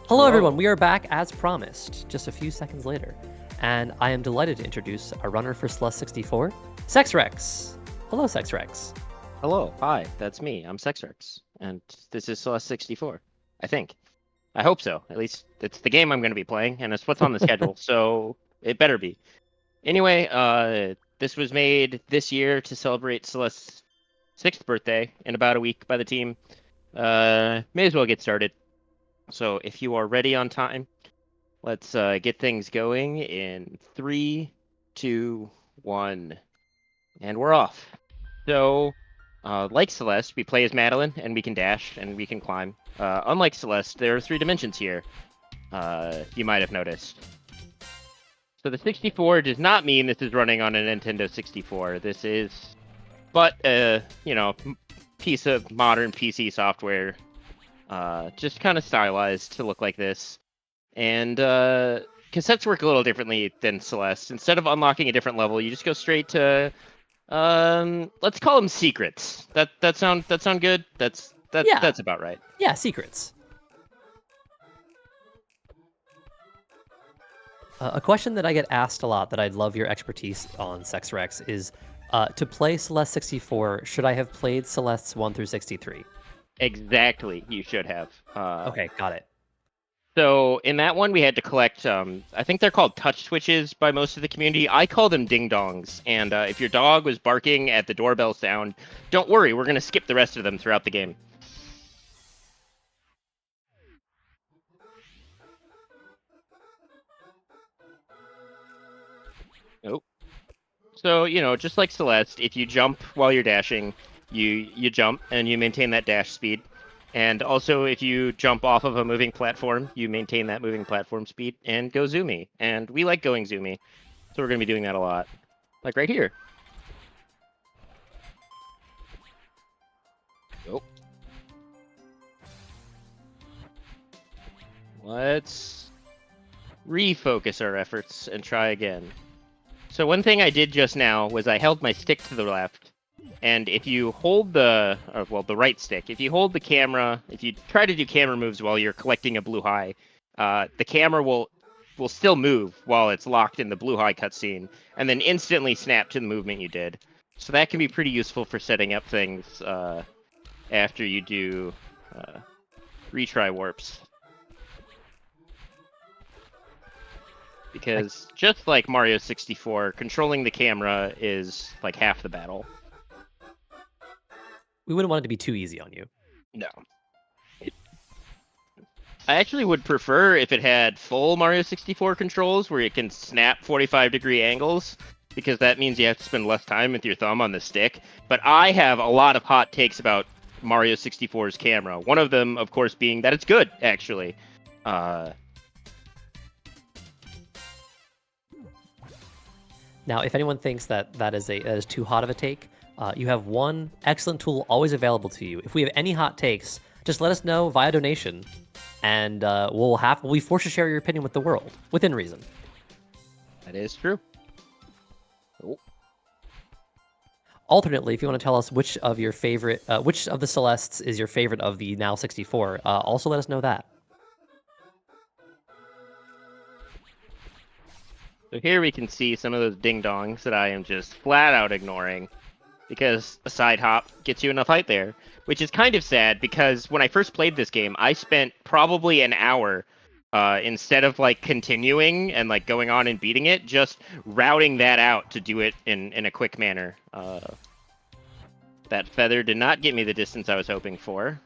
Hello, everyone. Hello. We are back as promised, just a few seconds later. And I am delighted to introduce our runner for Celeste 64, seckswrecks. Hello, seckswrecks. Hello. Hi, that's me. I'm seckswrecks. And this is Celeste 64. I think. I hope so. At least it's the game I'm going to be playing, and it's what's on the schedule, so it better be. Anyway, this was made this year to celebrate Celeste's 6th birthday in about a week by the team. May as well get started. So if you are ready on time, let's get things going in 3, 2, 1, and we're off. So, like Celeste, we play as Madeline, and we can dash, and we can climb. Unlike Celeste, there are 3 dimensions here, you might have noticed. So the 64 does not mean this is running on a Nintendo 64. This is, but, piece of modern PC software, just kind of stylized to look like this. And cassettes work a little differently than Celeste. Instead of unlocking a different level, you just go straight to let's call them secrets. That sound good? That's Yeah, about right. yeah, secrets. A question that I get asked a lot that I'd love your expertise on, seckswrecks, is to play Celeste 64, should I have played Celeste's 1 through 63? Exactly, you should have. Okay, got it. So in that one, we had to collect. I think they're called touch switches by most of the community. I call them ding dongs. And if your dog was barking at the doorbell sound, don't worry, we're gonna skip the rest of them throughout the game. Nope. So, just like Celeste, if you jump while you're dashing, you jump and you maintain that dash speed. And also, if you jump off of a moving platform, you maintain that moving platform speed and go zoomy. And we like going zoomy, so we're going to be doing that a lot. Like right here. Nope. Let's refocus our efforts and try again. So one thing I did just now was I held my stick to the left, and if you hold the right stick, if you hold the camera, if you try to do camera moves while you're collecting a blue high, the camera will still move while it's locked in the blue high cutscene, and then instantly snap to the movement you did. So that can be pretty useful for setting up things after you do retry warps. Because just like Mario 64, controlling the camera is like half the battle. We wouldn't want it to be too easy on you. No. I actually would prefer if it had full Mario 64 controls where you can snap 45-degree angles, because that means you have to spend less time with your thumb on the stick. But I have a lot of hot takes about Mario 64's camera. One of them, of course, being that it's good, actually. Now, if anyone thinks that that is too hot of a take, you have one excellent tool always available to you. If we have any hot takes, just let us know via donation, and we'll be forced to share your opinion with the world within reason. That is true. Oh. Alternately, if you want to tell us which of the Celestes is your favorite of the now 64, also let us know that. So here we can see some of those ding-dongs that I am just flat out ignoring, because a side hop gets you enough height there, which is kind of sad, because when I first played this game, I spent probably an hour, instead of like continuing and like going on and beating it, just routing that out to do it in a quick manner. That feather did not get me the distance I was hoping for,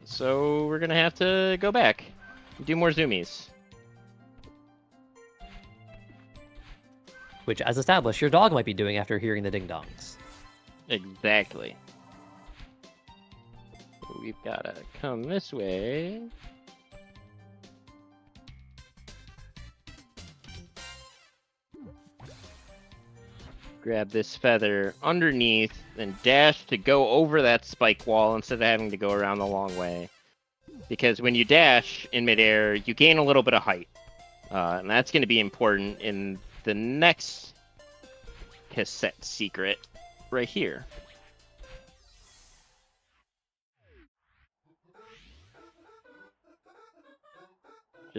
so we're gonna have to go back and do more zoomies. Which, as established, your dog might be doing after hearing the ding-dongs. Exactly. So we've gotta come this way. Grab this feather underneath, and dash to go over that spike wall instead of having to go around the long way. Because when you dash in midair, you gain a little bit of height. And that's going to be important in the next cassette secret right here.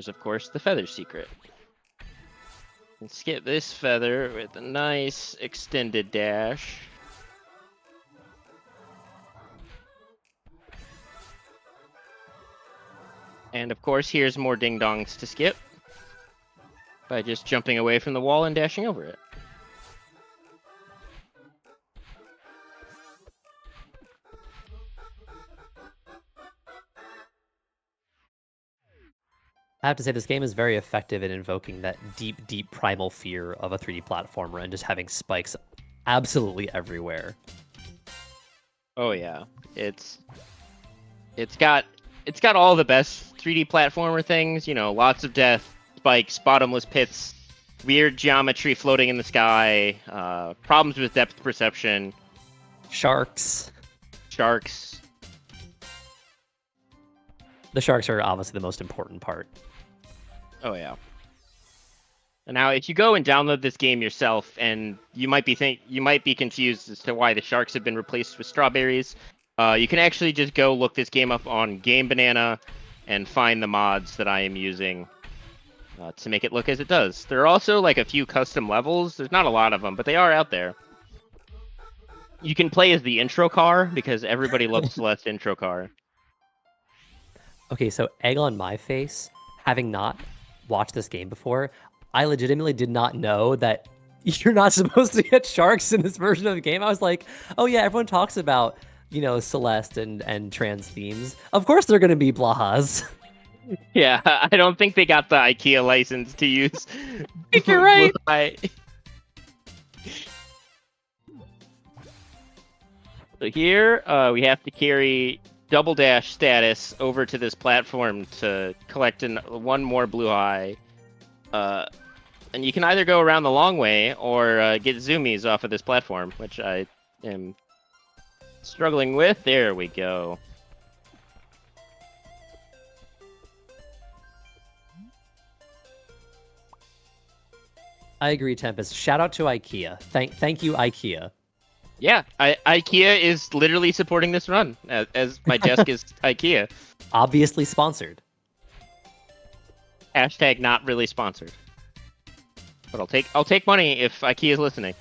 there's of course the feather secret. Let's get this feather with a nice extended dash. And of course, here's more ding-dongs to skip by just jumping away from the wall and dashing over it. I have to say, this game is very effective in invoking that deep, deep primal fear of a 3D platformer and just having spikes absolutely everywhere. Oh yeah, it's got all the best 3D platformer things. You know, lots of death, spikes, bottomless pits, weird geometry floating in the sky, problems with depth perception, Sharks. sharks. The sharks are obviously the most important part. Oh yeah. And now, if you go and download this game yourself, and you might be confused as to why the sharks have been replaced with strawberries, you can actually just go look this game up on Game Banana and find the mods that I am using to make it look as it does. There are also like a few custom levels. There's not a lot of them, but they are out there. You can play as the intro car because everybody loves Celeste intro car. Okay, so egg on my face, having not watched this game before, I legitimately did not know that you're not supposed to get sharks in this version of the game. I was like, oh yeah, everyone talks about, you know, Celeste and trans themes. Of course they're gonna be blahas. Yeah, I don't think they got the IKEA license to use. You're right. So here, we have to carry double dash status over to this platform to collect one more blue eye. And you can either go around the long way or get zoomies off of this platform, which I am struggling with. There we go. I agree, Tempest. Shout out to IKEA. Thank you, IKEA. Yeah, IKEA is literally supporting this run, as my desk is IKEA. Obviously sponsored. Hashtag not really sponsored. But I'll take money if IKEA is listening.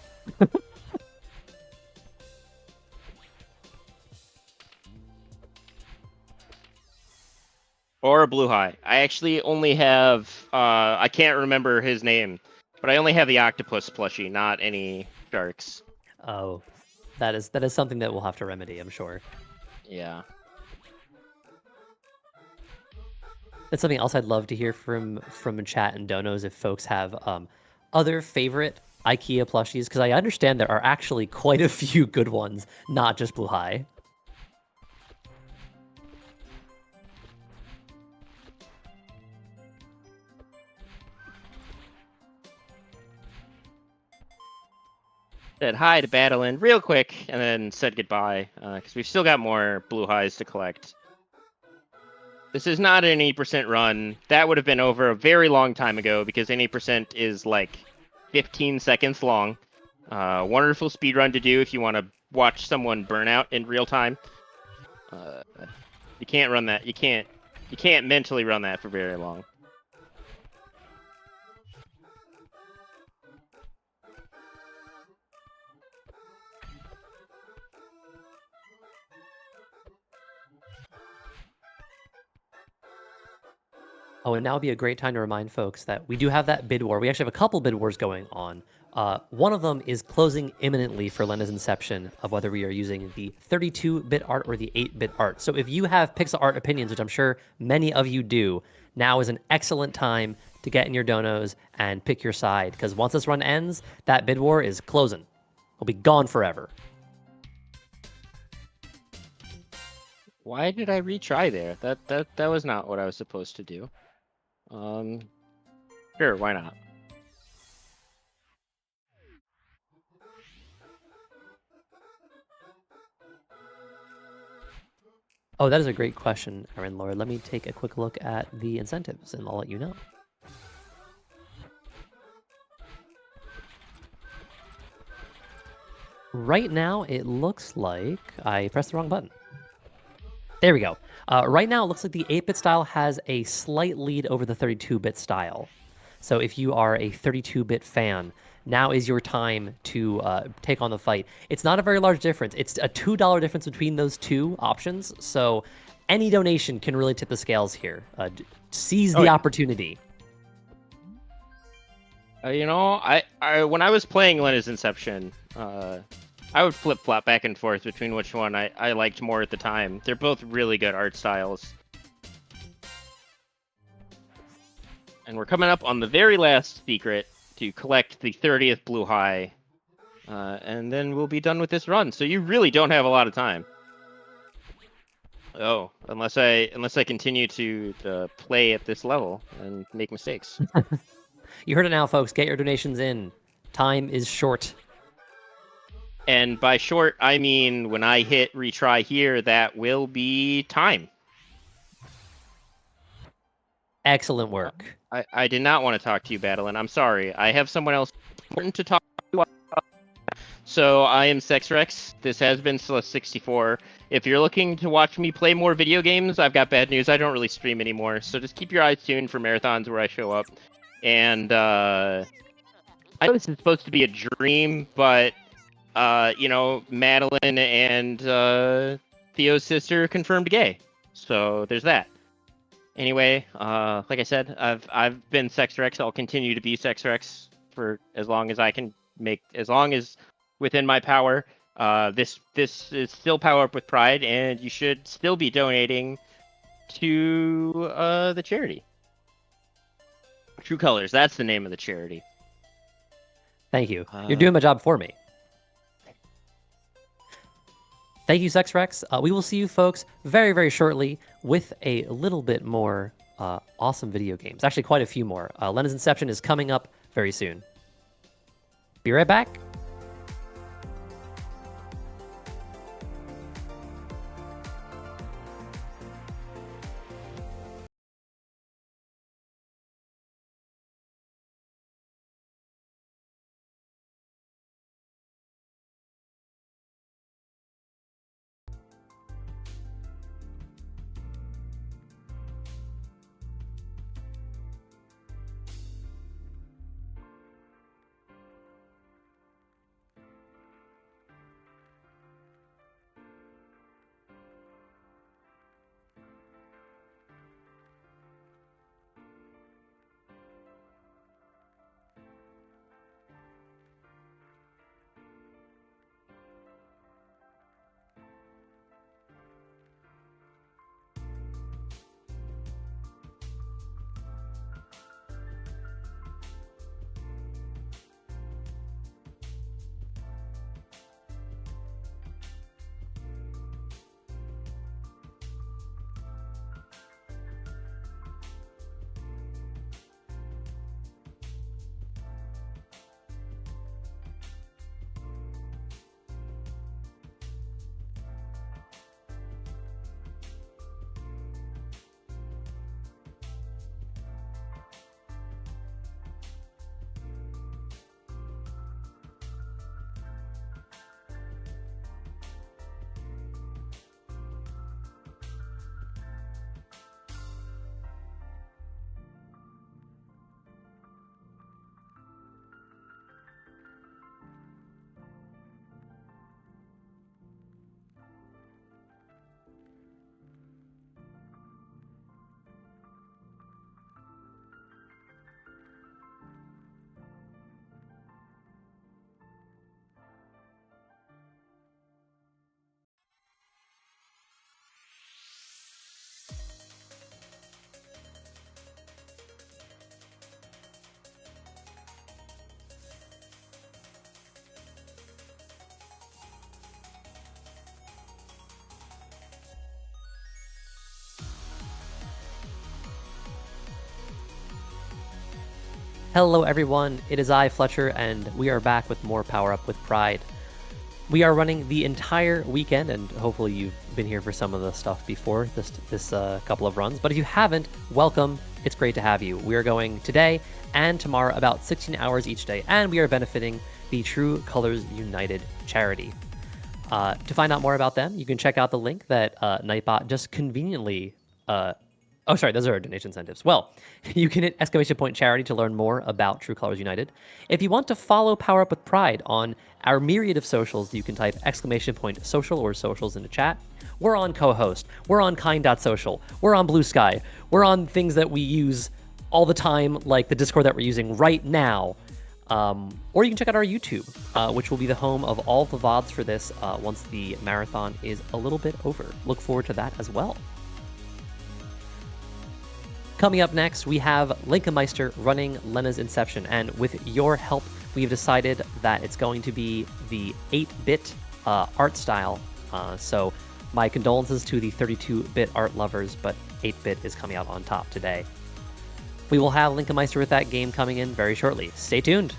Or a blue high. I actually only have I can't remember his name, but I only have the octopus plushie, not any sharks. Oh, that is something that we'll have to remedy, I'm sure. Yeah. That's something else I'd love to hear from chat and donos if folks have other favorite IKEA plushies, because I understand there are actually quite a few good ones, not just Blue High. Said hi to Battlein real quick and then said goodbye because we've still got more blue highs to collect. This is not an 80% run. That would have been over a very long time ago because 80% is like 15 seconds long. Wonderful speed run to do if you want to watch someone burn out in real time. You can't run that. You can't mentally run that for very long. Oh, and now would be a great time to remind folks that we do have that bid war. We actually have a couple bid wars going on. One of them is closing imminently for Lena's Inception of whether we are using the 32-bit art or the 8-bit art. So if you have pixel art opinions, which I'm sure many of you do, now is an excellent time to get in your donos and pick your side, because once this run ends, that bid war is closing. It'll be gone forever. Why did I retry there? That was not what I was supposed to do. Sure, why not? Oh, that is a great question, Aaron Lord. Let me take a quick look at the incentives, and I'll let you know. Right now, it looks like I pressed the wrong button. There we go. Right now, it looks like the 8-bit style has a slight lead over the 32-bit style. So if you are a 32-bit fan, now is your time to take on the fight. It's not a very large difference. It's a $2 difference between those two options. So any donation can really tip the scales here. Seize Oh, the yeah. opportunity. You know, I when I was playing Lena's Inception, I would flip flop back and forth between which one I liked more at the time. They're both really good art styles. And we're coming up on the very last secret to collect the 30th blue high, and then we'll be done with this run. So you really don't have a lot of time. Oh, unless I continue to play at this level and make mistakes. You heard it now, folks. Get your donations in. Time is short. And by short, I mean when I hit retry here, that will be time. Excellent work. I did not want to talk to you, Battlein. I'm sorry. I have someone else important to talk to. So I am seckswrecks. This has been Celeste 64. If you're looking to watch me play more video games, I've got bad news. I don't really stream anymore. So just keep your eyes tuned for marathons where I show up. And I know this is supposed to be a dream, but you know, Madeline and Theo's sister confirmed gay. So there's that. Anyway, like I said, I've been seckswrecks. I'll continue to be seckswrecks for as long as I can make, as long as within my power. This is still Power Up with Pride, and you should still be donating to the charity. True Colors, that's the name of the charity. Thank you. You're doing my job for me. Thank you, seckswrecks. We will see you folks very, very shortly with a little bit more awesome video games. Actually, quite a few more. Lena's Inception is coming up very soon. Be right back. Hello, everyone. It is I, Fletcher, and we are back with more Power Up with Pride. We are running the entire weekend, and hopefully you've been here for some of the stuff before this couple of runs. But if you haven't, welcome. It's great to have you. We are going today and tomorrow about 16 hours each day, and we are benefiting the True Colors United charity. To find out more about them, you can check out the link that Nightbot just conveniently. Oh, sorry, those are our donation incentives. Well, you can hit exclamation point charity to learn more about True Colors United. If you want to follow Power Up with Pride on our myriad of socials, you can type exclamation point social or socials in the chat. We're on co-host. We're on kind.social. We're on Blue Sky. We're on things that we use all the time, like the Discord that we're using right now. Or you can check out our YouTube, which will be the home of all the VODs for this once the marathon is a little bit over. Look forward to that as well. Coming up next, we have Linkenmeister running Lena's Inception, and with your help, we've decided that it's going to be the 8-bit art style. So my condolences to the 32-bit art lovers, but 8-bit is coming out on top today. We will have Linkenmeister with that game coming in very shortly. Stay tuned.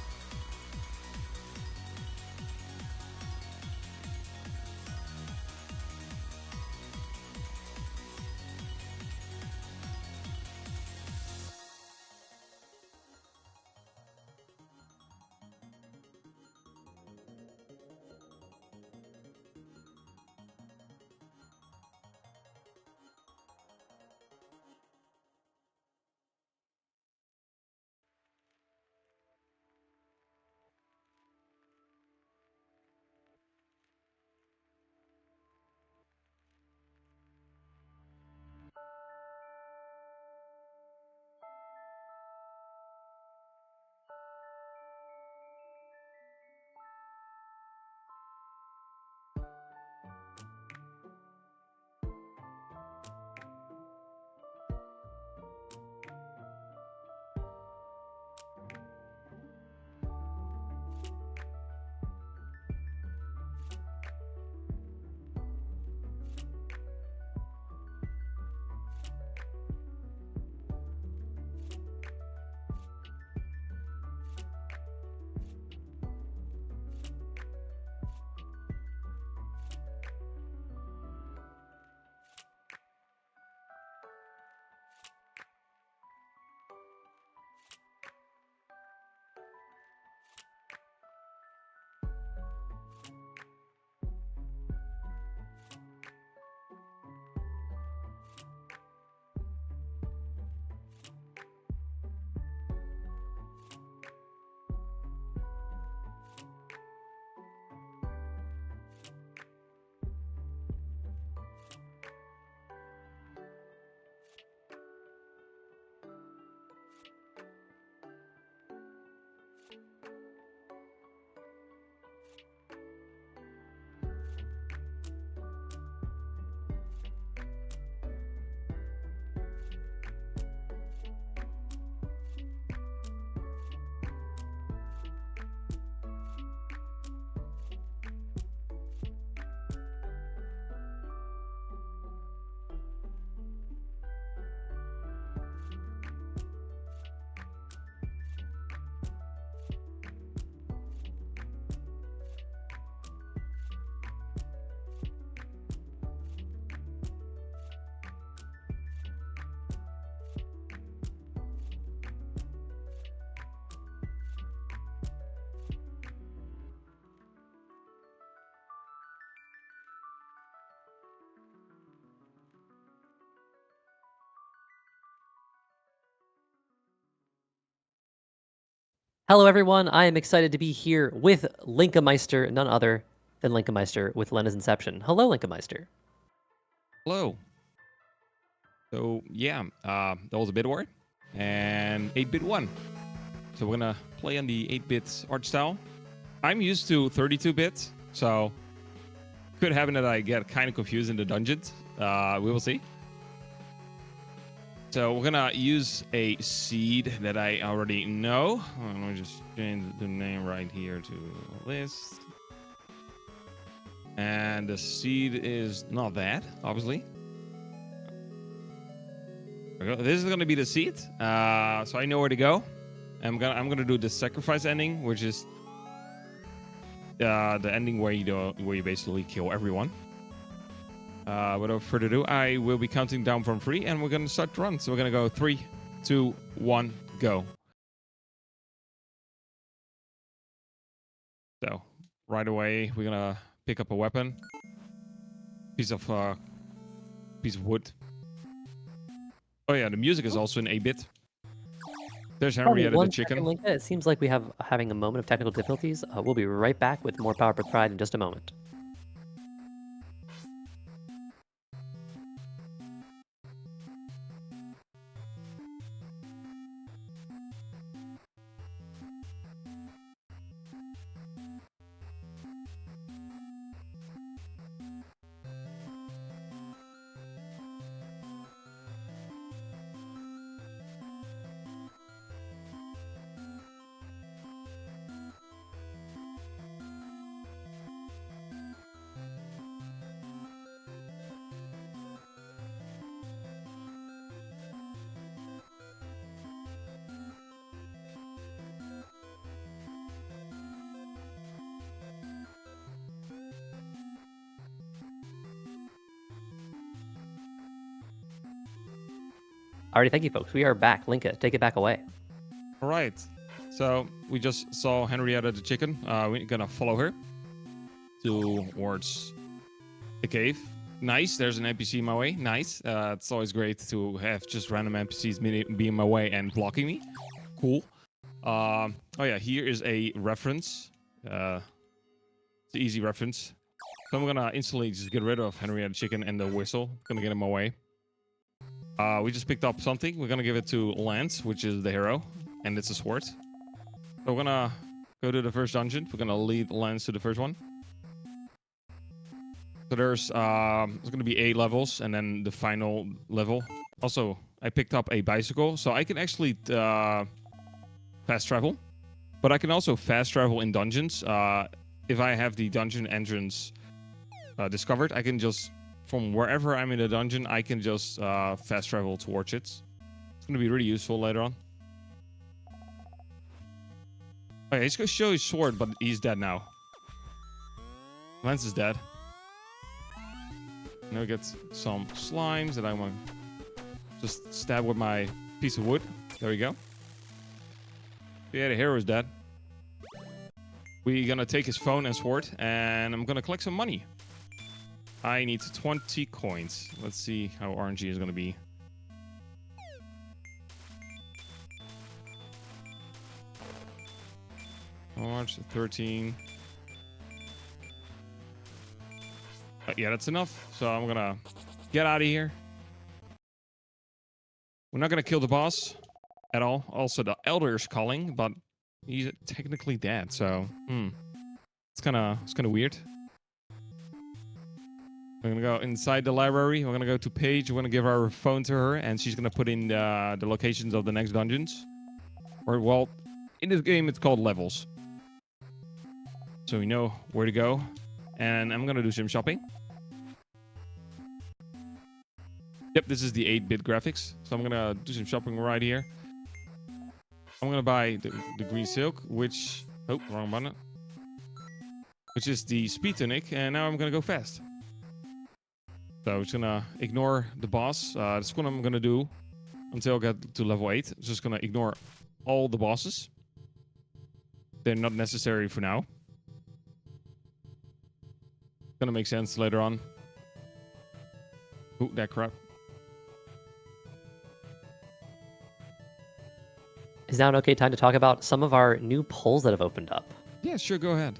Hello, everyone. I am excited to be here with Linkenmeister, none other than Linkenmeister with Lena's Inception. Hello, Linkenmeister. Hello. So yeah, that was a bit word and 8-bit one. So we're gonna play on the 8-bit art style. I'm used to 32-bit, so could happen that I get kind of confused in the dungeons. We will see. So we're gonna use a seed that I already know. Let me just change the name right here to list. And the seed is not that, obviously. This is gonna be the seed, so I know where to go. I'm gonna do the sacrifice ending, which is the ending where you basically kill everyone. Without further ado, I will be counting down from 3, and we're gonna start the run. So we're gonna go 3, 2, 1, go. So right away, we're gonna pick up a weapon. Piece of wood. Oh yeah, the music is also in 8-bit. There's Pardon me Henrietta the one chicken. second, Linka. It seems like we have having a moment of technical difficulties. We'll be right back with more Power with Pride in just a moment. Alrighty, thank you, folks. We are back. Linka, take it back away. All right. So we just saw Henrietta the chicken. We're gonna follow her towards the cave. Nice. There's an NPC in my way. Nice. It's always great to have just random NPCs be in my way and blocking me. Cool. Oh yeah, here is a reference. It's an easy reference. So I'm gonna instantly just get rid of Henrietta chicken and the whistle. Gonna get in my way. We just picked up something. We're gonna give it to Lance, which is the hero, and it's a sword. So we're gonna go to the first dungeon. We're gonna lead Lance to the first one. So there's gonna be 8 levels, and then the final level. Also, I picked up a bicycle, so I can actually fast travel. But I can also fast travel in dungeons. If I have the dungeon entrance discovered, I can just, from wherever I'm in the dungeon, I can just fast travel towards it. It's going to be really useful later on. Oh yeah, he's going to show his sword, but he's dead now. Lance is dead. Now we get some slimes that I want to just stab with my piece of wood. There we go. Yeah, the hero is dead. We're going to take his phone and sword, and I'm going to collect some money. I need 20 coins. Let's see how RNG is going to be. March 13. Yeah, that's enough. So I'm going to get out of here. We're not going to kill the boss at all. Also, the Elder is calling, but he's technically dead. So, it's kind of weird. We're going to go inside the library. We're going to go to Paige. We're going to give our phone to her, and she's going to put in the locations of the next dungeons. Or, well, in this game, it's called levels. So we know where to go. And I'm going to do some shopping. Yep, this is the 8-bit graphics. So I'm going to do some shopping right here. I'm going to buy the green silk, which... Oh, wrong button. Which is the speed tunic, and now I'm going to go fast. So I'm just gonna ignore the boss. That's what I'm gonna do until I get to level 8. Just gonna ignore all the bosses. They're not necessary for now. Gonna make sense later on. Ooh, that crap. Is now an okay time to talk about some of our new polls that have opened up? Yeah, sure, go ahead.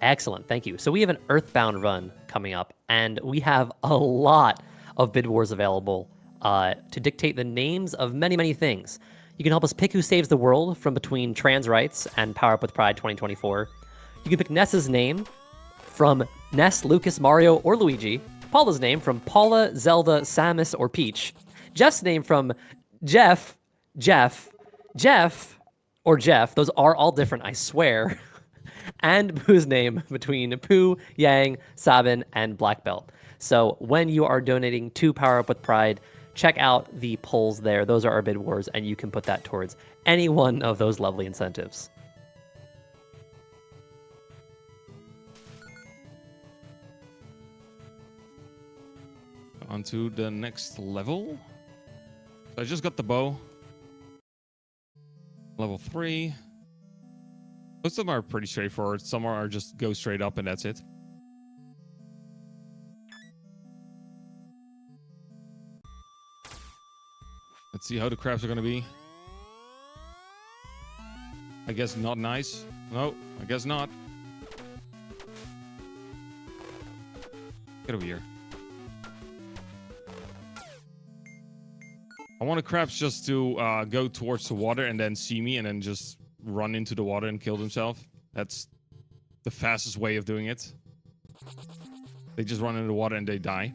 Excellent, thank you. So we have an Earthbound run coming up, and we have a lot of bid wars available to dictate the names of many, many things. You can help us pick who saves the world from between trans rights and Power Up with Pride 2024. You can pick Ness's name from Ness, Lucas, Mario, or Luigi. Paula's name from Paula, Zelda, Samus, or Peach. Jeff's name from Jeff, or Jeff. Those are all different, I swear. And Pooh's name between Pooh, Yang, Sabin, and Black Belt. So when you are donating to Power Up with Pride, check out the polls there. Those are our bid wars, and you can put that towards any one of those lovely incentives. On to the next level. I just got the bow. Level 3. Most of them are pretty straightforward. Some are just go straight up and that's it. Let's see how the crabs are gonna be. I guess not nice. No, I guess not. Get over here. I want the crabs just to go towards the water and then see me and then just run into the water and kill themselves. That's the fastest way of doing it. They just run into the water and they die.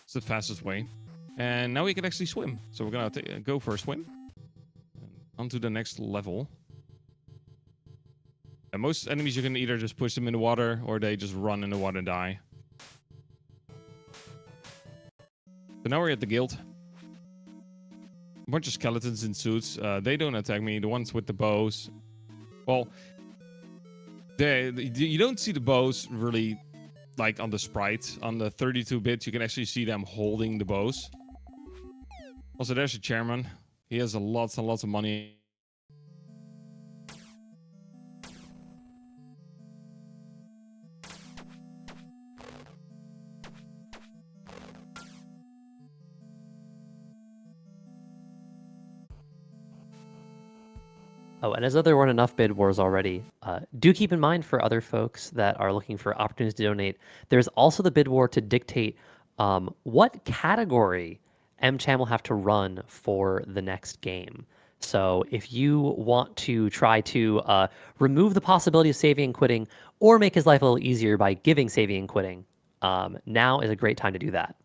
It's the fastest way. And now we can actually swim. So we're gonna go for a swim. On to the next level. And most enemies you can either just push them in the water or they just run in the water and die. So now we're at the guild. A bunch of skeletons in suits. They don't attack me. The ones with the bows. Well, you don't see the bows really like on the sprite. On the 32-bit, you can actually see them holding the bows. Also, there's a chairman. He has lots and lots of money. Oh, and as though there weren't enough bid wars already, do keep in mind for other folks that are looking for opportunities to donate, there's also the bid war to dictate what category MChan will have to run for the next game. So if you want to try to remove the possibility of saving and quitting or make his life a little easier by giving saving and quitting, now is a great time to do that.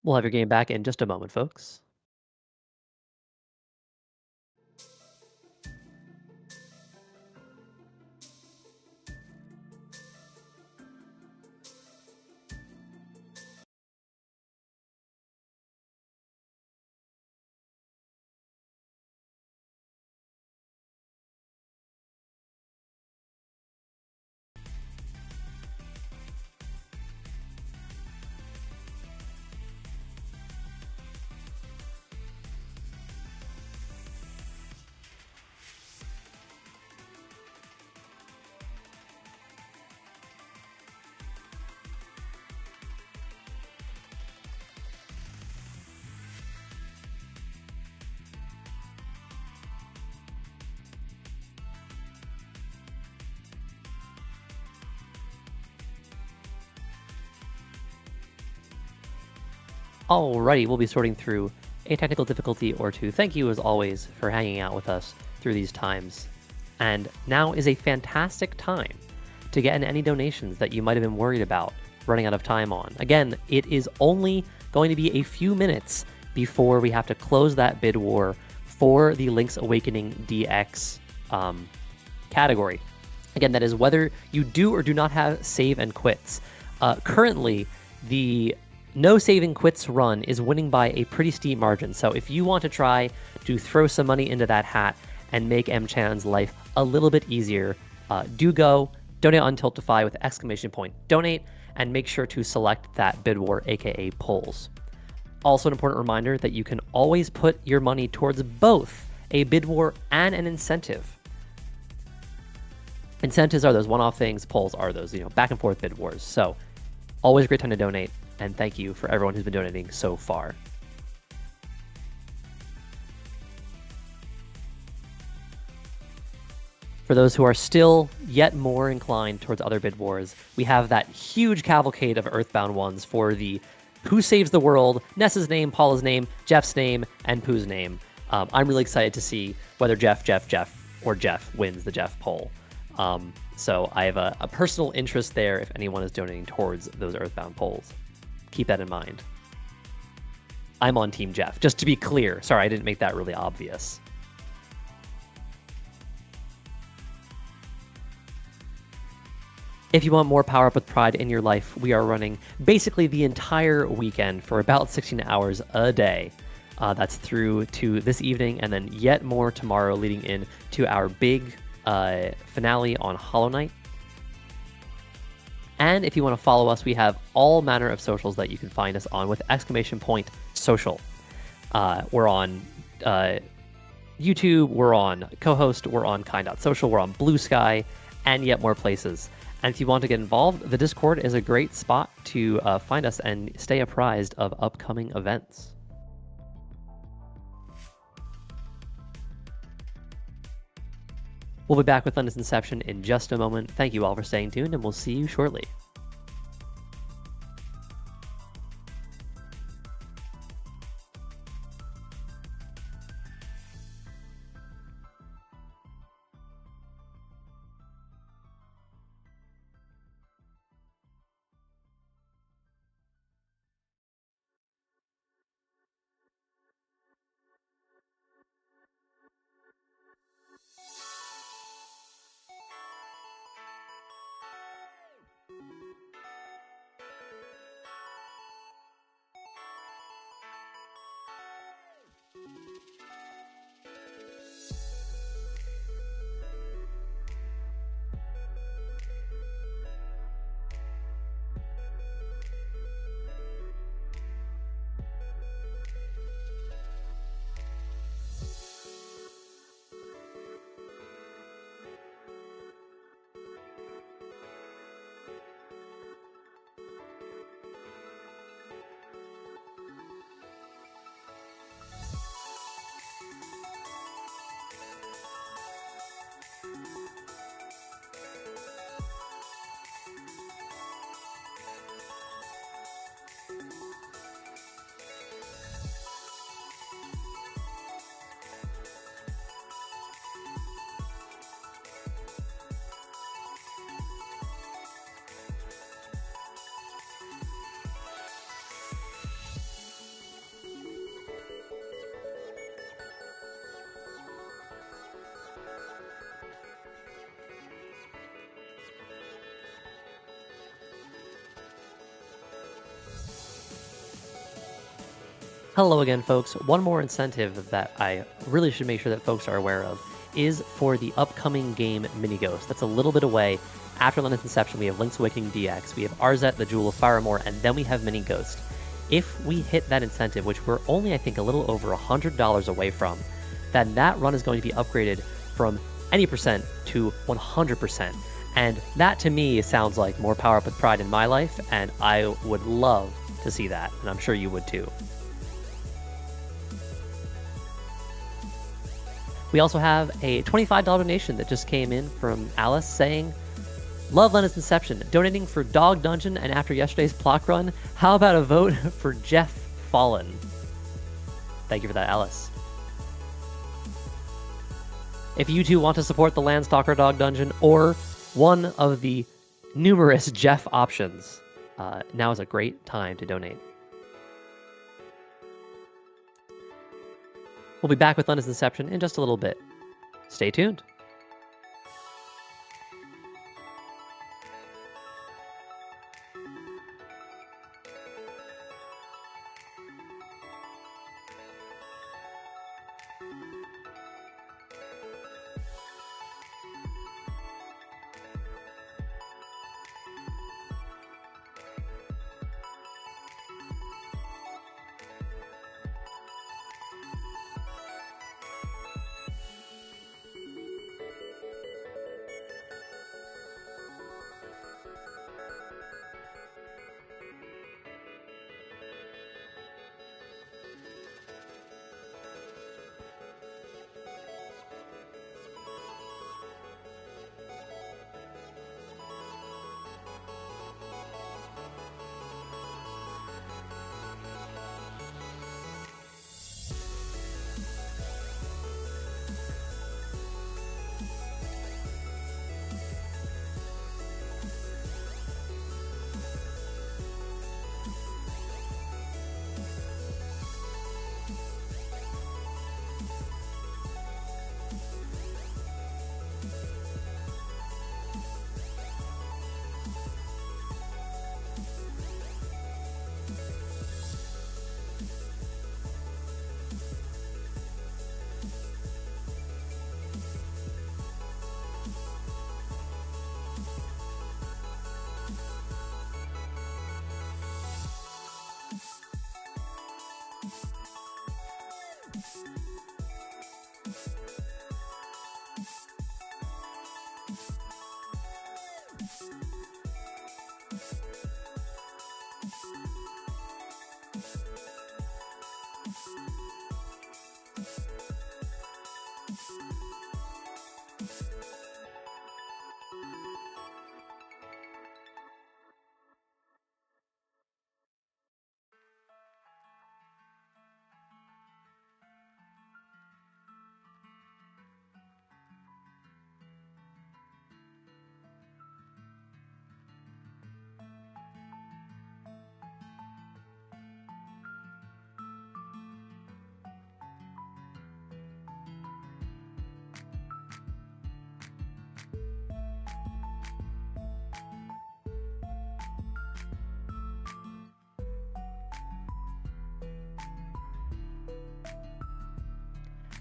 We'll have your game back in just a moment, folks. Alrighty, we'll be sorting through a technical difficulty or two. Thank you, as always, for hanging out with us through these times. And now is a fantastic time to get in any donations that you might have been worried about running out of time on. Again, it is only going to be a few minutes before we have to close that bid war for the Link's Awakening DX category. Again, that is whether you do or do not have save and quits. Currently, the no save and quits run is winning by a pretty steep margin. So if you want to try to throw some money into that hat and make MChan's life a little bit easier, do go donate on Tiltify with !donate and make sure to select that bid war, aka polls. Also an important reminder that you can always put your money towards both a bid war and an incentive. Incentives are those one-off things, polls are those, back and forth bid wars. So always a great time to donate. And thank you for everyone who's been donating so far. For those who are still yet more inclined towards other bid wars, we have that huge cavalcade of Earthbound ones for the Who Saves the World, Nessa's name, Paula's name, Jeff's name, and Pooh's name. I'm really excited to see whether Jeff, or Jeff wins the Jeff poll. So I have a personal interest there if anyone is donating towards those Earthbound polls. Keep that in mind. I'm on Team Jeff, just to be clear. Sorry, I didn't make that really obvious. If you want more Power Up with Pride in your life, we are running basically the entire weekend for about 16 hours a day. That's through to this evening, and then yet more tomorrow, leading in to our big finale on Hollow Knight. And if you want to follow us, we have all manner of socials that you can find us on with !social. We're on YouTube, we're on Co-host, we're on Kind.social, we're on Blue Sky, and yet more places. And if you want to get involved, the Discord is a great spot to find us and stay apprised of upcoming events. We'll be back with London's Inception in just a moment. Thank you all for staying tuned, and we'll see you shortly. Hello again, folks. One more incentive that I really should make sure that folks are aware of is for the upcoming game Mini Ghost. That's a little bit away. After London's Inception, we have Link's Awakening DX, we have Arzette, the Jewel of Firemore, and then we have Mini Ghost. If we hit that incentive, which we're only, I think, a little over $100 away from, then that run is going to be upgraded from any percent to 100%. And that, to me, sounds like more Power Up with Pride in my life, and I would love to see that, and I'm sure you would too. We also have a $25 donation that just came in from Alice saying, "Love London's Inception, donating for Dog Dungeon, and after yesterday's Plock run, how about a vote for Jeff Fallen?" Thank you for that, Alice. If you too want to support the Landstalker Dog Dungeon or one of the numerous Jeff options, now is a great time to donate. We'll be back with London's Inception in just a little bit. Stay tuned.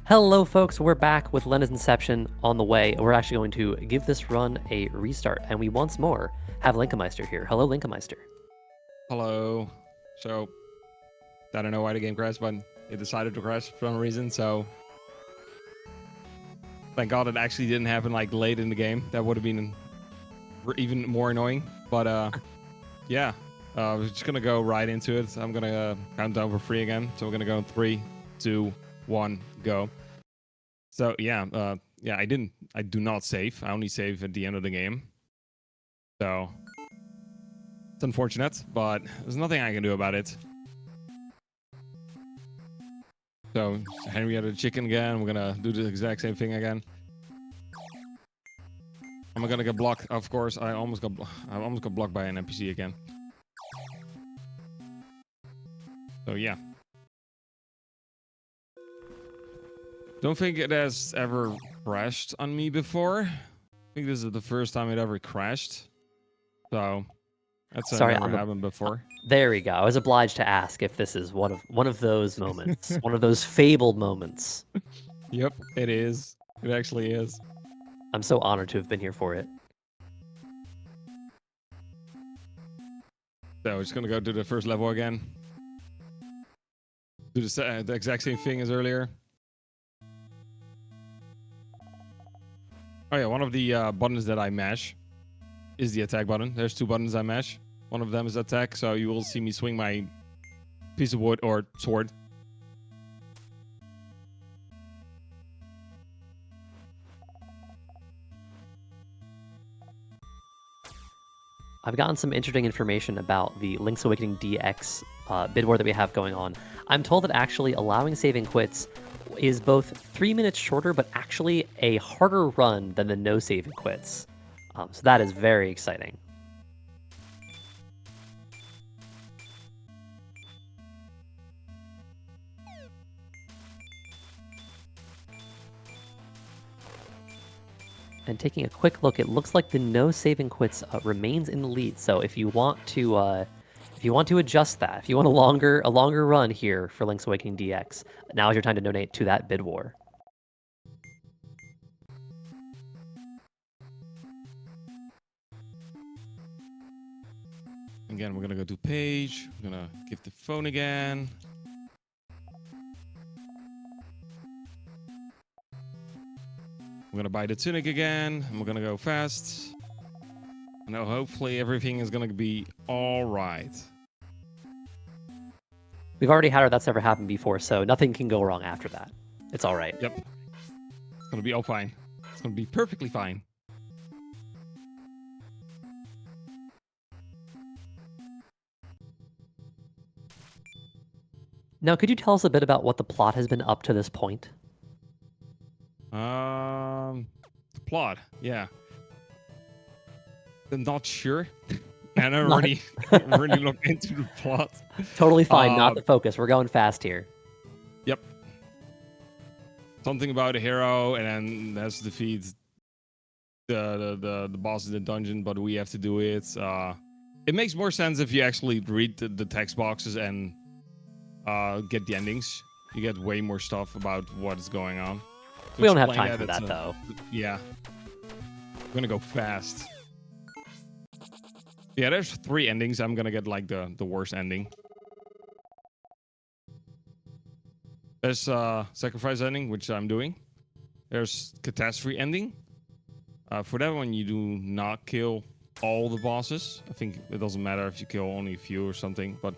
Hello, folks. We're back with Lena's Inception on the way. We're actually going to give this run a restart, and we once more have Linkameister here. Hello, Linkameister. Hello. So, I don't know why the game crashed, but it decided to crash for some reason. So, thank God it actually didn't happen like late in the game. That would have been even more annoying. But yeah, we're just gonna go right into it. I'm gonna count down for 3 again. So we're gonna go in 3, 2, 1, go. So yeah, I do not save. I only save at the end of the game. So it's unfortunate, but there's nothing I can do about it. So Henrietta the chicken again. We're gonna do the exact same thing again. I'm gonna get blocked. Of course, I almost got blocked by an NPC again. So yeah. Don't think it has ever crashed on me before. I think this is the first time it ever crashed. So that's never happened before. There we go. I was obliged to ask if this is one of those moments, one of those fabled moments. Yep, it is. It actually is. I'm so honored to have been here for it. So we're just gonna go to the first level again. Do the exact same thing as earlier. Oh yeah, one of the buttons that I mash is the attack button. There's 2 buttons I mash. One of them is attack, so you will see me swing my piece of wood or sword. I've gotten some interesting information about the Link's Awakening DX bid war that we have going on. I'm told that actually allowing saving quits is both 3 minutes shorter, but actually a harder run than the no saving quits. So that is very exciting. And taking a quick look, it looks like the no saving quits remains in the lead. So if you want to adjust that, if you want a longer run here for Link's Awakening DX, now is your time to donate to that bid war. Again, we're gonna go to page. We're gonna give the phone again. I'm gonna buy the tunic again. And we're gonna go fast. And now hopefully everything is gonna be all right. We've already had that's ever happened before, so nothing can go wrong after that. It's all right. Yep. It's gonna be all fine. It's gonna be perfectly fine. Now, could you tell us a bit about what the plot has been up to this point? The plot, yeah. I'm not sure. And I already really looked into the plot. Totally fine, not the focus. We're going fast here. Yep. Something about a hero, and then has to defeat the boss in the dungeon, but we have to do it. It makes more sense if you actually read the text boxes and get the endings. You get way more stuff about what is going on. We don't have time for that, though. Yeah. I'm gonna go fast. Yeah, there's 3 endings. I'm gonna get like the worst ending. There's sacrifice ending, which I'm doing. There's catastrophe ending. For that one, you do not kill all the bosses. I think it doesn't matter if you kill only a few or something, but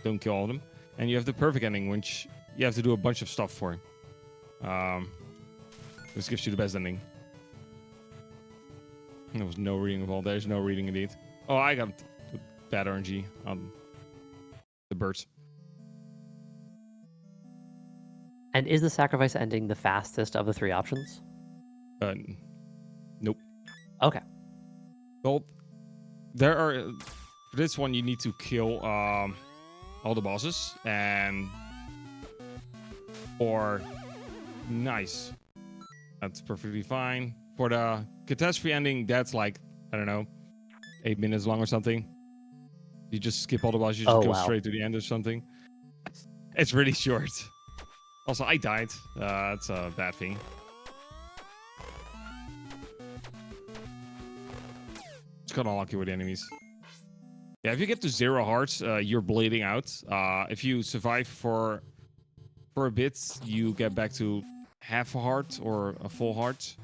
don't kill all of them. And you have the perfect ending, which you have to do a bunch of stuff for. This gives you the best ending. There was no reading of all. There's no reading indeed. Oh, I got bad RNG on the birds. And is the sacrifice ending the fastest of the 3 options? Nope. Okay. Well, there are... For this one, you need to kill all the bosses. And... Or... Nice. That's perfectly fine. For the catastrophe ending, that's like, I don't know, 8 minutes long or something. You just skip all the bosses, you just go straight to the end or something. It's really short. Also, I died. That's a bad thing. Just got unlucky with the enemies. Yeah, if you get to 0 hearts, you're bleeding out. If you survive for a bit, you get back to half a heart or a full heart.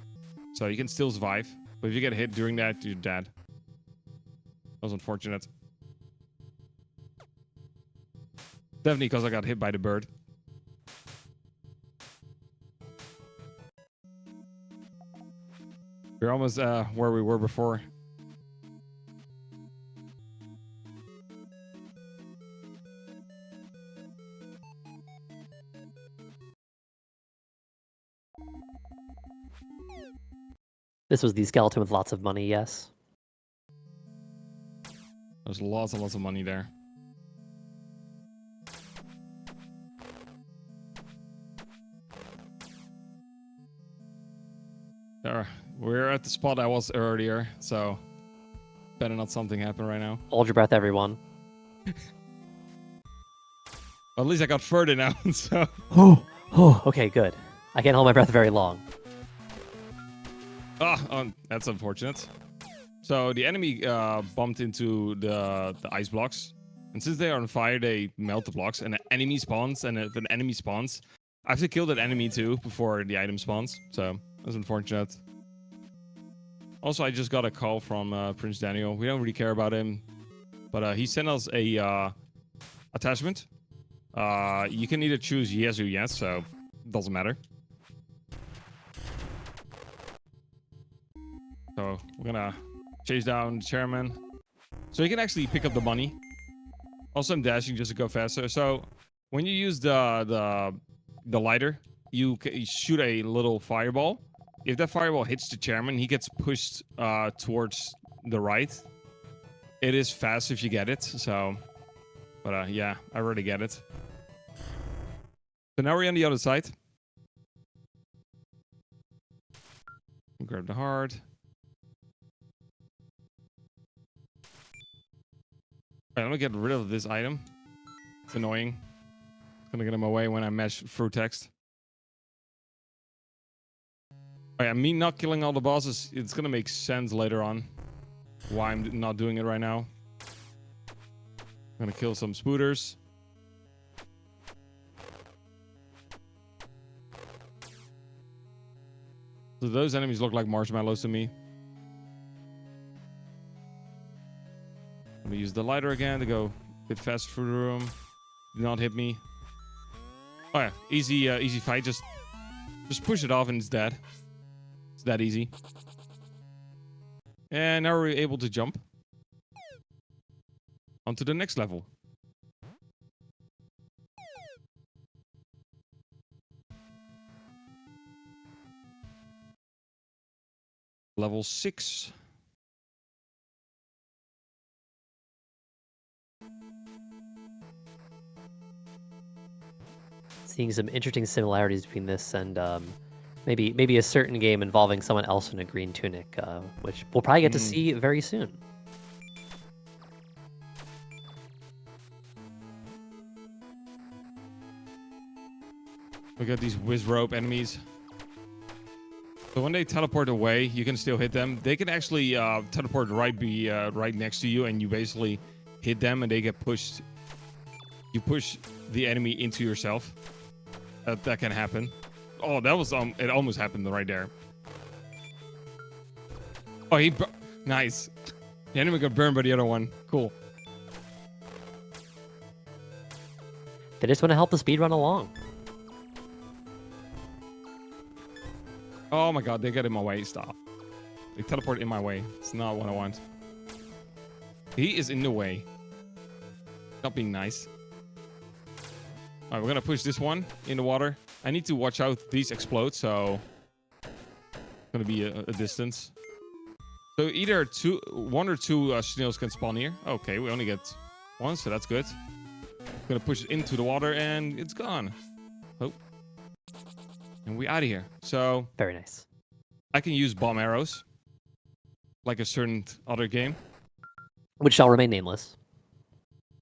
So you can still survive. But if you get hit during that, you're dead. That was unfortunate. Definitely because I got hit by the bird. We're almost where we were before. This was the skeleton with lots of money, yes. There's lots and lots of money there. There, we're at the spot I was earlier, so better not something happen right now. Hold your breath, everyone. Well, at least I got further now, so... Okay, good. I can't hold my breath very long. That's unfortunate. So the enemy bumped into the ice blocks. And since they are on fire, they melt the blocks. And an enemy spawns. And if an enemy spawns, I have to kill that enemy too before the item spawns. So that's unfortunate. Also, I just got a call from Prince Daniel. We don't really care about him. But he sent us a attachment. You can either choose yes or yes, so it doesn't matter. So we're gonna chase down the chairman. So you can actually pick up the money. Also, I'm dashing just to go faster. So when you use the lighter, you shoot a little fireball. If that fireball hits the chairman, he gets pushed towards the right. It is fast if you get it. So, but yeah, I already get it. So now we're on the other side. Grab the heart. Alright, I'm gonna get rid of this item. It's annoying. It's gonna get in my way when I mesh through text. Alright, me not killing all the bosses, it's gonna make sense later on why I'm not doing it right now. I'm gonna kill some spooters. So those enemies look like marshmallows to me. I'm gonna use the lighter again to go a bit faster through the room. Do not hit me. Oh yeah, easy fight. Just push it off and it's dead. It's that easy. And now we're able to jump onto the next level. Level 6. Seeing some interesting similarities between this and maybe a certain game involving someone else in a green tunic, which we'll probably get to see very soon. We got these whiz rope enemies. So when they teleport away, you can still hit them. They can actually teleport right next to you, and you basically hit them, and they get pushed. You push the enemy into yourself. That can happen. Oh, that was it almost happened right there. Oh, nice. The enemy got burned by the other one. Cool. They just want to help the speed run along. Oh my god, they get in my way. Stop. They teleport in my way. It's not what I want. He is in the way. Not being nice. Alright, we're gonna push this one in the water. I need to watch out these explode, so gonna be a distance. So either one or two snails can spawn here. Okay, we only get one, so that's good. Gonna push it into the water and it's gone. Oh. And we're out of here. So Very nice. I can use bomb arrows. Like a certain other game. Which shall remain nameless.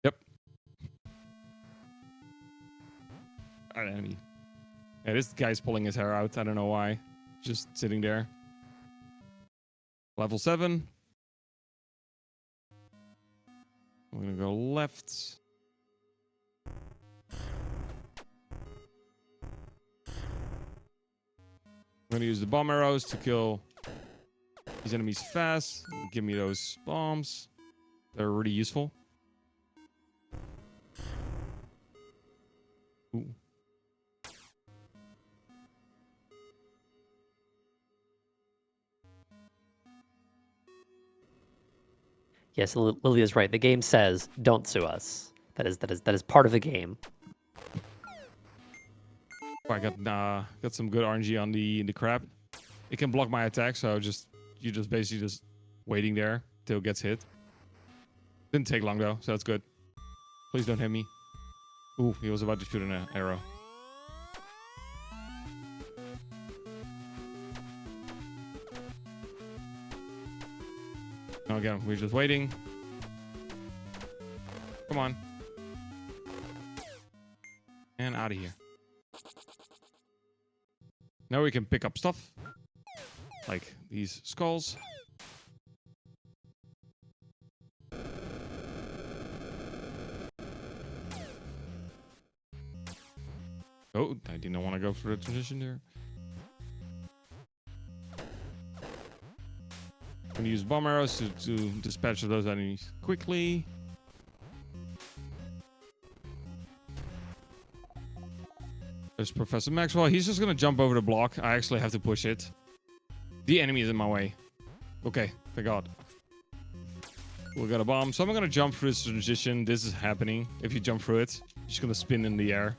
Yep. Alright, enemy. Yeah, this guy's pulling his hair out. I don't know why. Just sitting there. Level 7. I'm gonna go left. I'm gonna use the bomb arrows to kill these enemies fast. Give me those bombs. They're really useful. Ooh. Yes, Lily is right. The game says, "Don't sue us." That is part of the game. I got some good RNG on the crab. It can block my attack, so you're just basically just waiting there till it gets hit. Didn't take long though, so that's good. Please don't hit me. Ooh, he was about to shoot an arrow. Now again, we're just waiting. Come on. And out of here. Now we can pick up stuff. Like these skulls. Oh, I didn't want to go for the transition there. I'm going to use bomb arrows to dispatch those enemies quickly. There's Professor Maxwell. He's just going to jump over the block. I actually have to push it. The enemy is in my way. Okay, thank God. We got a bomb. So I'm going to jump through this transition. This is happening. If you jump through it, you're just going to spin in the air.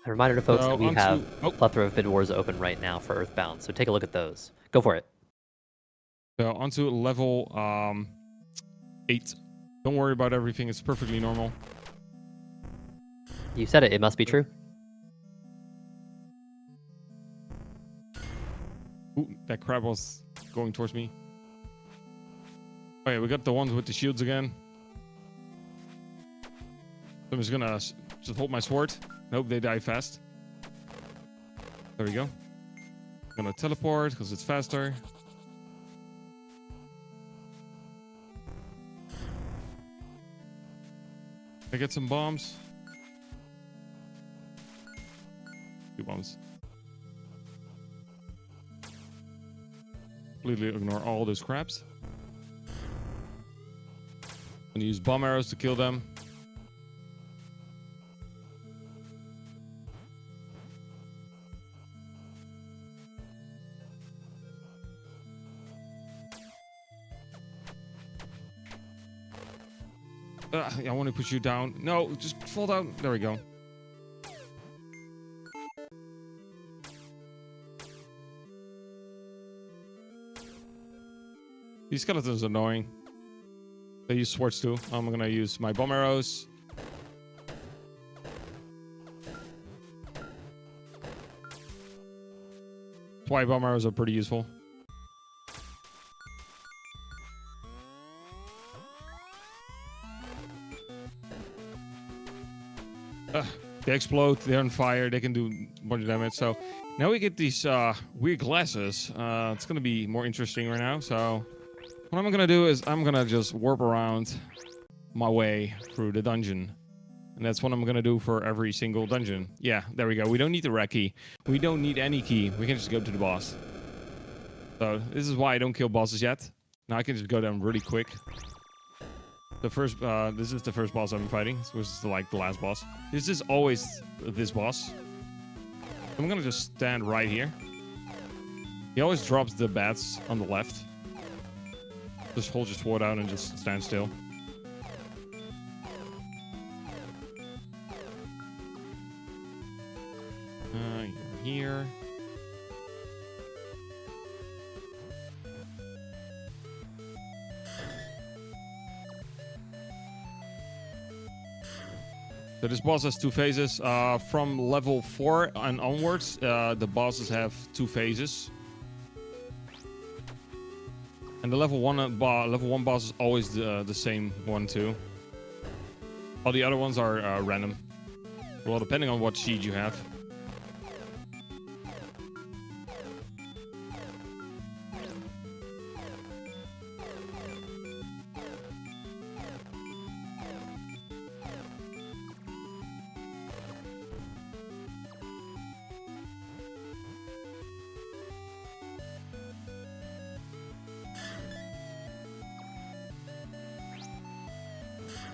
A reminder to folks So that we onto- have oh. a plethora of bid wars open right now for Earthbound, so take a look at those. Go for it. So onto level 8. Don't worry about everything. It's perfectly normal. You said it. It must be true. Ooh, that crab was going towards me. Oh yeah, we got the ones with the shields again. So I'm just gonna just hold my sword. Nope, they die fast. There we go. I'm gonna teleport because it's faster. I get some bombs. 2 bombs. Completely ignore all those crabs. I'm gonna use bomb arrows to kill them. I want to push you down. No, just fall down. There we go. These skeletons are annoying. They use swords too. I'm gonna use my bomb arrows. That's why bomb arrows are pretty useful. They explode, they're on fire, they can do much damage. So now we get these weird glasses. It's gonna be more interesting right now. So what I'm gonna do is I'm gonna just warp around my way through the dungeon. And that's what I'm gonna do for every single dungeon. Yeah, there we go. We don't need the red key. We don't need any key. We can just go to the boss. So this is why I don't kill bosses yet. Now I can just go down really quick. This is the first boss I'm fighting, which is like the last boss. This is always this boss. I'm gonna just stand right here. He always drops the bats on the left. Just hold your sword out and just stand still. Here. So this boss has 2 phases. From level 4 and onwards, the bosses have 2 phases. And the level one boss is always the same one too. All the other ones are random. Well, depending on what seed you have.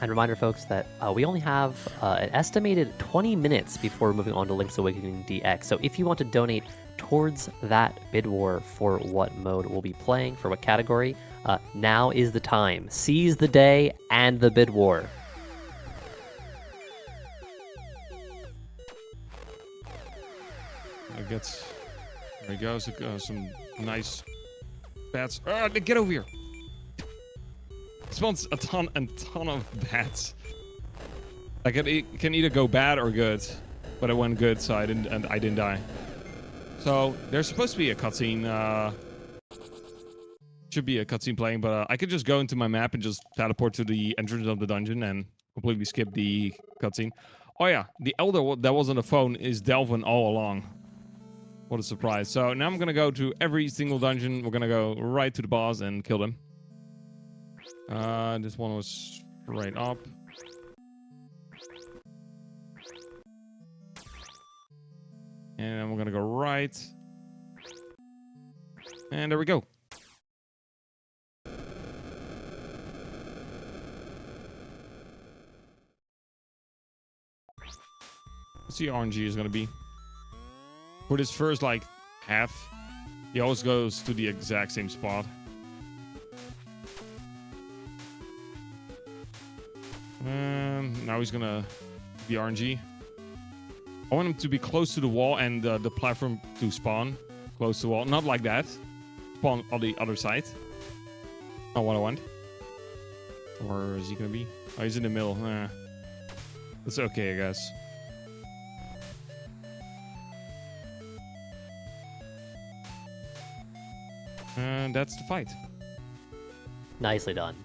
And reminder, folks, that we only have an estimated 20 minutes before moving on to Link's Awakening DX. So if you want to donate towards that bid war for what mode we'll be playing, for what category, now is the time. Seize the day and the bid war. There he goes. Some nice bats. Get over here. Spawns a ton of bats. Like it can either go bad or good, but it went good, so I didn't die. So there's supposed to be a cutscene. Should be a cutscene playing, but I could just go into my map and just teleport to the entrance of the dungeon and completely skip the cutscene. Oh yeah, the elder that was on the phone is Delvin all along. What a surprise. So now I'm gonna go to every single dungeon. We're gonna go right to the boss and kill them. This one was right up. And then we're gonna go right. And there we go. Let's see how RNG is gonna be. For this first, like, half, he always goes to the exact same spot. Now he's gonna be RNG. I want him to be close to the wall and the platform to spawn close to the wall. Not like that. Spawn on the other side. Not what I want. Or is he gonna be? Oh, he's in the middle. That's okay, I guess. And that's the fight. Nicely done.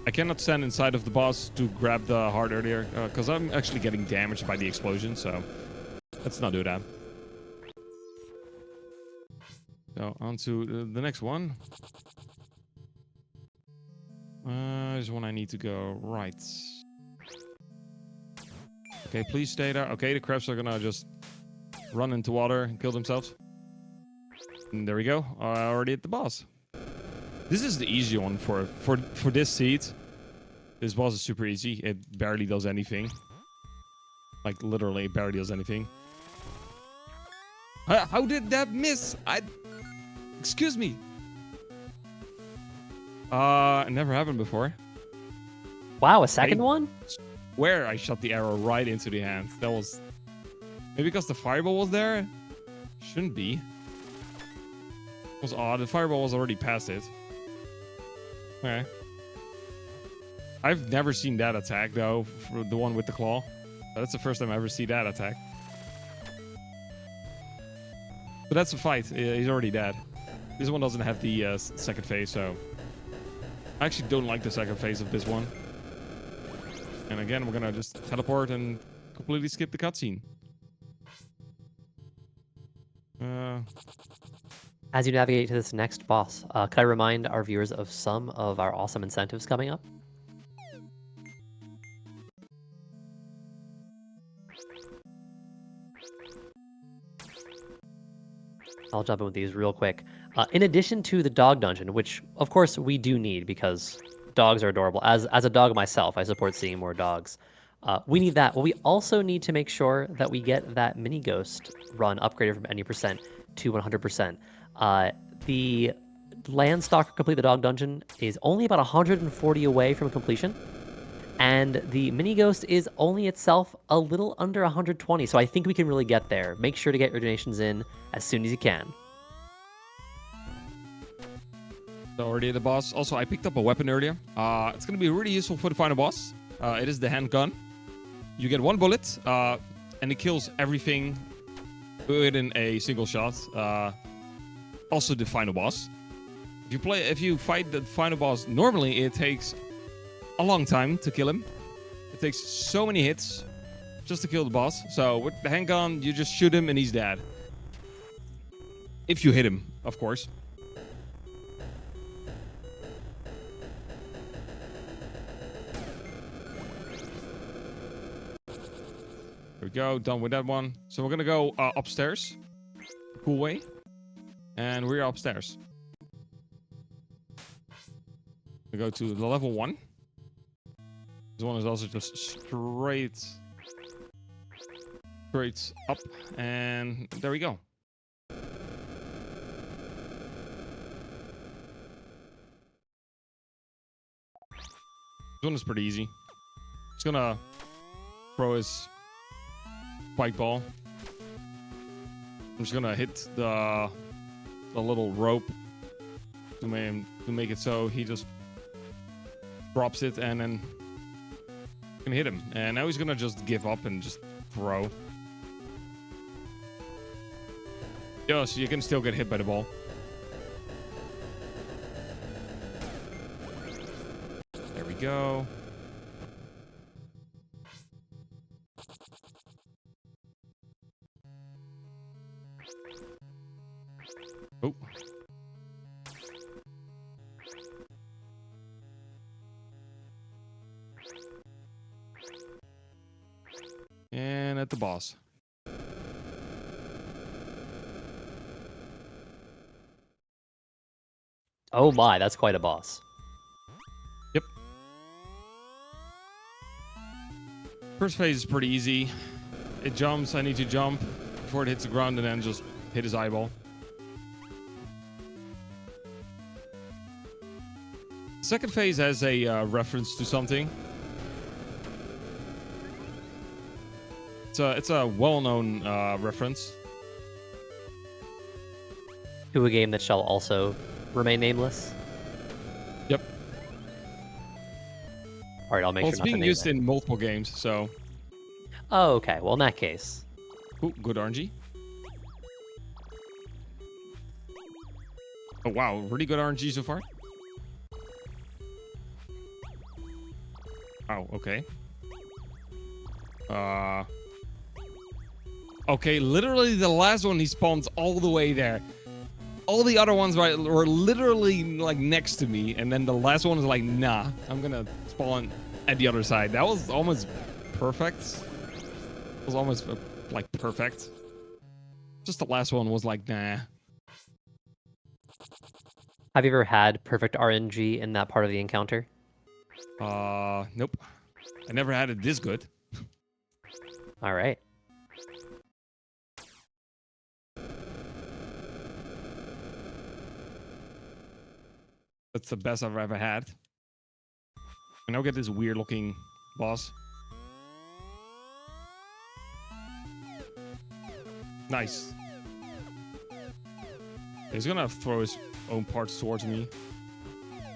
I cannot stand inside of the boss to grab the heart earlier, because I'm actually getting damaged by the explosion, so let's not do that. So, on to the next one. There's one I need to go right. Okay, please stay there. Okay, the crabs are gonna just run into water and kill themselves. And there we go. I already hit the boss. This is the easy one for this seed. This boss is super easy. It barely does anything. Like, literally, barely does anything. How did that miss? Excuse me. It never happened before. Wow, a second one? Where I shot the arrow right into the hand. That was... Maybe because the fireball was there? Shouldn't be. It was odd. The fireball was already past it. Okay. I've never seen that attack, though, for the one with the claw. That's the first time I ever see that attack. But that's a fight. He's already dead. This one doesn't have the second phase, so... I actually don't like the second phase of this one. And again, we're gonna just teleport and completely skip the cutscene. As you navigate to this next boss, could I remind our viewers of some of our awesome incentives coming up? I'll jump in with these real quick. In addition to the dog dungeon, which of course we do need because dogs are adorable. As a dog myself, I support seeing more dogs. We need that. Well, we also need to make sure that we get that mini ghost run upgraded from any percent to 100%. The Landstalker Complete the Dog Dungeon is only about 140 away from completion. And the mini ghost is only itself a little under 120. So I think we can really get there. Make sure to get your donations in as soon as you can. Already the boss. Also, I picked up a weapon earlier. It's going to be really useful for the final boss. It is the handgun. You get one bullet, and it kills everything within a single shot. also the final boss. If you fight the final boss, normally it takes a long time to kill him. It takes so many hits just to kill the boss. So with the handgun, you just shoot him and he's dead. If you hit him, of course. There we go, done with that one. So we're gonna go upstairs. Cool way. And we're upstairs. We go to the level 1. This one is also just straight up. And there we go. This one is pretty easy. He's gonna throw his spike ball. I'm just gonna hit the little rope to make it so he just drops it, and then can hit him. And now he's gonna just give up and just throw. Yes, you can still get hit by the ball. There we go. Oh. And at the boss. Oh my, that's quite a boss. Yep. First phase is pretty easy. It jumps, I need to jump before it hits the ground and then just hit his eyeball. Second phase has a reference to something. It's a well-known reference. To a game that shall also remain nameless. Yep. All right, I'll make Well, sure it's not to being name used it. in multiple games, so. Oh, okay. Well, in that case. Ooh, good RNG. Oh wow, really good RNG so far. Oh, okay. Okay, literally the last one he spawns all the way there. All the other ones were literally like next to me, and then the last one was like, nah, I'm gonna spawn at the other side. That was almost perfect. It was almost like perfect. Just the last one was like, nah. Have you ever had perfect RNG in that part of the encounter? Nope. I never had it this good. All right. That's the best I've ever had. And now get this weird looking boss. Nice. He's gonna throw his own parts towards me.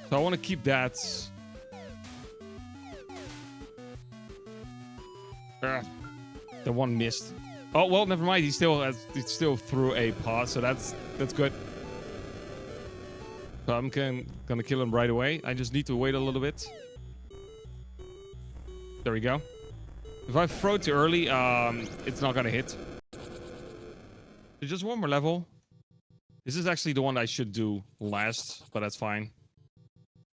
So I want to keep that. The one missed. Oh well, never mind. He still threw a paw, so that's good. So I'm gonna kill him right away. I just need to wait a little bit. There we go. If I throw too early, it's not gonna hit. So just one more level. This is actually the one I should do last, but that's fine.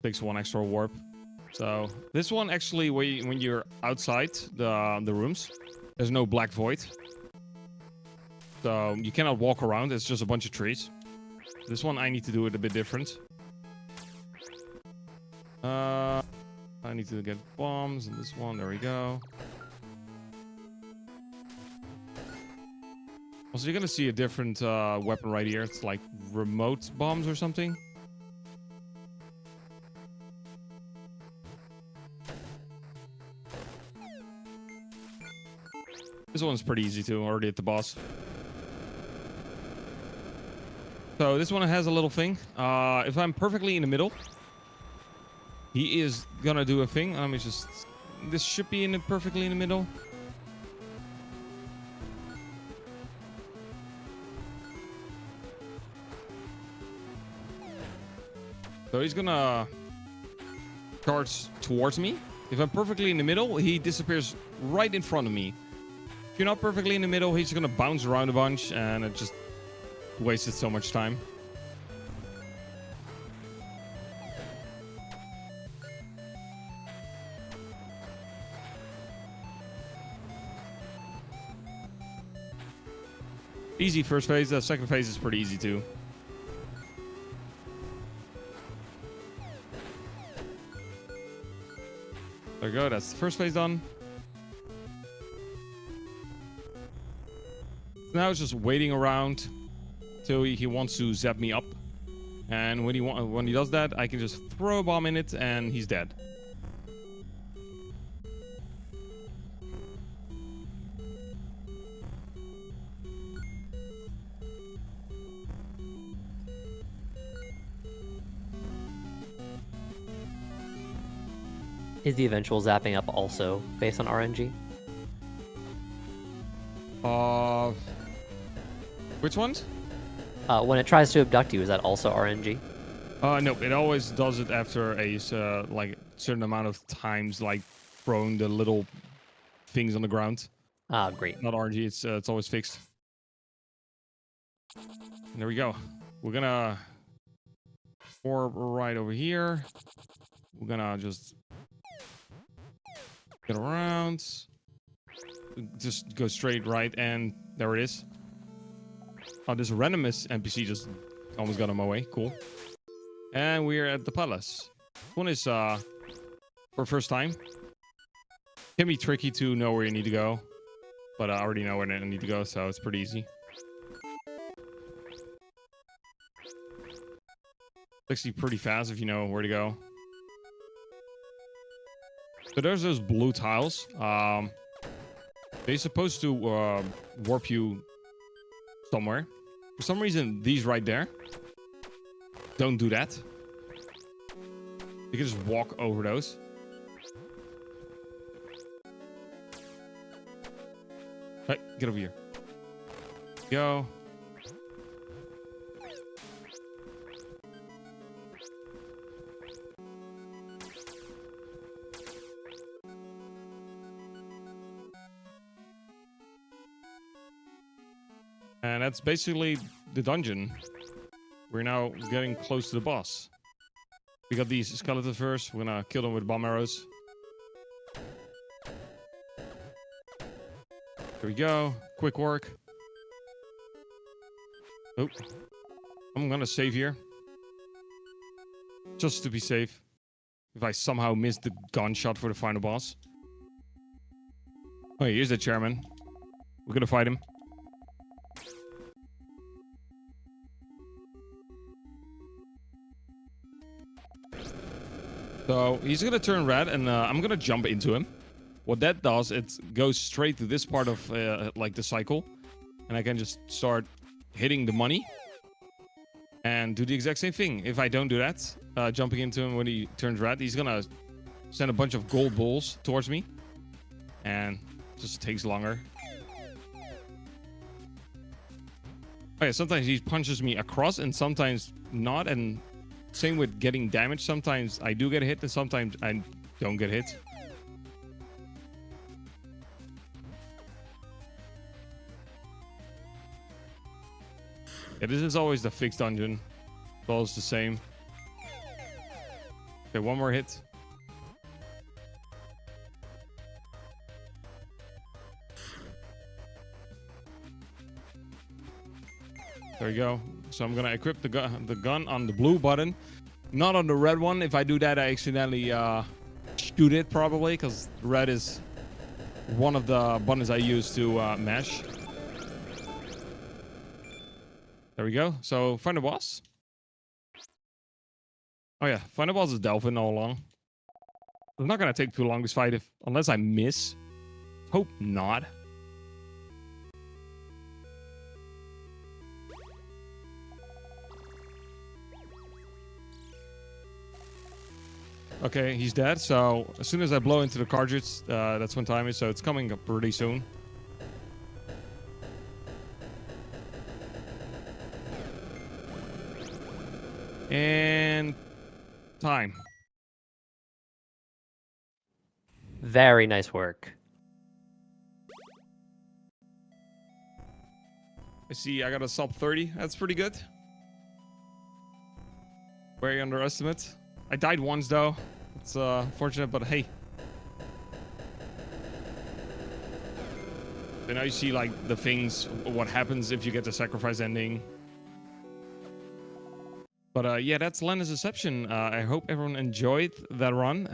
Takes one extra warp. So this one actually, when you're outside the rooms, there's no black void. So you cannot walk around. It's just a bunch of trees. This one I need to do it a bit different. I need to get bombs in this one. There we go. Also, you're gonna see a different weapon right here. It's like remote bombs or something. This one's pretty easy too. Already at the boss. So this one has a little thing. If I'm perfectly in the middle, he is gonna do a thing. Let me just. This should be perfectly in the middle. So he's gonna charge towards me. If I'm perfectly in the middle, he disappears right in front of me. If you're not perfectly in the middle, he's gonna bounce around a bunch, and it just wasted so much time. Easy first phase. The second phase is pretty easy too. There we go. That's the first phase done. Now it's just waiting around till he wants to zap me up, and when he does that, I can just throw a bomb in it, and he's dead. Is the eventual zapping up also based on RNG? Which ones? When it tries to abduct you, is that also RNG? No, it always does it after a like certain amount of times, like throwing the little things on the ground. Ah, great. Not RNG. It's always fixed. And there we go. We're gonna orb right over here. We're gonna just get around. Just go straight right, and there it is. Oh, this randomness NPC just almost got on my way. Cool. And we're at the palace. One is for first time. Can be tricky to know where you need to go, but I already know where I need to go, so it's pretty easy. It's actually pretty fast if you know where to go. So there's those blue tiles. They're supposed to warp you somewhere. For some reason, these right there don't do that. You can just walk over those. Hey, get over here. Go. And that's basically the dungeon. We're now getting close to the boss. We got these skeletons first. We're gonna kill them with bomb arrows. There we go. Quick work. Oh. I'm gonna save here. Just to be safe. If I somehow miss the gunshot for the final boss. Oh, here's the chairman. We're gonna fight him. So he's gonna turn red, and I'm gonna jump into him. What that does, it goes straight to this part of like the cycle, and I can just start hitting the money and do the exact same thing. If I don't do that, jumping into him when he turns red, he's gonna send a bunch of gold balls towards me, and just takes longer. Oh yeah, sometimes he punches me across, and sometimes not, and same with getting damage. Sometimes I do get hit, and sometimes I don't get hit. Yeah, this is always the fixed dungeon. It's always the same. Okay, one more hit. There we go. So I'm gonna equip the gun on the blue button, not on the red one. If I do that, I accidentally shoot it probably, because red is one of the buttons I use to mash. There we go. So find the boss. Oh yeah, find the boss is Delphin all along. It's not gonna take too long this fight, unless I miss. Hope not. Okay, he's dead. So as soon as I blow into the cartridge, that's when time is. So it's coming up pretty soon. And time. Very nice work. I see I got a sub 30. That's pretty good. Very underestimate. I died once though. It's unfortunate, but hey. So now you see like the things, what happens if you get the sacrifice ending. But yeah, that's Land's Deception. I hope everyone enjoyed that run.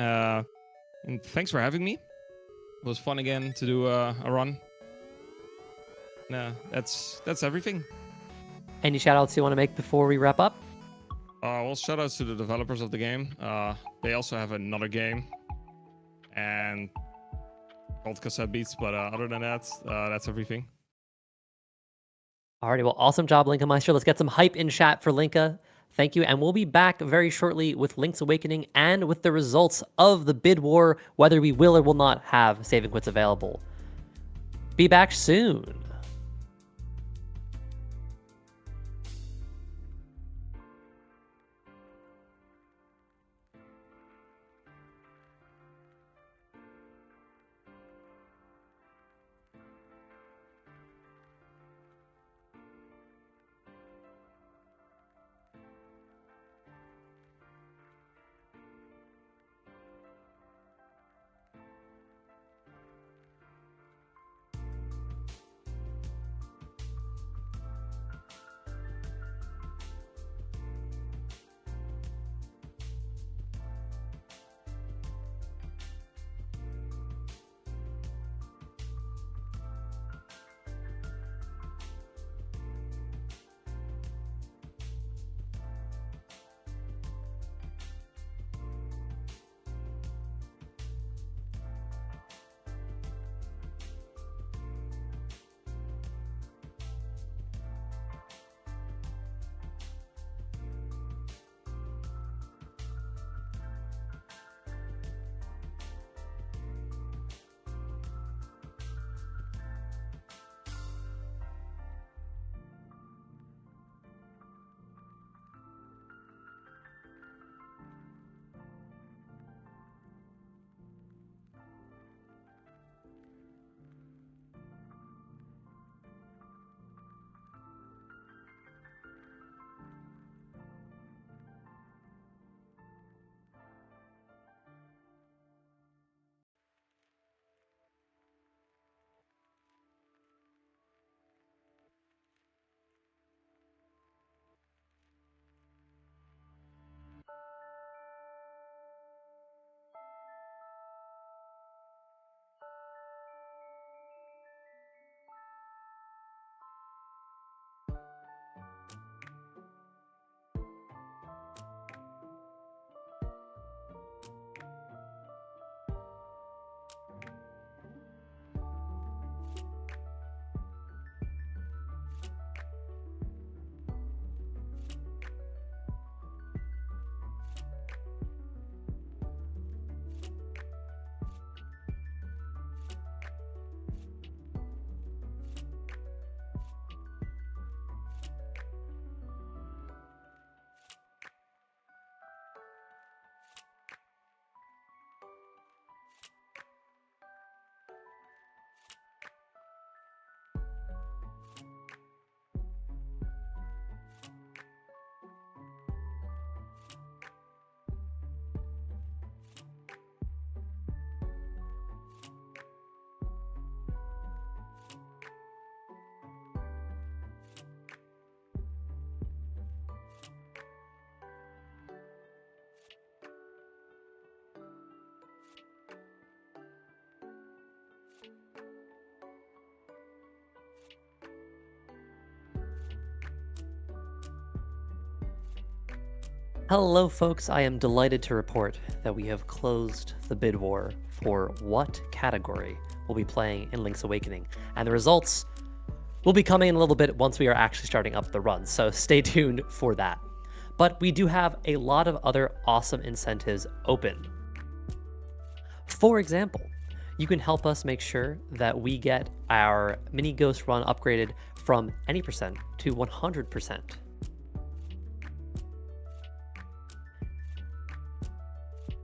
And thanks for having me. It was fun again to do a run. That's everything. Any shout outs you want to make before we wrap up? Well, shout outs to the developers of the game. They also have another game and called Cassette Beats, but other than that, that's everything. Alrighty, well, awesome job, Linka Meister. Let's get some hype in chat for Linka. Thank you, and we'll be back very shortly with Link's Awakening and with the results of the bid war, whether we will or will not have save and quits available. Be back soon. Hello, folks. I am delighted to report that we have closed the bid war for what category we'll be playing in Link's Awakening. And the results will be coming in a little bit once we are actually starting up the run, so stay tuned for that. But we do have a lot of other awesome incentives open. For example, you can help us make sure that we get our mini ghost run upgraded from any percent to 100%.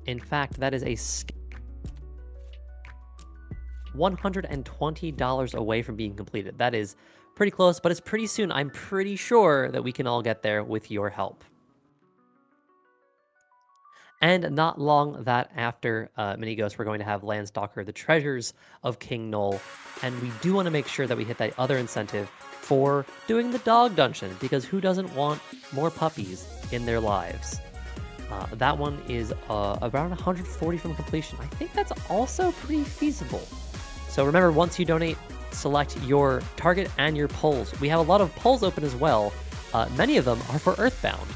In fact, that is a $120 away from being completed. That is pretty close, but it's pretty soon. I'm pretty sure that we can all get there with your help. And not long that after Mini Ghost, we're going to have Landstalker, the Treasures of King Knoll. And we do want to make sure that we hit that other incentive for doing the dog dungeon, because who doesn't want more puppies in their lives? That one is around 140 from completion. I think that's also pretty feasible. So remember, once you donate, select your target and your polls. We have a lot of polls open as well. Many of them are for Earthbound.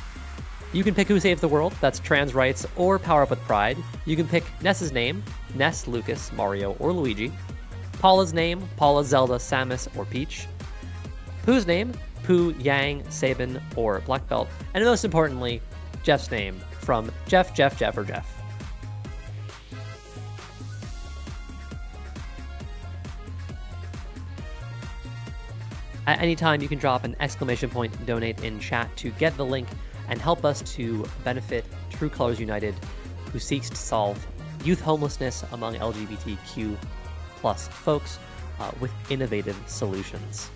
You can pick Who Saves the World, that's trans rights, or Power Up with Pride. You can pick Ness's name, Ness, Lucas, Mario, or Luigi. Paula's name, Paula, Zelda, Samus, or Peach. Pooh's name, Pooh, Yang, Sabin, or Black Belt. And most importantly, Jeff's name, from Jeff, or Jeff. At any time, you can drop an exclamation point donate in chat to get the link and help us to benefit True Colors United, who seeks to solve youth homelessness among LGBTQ plus folks with innovative solutions.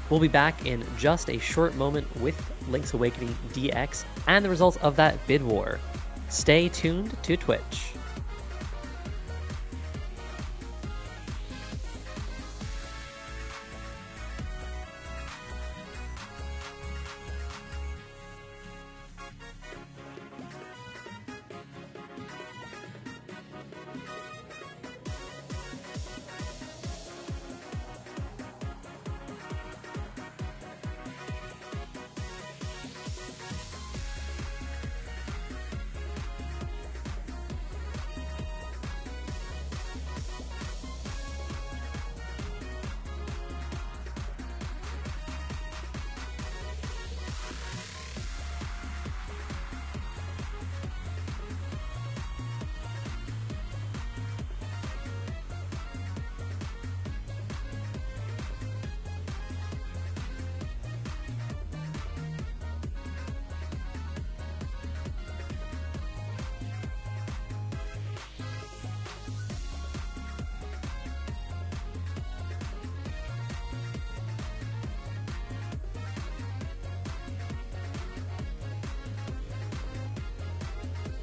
We'll be back in just a short moment with Link's Awakening DX and the results of that bid war. Stay tuned to Twitch.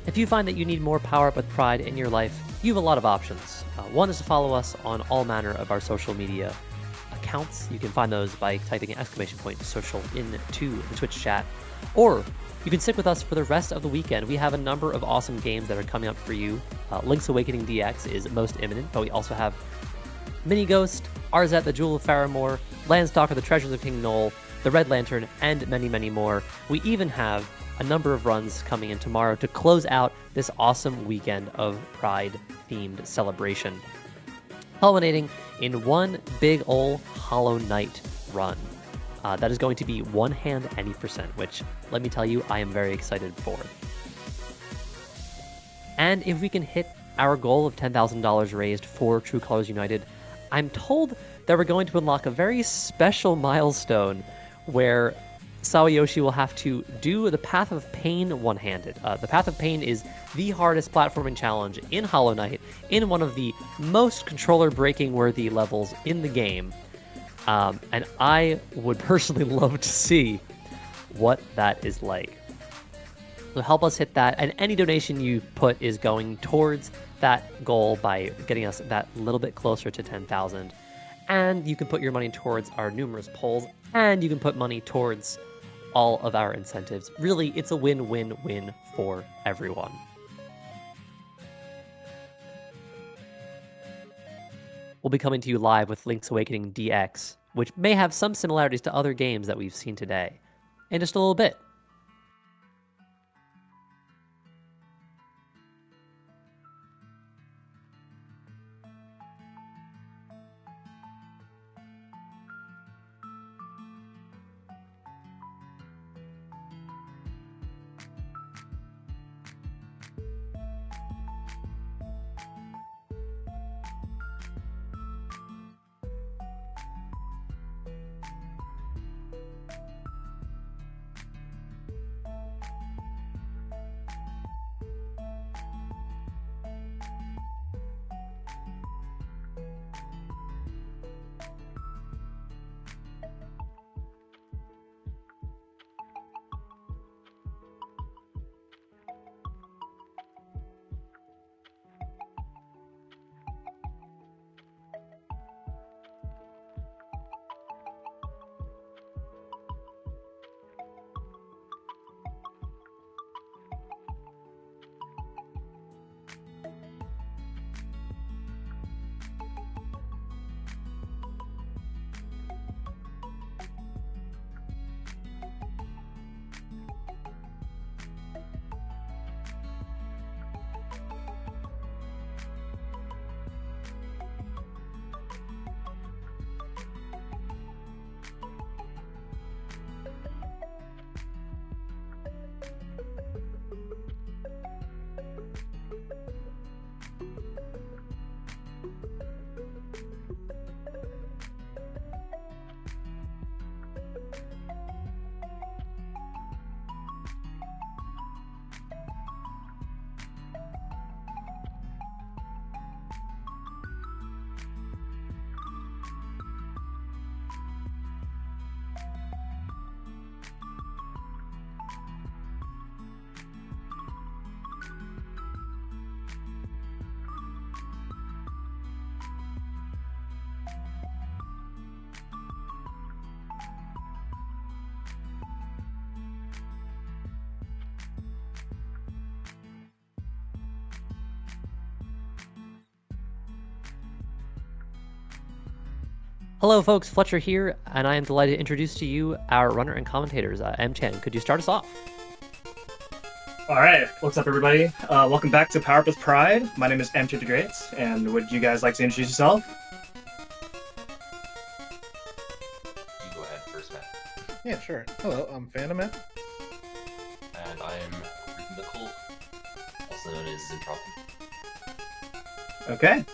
If you find that you need more Power Up with Pride in your life, you have a lot of options. One is to follow us on all manner of our social media accounts. You can find those by typing an exclamation point social into the Twitch chat. Or you can stick with us for the rest of the weekend. We have a number of awesome games that are coming up for you. Link's Awakening DX is most imminent, but we also have Mini Ghost, Arzette, the Jewel of Faramore, Landstalker, the Treasures of King Knoll, the Red Lantern, and many, many more. We even have a number of runs coming in tomorrow to close out this awesome weekend of Pride-themed celebration, culminating in one big ol' Hollow Knight run. That is going to be one hand any percent, which, let me tell you, I am very excited for. And if we can hit our goal of $10,000 raised for True Colors United, I'm told that we're going to unlock a very special milestone where Sawayoshi will have to do the Path of Pain one-handed. The Path of Pain is the hardest platforming challenge in Hollow Knight, in one of the most controller-breaking worthy levels in the game. And I would personally love to see what that is like. So help us hit that, and any donation you put is going towards that goal by getting us that little bit closer to 10,000. And you can put your money towards our numerous polls, and you can put money towards all of our incentives. Really, it's a win-win-win for everyone. We'll be coming to you live with Link's Awakening DX, which may have some similarities to other games that we've seen today, in just a little bit. Hello, folks. Fletcher here, and I am delighted to introduce to you our runner and commentators. M-Chan, could you start us off? All right, what's up, everybody? Welcome back to Power Up with Pride. My name is M2 the Great, and would you guys like to introduce yourself? You go ahead first, Matt. Yeah, sure. Hello, I'm Phantomet. And I'm Rhythmical, also known as Zentropy. Okay.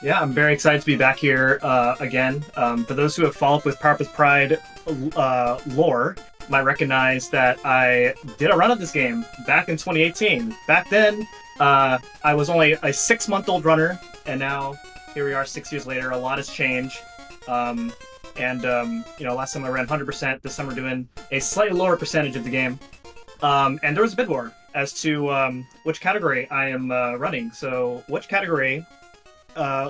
Yeah, I'm very excited to be back here again. For those who have followed with Power Up with Pride lore, might recognize that I did a run of this game back in 2018. Back then, I was only a 6-month-old runner, and now here we are 6 years later. A lot has changed. Last time I ran 100%. This time we're doing a slightly lower percentage of the game. And there was a bid war as to which category I am running. So, which category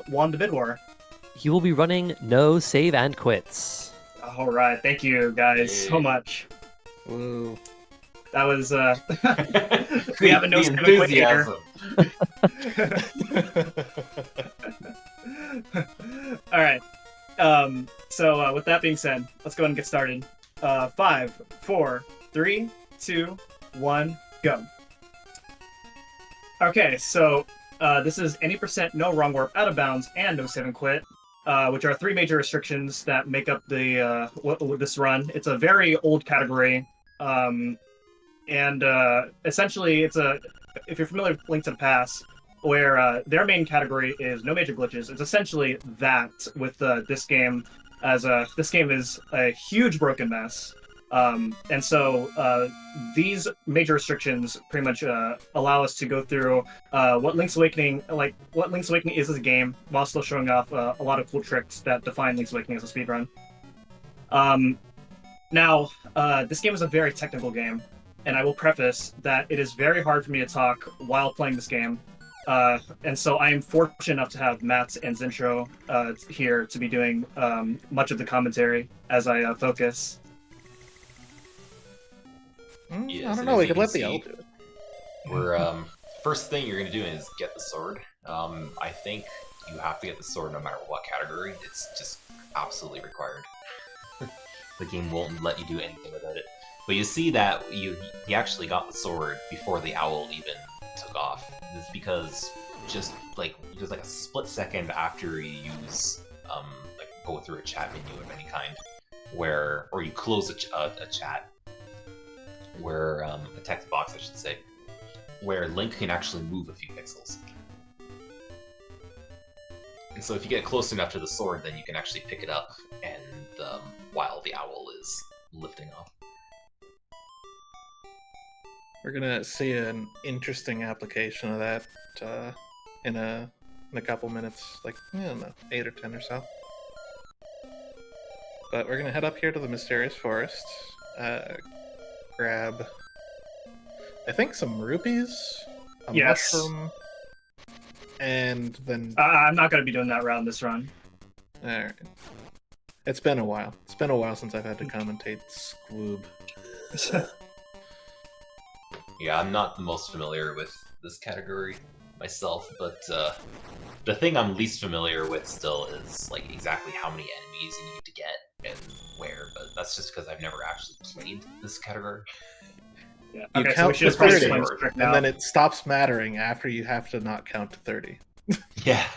won the bid war? You will be running No Save and Quits. All right, thank you guys so much. Woo. That was we have a no save and quit here. All right. So with that being said, let's go ahead and get started. 5, 4, 3, 2, 1, go. Okay, so this is any percent no wrong warp out of bounds and no save and quit, which are 3 major restrictions that make up the this run. It's a very old category, and essentially it's if you're familiar with Link to the Past, where their main category is no major glitches. It's essentially that with this game, as this game is a huge broken mess. And so these major restrictions pretty much allow us to go through what Link's Awakening is as a game, while still showing off a lot of cool tricks that define Link's Awakening as a speedrun. Now, this game is a very technical game, and I will preface that it is very hard for me to talk while playing this game. And so I am fortunate enough to have Matt and Zintro here to be doing much of the commentary as I focus. Yes, I don't and know, as we you could can let the see, elf do it. We're first thing you're gonna do is get the sword. I think you have to get the sword no matter what category. It's just absolutely required. The game won't let you do anything without it. But you see that he actually got the sword before the owl even took off. It's because just like a split second after you use go through a chat menu of any kind, or you close a chat. Where a text box, I should say, where Link can actually move a few pixels. And so if you get close enough to the sword, then you can actually pick it up, and while the owl is lifting off. We're gonna see an interesting application of that in a couple minutes, like, I don't know, 8 or 10 or so. But we're gonna head up here to the Mysterious Forest, grab, I think, some rupees, a Yes. mushroom, and then... I'm not going to be doing that round this run. Alright. It's been a while. It's been a while since I've had to commentate Squoob. Yeah, I'm not the most familiar with this category myself, but the thing I'm least familiar with still is like exactly how many enemies you need to get and where, but that's just because I've never actually played this category. Yeah. You Okay, so we count should to just probably 30, explain this trick now. and then it stops mattering after you have to not count to 30. Yeah.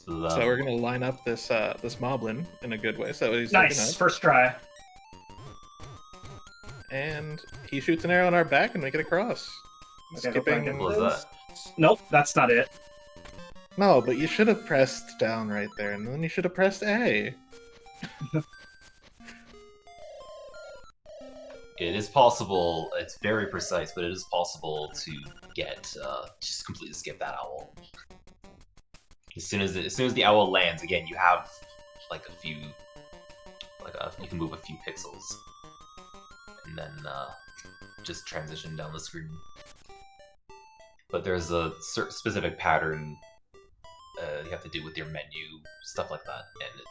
So we're gonna line up this this moblin in a good way. So he's Nice, looking first try. up, and he shoots an arrow in our back and we get across. Okay, Skipping. hopefully I What get was this. that? Nope, that's not it. No, but you should have pressed down right there, and then you should have pressed A. It is possible. It's very precise, but it is possible to get just completely skip that owl. As soon as the owl lands, again, you have like a few, you can move a few pixels, and then just transition down the screen. But there's a specific pattern you have to do with your menu, stuff like that, and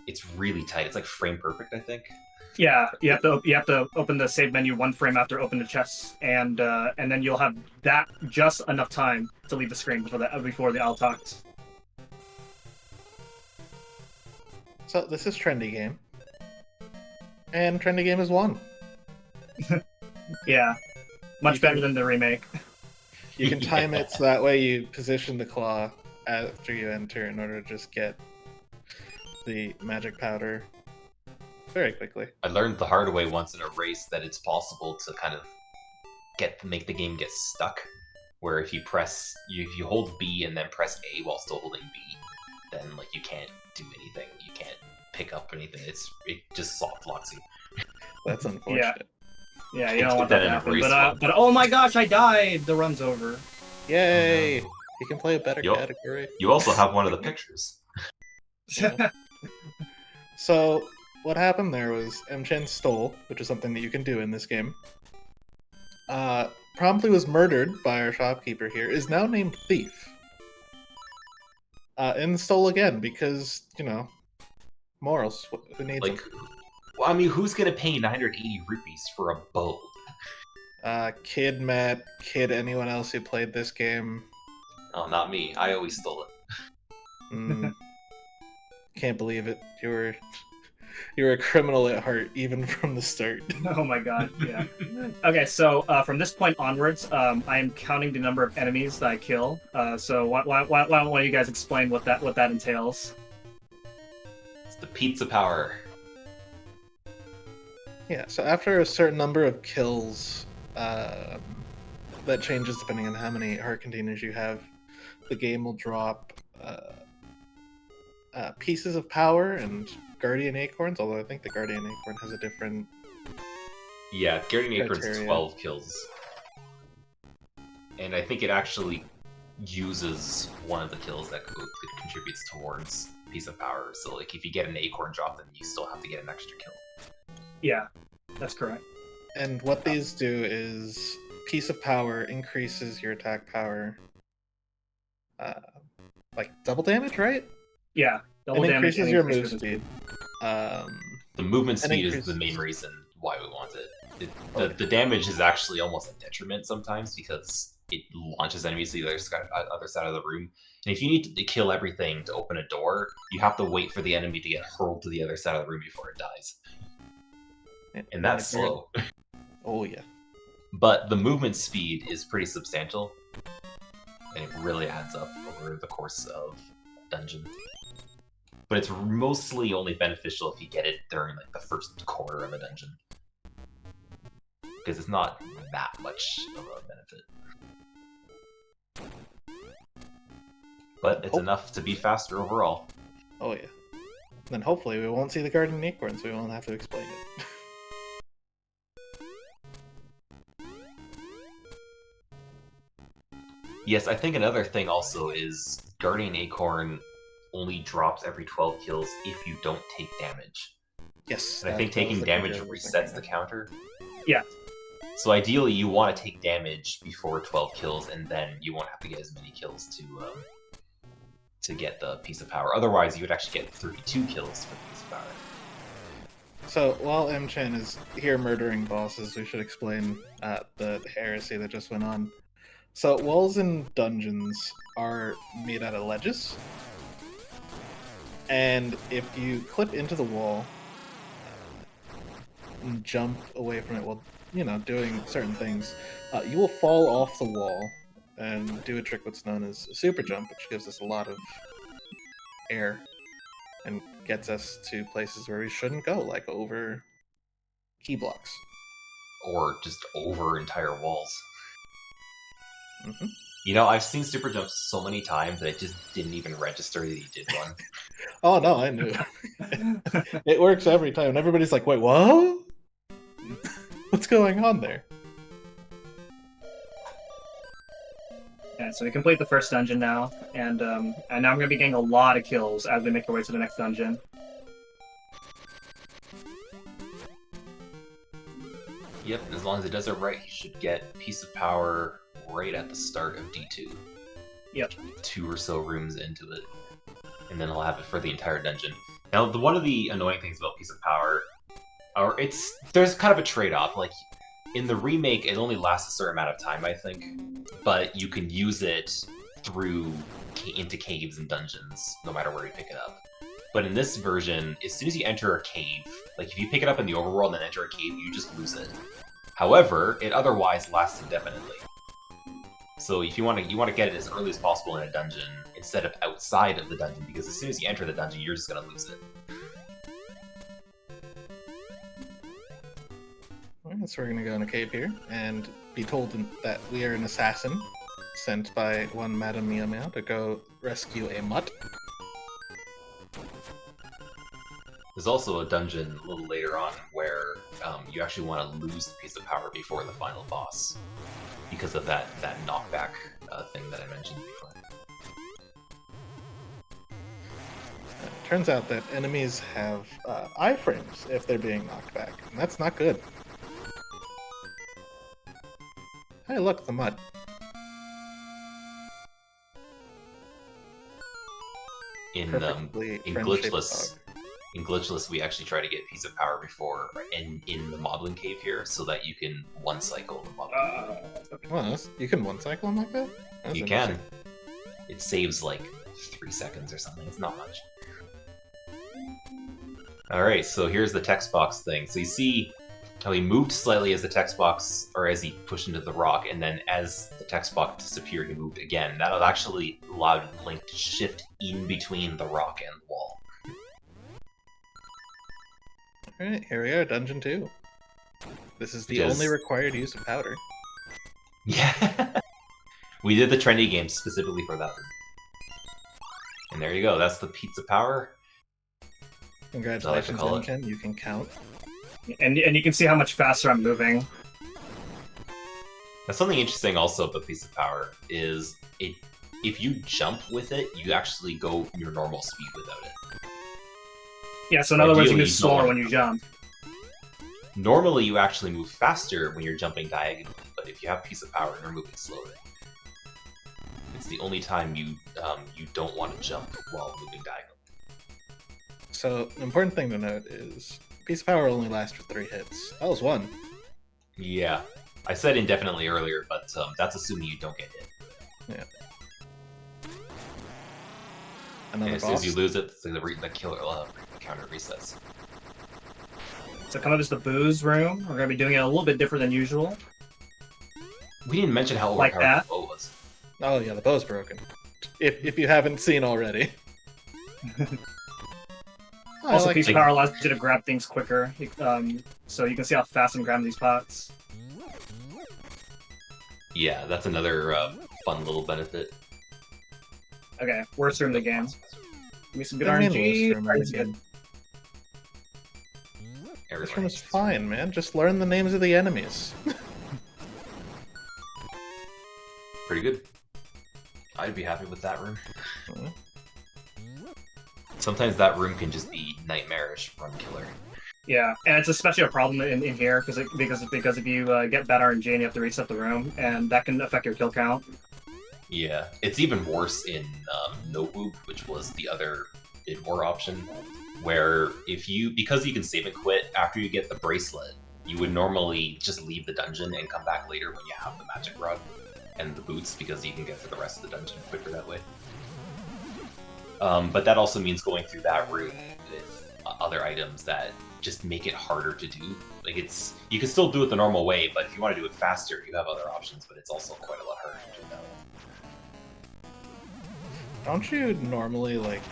it's really tight. It's like frame perfect, I think. Yeah, you have to open the save menu one frame after open the chest, and then you'll have that just enough time to leave the screen before the owl talks. So this is Trendy Game. And Trendy Game is 1. Yeah, much You better can- than the remake. You can time it so that way you position the claw after you enter in order to just get the magic powder very quickly. I learned the hard way once in a race that it's possible to kind of make the game get stuck. Where if you hold B and then press A while still holding B, then like you can't do anything. You can't pick up anything. It just soft locks you. That's unfortunate. Yeah, you don't Did want that that to in a happen. race But once. oh my gosh, I died! The run's over. Yay! Oh, no. You can play a better Yup. category. You also have one of the pictures. Yeah. So, what happened there was M-Chen stole, which is something that you can do in this game. Promptly was murdered by our shopkeeper here, is now named Thief. And stole again because, morals. Who needs Like, them? well, I mean, who's gonna pay 980 rupees for a bow? Kid Matt, Kid anyone else who played this game. Oh, not me. I always stole it. Mm, can't believe it. You were a criminal at heart, even from the start. Oh my god, yeah. Okay, so from this point onwards, I am counting the number of enemies that I kill. So why don't one of you guys explain what that entails? It's the pizza power. Yeah, so after a certain number of kills, that changes depending on how many heart containers you have, the game will drop pieces of power and guardian acorns, although I think the guardian acorn has a different... Yeah, Guardian Acorn's Criteria. 12 kills. And I think it actually uses one of the kills that contributes towards piece of power. So, like, if you get an acorn drop, then you still have to get an extra kill. Yeah, that's correct. And what these do is piece of power increases your attack power, like double damage, right? Yeah, double and damage increases and your increases move speed. The movement And speed is increase- the main reason why we want it. Okay. The damage is actually almost a detriment sometimes because it launches enemies to the other side of the room. And if you need to kill everything to open a door, you have to wait for the enemy to get hurled to the other side of the room before it dies. And that's slow. Oh yeah. But the movement speed is pretty substantial. And it really adds up over the course of dungeon. But it's mostly only beneficial if you get it during like the first quarter of a dungeon. Because it's not that much of a benefit. But it's Oh. enough to be faster overall. Oh yeah. Then hopefully we won't see the guardian acorn, so we won't have to explain it. Yes, I think another thing also is Guardian Acorn only drops every 12 kills if you don't take damage. Yes. And I think that was taking the damage criteria I was resets thinking the of. counter. Yeah. So ideally, you want to take damage before 12 kills, and then you won't have to get as many kills to get the piece of power. Otherwise, you would actually get 32 kills for the piece of power. So while M-Chan is here murdering bosses, we should explain the heresy that just went on. So walls in dungeons are made out of ledges, and if you clip into the wall and jump away from it while doing certain things, you will fall off the wall and do a trick what's known as a super jump, which gives us a lot of air and gets us to places where we shouldn't go, like over key blocks. Or just over entire walls. Mhm. You know, I've seen super jumps so many times that it just didn't even register that you did one. Oh no, I knew. It works every time. And everybody's like, wait, what? What's going on there? Yeah, so we complete the first dungeon now, and now I'm gonna be getting a lot of kills as we make our way to the next dungeon. Yep, and as long as it does it right, you should get piece of power right at the start of D2. Yep. 2 or so rooms into it. And then I'll have it for the entire dungeon. Now, one of the annoying things about piece of power, there's kind of a trade-off. Like, in the remake, it only lasts a certain amount of time, I think. But you can use it into caves and dungeons, no matter where you pick it up. But in this version, as soon as you enter a cave, like if you pick it up in the overworld and then enter a cave, you just lose it. However, it otherwise lasts indefinitely. So if you want to get it as early as possible in a dungeon instead of outside of the dungeon, because as soon as you enter the dungeon, you're just gonna lose it. Alright, so we're gonna go in a cave here and be told that we are an assassin sent by one Madame Meow Meow to go rescue a mutt. There's also a dungeon a little later on where you actually want to lose the piece of power before the final boss, because of that knockback thing that I mentioned before. Turns out that enemies have iframes if they're being knocked back, and that's not good. Hey, look, the mud. In Perfectly in friend-shaped glitchless, dog. in glitchless, we actually try to get a piece of power before in the Moblin Cave here, so that you can one cycle the Moblin. Well, you can one cycle them like that? That's You interesting. can. It saves like 3 seconds or something. It's not much. Alright, so here's the text box thing. So you see how he moved slightly as the text box, or as he pushed into the rock, and then as the text box disappeared, he moved again. That actually allowed Link to shift in between the rock and the wall. Alright, here we are, Dungeon 2. This is the Because- only required use of powder. Yeah. We did the trendy game specifically for that. And there you go. That's the pizza power. Congratulations, call it. Ken, you can count. And you can see how much faster I'm moving. That's something interesting also about piece of power is if you jump with it, you actually go your normal speed without it. Yeah, so in other words, you Ideally, move you slower don't- when you jump. Normally, you actually move faster when you're jumping diagonally, but if you have piece of power, you're moving slower. It's the only time you don't want to jump while moving diagonally. So, an important thing to note is piece of power only lasts for 3 hits. That was 1. Yeah, I said indefinitely earlier, but that's assuming you don't get hit. And Another as soon as boss. you lose it, the killer counter resets. So coming up is the booze room. We're going to be doing it a little bit different than usual. We didn't mention how Like overpowered that? the bow was. Oh yeah, the bow's broken. If you haven't seen already. I Also, like piece of the- power allows you to grab things quicker. So you can see how fast I'm grabbing these pots. Yeah, that's another fun little benefit. Okay, worst room of the game. Give me some good I mean, RNG. worst room of the That's game. good. This room is fine, man. Just learn the names of the enemies. Pretty good. I'd be happy with that room. Mhm. Sometimes that room can just be nightmarish run killer. Yeah, and it's especially a problem in here because if you get bad RNG and you have to reset the room, and that can affect your kill count. Yeah, it's even worse in Nobu, which was the other bid war option, where because you can save and quit after you get the bracelet, you would normally just leave the dungeon and come back later when you have the magic rod and the boots, because you can get to the rest of the dungeon quicker that way. But that also means going through that room with other items that just make it harder to do. Like you can still do it the normal way, but if you want to do it faster, you have other options, but it's also quite a lot harder to do that way. Don't you normally like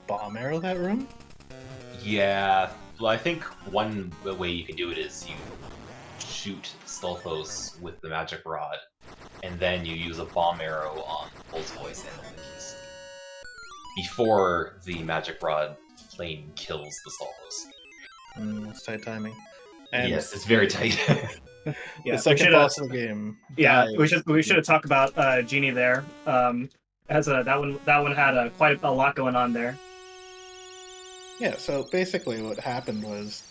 bomb arrow that room? Yeah, well, I think one way you can do it is you shoot Stalfos with the magic rod, and then you use a bomb arrow on Bull's voice and Mickey's before the magic rod flame kills the Stalfos. It's tight timing. And Yes, it's very tight. the Yeah, second we should, boss of the game. yeah, dies. we should have talked about Genie there. That one had quite a lot going on there. Yeah, so basically what happened was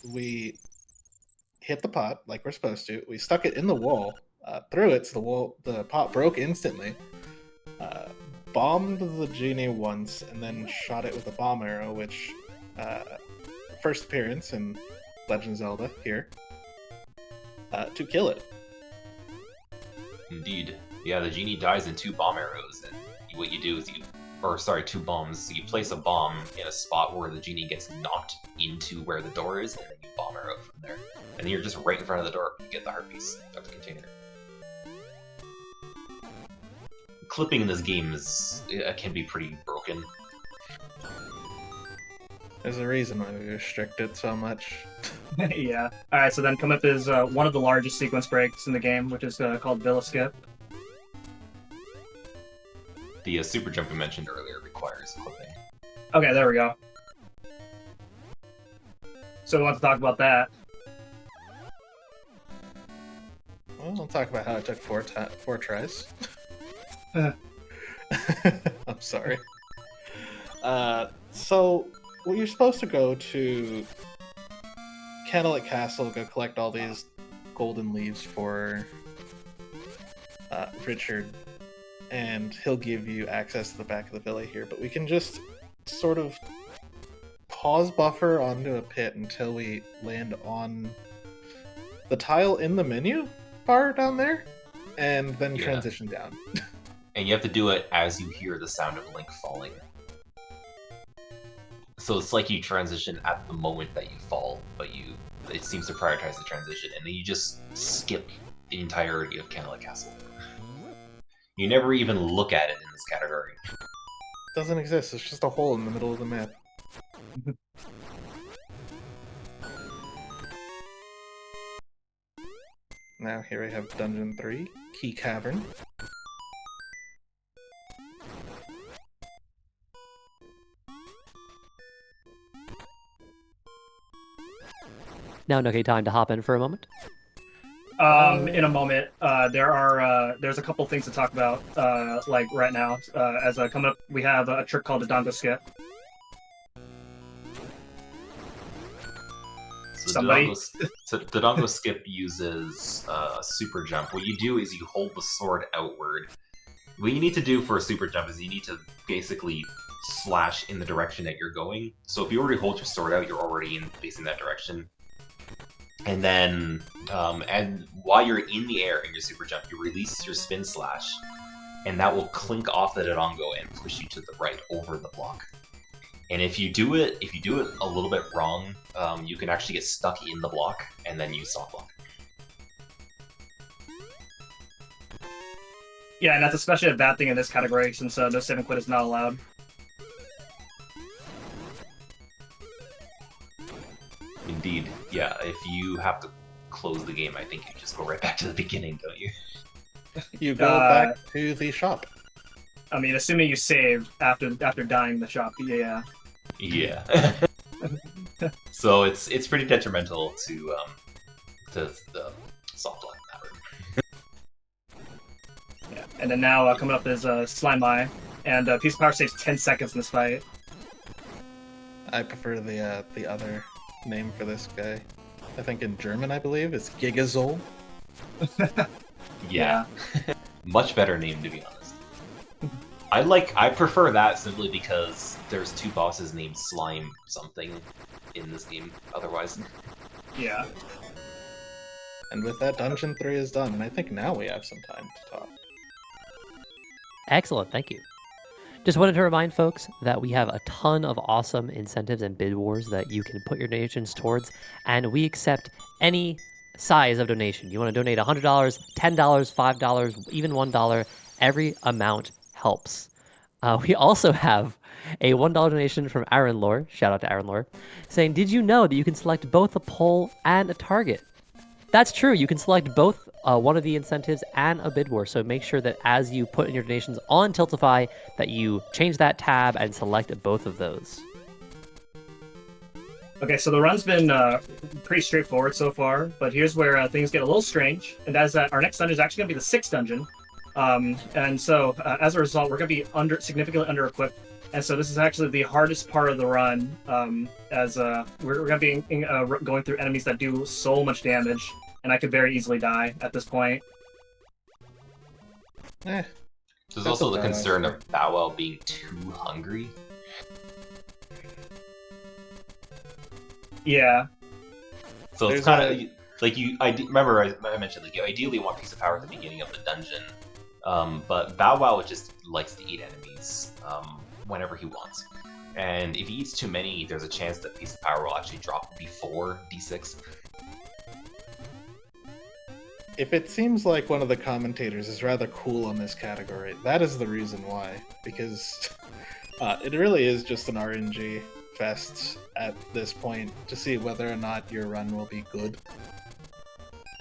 we hit the pot like we're supposed to. We stuck it in the wall, threw it, so the pot broke instantly. Bombed the genie once, and then shot it with a bomb arrow, which first appearance in Legend of Zelda here, to kill it. Indeed. Yeah, the genie dies in 2 bomb arrows, and what you do is you or sorry, 2 bombs. So you place a bomb in a spot where the genie gets knocked into where the door is, and then you bomb her out from there. And then you're just right in front of the door. You get the heart piece of the container. Clipping in this game can be pretty broken. There's a reason why we restrict it so much. Yeah. All right. So then come up is one of the largest sequence breaks in the game, which is called Villa Skip. The super jump we mentioned earlier requires clipping. Okay, there we go. So we want to talk about that. Well, we'll talk about how it took 4 tries. I'm sorry. So, well, you're supposed to go to Candlelit Castle, go collect all these golden leaves for Richard, and he'll give you access to the back of the villa here, but we can just sort of pause buffer onto a pit until we land on the tile in the menu bar down there, and then transition down. And you have to do it as you hear the sound of Link falling. So it's like you transition at the moment that you fall, but it seems to prioritize the transition, and then you just skip the entirety of Candlelit Castle. You never even look at it in this category. Doesn't exist, it's just a hole in the middle of the map. Now here we have Dungeon 3, Key Cavern. Now an okay time to hop in for a moment. In a moment, there's a couple things to talk about, like right now. As coming up, we have a trick called the Dongo Skip. So the Dongo Skip uses a super jump. What you do is you hold the sword outward. What you need to do for a super jump is you need to basically slash in the direction that you're going. So if you already hold your sword out, you're already facing that direction. And then, and while you're in the air in your super jump, you release your spin slash, and that will clink off the Dodongo and push you to the right over the block. And if you do it a little bit wrong, you can actually get stuck in the block and then use soft block. Yeah, and that's especially a bad thing in this category since no 7 quit is not allowed. Indeed, yeah. If you have to close the game, I think you just go right back to the beginning, don't you? You go back to the shop. I mean, assuming you saved after dying in the shop, yeah. Yeah. So it's pretty detrimental to the soft block in that room. Yeah, and then now coming up is Slime Eye, and Piece of Power saves 10 seconds in this fight. I prefer the other name for this guy. I think in German, I believe, it's Gigazol. Yeah. Much better name, to be honest. I prefer that simply because there's 2 bosses named Slime something in this game otherwise. Yeah. And with that, Dungeon 3 is done, and I think now we have some time to talk. Excellent, thank you. Just wanted to remind folks that we have a ton of awesome incentives and bid wars that you can put your donations towards, and we accept any size of donation. You want to donate $100, $10, $5, even $1, every amount helps. We also have a $1 donation from Aaron Lore, shout out to Aaron Lore, saying, did you know that you can select both a pole and a target? That's true, you can select both one of the incentives and a bid war, so make sure that as you put in your donations on Tiltify that you change that tab and select both of those. Okay, so the run's been pretty straightforward so far, but here's where things get a little strange, and that is that our next dungeon is actually going to be the 6th dungeon. And so, as a result, we're going to be significantly under-equipped, and so this is actually the hardest part of the run, as we're going to be going through enemies that do so much damage, and I could very easily die at this point. There's also the concern of Bow Wow being too hungry. Yeah. So it's kind of like remember I mentioned like you ideally want Piece of Power at the beginning of the dungeon, but Bow Wow just likes to eat enemies. whenever he wants. And if he eats too many, there's a chance that piece of power will actually drop before D6. If it seems like one of the commentators is rather cool on this category, that is the reason why. Because it really is just an RNG fest at this point to see whether or not your run will be good.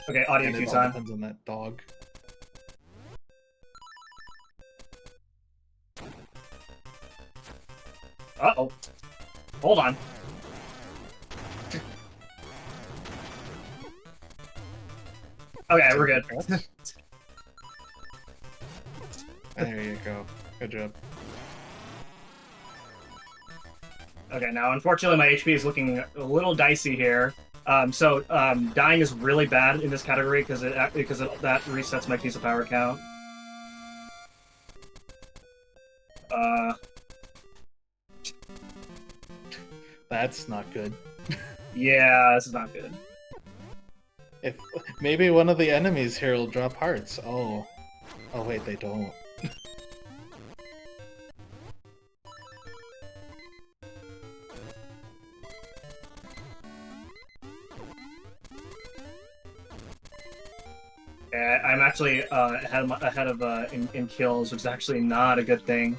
Okay, audio And it cue's all on. depends on that dog. Uh-oh. Hold on. Okay, we're good. There you go. Good job. Okay, now unfortunately my HP is looking a little dicey here. Dying is really bad in this category because that resets my piece of power count. That's not good. Yeah, this is not good. If maybe one of the enemies here will drop hearts. Oh wait, they don't. Yeah, I'm actually ahead of in kills, which is actually not a good thing.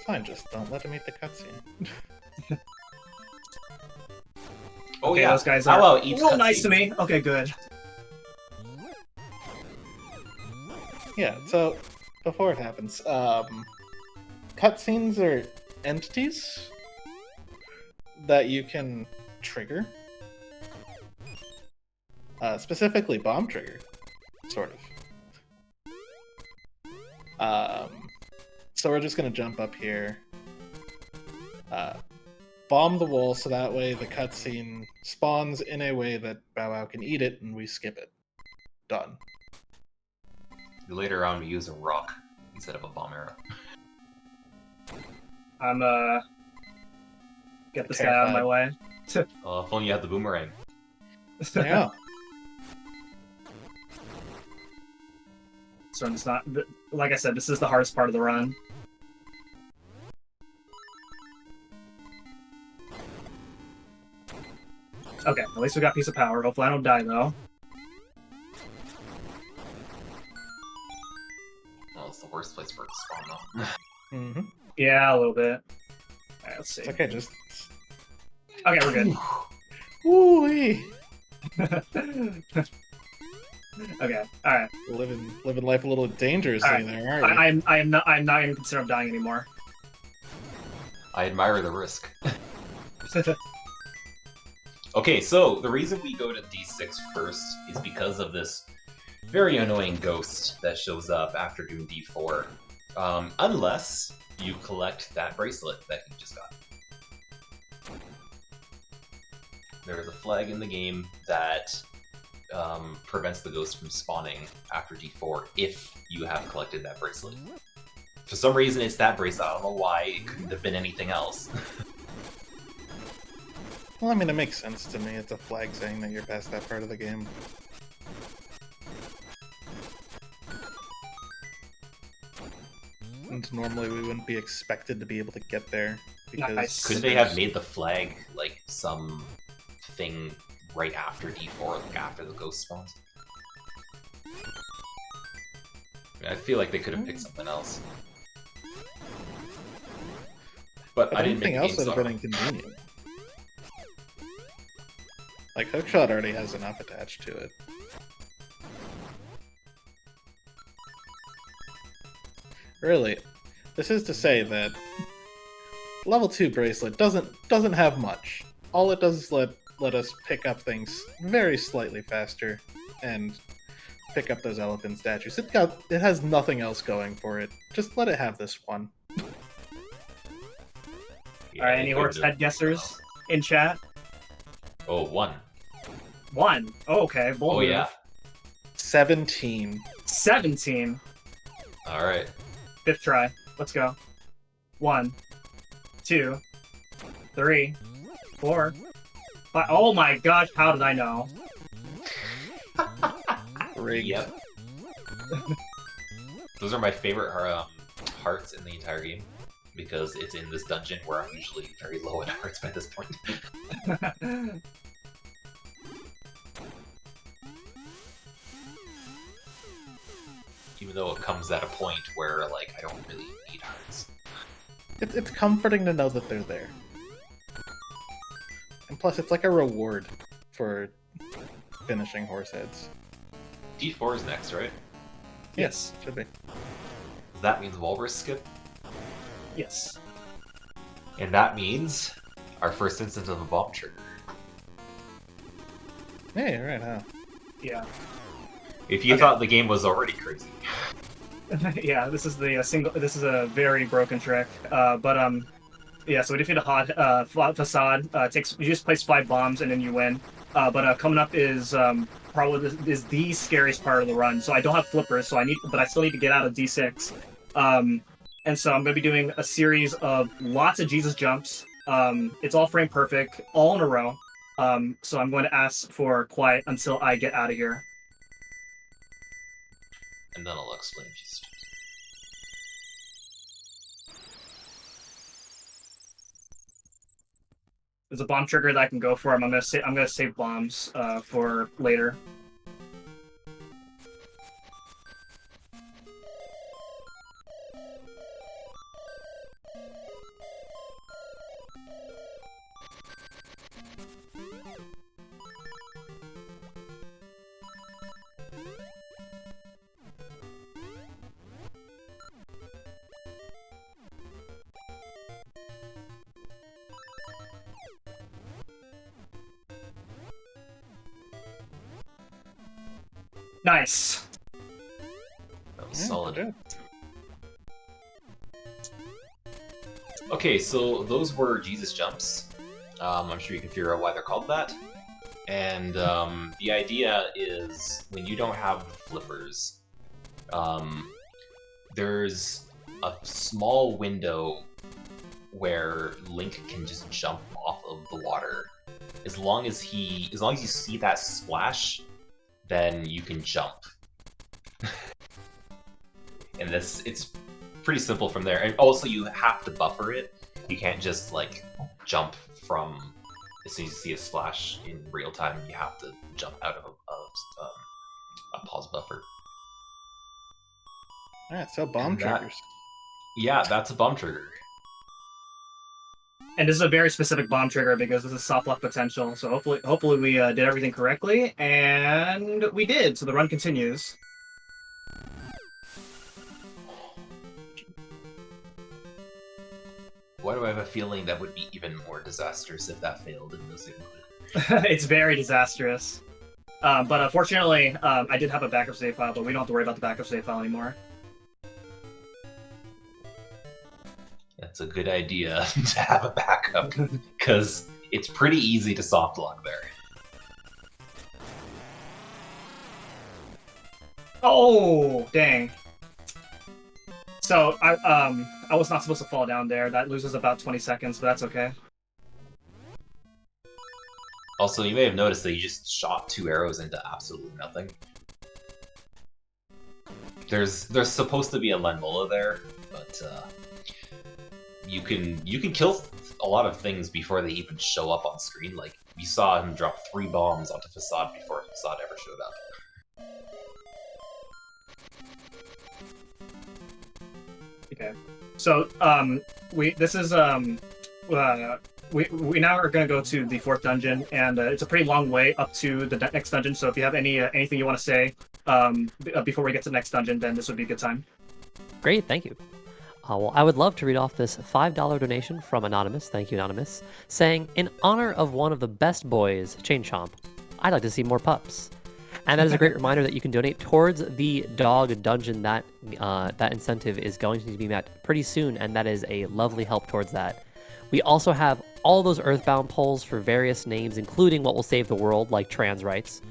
Fine, just don't let him eat the cutscene. Oh Okay, yeah, those guys how are about each real nice cutscene? to me. Okay, good. Yeah, so before it happens, cutscenes are entities that you can trigger. Specifically bomb trigger, sort of. So we're just gonna jump up here. Bomb the wall so that way the cutscene spawns in a way that Bow Wow can eat it and we skip it. Done. Later on, we use a rock instead of a bomb arrow. I'm get this guy out of my way. If only you had the boomerang. Yeah. So it's not, like I said, this is the hardest part of the run. Okay, at least we got piece of power. Hopefully I don't die though. Well, it's the worst place for it to spawn, though. Mm-hmm. Yeah, a little bit. Alright, let's see. It's okay, just. Okay, we're good. Woo-wee! Okay, alright. Living life a little dangerously Alright. there, aren't you? I'm not even considering dying anymore. I admire the risk. Okay, so the reason we go to D6 first is because of this very annoying ghost that shows up after doing D4. Unless you collect that bracelet that you just got. There is a flag in the game that prevents the ghost from spawning after D4 if you have collected that bracelet. For some reason, it's that bracelet. I don't know why. It couldn't have been anything else. Well, I mean, it makes sense to me. It's a flag saying that you're past that part of the game. And normally we wouldn't be expected to be able to get there because Nice. Couldn't they have made the flag like some thing right after D4, like after the ghost spawns? I feel like they could have picked something else. But I didn't make anything the else game would have been so. inconvenient. Like Hookshot already has enough attached to it. Really, this is to say that level 2 bracelet doesn't have much. All it does is let us pick up things very slightly faster and pick up those elephant statues. It has nothing else going for it. Just let it have this one. Yeah, Alright, they any could've horse done head guessers in chat? Oh, 1. 1. Oh, okay, bold Oh move. yeah. 17. 17. Alright. 5th try. Let's go. 1, 2, 3, 4, 5. Oh my gosh, how did I know? Rigged. Yep. Those are my favorite hearts in the entire game because it's in this dungeon where I'm usually very low in hearts by this point. Even though it comes at a point where like I don't really need hearts. It's comforting to know that they're there. And plus, it's like a reward for finishing horse heads. D4 is next, right? Yes. Should be. That means Walrus skip, Yes. and that means our first instance of a bomb trigger. Yeah, you're right, huh? Yeah. If you thought the game was already crazy. Yeah, this is the single. This is a very broken trick. Yeah. So we defeat a hot facade. Takes you just place 5 bombs and then you win. Coming up is probably the scariest part of the run. So I don't have flippers, so I still need to get out of D6. And so I'm going to be doing a series of lots of Jesus jumps. It's all frame perfect, all in a row. So I'm going to ask for quiet until I get out of here. And then I'll explain just. There's a bomb trigger that I can go for. I'm gonna save bombs for later. Nice. That was Yeah, solid. good. Okay, so those were Jesus jumps. I'm sure you can figure out why they're called that. And the idea is when you don't have flippers, there's a small window where Link can just jump off of the water. As long as you see that splash, then you can jump. And it's pretty simple from there. And also you have to buffer it. You can't just like jump from as soon as you see a splash in real time. You have to jump out of a pause buffer. Alright, so bomb And that- triggers. Yeah, that's a bomb trigger. And this is a very specific bomb trigger because this is soft lock potential. So hopefully we did everything correctly, and we did. So the run continues. Why do I have a feeling that would be even more disastrous if that failed in this It's very disastrous. But unfortunately, I did have a backup save file, but we don't have to worry about the backup save file anymore. That's a good idea to have a backup, because it's pretty easy to soft lock there. Oh, dang. So I was not supposed to fall down there. That loses about 20 seconds, but that's okay. Also, you may have noticed that you just shot 2 arrows into absolutely nothing. There's supposed to be a Lenmola there, but you can kill a lot of things before they even show up on screen. Like you saw him drop 3 bombs onto Facade before Facade ever showed up. Okay. So we now are going to go to the 4th dungeon, and it's a pretty long way up to the next dungeon. So if you have anything you want to say before we get to the next dungeon, then this would be a good time. Great, thank you. Well, I would love to read off this $5 donation from Anonymous. Thank you, Anonymous. Saying, in honor of one of the best boys, Chain Chomp, I'd like to see more pups. And that is a great reminder that you can donate towards the dog dungeon. That incentive is going to be met pretty soon, and that is a lovely help towards that. We also have all those Earthbound polls for various names, including what will save the world, like trans rights.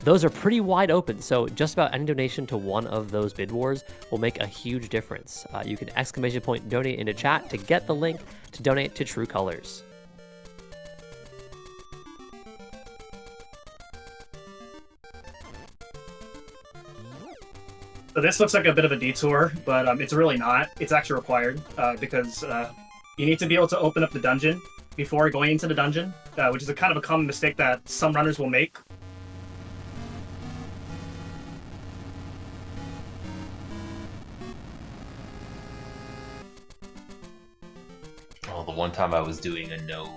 Those are pretty wide open, so just about any donation to one of those bid wars will make a huge difference. You can !donate into chat to get the link to donate to True Colors. So this looks like a bit of a detour, but it's really not. It's actually required because you need to be able to open up the dungeon before going into the dungeon, which is a kind of a common mistake that some runners will make. Well, the one time I was doing a no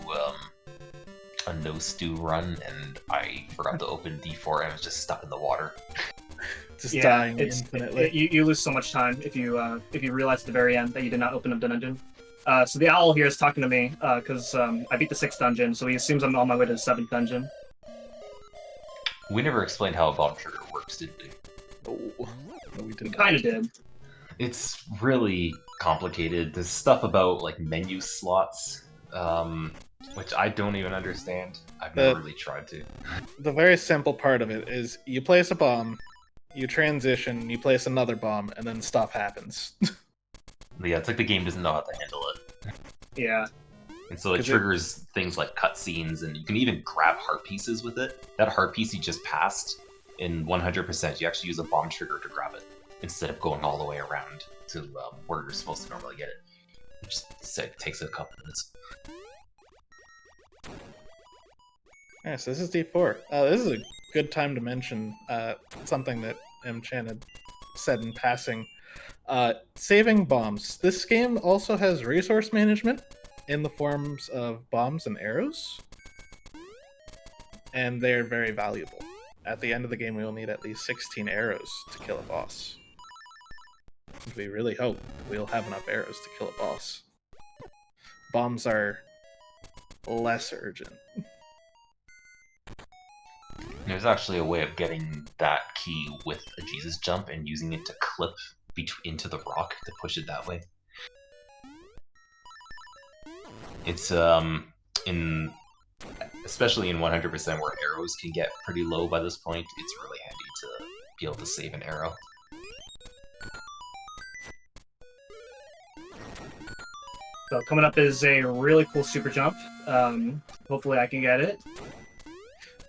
stew run and I forgot to open D4 and I was just stuck in the water. Just dying infinitely. You lose so much time if you realize at the very end that you did not open up the dungeon. So the owl here is talking to me because I beat the 6th dungeon, so he assumes I'm on my way to the 7th dungeon. We never explained how a bomb trigger works, did we? Oh, no, we didn't. Kind of did. It's really complicated. There's stuff about like menu slots, which I don't even understand. I've never really tried to. The very simple part of it is you place a bomb, you transition, you place another bomb, and then stuff happens. Yeah, it's like the game doesn't know how to handle it. Yeah. And so it triggers things like cutscenes, and you can even grab heart pieces with it. That heart piece you just passed, in 100%, you actually use a bomb trigger to grab it, instead of going all the way around to where you're supposed to normally get it. It just takes a couple minutes. Yeah, so this is D4. This is a good time to mention something that M. Chan had said in passing. Saving bombs. This game also has resource management in the forms of bombs and arrows. And they're very valuable. At the end of the game, we will need at least 16 arrows to kill a boss. And we really hope we'll have enough arrows to kill a boss. Bombs are less urgent. There's actually a way of getting that key with a Jesus jump and using it to clip into the rock to push it that way. It's especially in 100% where arrows can get pretty low by this point, it's really handy to be able to save an arrow. So coming up is a really cool super jump. Hopefully I can get it.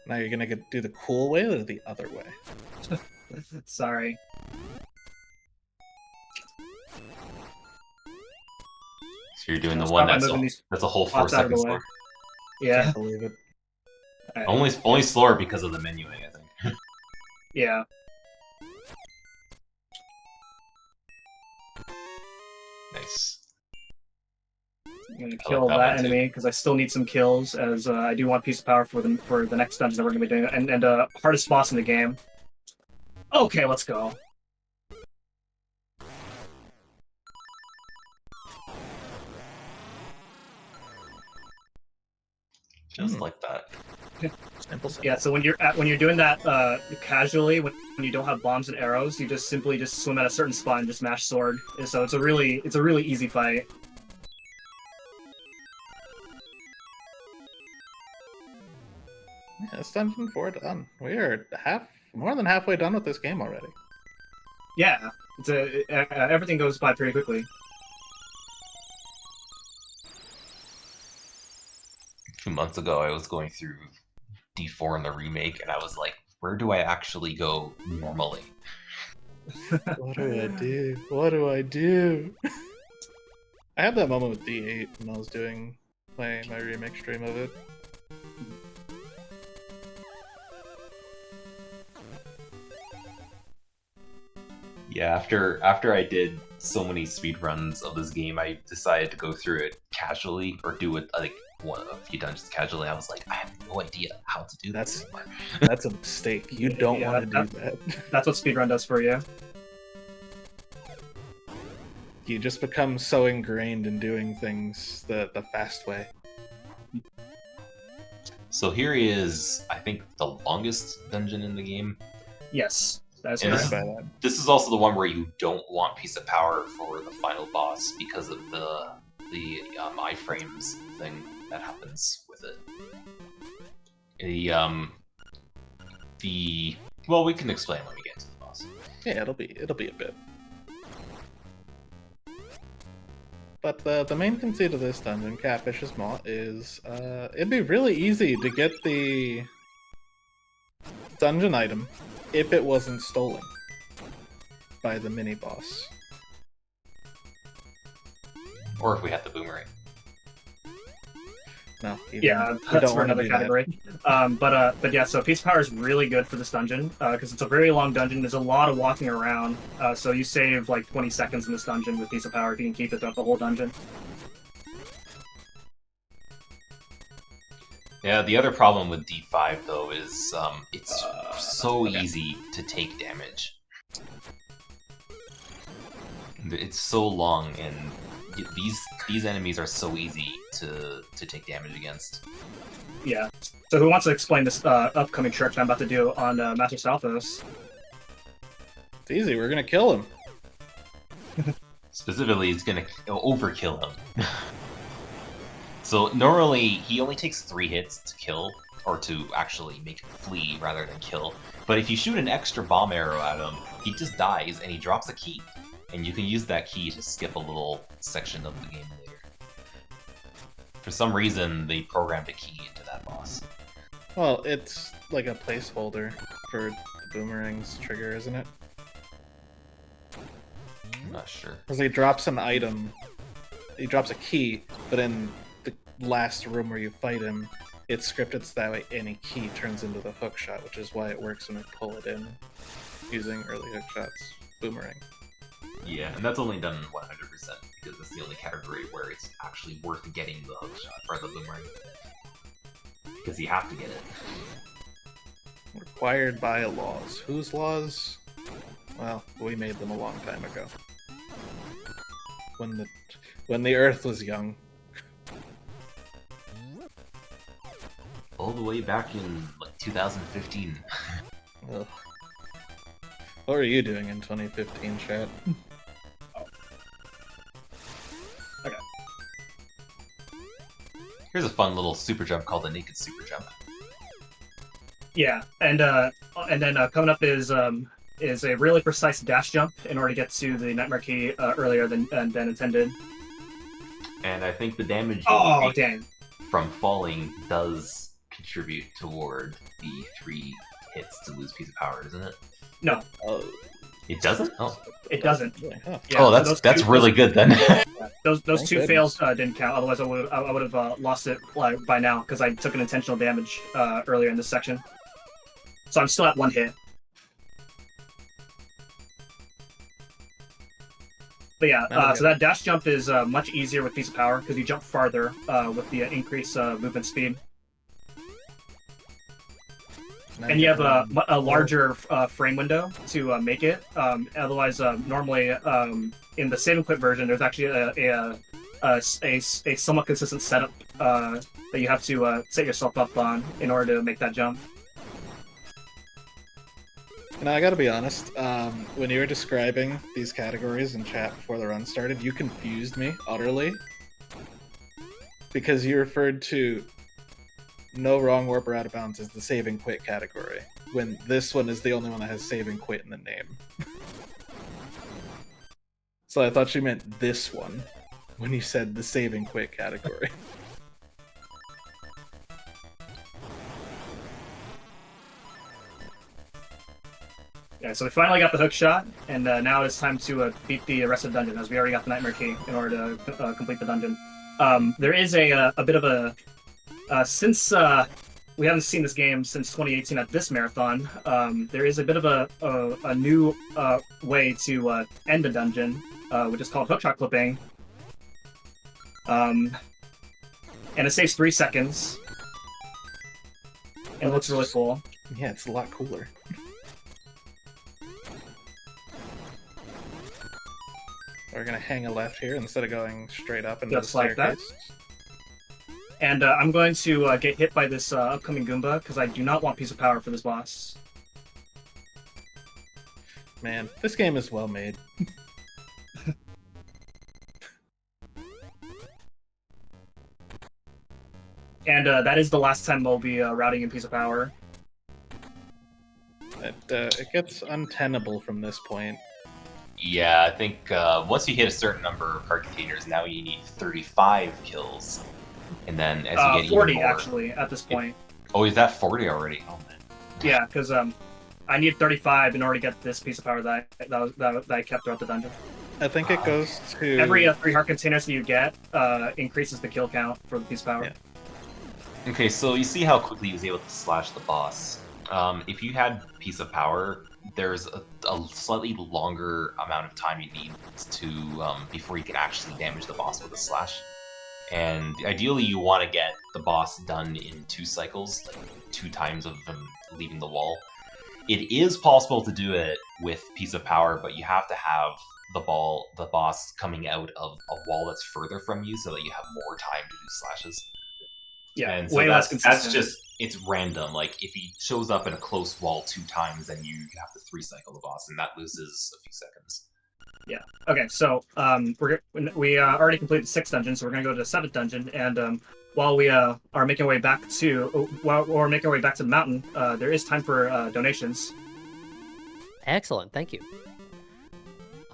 Now you're gonna do the cool way or the other way? Sorry. So you're doing the one that's a whole 4 seconds slower. Yeah. Can't believe it. Only slower because of the menuing, I think. Yeah. Nice. I'm gonna kill that enemy because I still need some kills, as I do want piece of power for the next dungeon that we're gonna be doing, and hardest boss in the game. Okay, let's go. Just like that. Simple. Yeah, so when you're doing that casually, when you don't have bombs and arrows, you just simply swim at a certain spot and just mash sword. So it's a really easy fight. Yeah, it's dungeon 4 done. We are more than halfway done with this game already. Yeah, everything goes by pretty quickly. A few months ago, I was going through D4 in the remake, and I was like, where do I actually go normally? What do I do? What do I do? I had that moment with D8 when I was doing my remake stream of it. Yeah, after I did so many speedruns of this game, I decided to go through it casually, or do it like a few dungeons casually. I was like, I have no idea how to do this. That's a mistake. You don't want to do that. That's what speedrun does for you. You just become so ingrained in doing things the fast way. So here is, I think, the longest dungeon in the game. Yes, that's And correct. this is also the one where you don't want piece of power for the final boss because of the iframes thing that happens with it. Well, we can explain when we get to the boss. Yeah, it'll be a bit. But the main conceit of this dungeon, Catfish's Maw, is it'd be really easy to get the dungeon item if it wasn't stolen. by the mini boss. Or if we had the boomerang. No. Yeah, you that's don't for wanna another do that. category. But yeah, so Piece of Power is really good for this dungeon because it's a very long dungeon. There's a lot of walking around, so you save like 20 seconds in this dungeon with Piece of Power if you can keep it throughout the whole dungeon. Yeah, the other problem with D5 though is it's so okay. easy to take damage. It's so long, and these enemies are so easy to take damage against. Yeah. So who wants to explain this upcoming trick that I'm about to do on Master Salthos? It's easy. We're gonna kill him. Specifically, it's gonna overkill him. So normally he only takes 3 hits to kill, or to actually make him flee rather than kill. But if you shoot an extra bomb arrow at him, he just dies and he drops a key. And you can use that key to skip a little section of the game later. For some reason, they programmed a key into that boss. Well, it's like a placeholder for the boomerang's trigger, isn't it? I'm not sure. Because he drops an item, he drops a key, but in the last room where you fight him, it's scripted so that way any key turns into the hook shot, which is why it works when we pull it in using early hook shots. Boomerang. Yeah, and that's only done 100% because it's the only category where it's actually worth getting the hook shot or the boomerang. Because you have to get it. Required by laws. Whose laws? Well, we made them a long time ago. When the Earth was young. All the way back in like 2015. Ugh. What were you doing in 2015, chat? Here's a fun little super jump called the Naked Super Jump. Yeah, and then coming up is a really precise dash jump in order to get to the Nightmare Key earlier than intended. And I think the damage you Oh, take dang. from falling does contribute toward the 3 hits to lose piece of power, isn't it? No, Oh, It doesn't? Oh, it doesn't. huh. Yeah, oh so that's two- really good then. Those Thank two goodness. fails didn't count. Otherwise, I would have lost it by now because I took an intentional damage earlier in this section. So I'm still at 1 hit. But yeah, Okay. so that dash jump is much easier with Piece of Power because you jump farther with the increased movement speed. And you have a larger frame window to make it. Otherwise, normally in the save and quit version, there's actually a somewhat consistent setup that you have to set yourself up on in order to make that jump. Now, I gotta be honest, when you were describing these categories in chat before the run started, you confused me utterly. Because you referred to no wrong warp or out of bounds as the save and quit category, when this one is the only one that has save and quit in the name. So I thought you meant this one when you said the save and quit category. Yeah, so we finally got the hook shot, and now it's time to beat the rest of the dungeon, as we already got the Nightmare Key in order to complete the dungeon. There is a bit of a... since we haven't seen this game since 2018 at this marathon, there is a bit of a new way to end the dungeon, which is called hookshot clipping. And it saves 3 seconds. And it looks really cool. Yeah, it's a lot cooler. We're gonna hang a left here instead of going straight up into Just the like that. staircase. And I'm going to get hit by this upcoming Goomba, because I do not want Piece of Power for this boss. Man, this game is well made. And that is the last time we'll be routing in Piece of Power. It gets untenable from this point. Yeah, I think once you hit a certain number of card containers, now you need 35 kills. And then as you get 40 even more... actually at this point. Oh, is that 40 already? Oh man. Yeah, because I need 35 in order to get this piece of power that I kept throughout the dungeon. I think it goes to Every 3 heart containers that you get increases the kill count for the piece of power. Yeah. Okay, so you see how quickly he was able to slash the boss. If you had Piece of Power, there's a slightly longer amount of time you need to before you can actually damage the boss with a slash. And ideally, you want to get the boss done in 2 cycles, like 2 times of him leaving the wall. It is possible to do it with Piece of Power, but you have to have the boss coming out of a wall that's further from you, so that you have more time to do slashes. Yeah, And so way less that's consistent. just, it's random. Like, if he shows up in a close wall 2 times, then you have to 3 cycle the boss, and that loses a few seconds. Yeah. Okay, so we already completed the 6th dungeon, so we're gonna go to the 7th dungeon, and while we are making our way back to the mountain, there is time for donations. Excellent, thank you.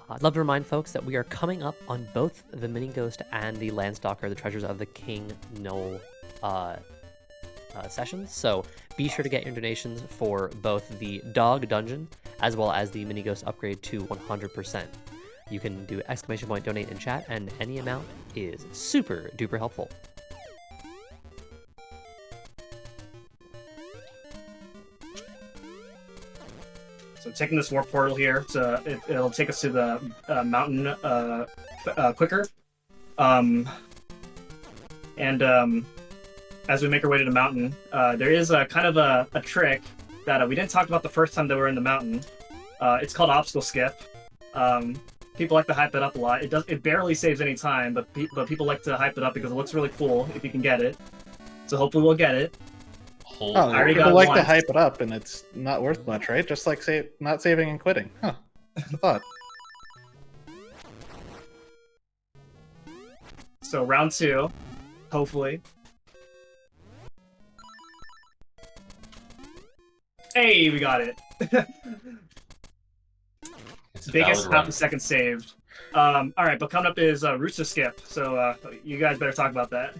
I'd love to remind folks that we are coming up on both the Mini Ghost and the Landstalker, the Treasures of the King Knoll sessions. So be sure to get your donations for both the Dog Dungeon as well as the Mini Ghost upgrade to 100%. You can do !donate in chat, and any amount is super duper helpful. So taking this warp portal here, it'll take us to the mountain quicker. As we make our way to the mountain, there is a kind of a trick that we didn't talk about the first time that we were in the mountain. It's called obstacle skip. People like to hype it up a lot. It barely saves any time, but people like to hype it up because it looks really cool if you can get it. So hopefully we'll get it. Oh, I already people got like one. to hype it up, and it's not worth much, right? Just like not saving and quitting. Huh. I thought. So round 2, hopefully. Hey, we got it. It's a Biggest valid half run. a second saved. All right, but coming up is Rooster Skip. So you guys better talk about that.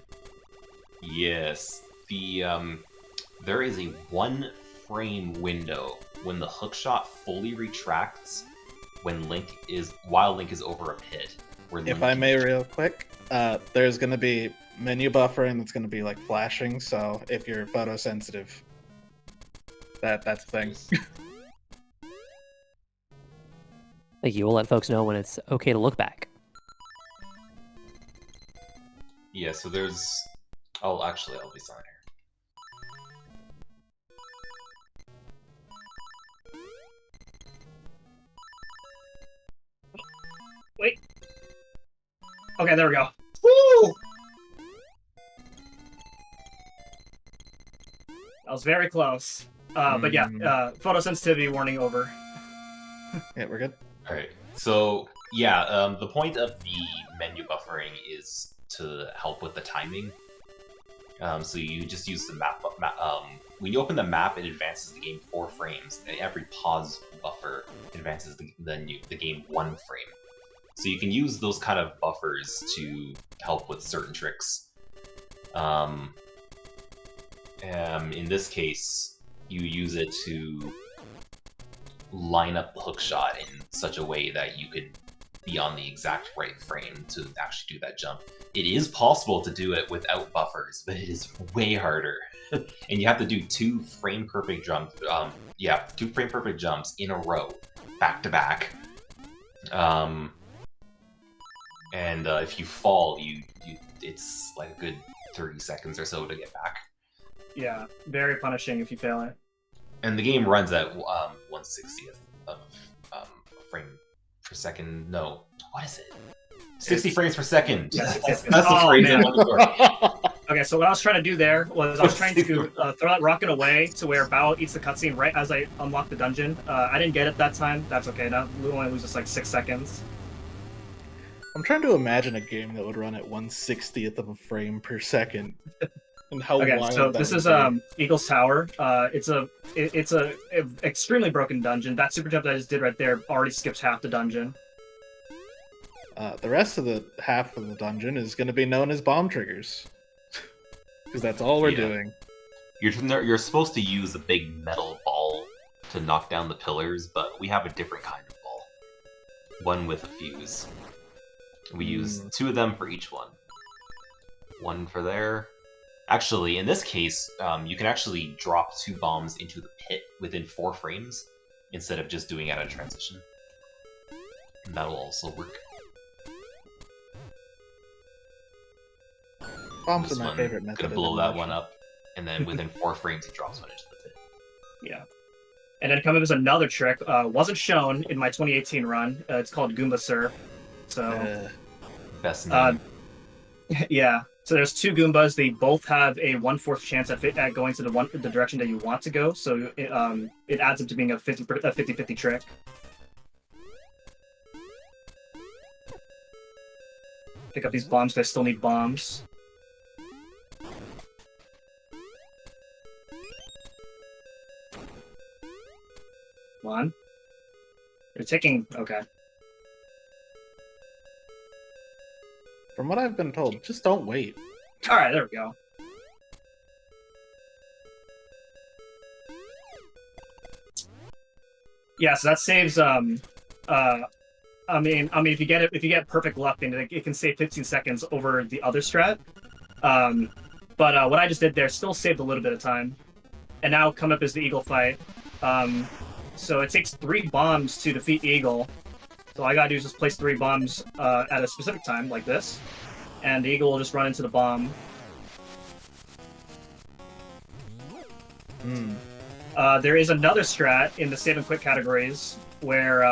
Yes, there is a 1 frame window when the hookshot fully retracts while Link is over a pit. Where If Link I can- may, real quick, there's going to be menu buffering that's going to be like flashing. So if you're photosensitive, that's the thing. Thank you. We'll let folks know when it's okay to look back. Yeah, so there's. I'll be signing here. Wait. Okay, there we go. Woo! That was very close. But yeah, photosensitivity warning over. Yeah, we're good. All right. So yeah, the point of the menu buffering is to help with the timing. So you just use the map. When you open the map, it advances the game 4 frames, and every pause buffer advances the game 1 frame. So you can use those kind of buffers to help with certain tricks. In this case, you use it to line up the hookshot in such a way that you could be on the exact right frame to actually do that jump. It is possible to do it without buffers, but it is way harder. And you have to do 2 frame perfect jumps. 2 frame perfect jumps in a row, back to back. And if you fall, it's like a good 30 seconds or so to get back. Yeah, very punishing if you fail it. And the game runs at 1/60th of a frame per second. No, what is it? 60 frames per second. Yeah, That's oh, the phrase I'm man. looking for. Okay, so what I was trying to do there was I was trying to throw that rocket away to where Bao eats the cutscene right as I unlock the dungeon. I didn't get it that time. That's okay. Now we only lose just like 6 seconds. I'm trying to imagine a game that would run at 1/60th of a frame per second, and how Okay, wild so that this would is be. Eagle's Tower. It's a extremely broken dungeon. That super jump that I just did right there already skips half the dungeon. The rest of the half of the dungeon is going to be known as bomb triggers, because that's all we're Yeah. doing. You're supposed to use a big metal ball to knock down the pillars, but we have a different kind of ball. One with a fuse. We use 2 of them for each one. One for there. Actually, in this case, you can actually drop 2 bombs into the pit within 4 frames instead of just doing it at a transition. And that'll also work. Bombs This are my one, favorite method. gonna of blow that demolition. one up, and then within 4 frames he drops one into the pit. Yeah. And then coming up is another trick. Wasn't shown in my 2018 run. It's called Goomba Surf. So, Best name. yeah. So there's 2 Goombas. They both have a 1/4 chance at going to the direction that you want to go. So it adds up to being a 50-50 trick. Pick up these bombs. I still need bombs. Come on. You're taking... Okay. From what I've been told, just don't wait. Alright, there we go. Yeah, so that saves I mean if you get perfect luck, then it can save 15 seconds over the other strat. But what I just did there still saved a little bit of time. And now come up is the Eagle fight. So it takes 3 bombs to defeat Eagle. So all I gotta do is just place 3 bombs at a specific time, like this. And the Eagle will just run into the bomb. There is another strat in the save and quit categories where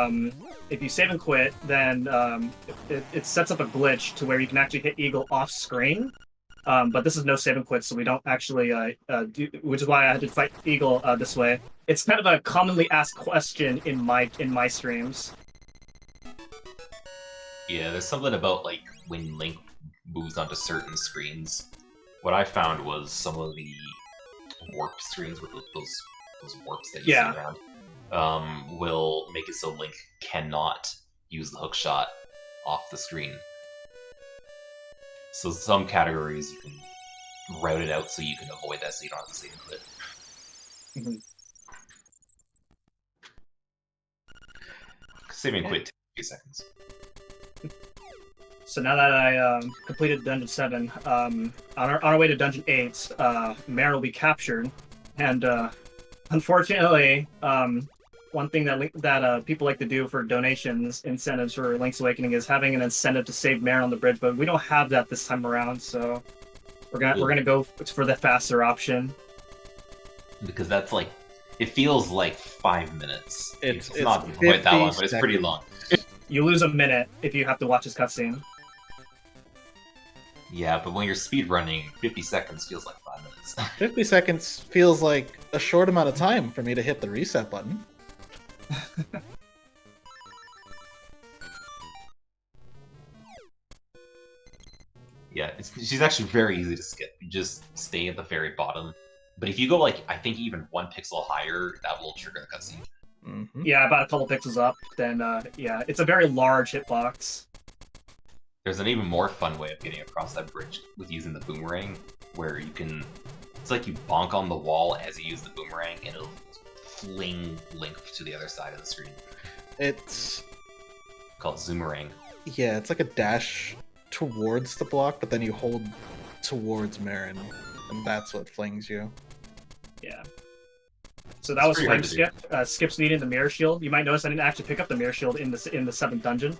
if you save and quit, then it sets up a glitch to where you can actually hit Eagle off screen. But this is no save and quit, so we don't actually which is why I had to fight Eagle this way. It's kind of a commonly asked question in my streams. Yeah, there's something about like when Link moves onto certain screens. What I found was some of the warp screens with those warps that you see around will make it so Link cannot use the hook shot off the screen. So some categories you can route it out so you can avoid that, so you don't have to save and quit. Mm-hmm. Save and quit takes a few seconds. So now that I completed Dungeon 7, on our way to Dungeon 8, Mare will be captured, and unfortunately, one thing that people like to do for donations incentives for Link's Awakening is having an incentive to save Mare on the bridge, but we don't have that this time around, so we're gonna go for the faster option. Because that's like, it feels like 5 minutes. It's not quite that long, but it's pretty seconds. long. You lose a minute if you have to watch this cutscene. Yeah, but when you're speedrunning, 50 seconds feels like 5 minutes. 50 seconds feels like a short amount of time for me to hit the reset button. Yeah, she's actually very easy to skip. You just stay at the very bottom. But if you go like, I think even 1 pixel higher, that will trigger the cutscene. Mm-hmm. Yeah, about a couple pixels up, then yeah, it's a very large hitbox. There's an even more fun way of getting across that bridge with using the boomerang, where you can... It's like you bonk on the wall as you use the boomerang, and it'll fling Link to the other side of the screen. It's... Called Zoomerang. Yeah, it's like a dash towards the block, but then you hold towards Marin, and that's what flings you. Yeah. So that was pretty Flame hard to Skip. Skip's needing the Mirror Shield. You might notice I didn't actually pick up the Mirror Shield in the 7th dungeon.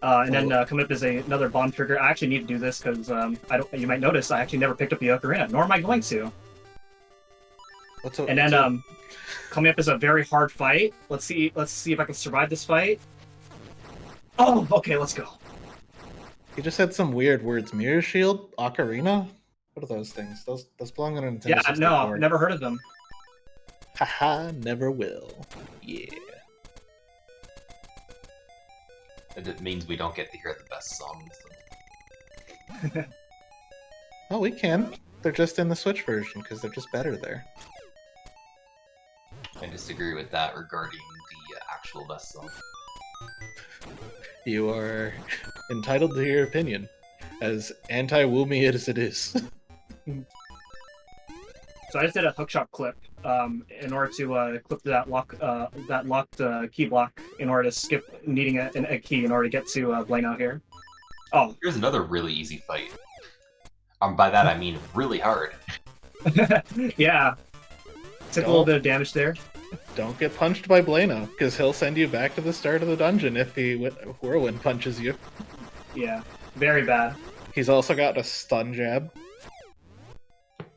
And then coming up is another bomb trigger. I actually need to do this because you might notice I actually never picked up the ocarina, nor am I going to. And then coming up is a very hard fight. Let's see if I can survive this fight. Oh, okay, let's go. You just said some weird words. Mirror Shield? Ocarina? What are those things? Those belong on a Nintendo 64. No, never heard of them. Haha, never will. Yeah. And it means we don't get to hear the best songs. Oh, we can. They're just in the Switch version, because they're just better there. I disagree with that regarding the actual best song. You are entitled to your opinion, as anti-Woomy as it is. So I just did a hookshot clip. in order to clip that locked key block in order to skip needing a key in order to get to Blaine out here. Oh, Here's another really easy fight. By that I mean really hard. yeah. Took a little bit of damage there. Don't get punched by Blano, because he'll send you back to the start of the dungeon if he whirlwind punches you. Yeah, very bad. He's also got a stun jab.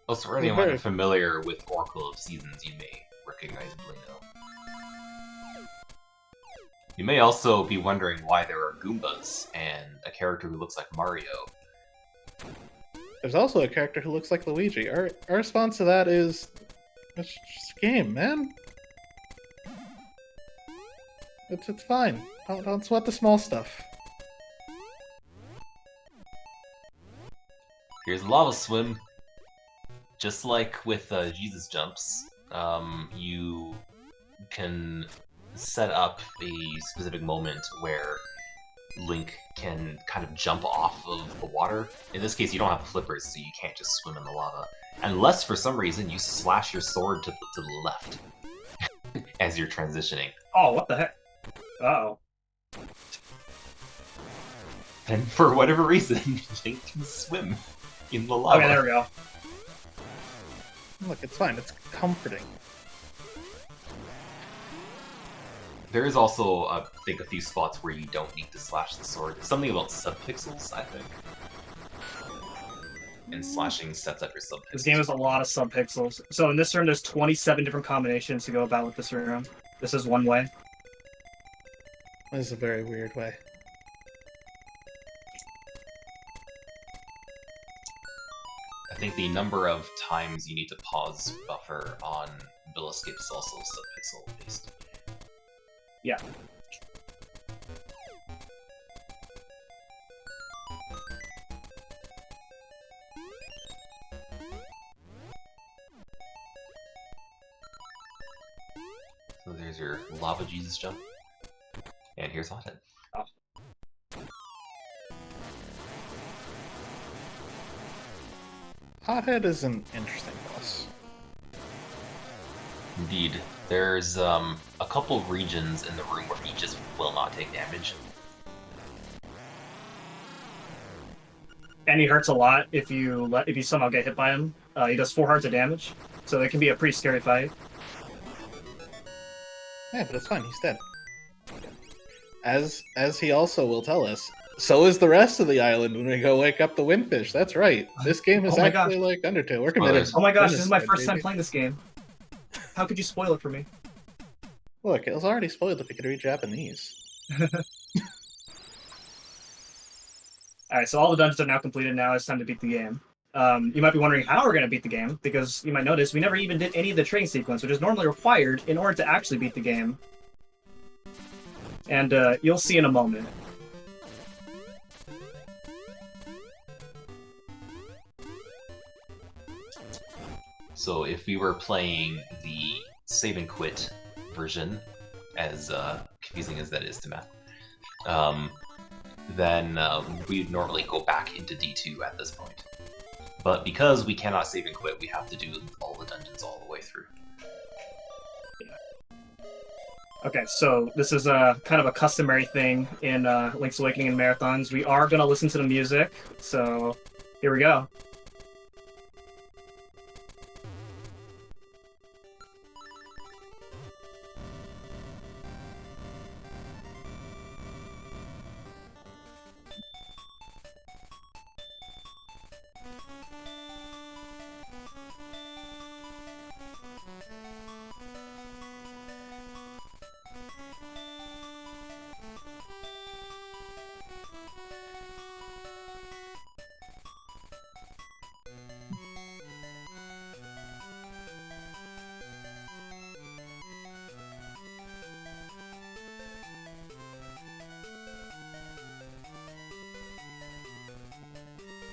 Also, for anyone familiar with Oracle of Seasons, you may recognize Blino. You may also be wondering why there are Goombas and a character who looks like Mario. There's also a character who looks like Luigi. Our response to that is, it's just a game, man. It's fine. Don't sweat the small stuff. Here's Lava Swim. Just like with Jesus Jumps, you can set up a specific moment where Link can kind of jump off of the water. In this case, you don't have flippers, so you can't just swim in the lava. Unless, for some reason, you slash your sword to the left as you're transitioning. Oh, what the heck? Uh-oh. And for whatever reason, Link can swim in the lava. Okay, there we go. Look, it's fine. It's comforting. There is also, I think, a few spots where you don't need to slash the sword. It's something about subpixels, I think. And slashing sets up your subpixels. This game has a lot of subpixels. So in this turn, there's 27 different combinations to go about with this room. This is one way. This is a very weird way. I think the number of times you need to pause buffer on Bill Escape is also subpixel based. Yeah. So there's your Lava Jesus jump. And here's Hothead. Oh. Hothead is an interesting boss. Indeed. There's a couple of regions in the room where he just will not take damage. And he hurts a lot if you somehow get hit by him. He does 4 hearts of damage, so it can be a pretty scary fight. Yeah, but it's fine. He's dead. As he also will tell us, so is the rest of the island when we go wake up the Windfish. That's right. This game is Oh my actually like Undertale. We're committed. Oh my gosh, this is my first time baby. playing this game. How could you spoil it for me? Look, it was already spoiled if we could read Japanese. Alright, so all the dungeons are now completed. Now it's time to beat the game. You might be wondering how we're going to beat the game, because you might notice we never even did any of the training sequence, which is normally required in order to actually beat the game. And you'll see in a moment. So if we were playing the save and quit version, as confusing as that is to Matt, then we'd normally go back into D2 at this point. But because we cannot save and quit, we have to do all the dungeons all the way through. Okay, so this is a kind of a customary thing in Link's Awakening and marathons. We are going to listen to the music, so here we go.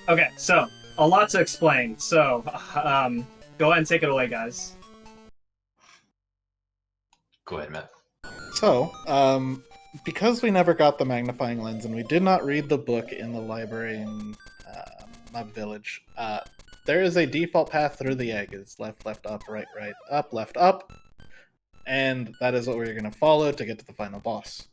Okay, so a lot to explain. So, go ahead and take it away, guys. Go ahead, Matt. So, because we never got the magnifying lens and we did not read the book in the library in Mud Village, there is a default path through the egg. It's left, left, up, right, right, up, left, up. And that is what we're going to follow to get to the final boss.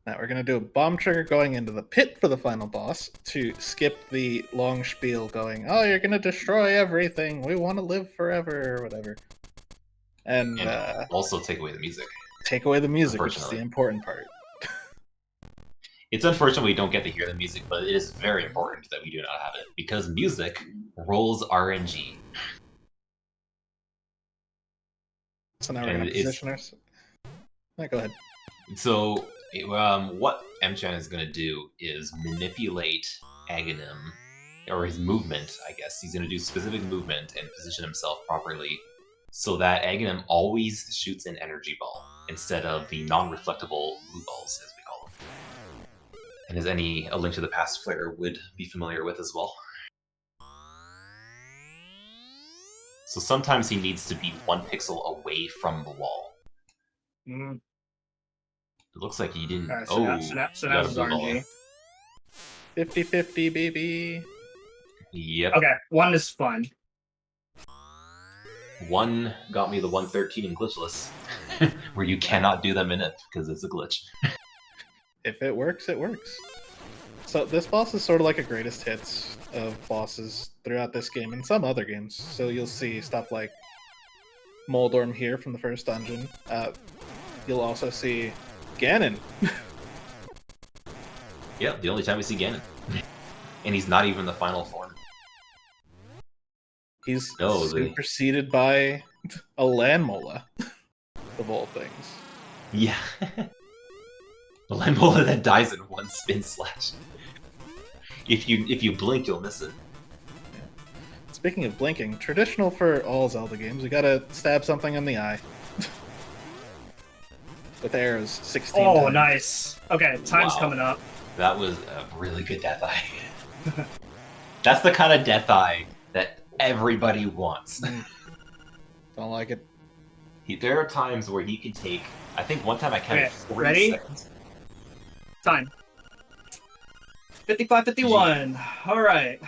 Now we're going to do a bomb trigger going into the pit for the final boss to skip the long spiel going, oh, you're going to destroy everything. We want to live forever, or whatever. And also take away the music. take away the music, which is the Unfortunately. important part. It's unfortunate we don't get to hear the music, but it is very important that we do not have it, because music rolls RNG. So now we're And going to it's- position ourselves. Right, go ahead. So, what M-Chan is going to do is manipulate Aghanim, or his movement, I guess. He's going to do specific movement and position himself properly so that Aghanim always shoots an energy ball instead of the non-reflectable blue balls, as we call them. And as a Link to the Past player would be familiar with as well. So sometimes he needs to be 1 pixel away from the wall. Mm. It looks like he didn't. Alright, Oh, so now you this got a is blue ball. RNG. 50-50, baby. Yep. Okay, 1 is fun. 1 got me the 113 in glitchless, where you cannot do them in it because it's a glitch. If it works, it works. So this boss is sort of like a greatest hits of bosses throughout this game and some other games. So you'll see stuff like Moldorm here from the first dungeon. You'll also see Ganon. Yeah, the only time we see Ganon. And he's not even the final form. He's No, the- superseded by a Landmola, of all things. Yeah. The Landmola that dies in 1 spin slash. If you blink, you'll miss it. Speaking of blinking, traditional for all Zelda games, you gotta stab something in the eye. With arrows 16 Oh, times. nice. Okay, time's Wow. coming up. That was a really good Death Eye. That's the kind of Death Eye that everybody wants. Don't like it. There are times where he can take. I think one time I counted Okay, 40 ready? seconds. Time. 55-51. All right.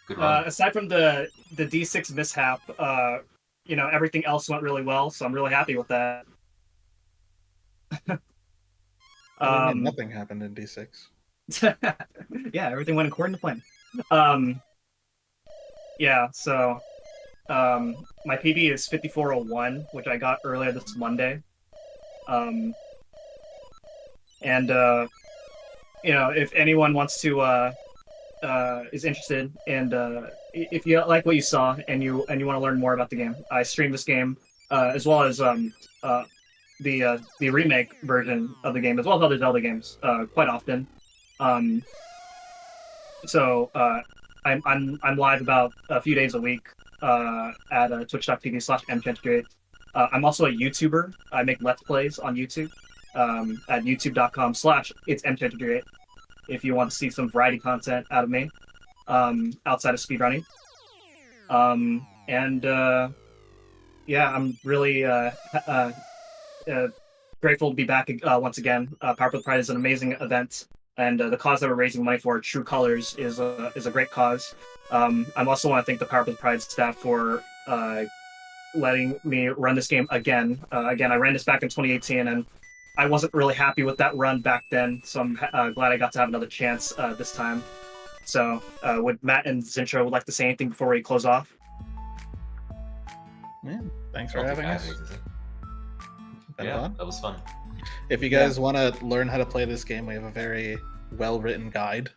Good run. Aside from the D6 mishap, everything else went really well, so I'm really happy with that. What do you mean nothing happened in D6? Yeah, everything went according to plan. Yeah, so my PB is 5401, which I got earlier this Monday. If anyone wants to is interested, and if you like what you saw and you want to learn more about the game, I stream this game as well as the remake version of the game, as well as other Zelda games, quite often. So I'm live about a few days a week at twitch.tv/mchentrate. I'm also a YouTuber. I make Let's Plays on YouTube at youtube.com/itsmchentrate if you want to see some variety content out of me outside of speedrunning. I'm really grateful to be back once again. Power with Pride is an amazing event, and the cause that we're raising money for, True Colors, is a great cause. I also want to thank the Power with Pride staff for letting me run this game again. I ran this back in 2018, and I wasn't really happy with that run back then, so I'm glad I got to have another chance this time. So, would Matt and Zintra would like to say anything before we close off? Yeah, thanks I for don't having think I us. have anything to say. Been Yeah, fun. that was fun. If you guys want to learn how to play this game, we have a very well-written guide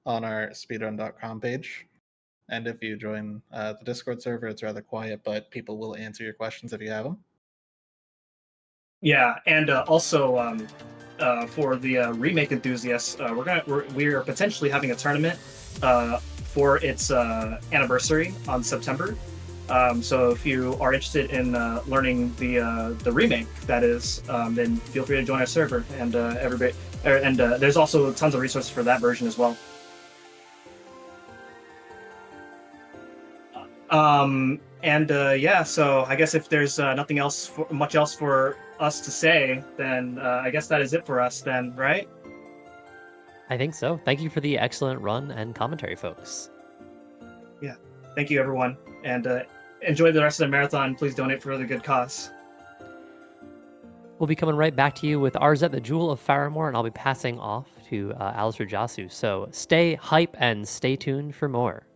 on our speedrun.com page. And if you join the Discord server, it's rather quiet, but people will answer your questions if you have them. Yeah, and also for the remake enthusiasts, we're potentially having a tournament for its anniversary on September. So if you are interested in learning the remake, that is, then feel free to join our server, and there's also tons of resources for that version as well. So I guess if there's nothing else, much else for us to say, then I guess that is it for us then, right? I think so. Thank you for the excellent run and commentary, folks. Thank you, everyone, and enjoy the rest of the marathon. Please donate for the good cause. We'll be coming right back to you with Arzette, the Jewel of Faramore, and I'll be passing off to Alice Rajasu. So stay hype and stay tuned for more.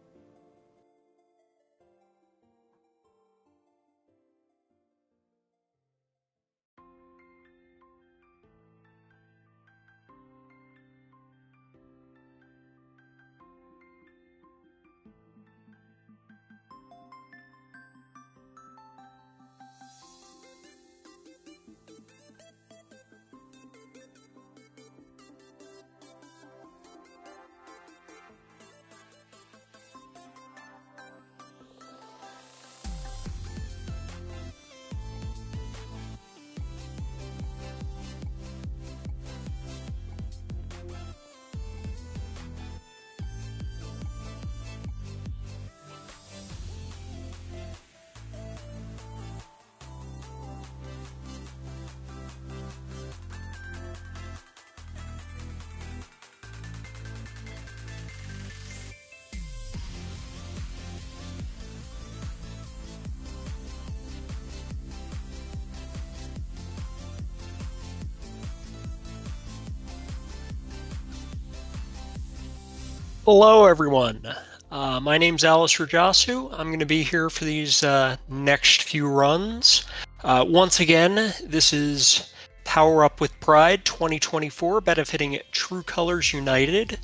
Hello, everyone. My name's Alice Rajasu. I'm going to be here for these next few runs. Once again, this is Power Up with Pride 2024, benefiting True Colors United.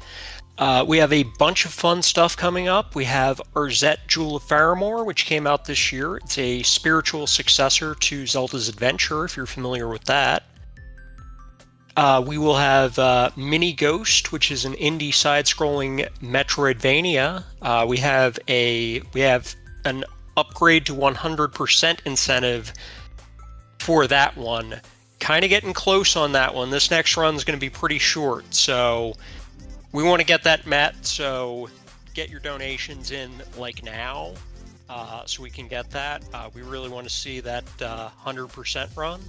We have a bunch of fun stuff coming up. We have Arzette, Jewel of Faramore, which came out this year. It's a spiritual successor to Zelda's Adventure, if you're familiar with that. We will have Mini Ghost, which is an indie side-scrolling Metroidvania. We have an upgrade to 100% incentive for that one. Kind of getting close on that one. This next run is going to be pretty short, so we want to get that met. So get your donations in like now, so we can get that. We really want to see that 100% run.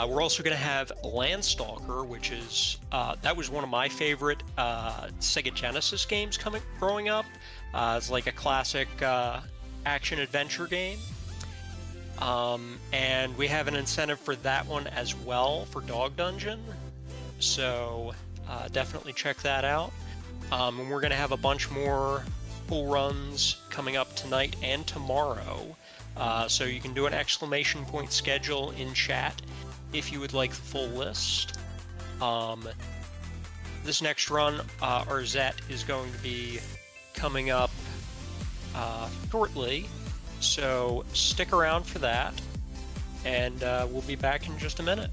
We're also going to have Landstalker, which is that was one of my favorite Sega Genesis games growing up. It's like a classic action adventure game, and we have an incentive for that one as well for Dog Dungeon. So definitely check that out. And we're going to have a bunch more cool runs coming up tonight and tomorrow. So you can do an exclamation point schedule in chat if you would like the full list. This next run, Arzette, is going to be coming up shortly, so stick around for that, and we'll be back in just a minute.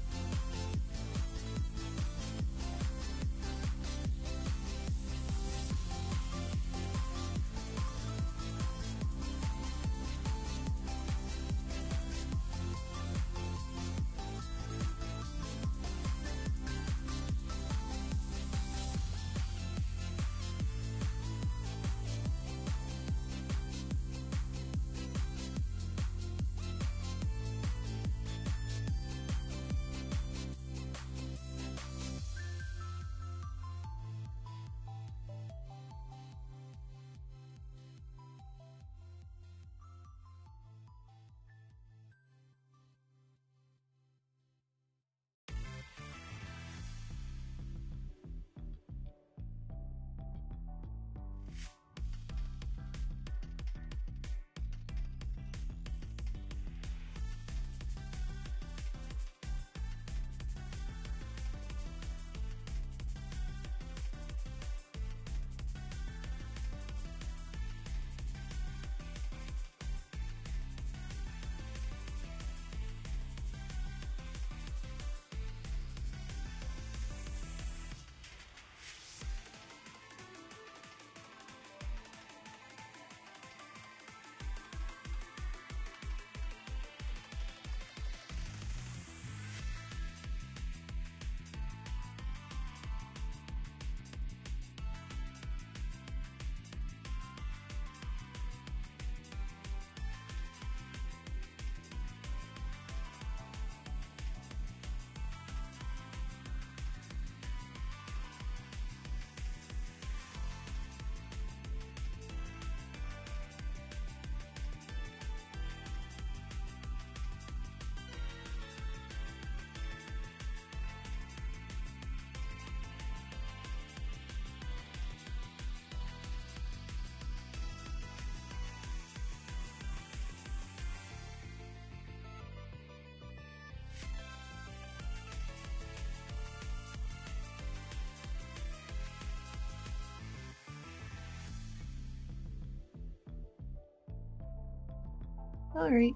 All right.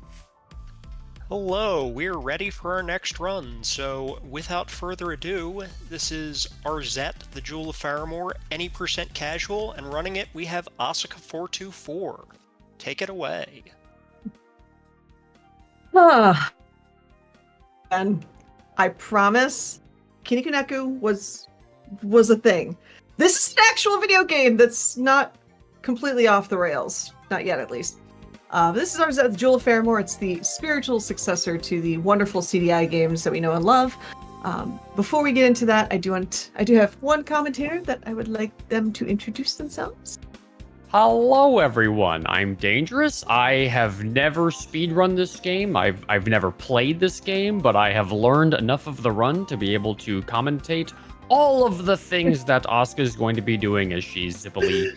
Hello, we're ready for our next run. So, without further ado, this is Arzette, the Jewel of Faramore, any percent casual, and running it we have Asuka424. Take it away. And I promise, Kinikunaku was a thing. This is an actual video game that's not completely off the rails. Not yet, at least. This is Arzette, the Jewel of Faramore. It's the spiritual successor to the wonderful CDI games that we know and love. Before we get into that, I do have one commentator that I would like them to introduce themselves. Hello, everyone. I'm Dangerous. I have never speedrun this game. I've never played this game, but I have learned enough of the run to be able to commentate all of the things that Asuka is going to be doing as she zippily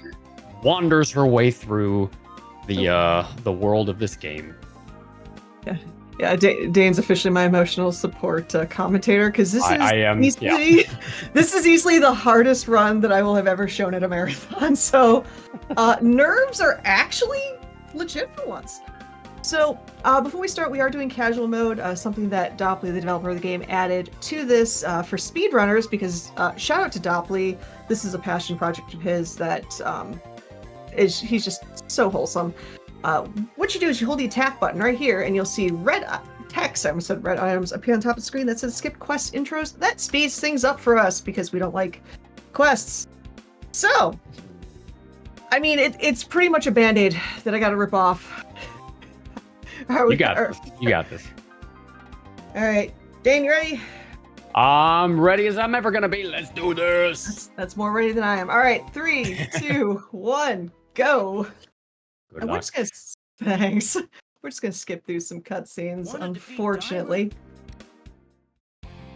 wanders her way through the world of this game. Yeah, Dane's officially my emotional support commentator because this this is easily the hardest run that I will have ever shown at a marathon. So nerves are actually legit for once. So before we start, we are doing casual mode, something that Dopley, the developer of the game, added to this for speedrunners because shout out to Dopley. This is a passion project of his that he's just so wholesome. What you do is you hold the attack button right here and you'll see red text, I almost said red items, appear on top of the screen that says skip quest intros. That speeds things up for us because we don't like quests. So, I mean, it's pretty much a band-aid that I gotta rip off. You got this. All right. Dane, you ready? I'm ready as I'm ever gonna be. Let's do this. That's more ready than I am. All right, 3, 2, 1, go. And we're just gonna thanks. We're just gonna skip through some cutscenes, unfortunately.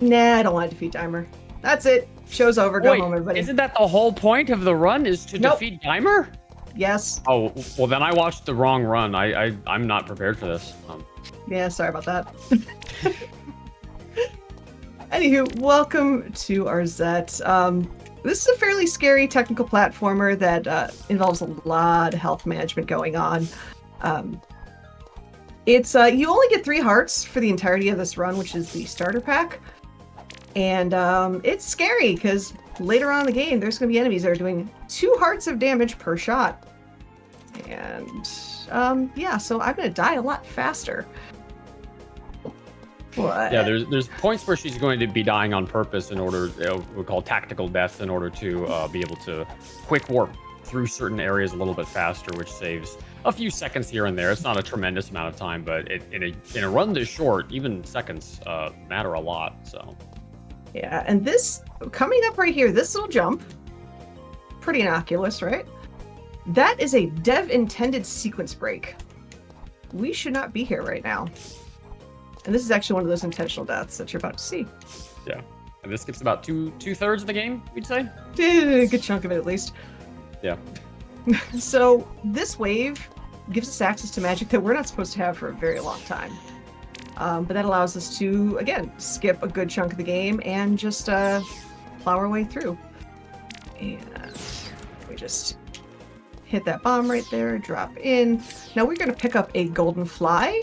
Nah, I don't want to defeat Dimer. That's it. Show's over. Go home, everybody. Isn't that the whole point of the run? Is to defeat Dimer? Yes. Oh well, then I watched the wrong run. I'm not prepared for this. Yeah, sorry about that. Anywho, welcome to Arzette. This is a fairly scary technical platformer that involves a lot of health management going on. It's you only get 3 hearts for the entirety of this run, which is the starter pack. And it's scary because later on in the game, there's going to be enemies that are doing 2 hearts of damage per shot. And yeah, so I'm going to die a lot faster. What? Yeah, there's points where she's going to be dying on purpose in order, we call tactical deaths, in order to be able to quick warp through certain areas a little bit faster, which saves a few seconds here and there. It's not a tremendous amount of time, but in a run this short, even seconds matter a lot. So. Yeah, and this coming up right here, this little jump, pretty innocuous, right? That is a dev intended sequence break. We should not be here right now. And this is actually one of those intentional deaths that you're about to see. Yeah. And this skips about two-thirds of the game, we'd say? A good chunk of it, at least. Yeah. So this wave gives us access to magic that we're not supposed to have for a very long time. But that allows us to, again, skip a good chunk of the game and just plow our way through. And we just hit that bomb right there, drop in. Now we're going to pick up a golden fly.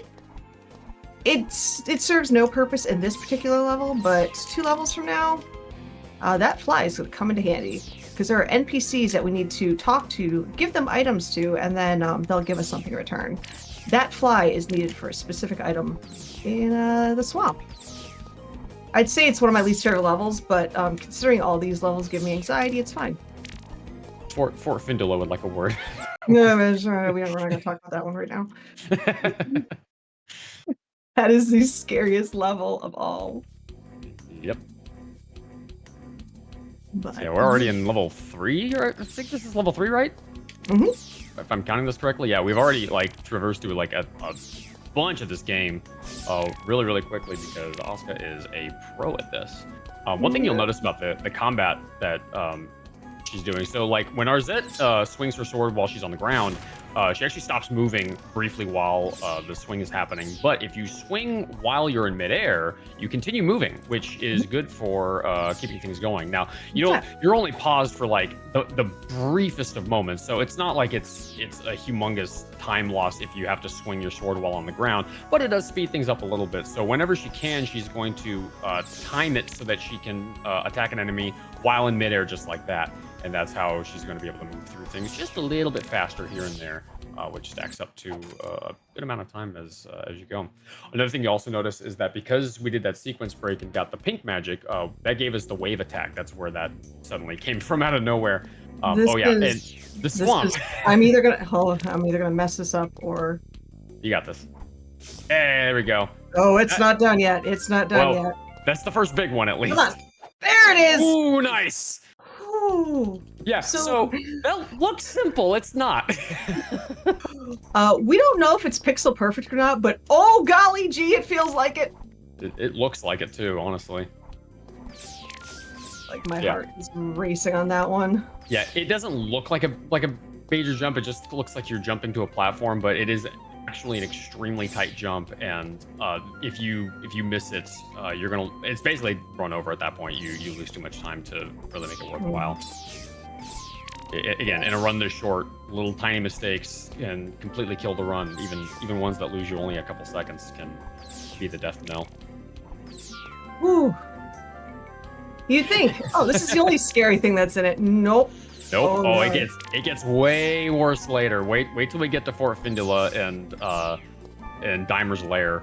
It serves no purpose in this particular level, but 2 levels from now, that fly is going to come into handy. Because there are NPCs that we need to talk to, give them items to, and then they'll give us something in return. That fly is needed for a specific item in the swamp. I'd say it's one of my least favorite levels, but considering all these levels give me anxiety, it's fine. Fort Findula would like a word. No, we're not going to talk about that one right now. That is the scariest level of all. Yep. But, yeah, we're already in level 3. I think this is level 3, right? Mm-hmm. If I'm counting this correctly, yeah, we've already traversed through a bunch of this game, really, really quickly because Asuka is a pro at this. One thing you'll notice about the combat that she's doing, so when Arzette swings her sword while she's on the ground, she actually stops moving briefly while the swing is happening. But if you swing while you're in midair, you continue moving, which is good for keeping things going. Now, you're only paused for like the briefest of moments, so it's not like it's a humongous time loss if you have to swing your sword while on the ground, but it does speed things up a little bit. So whenever she can, she's going to time it so that she can attack an enemy while in midair, just like that. And that's how she's going to be able to move through things just a little bit faster here and there, which stacks up to a good amount of time as you go. Another thing you also notice is that because we did that sequence break and got the pink magic, that gave us the wave attack. That's where that suddenly came from out of nowhere. And the swamp. I'm either gonna mess this up or. You got this. Hey, there we go. Oh, it's not done yet. It's not done yet. That's the first big one, at least. Come on. There it is. Ooh, nice. Ooh. Yeah, so that looks simple. It's not. We don't know if it's pixel perfect or not, but oh golly gee, it feels like it. It looks like it too, honestly. Like my heart is racing on that one. Yeah, it doesn't look like a major jump. It just looks like you're jumping to a platform, but it is actually an extremely tight jump, and if you miss it, it's basically run over at that point. You lose too much time to really make it worthwhile. Again, in a run this short, little tiny mistakes can completely kill the run. Even ones that lose you only a couple seconds can be the death knell. Whew. You think, oh, this is the only scary thing that's in it. Nope. Nope. No. It gets way worse later. Wait till we get to Fort Findula and Dimer's Lair.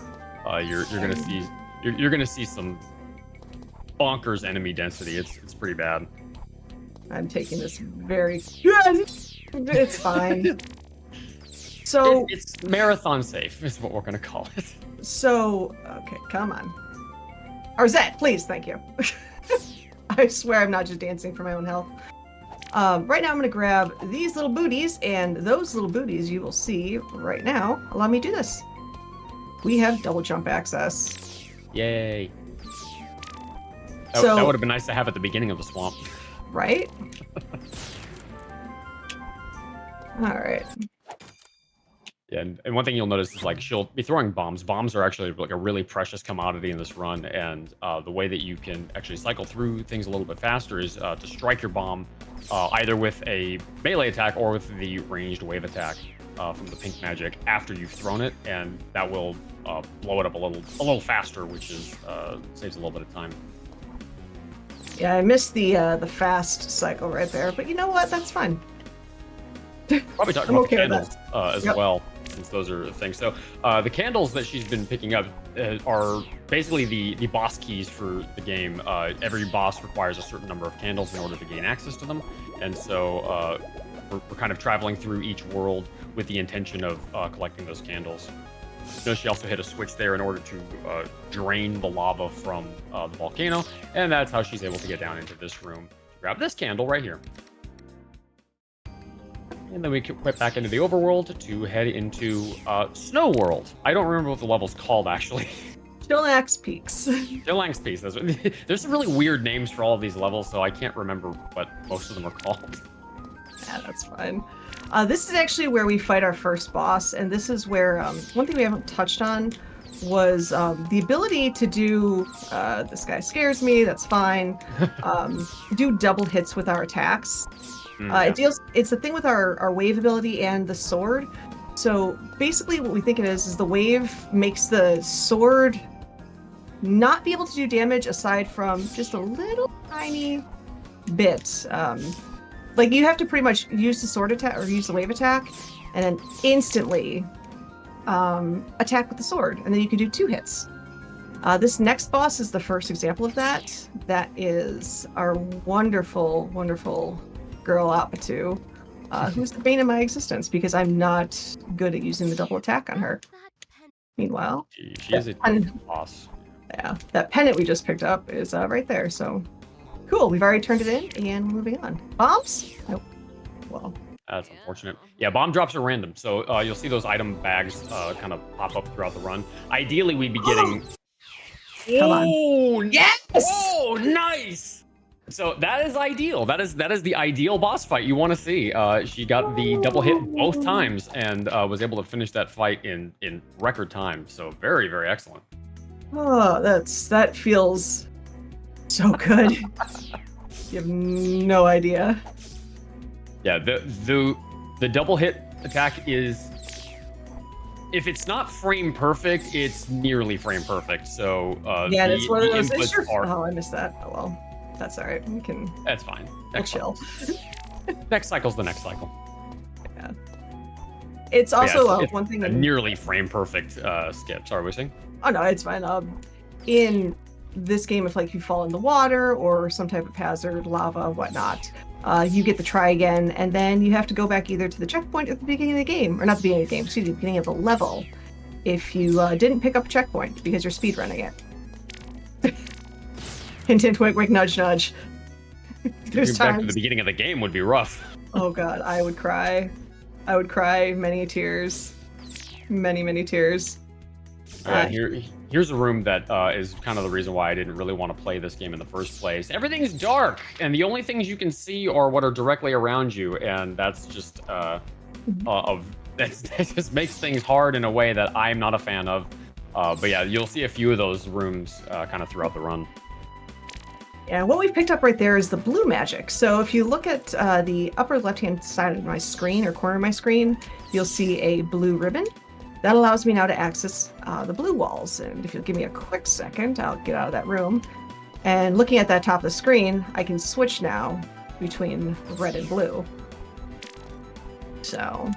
You're gonna see some bonkers enemy density. It's pretty bad. I'm taking this very good. It's fine. So it's marathon safe is what we're gonna call it. So okay, come on. Arzette, please, thank you. I swear I'm not just dancing for my own health. Right now I'm going to grab these little booties, and those little booties you will see right now. Allow me to do this. We have double jump access. Yay. That would have been nice to have at the beginning of the swamp. Right? All right. Yeah, and one thing you'll notice is like she'll be throwing bombs. Bombs are actually like a really precious commodity in this run, and the way that you can actually cycle through things a little bit faster is to strike your bomb either with a melee attack or with the ranged wave attack from the pink magic after you've thrown it, and that will blow it up a little faster, which is saves a little bit of time. Yeah, I missed the fast cycle right there, but you know what? That's fine. Probably talking about the candles as well, since those are things. So the candles that she's been picking up are basically the boss keys for the game. Every boss requires a certain number of candles in order to gain access to them, and so we're kind of traveling through each world with the intention of collecting those candles. She also hit a switch there in order to drain the lava from the volcano, and that's how she's able to get down into this room to grab this candle right here. And then we quit back into the overworld to head into Snow World. I don't remember what the level's called, actually. Chillax Peaks. Chillax Peaks. There's some really weird names for all of these levels, so I can't remember what most of them are called. Yeah, that's fine. This is actually where we fight our first boss, and this is where one thing we haven't touched on was the ability to do, this guy scares me, that's fine, do double hits with our attacks. It's the thing with our wave ability and the sword. So basically what we think it is the wave makes the sword not be able to do damage aside from just a little tiny bit. Like you have to pretty much use the sword attack or use the wave attack and then instantly attack with the sword, and then you can do 2 hits. This next boss is the first example of that. That is our wonderful, wonderful girl Apatu, who's the bane of my existence because I'm not good at using the double attack on her. Meanwhile, she is a boss. Yeah, that pennant we just picked up is right there. So cool, we've already turned it in and moving on. Bombs? Nope. Well, that's unfortunate. Yeah, bomb drops are random, so you'll see those item bags kind of pop up throughout the run. Ideally, we'd be getting. Come on. Oh yes! Oh, nice! So that is ideal. That is the ideal boss fight you want to see. She got the double hit both times and was able to finish that fight in record time. So very, very excellent. Oh, that feels so good. You have no idea. Yeah, the double hit attack is, if it's not frame perfect, it's nearly frame perfect. So yeah, that's one of those. are, oh, I missed that. Oh well, that's all right. We can. That's fine. We'll chill. Next cycle's the next cycle. Yeah. It's also it's one thing. A nearly frame perfect skip. Sorry, was saying? Oh no, it's fine. In this game, if like you fall in the water or some type of hazard, lava, whatnot, you get to try again, and then you have to go back either to the checkpoint at the beginning of the game, or not the beginning of the game, excuse me, the beginning of the level, if you didn't pick up a checkpoint because you're speedrunning it. Hint, hint, wink, wink, nudge, nudge. There's back to times. the beginning of the game would be rough. Oh god, I would cry. I would cry many tears. Many, many tears. Here's a room that is kind of the reason why I didn't really want to play this game in the first place. Everything's dark, and the only things you can see are what are directly around you, and that's just that just makes things hard in a way that I'm not a fan of. But yeah, you'll see a few of those rooms kind of throughout the run. Yeah, what we've picked up right there is the blue magic. So if you look at the upper left-hand side of my screen, or corner of my screen, you'll see a blue ribbon. That allows me now to access the blue walls. And if you'll give me a quick second, I'll get out of that room. And looking at that top of the screen, I can switch now between red and blue. So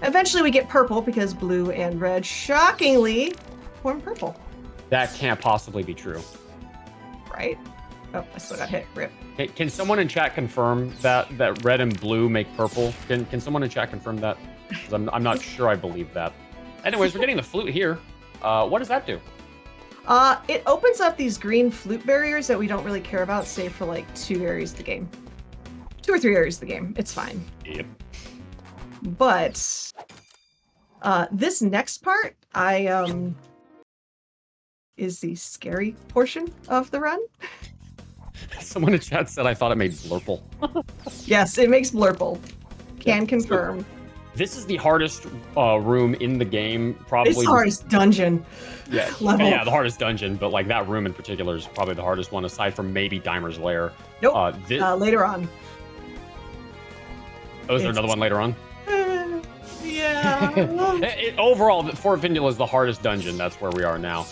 eventually we get purple because blue and red, shockingly, form purple. That can't possibly be true. Right? Oh, I still got hit. Rip. Hey, can someone in chat confirm that red and blue make purple? Can someone in chat confirm that? Because I'm not sure I believe that. Anyways, we're getting the flute here. What does that do? It opens up these green flute barriers that we don't really care about, save for like 2 areas of the game. 2 or 3 areas of the game. It's fine. Yep. But this next part, is the scary portion of the run. Someone in chat said I thought it made blurple. Yes, it makes blurple. Can confirm. So this is the hardest room in the game, probably. It's the hardest dungeon. Yeah, level. Yeah, the hardest dungeon, but like that room in particular is probably the hardest one, aside from maybe Dimer's Lair. Nope. Later on. Oh, is there another one later on? Yeah. Overall, Fort Vindula is the hardest dungeon. That's where we are now.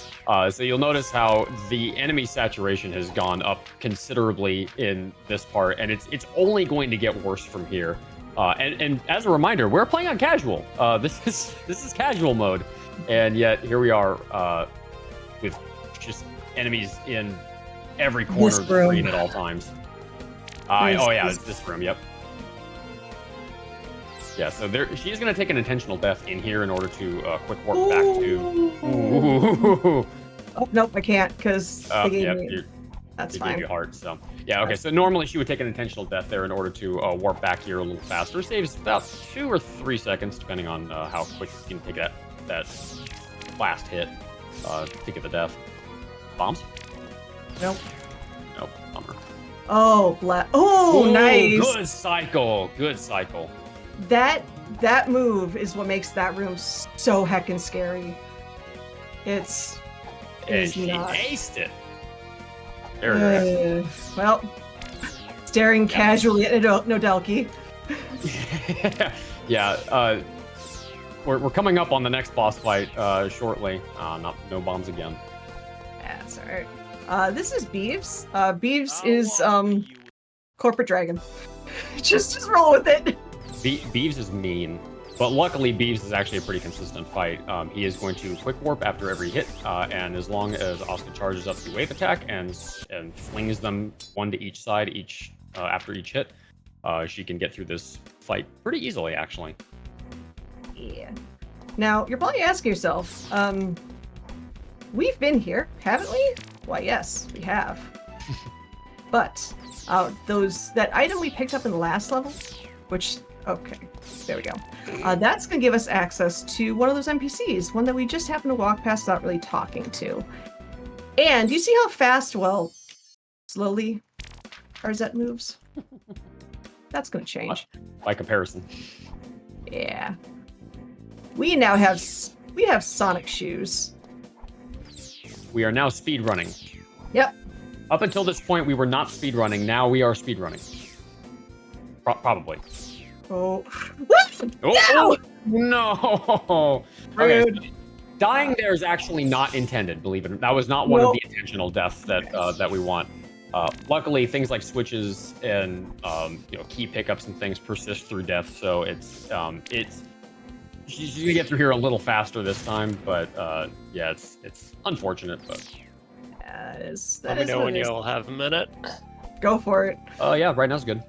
So you'll notice how the enemy saturation has gone up considerably in this part, and it's only going to get worse from here. And as a reminder, we're playing on casual. This is casual mode, and yet here we are with just enemies in every corner of the screen at all times. It's this room. Yep. Yeah, so she is going to take an intentional death in here in order to quick warp back to. Ooh. Oh nope, I can't because they gave me. That's fine. Gave you heart, so yeah. Okay, so normally she would take an intentional death there in order to warp back here a little faster. Saves about 2 or 3 seconds, depending on how quick you can take that last hit to get the death. Bombs? Nope. Nope. Bummer. Oh, nice. Good cycle. Good cycle. That move is what makes that room so heckin' scary. She aced it. There well, staring casually at Nodelki. Yeah, we're coming up on the next boss fight shortly. No bombs again. That's alright. This is Beeves. Beeves is corporate dragon. just roll with it. Beeves is mean, but luckily Beeves is actually a pretty consistent fight. He is going to quick warp after every hit, and as long as Oscar charges up the wave attack and flings them one to each side after each hit, she can get through this fight pretty easily, actually. Yeah. Now you're probably asking yourself, we've been here, haven't we? Why, yes, we have. But that item we picked up in the last level, which. Okay, there we go. That's going to give us access to one of those NPCs, one that we just happened to walk past without really talking to. And you see how fast, slowly Tarzette moves. That's going to change. By comparison. Yeah. We now have Sonic shoes. We are now speed running. Yep. Up until this point, we were not speed running. Now we are speed running. Probably. Oh. Oh no! Okay. Rude. Dying there is actually not intended. Believe it. That was not one of the intentional deaths that we want. Luckily, things like switches and key pickups and things persist through death, so it's you get through here a little faster this time. But yeah, it's unfortunate, but Let me know when you'll have a minute. Go for it. Yeah, right now's good.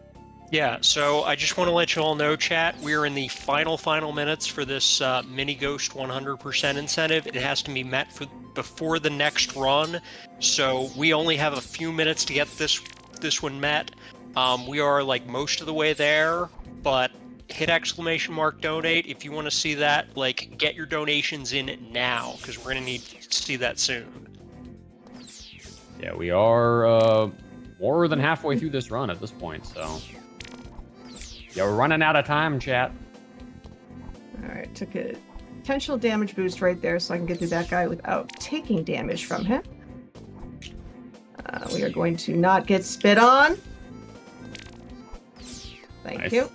Yeah, so I just want to let you all know, chat, we're in the final minutes for this mini ghost 100% incentive. It has to be met before the next run, so we only have a few minutes to get this one met. We are like most of the way there, but hit !donate if you want to see that. Like, get your donations in now, because we're going to need to see that soon. Yeah, we are more than halfway through this run at this point, so... Yeah, we're running out of time, chat. Alright, took a potential damage boost right there so I can get through that guy without taking damage from him. We are going to not get spit on. Thank you.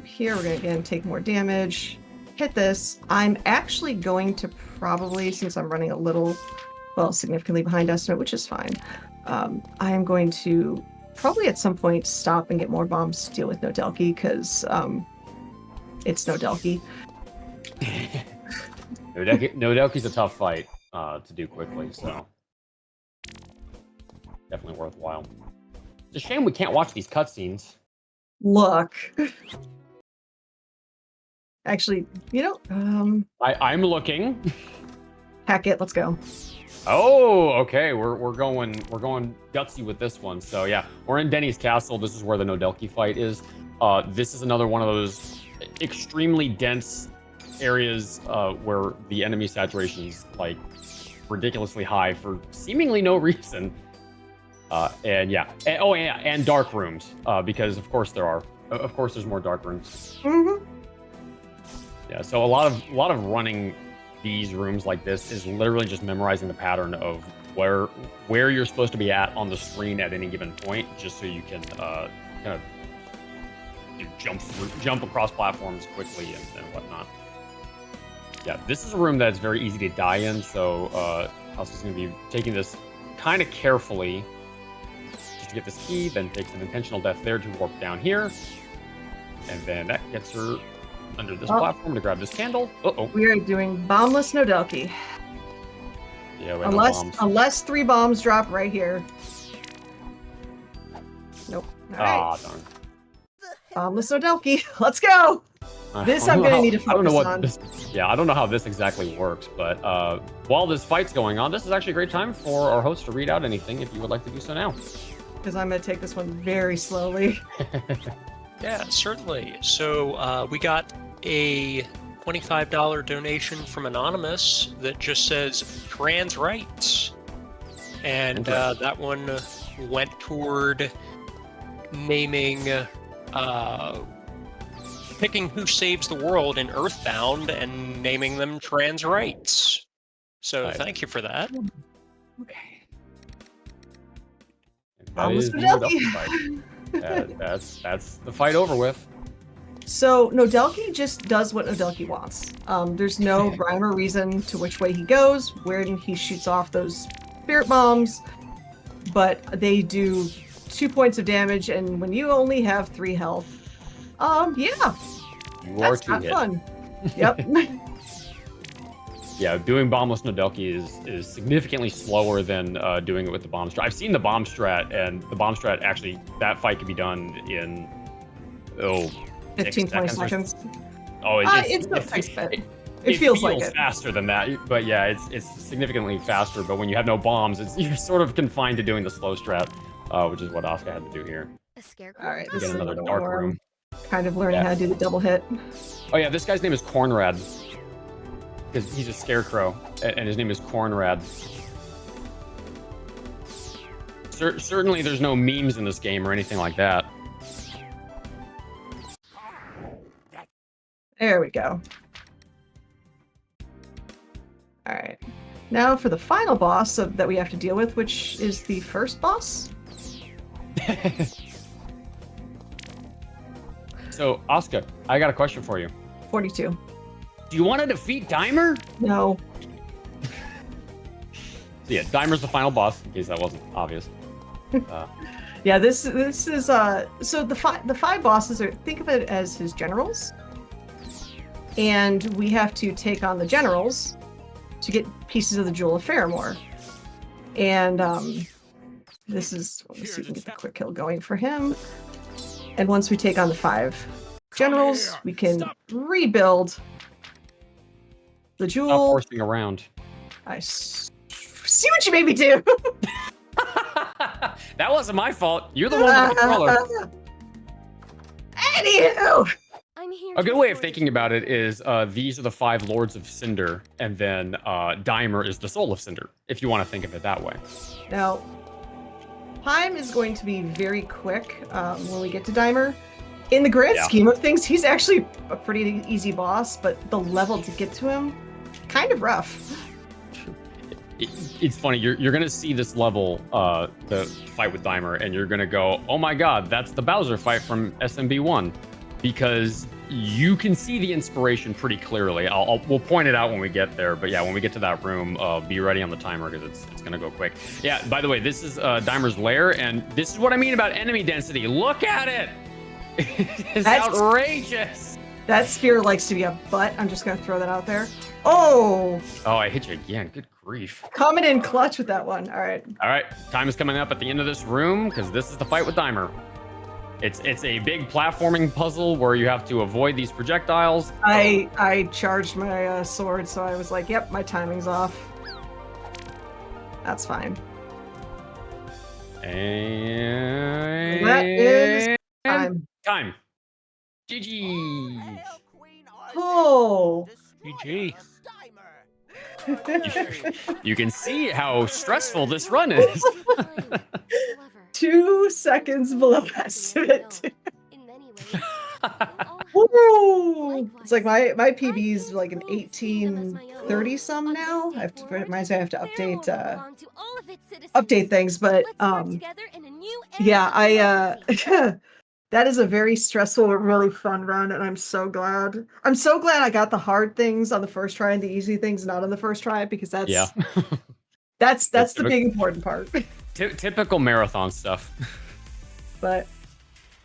Here, we're going to again take more damage. Hit this. I'm actually going to probably, since I'm running a little, well, significantly behind estimate, which is fine, I am going to probably at some point stop and get more bombs to deal with Nodelki, because it's Nodelki. Nodelki's a tough fight to do quickly, so definitely worthwhile. It's a shame we can't watch these cutscenes. Look. Actually, I'm looking. Heck it, let's go. Oh, okay. We're going gutsy with this one. So yeah, we're in Denny's castle. This is where the Nodelki fight is. This is another one of those extremely dense areas where the enemy saturation is like ridiculously high for seemingly no reason. And yeah, and dark rooms because of course there's more dark rooms. Mm-hmm. Yeah, so a lot of running these rooms like this is literally just memorizing the pattern of where you're supposed to be at on the screen at any given point, just so you can kind of jump across platforms quickly and whatnot. Yeah, this is a room that's very easy to die in, so House is going to be taking this kind of carefully just to get this key, then takes an intentional death there to warp down here, and then that gets her under this platform to grab this candle. We are doing bombless Nodelki. Yeah, we have no bombs. Unless 3 bombs drop right here. Nope. All right. Darn. Bombless Nodelki. Let's go. This I'm gonna need to focus on. I don't know how this exactly works, but while this fight's going on, this is actually a great time for our host to read out anything if you would like to do so now. Because I'm gonna take this one very slowly. Yeah, certainly. So we got a $25 donation from Anonymous that just says trans rights. And that one went toward naming, picking who saves the world in Earthbound and naming them trans rights. So thank you for that. Okay. That is the Nodelki fight. That's the fight over with. So Nodelki just does what Nodelki wants. There's no rhyme or reason to which way he goes, where he shoots off those spirit bombs, but they do 2 points of damage, and when you only have 3 health, yeah, that's not fun. Yep. Yeah, doing bombless Nodelki is significantly slower than doing it with the bomb strat. I've seen the bomb strat, and the bomb strat actually, that fight can be done in 15, 20 seconds. It feels like it. Faster than that, but yeah, it's significantly faster. But when you have no bombs, you're sort of confined to doing the slow strat, which is what Asuka had to do here. All right, this is another dark room. Kind of learning how to do the double hit. Oh yeah, this guy's name is Cornrad. Because he's a scarecrow, and his name is Cornrad. Certainly, there's no memes in this game or anything like that. There we go. All right. Now for the final boss that we have to deal with, which is the first boss. So, Oscar, I got a question for you. 42. Do you want to defeat Dimer? No. So yeah, Dimer's the final boss, in case that wasn't obvious. Yeah, this is so the five bosses are, think of it as his generals, and we have to take on the generals to get pieces of the Jewel of Faramore. And let's see if we can get the quick kill going for him. And once we take on the 5 generals, we can rebuild the jewel. Stop horsing around. I see what you made me do. That wasn't my fault. You're the one with the controller. Anywho. A good way of thinking about it is these are the 5 Lords of Cinder, and then Dimer is the Soul of Cinder, if you want to think of it that way. Now, time is going to be very quick when we get to Dimer. In the grand scheme of things, he's actually a pretty easy boss, but the level to get to him, kind of rough. It's funny, you're going to see this level, the fight with Dimer, and you're going to go, oh my god, that's the Bowser fight from SMB1. Because you can see the inspiration pretty clearly. We'll point it out when we get there, but yeah, when we get to that room, be ready on the timer because it's gonna go quick. Yeah, by the way, this is Dimer's lair, and this is what I mean about enemy density. Look at it! It's outrageous! That spear likes to be a butt. I'm just gonna throw that out there. Oh! Oh, I hit you again. Good grief. Coming in clutch with that one. All right. All right, time is coming up at the end of this room because this is the fight with Dimer. It's a big platforming puzzle where you have to avoid these projectiles. I charged my sword, so I was like, yep, my timing's off. That's fine. And that is time. Time. GG. Oh. GG. You can see how stressful this run is. 2 seconds below estimate. Woo! It's like my PB is like an 1830 some now. I have to update things, but yeah, that is a very stressful, really fun run, and I'm so glad. I'm so glad I got the hard things on the first try and the easy things not on the first try, because that's that's the big important part. Typical marathon stuff. But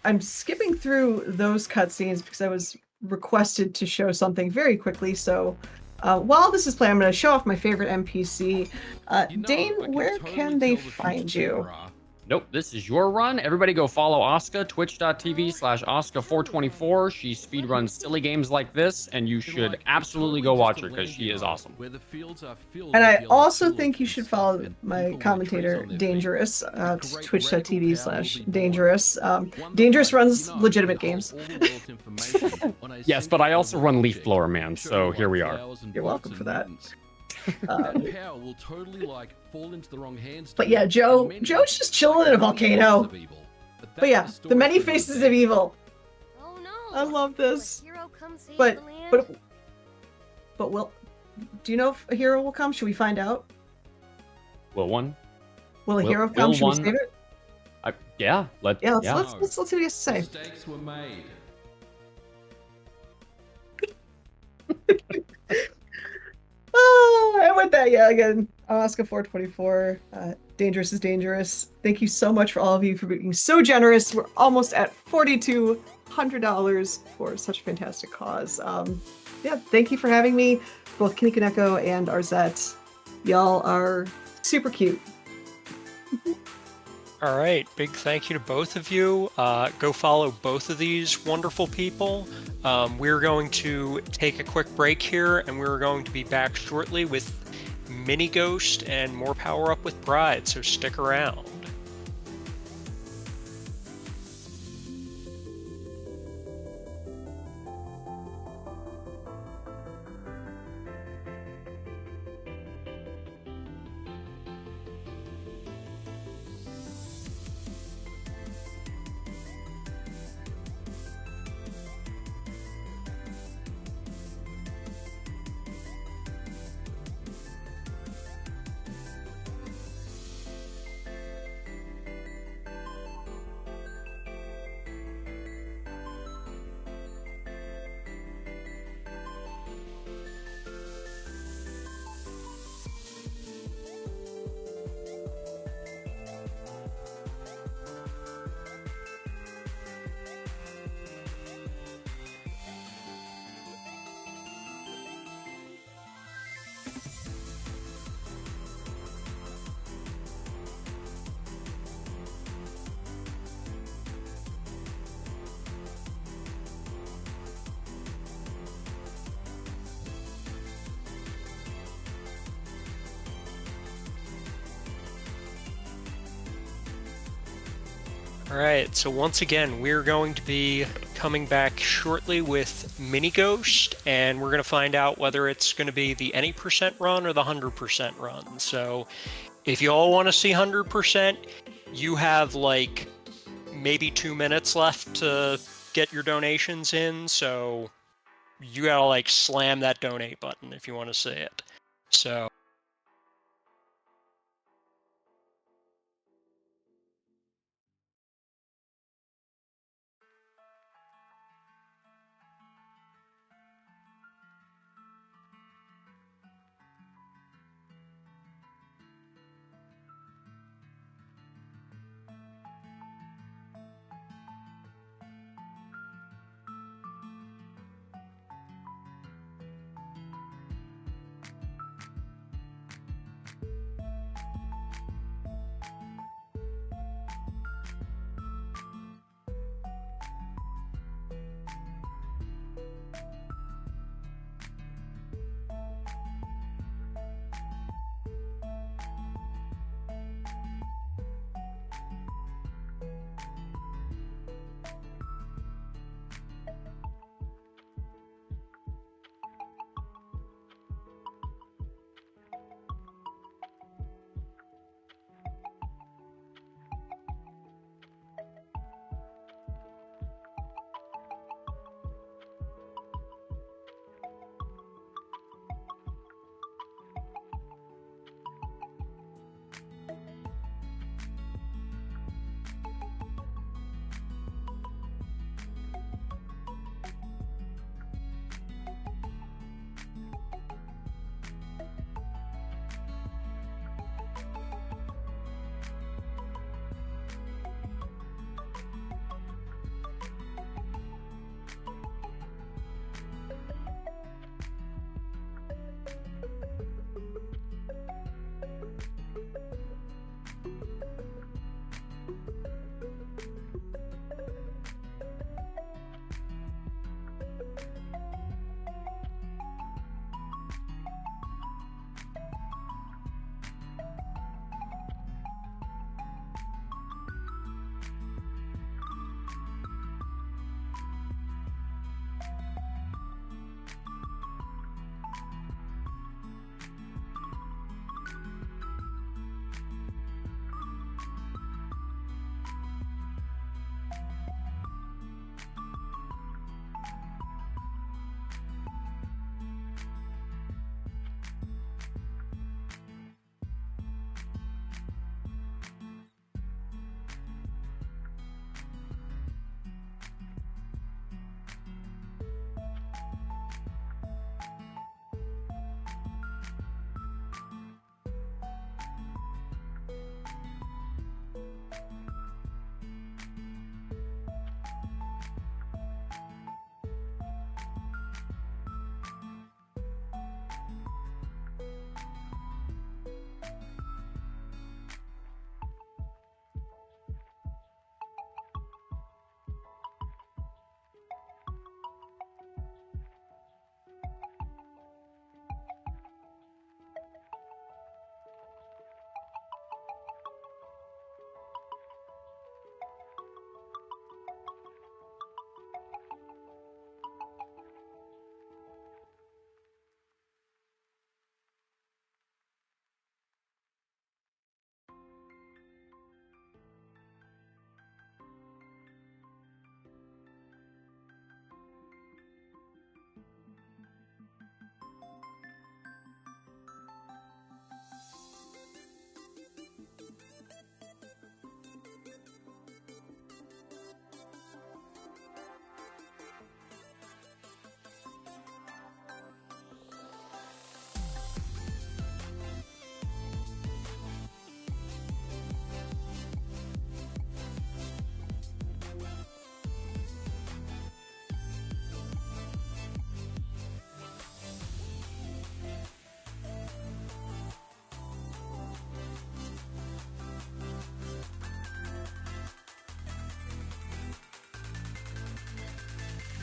I'm skipping through those cutscenes because I was requested to show something very quickly. So while this is playing, I'm going to show off my favorite NPC. Dane, where can they find you? Nope, this is your run. Everybody go follow Asuka, twitch.tv/Asuka424. She speedruns silly games like this, and you should absolutally go watch her because she is awesome. And I also think you should follow my commentator, Dangerous, twitch.tv/Dangerous. Dangerous runs legitimate games. Yes, but I also run Leaf Blower Man, so here we are. You're welcome for that. But yeah, Joe's just chilling in a volcano. But yeah, the many faces of evil. I love this. But will, do you know if a hero will come? Should we find out? Will one? Will a hero come? Should we save it? Yeah, let's see what he has to say. Mistakes were made. And with that, again, Asuka424, Dangerous is Dangerous. Thank you so much for all of you for being so generous. We're almost at $4,200 for such a fantastic cause. Yeah, thank you for having me, both Kinikaneko and Arzette. Y'all are super cute. All right, big thank you to both of you. Go follow both of these wonderful people. We're going to take a quick break here, and we're going to be back shortly with Mini Ghost and more Power Up with Bride, so stick around. Alright, so once again, we're going to be coming back shortly with Mini Ghost, and we're going to find out whether it's going to be the any percent run or the 100% run. So if you all want to see 100%, you have like maybe 2 minutes left to get your donations in, so you gotta like slam that donate button if you want to see it. So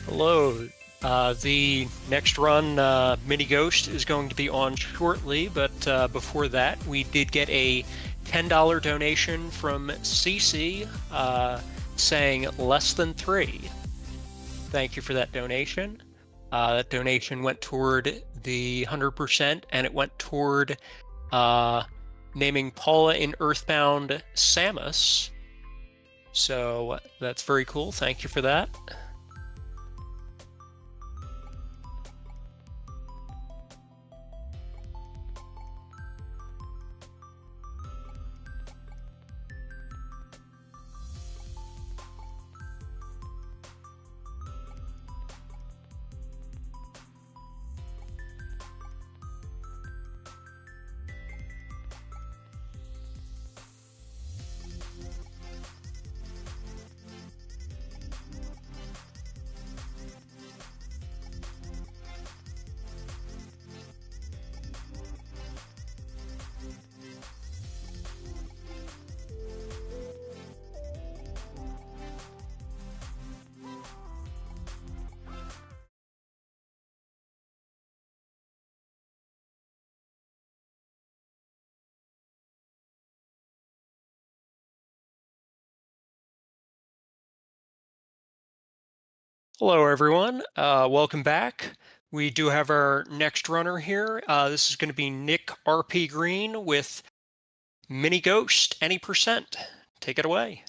hello. The next run, Mini Ghost, is going to be on shortly, but before that, we did get a $10 donation from Cece. saying less than 3. Thank you for that donation. That donation went toward the 100%, and it went toward naming Paula in Earthbound Samus. So that's very cool. Thank you for that. Hello, everyone. Welcome back. We do have our next runner here. This is going to be Nick RP Green with Mini Ghost, any percent. Take it away.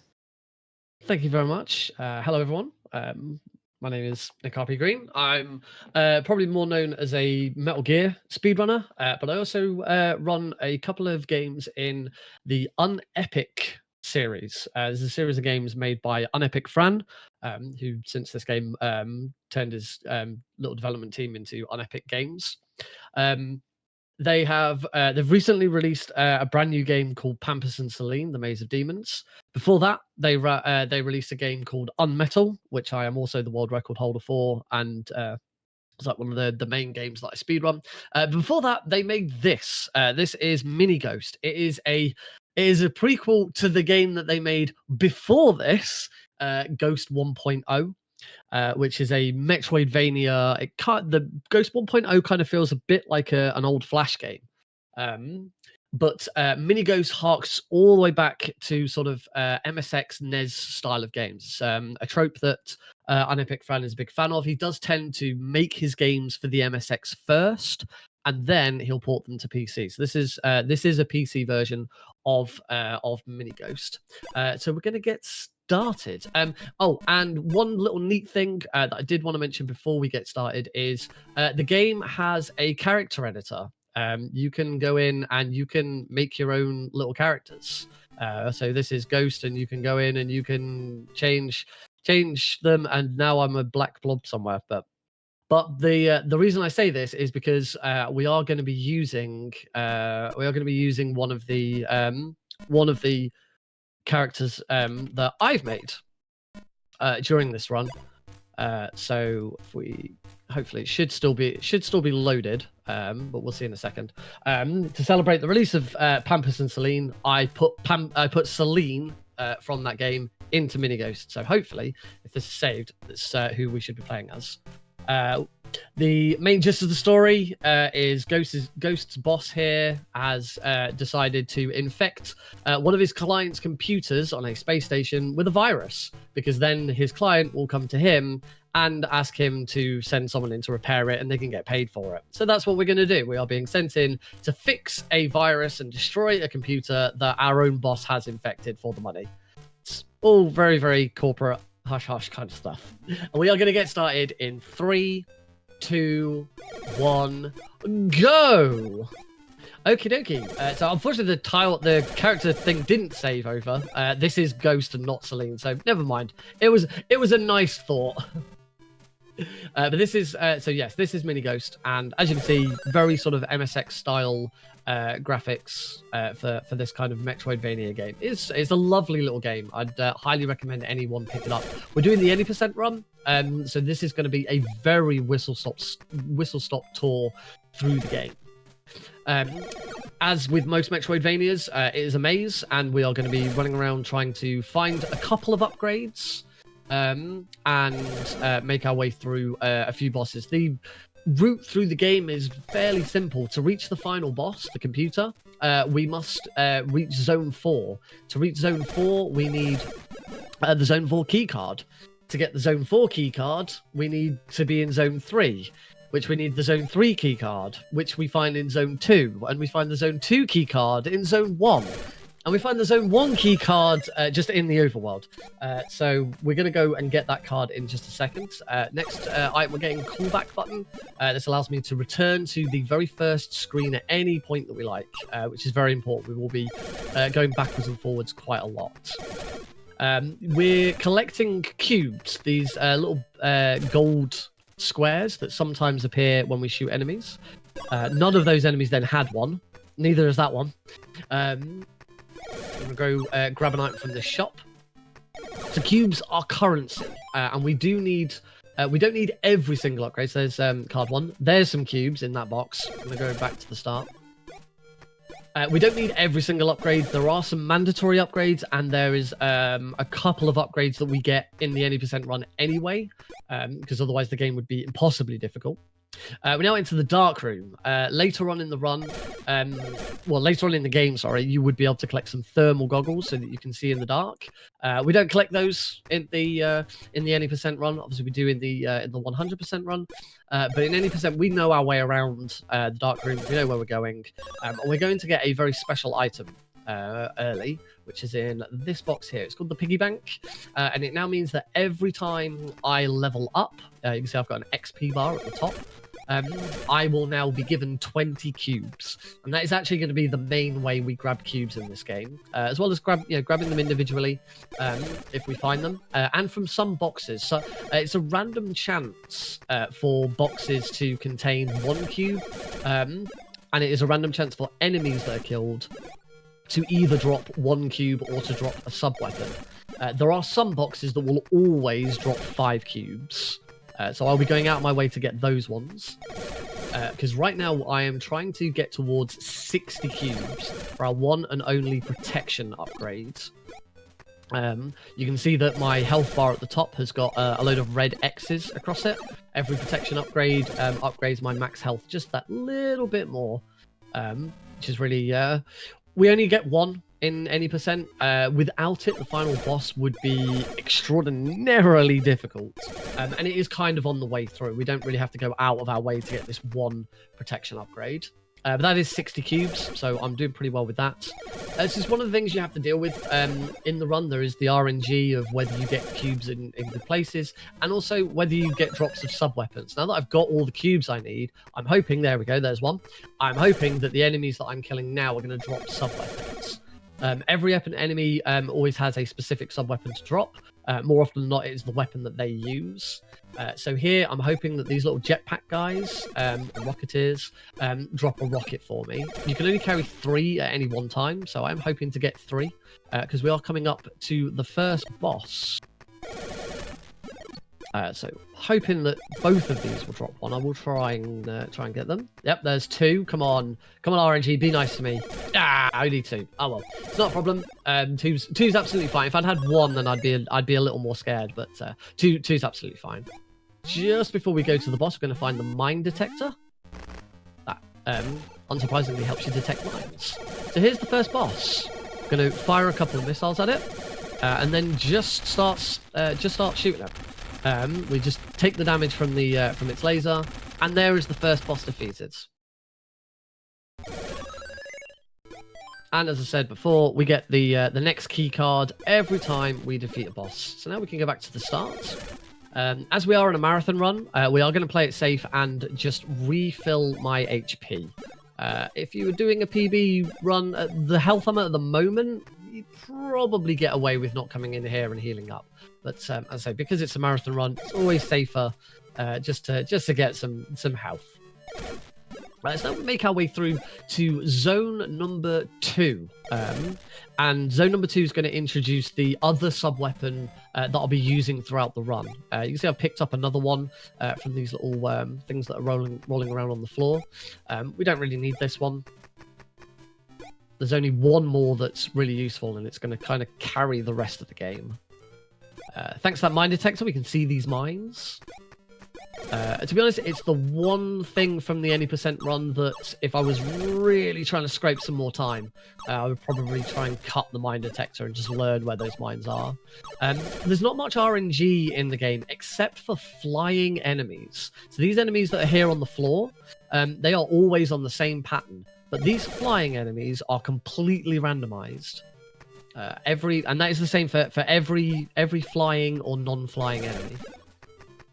Thank you very much. Hello, everyone. My name is Nick RP Green. I'm probably more known as a Metal Gear speedrunner, but I also run a couple of games in the Unepic series. There's a series of games made by Unepic Fran, who since this game turned his little development team into Unepic Games. They've recently released a brand new game called Pampus and Celine: The Maze of Demons. Before that, they released a game called Unmetal, which I am also the world record holder for, and it's like one of the main games that I speedrun. Before that, they made this. This is Mini Ghost. It is a prequel to the game that they made before this, Ghost 1.0. Which is a Metroidvania. The Ghost 1.0 kind of feels a bit like an old Flash game. But Mini Ghost harks all the way back to sort of MSX NES style of games. A trope that Unepic Fran is a big fan of. He does tend to make his games for the MSX first, and then he'll port them to PC. So this is a PC version of Mini Ghost. So we're going to get started. Oh, and one little neat thing that I did want to mention before we get started is the game has a character editor. You can go in and you can make your own little characters. So this is Ghost, and you can go in and you can change them. And now I'm a black blob somewhere, but the reason I say this is because we are going to be using one of the characters that I've made during this run. So if we hopefully it should still be loaded, but we'll see in a second. To celebrate the release of Pampus and Celine, I put Celine from that game into Mini Ghost. So hopefully, if this is saved, that's who we should be playing as. The main gist of the story is Ghost's boss here has decided to infect one of his client's computers on a space station with a virus, because then his client will come to him and ask him to send someone in to repair it, and they can get paid for it. So that's what we're going to do. We are being sent in to fix a virus and destroy a computer that our own boss has infected for the money. It's all very, very corporate hush-hush kind of stuff. And we are going to get started in 3, 2, 1, go! Okie dokie. So unfortunately, the character thing didn't save over. This is Ghost and not Celine, so never mind. It was a nice thought. But this is this is Mini Ghost, and as you can see, very sort of MSX style graphics for this kind of Metroidvania game. It's a lovely little game. I'd highly recommend anyone pick it up. We're doing the any percent run, so this is going to be a very whistle stop tour through the game. As with most Metroidvanias, it is a maze, and we are going to be running around trying to find a couple of upgrades and make our way through a few bosses. The route through the game is fairly simple. To reach the final boss, the computer, we must reach Zone 4. To reach Zone 4, we need the Zone 4 key card. To get the Zone 4 key card, we need to be in Zone 3, which we need the Zone 3 key card, which we find in Zone 2, and we find the Zone 2 key card in Zone 1. And we find the Zone 1 key card just in the overworld. So we're going to go and get that card in just a second. Next item, we're getting a callback button. This allows me to return to the very first screen at any point that we like, which is very important. We will be going backwards and forwards quite a lot. We're collecting cubes, these little gold squares that sometimes appear when we shoot enemies. None of those enemies then had one. Neither is that one. I'm going to go grab an item from this shop. So cubes are currency, and we don't need every single upgrade. So there's card 1. There's some cubes in that box. I'm going to go back to the start. We don't need every single upgrade. There are some mandatory upgrades, and there is a couple of upgrades that we get in the any % run anyway, because otherwise the game would be impossibly difficult. We're now into the dark room. Later on in the run, later on in the game, sorry, you would be able to collect some thermal goggles so that you can see in the dark. We don't collect those in the any % run. Obviously, we do in the 100% run. But in any %, we know our way around the dark room. We know where we're going, and we're going to get a very special item early, which is in this box here. It's called the piggy bank, and it now means that every time I level up, you can see I've got an XP bar at the top. I will now be given 20 cubes, and that is actually going to be the main way we grab cubes in this game, as well as grabbing them individually if we find them, and from some boxes. So it's a random chance for boxes to contain 1 cube, and it is a random chance for enemies that are killed to either drop 1 cube or to drop a sub-weapon. There are some boxes that will always drop 5 cubes. So I'll be going out of my way to get those ones. Because right now I am trying to get towards 60 cubes for our one and only protection upgrade. You can see that my health bar at the top has got a load of red X's across it. Every protection upgrade upgrades my max health just that little bit more. Which is really... we only get 1 in any %. Without it, the final boss would be extraordinarily difficult. And it is kind of on the way through. We don't really have to go out of our way to get this 1 protection upgrade. But that is 60 cubes, so I'm doing pretty well with that. This is one of the things you have to deal with in the run. There is the RNG of whether you get cubes in good places, and also whether you get drops of sub-weapons. Now that I've got all the cubes I need, I'm hoping, there we go, there's one. I'm hoping that the enemies that I'm killing now are going to drop sub-weapons. Every enemy always has a specific sub-weapon to drop. More often than not, it is the weapon that they use. So here, I'm hoping that these little jetpack guys, and rocketeers, drop a rocket for me. You can only carry 3 at any one time, so I'm hoping to get 3, because we are coming up to the first boss. So hoping that both of these will drop one. I will try and get them. Yep, there's 2. Come on, RNG, be nice to me. Only 2. Oh well, it's not a problem. Two's absolutely fine. If I'd had 1, then I'd be a little more scared. But two's absolutely fine. Just before we go to the boss, we're going to find the mine detector. That unsurprisingly helps you detect mines. So here's the first boss. Going to fire a couple of missiles at it, and then just start shooting it. We just take the damage from its laser, and there is the first boss defeated. And as I said before, we get the next key card every time we defeat a boss. So now we can go back to the start. As we are in a marathon run, we are going to play it safe and just refill my HP. If you were doing a PB run at the health I'm at the moment, you'd probably get away with not coming in here and healing up. But as I say, because it's a marathon run, it's always safer just to get some health. Right, so now we make our way through to zone number 2. And zone number 2 is going to introduce the other sub-weapon that I'll be using throughout the run. You can see I've picked up another one from these little things that are rolling around on the floor. We don't really need this one. There's only one more that's really useful, and it's going to kind of carry the rest of the game. Thanks to that mine detector, we can see these mines. To be honest, it's the one thing from the any percent run that if I was really trying to scrape some more time, I would probably try and cut the mine detector and just learn where those mines are. There's not much RNG in the game except for flying enemies. So these enemies that are here on the floor, they are always on the same pattern. But these flying enemies are completely randomized. And that is the same for every flying or non-flying enemy.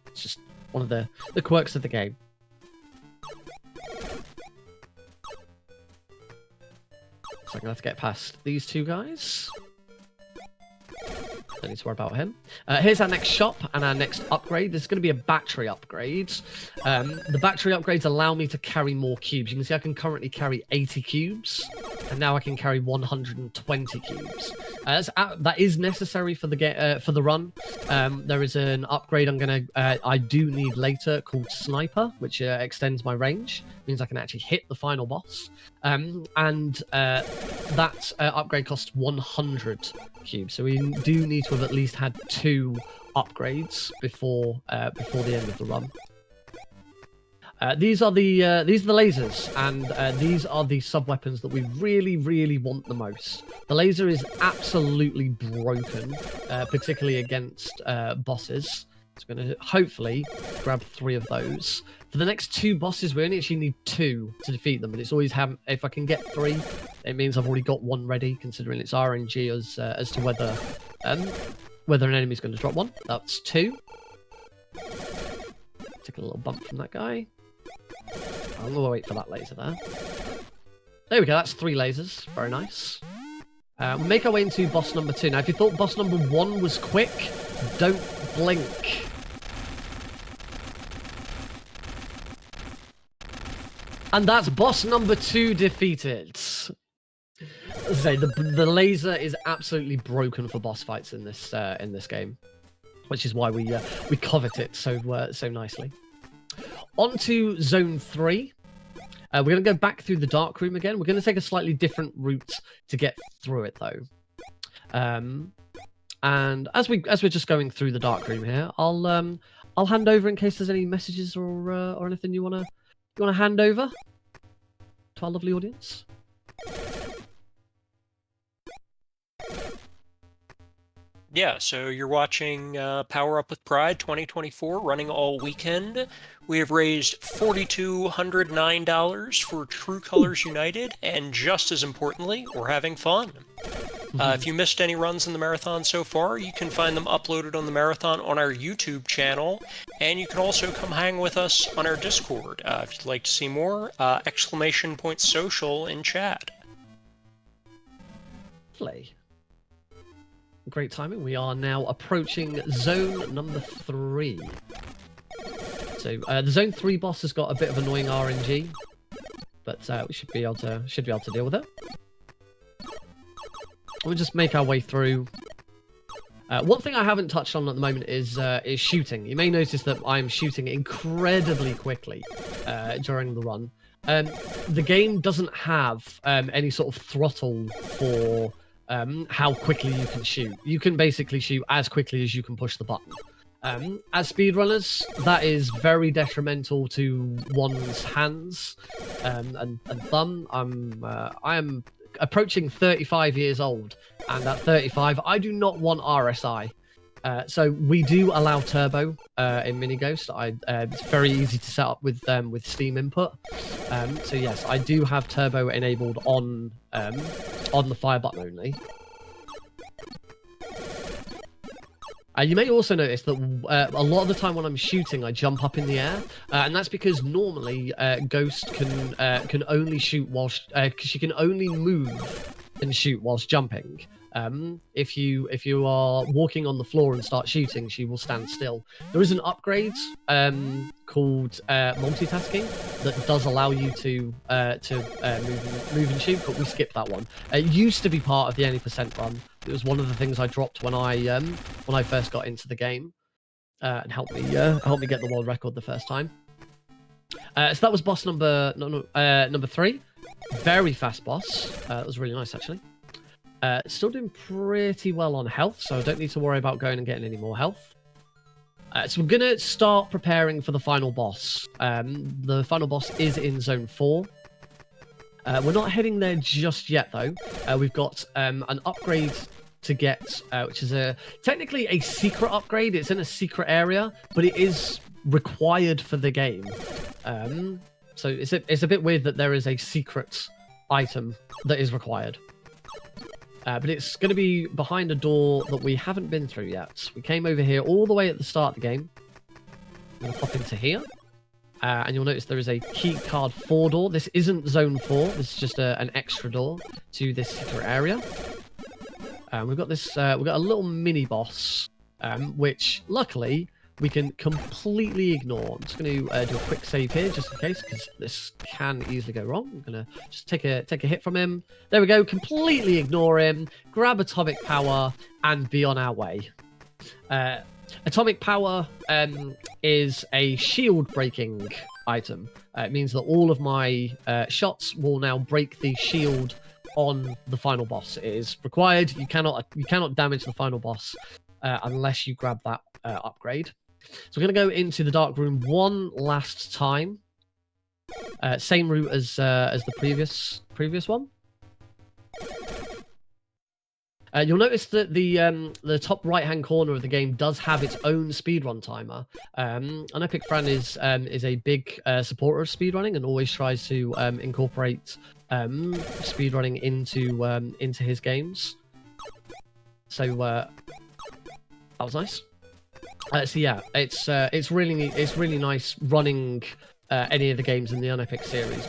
It's just one of the quirks of the game. So I'm gonna have to get past these two guys. Don't need to worry about him. Here's our next shop and our next upgrade. This is going to be a battery upgrade. The battery upgrades allow me to carry more cubes. You can see I can currently carry 80 cubes, and now I can carry 120 cubes. That is necessary for the run. There is an upgrade I do need later called Sniper, which extends my range. Means I can actually hit the final boss. That upgrade costs 100 cubes, so we do need to have at least had 2 upgrades before the end of the run. These are the lasers, and these are the sub weapons that we really want the most. The laser is absolutely broken, particularly against bosses. So I'm going to hopefully grab 3 of those. For the next 2 bosses, we only actually need 2 to defeat them, but it's always if I can get 3, it means I've already got 1 ready, considering it's RNG as to whether an enemy's going to drop 1. That's 2. Take a little bump from that guy. I'm going to wait for that laser there. There we go, that's 3 lasers. Very nice. We'll make our way into boss number 2. Now, if you thought boss number 1 was quick, don't blink. And that's boss number 2 defeated. As I say, the laser is absolutely broken for boss fights in this game, which is why we covet it so nicely. On to zone 3. We're going to go back through the dark room again. We're going to take a slightly different route to get through it, though. And as we're just going through the dark room here, I'll hand over in case there's any messages or anything you wanna hand over to our lovely audience. Yeah, so you're watching Power Up with Pride 2024 running all weekend. We have raised $4,209 for True Colors United, and just as importantly, we're having fun. If you missed any runs in the marathon so far, you can find them uploaded on the marathon on our YouTube channel, and you can also come hang with us on our Discord. If you'd like to see more, !social in chat. Play. Great timing. We are now approaching zone number 3. So the zone 3 boss has got a bit of annoying RNG, but we should be able to deal with it. We'll just make our way through. One thing I haven't touched on at the moment is shooting. You may notice that I'm shooting incredibly quickly during the run. The game doesn't have any sort of throttle for how quickly you can shoot. You can basically shoot as quickly as you can push the button. As speedrunners, that is very detrimental to one's hands and thumb. I am approaching 35 years old, and at 35, I do not want RSI. So we do allow turbo in Mini Ghost. It's very easy to set up with Steam input. So yes, I do have turbo enabled on the fire button only. You may also notice that a lot of the time when I'm shooting, I jump up in the air, and that's because normally Ghost can only shoot whilst she can only move and shoot whilst jumping. If you are walking on the floor and start shooting, she will stand still. There is an upgrade called multitasking that does allow you to move and shoot, but we skipped that one. It used to be part of the any percent run. It was one of the things I dropped when I first got into the game, and helped me get the world record the first time. So that was boss number 3. Very fast boss. That was really nice actually. Still doing pretty well on health, so I don't need to worry about going and getting any more health. So we're gonna start preparing for the final boss. The final boss is in Zone 4. We're not heading there just yet, though. We've got an upgrade to get, which is technically a secret upgrade. It's in a secret area, but it is required for the game. So it's a bit weird that there is a secret item that is required. But it's going to be behind a door that we haven't been through yet. We came over here all the way at the start of the game. I'm going to pop into here. And you'll notice there is a key card 4 door. This isn't Zone 4. This is just an extra door to this secret area. We've got this. We've got a little mini boss, which luckily we can completely ignore. I'm just going to do a quick save here, just in case, because this can easily go wrong. I'm going to just take a hit from him. There we go. Completely ignore him. Grab atomic power and be on our way. Atomic power is a shield breaking item. It means that all of my shots will now break the shield on the final boss. It is required. You cannot damage the final boss unless you grab that upgrade. So we're going to go into the dark room one last time. Same route as the previous one. You'll notice that the top right-hand corner of the game does have its own speedrun timer. An Epic Fran is a big supporter of speedrunning and always tries to incorporate speedrunning into his games. So that was nice. So yeah, it's really nice running any of the games in the Unepic series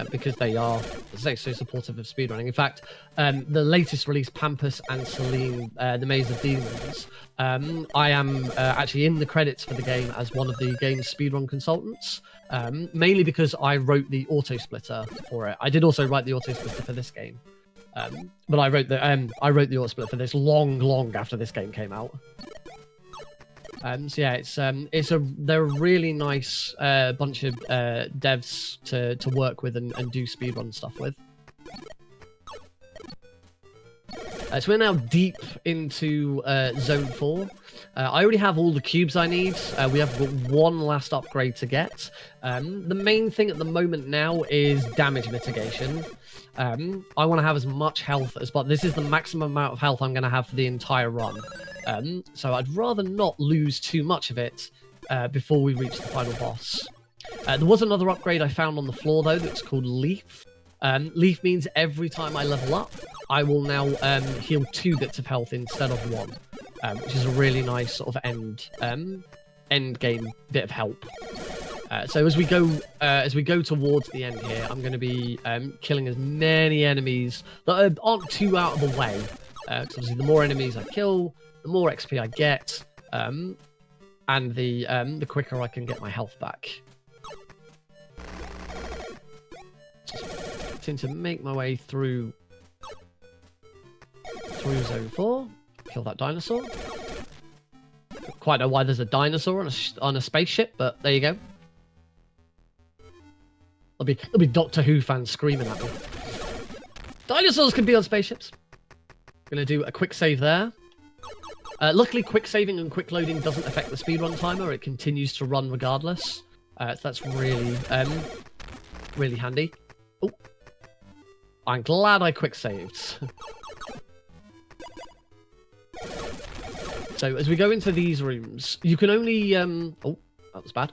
because they are, as I say, so supportive of speedrunning. In fact, the latest release, Pampus and Celine, The Maze of Demons, I am actually in the credits for the game as one of the game's speedrun consultants, mainly because I wrote the auto splitter for it. I did also write the auto splitter for this game, but I wrote the auto splitter for this long after this game came out. So yeah, they're a really nice bunch of devs to work with and do speedrun stuff with. So we're now deep into Zone 4. I already have all the cubes I need. We have got one last upgrade to get. The main thing at the moment now is damage mitigation. I want to have as much health as possible. This is the maximum amount of health I'm going to have for the entire run. So I'd rather not lose too much of it before we reach the final boss. There was another upgrade I found on the floor, though, that's called Leaf. Leaf means every time I level up, I will now heal 2 bits of health instead of 1, which is a really nice sort of end game bit of help. So as we go towards the end here, I'm going to be killing as many enemies that aren't too out of the way. Because obviously, the more enemies I kill, the more XP I get, and the quicker I can get my health back. Just continue to make my way through Zone 4. Kill that dinosaur. Don't quite know why there's a dinosaur on a spaceship, but there you go. There'll be Doctor Who fans screaming at me. Dinosaurs can be on spaceships. Gonna do a quick save there. Luckily, quick saving and quick loading doesn't affect the speedrun timer. It continues to run regardless. So that's really handy. Oh, I'm glad I quick saved. So as we go into these rooms, you can only oh, that was bad.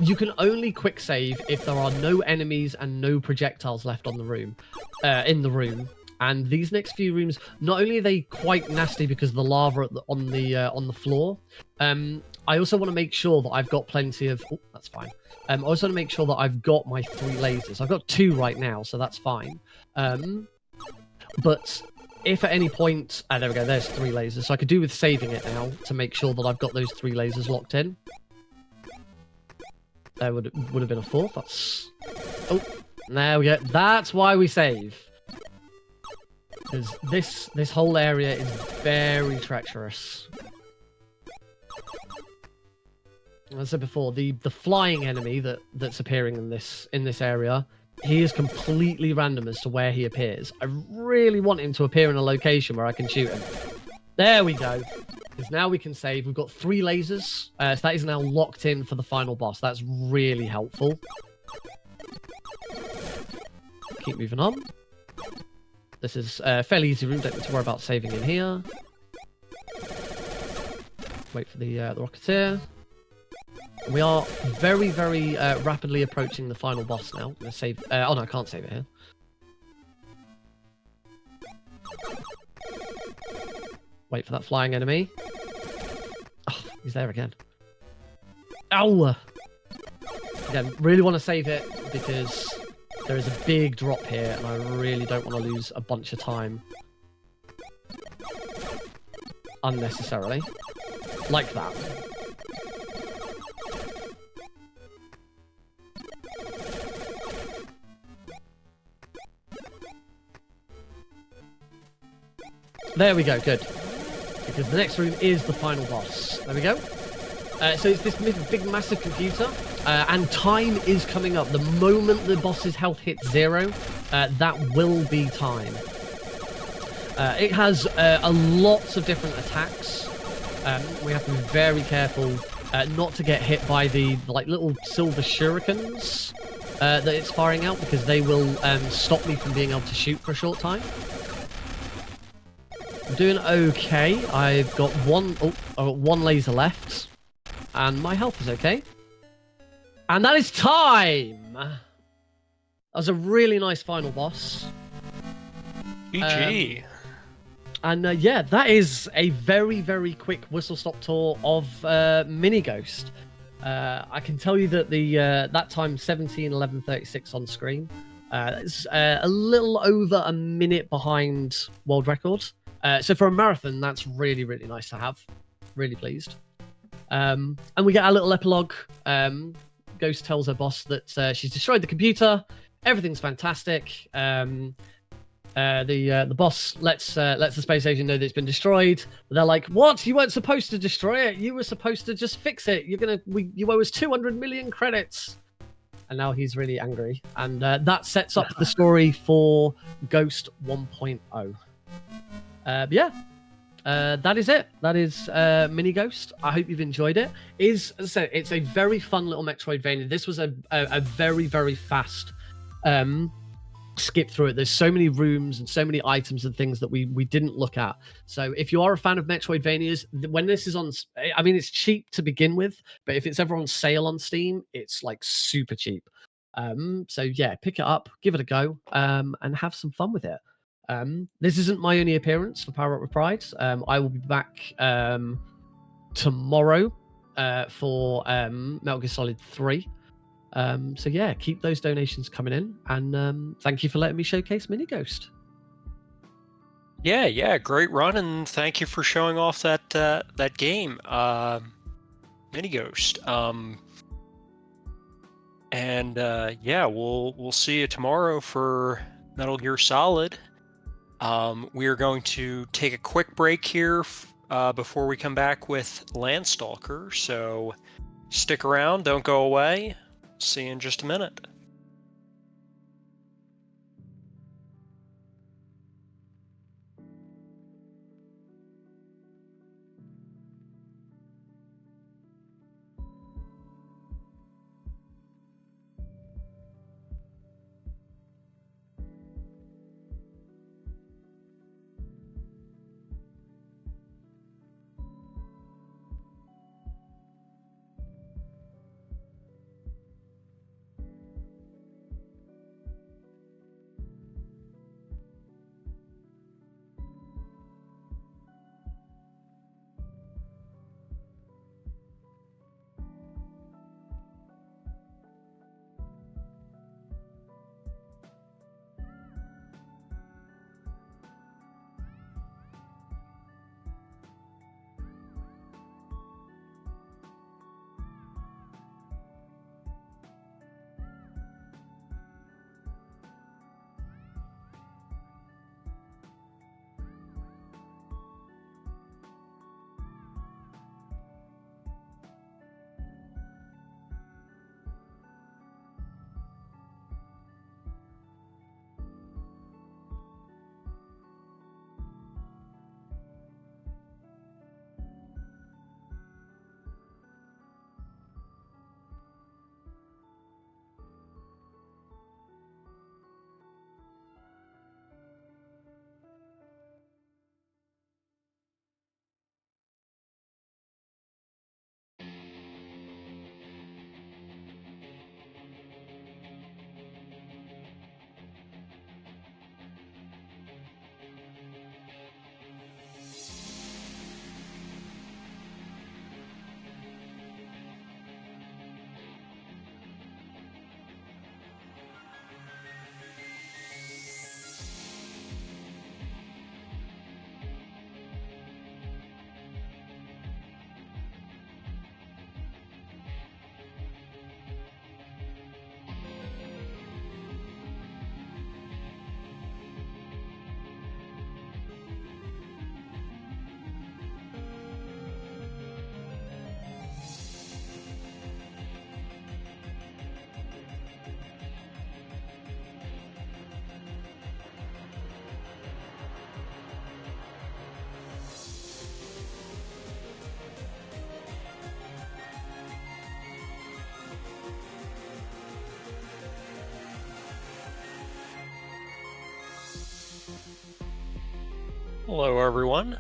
You can only quick save if there are no enemies and no projectiles left on the room, in the room. And these next few rooms, not only are they quite nasty because of the lava on the floor, I also want to make sure that I've got plenty of. Oh, that's fine. I also want to make sure that I've got my 3 lasers. I've got 2 right now, so that's fine. But if at any point, there we go. There's 3 lasers, so I could do with saving it now to make sure that I've got those 3 lasers locked in. There would have been a 4th. That's. Oh, there we go. That's why we save. Because this whole area is very treacherous. As I said before, the flying enemy that's appearing in this area, he is completely random as to where he appears. I really want him to appear in a location where I can shoot him. There we go. Because now we can save. We've got 3 lasers. So that is now locked in for the final boss. That's really helpful. Keep moving on. This is a fairly easy room. Don't need to worry about saving in here. Wait for the Rocketeer. We are very, very rapidly approaching the final boss now. I'm gonna save. Oh no, I can't save it here. Wait for that flying enemy. Oh, he's there again. Ow! Again, really want to save it because there is a big drop here, and I really don't want to lose a bunch of time unnecessarily, like that. There we go, good. Because the next room is the final boss. There we go. So it's this big, massive computer, and time is coming up. The moment the boss's health hits 0, that will be time. It has a lots of different attacks. We have to be very careful not to get hit by the like little silver shurikens that it's firing out, because they will stop me from being able to shoot for a short time. I'm doing okay. I've got one laser left, and my health is okay. And that is time! That was a really nice final boss. GG. Yeah, that is a very, very quick whistle-stop tour of Mini Ghost. I can tell you that the that time 17:11:36 on screen. It's a little over a minute behind world record. So for a marathon, that's really, really nice to have. Really pleased. And we get our little epilogue. Ghost tells her boss that she's destroyed the computer. Everything's fantastic. The boss lets the space agent know that it's been destroyed. But they're like, "What? You weren't supposed to destroy it. You were supposed to just fix it. You owe us 200 million credits." And now he's really angry. And that sets up the story for Ghost 1.0. That is it. That is Mini Ghost. I hope you've enjoyed it. As I said, it's a very fun little Metroidvania. This was a very, very fast skip through it. There's so many rooms and so many items and things that we didn't look at. So if you are a fan of Metroidvanias, when this is on, I mean, it's cheap to begin with, but if it's ever on sale on Steam, it's like super cheap. So yeah, pick it up, give it a go, and have some fun with it. This isn't my only appearance for Power Up with Pride. I will be back tomorrow for Metal Gear Solid 3. So yeah, keep those donations coming in, and thank you for letting me showcase Mini Ghost. Yeah, great run, and thank you for showing off that game, Mini Ghost. Yeah, we'll see you tomorrow for Metal Gear Solid. We are going to take a quick break here before we come back with Landstalker, so stick around, don't go away. See you in just a minute. Hello, everyone.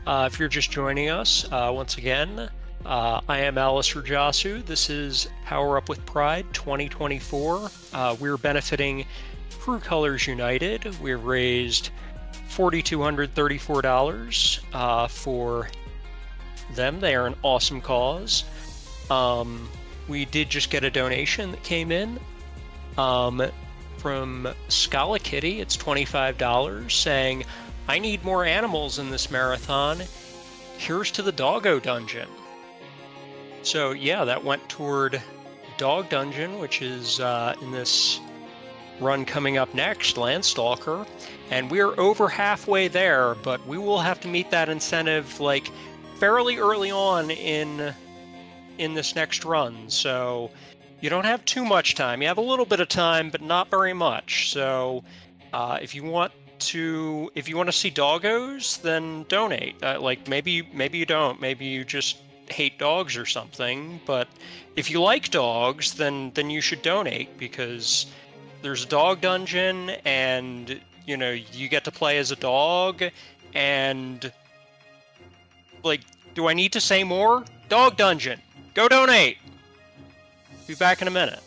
If you're just joining us, once again, I am Alice Rajasu. This is Power Up with Pride 2024. We're benefiting Crew Colors United. We've raised $4,234 for them. They are an awesome cause. We did just get a donation that came in from Scala Kitty. It's $25 saying, I need more animals in this marathon. Here's to the Doggo Dungeon. So yeah, that went toward Dog Dungeon, which is in this run coming up next, Landstalker. And we're over halfway there, but we will have to meet that incentive like fairly early on in this next run. So you don't have too much time. You have a little bit of time, but not very much. So if you want to see doggos, then donate. Like maybe you don't. Maybe you just hate dogs or something. But if you like dogs, then you should donate, because there's a dog dungeon, and you get to play as a dog. And like, do I need to say more? Dog dungeon. Go donate. Be back in a minute.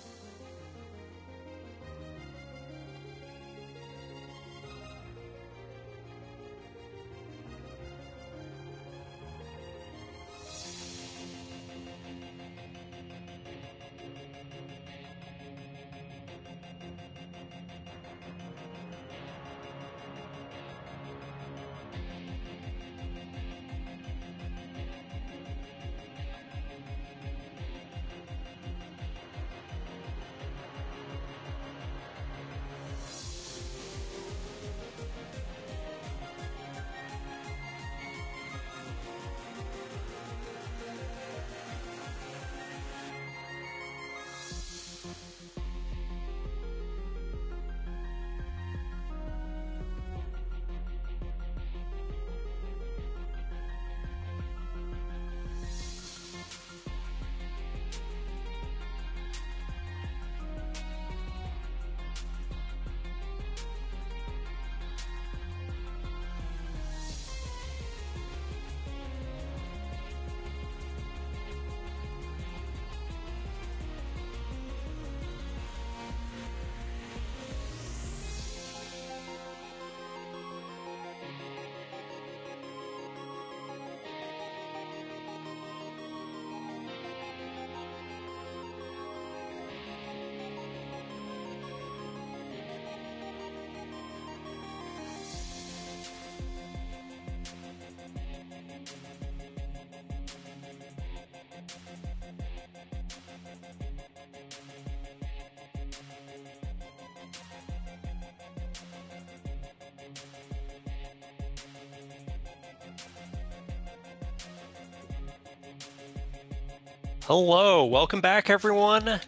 Hello, welcome back, everyone.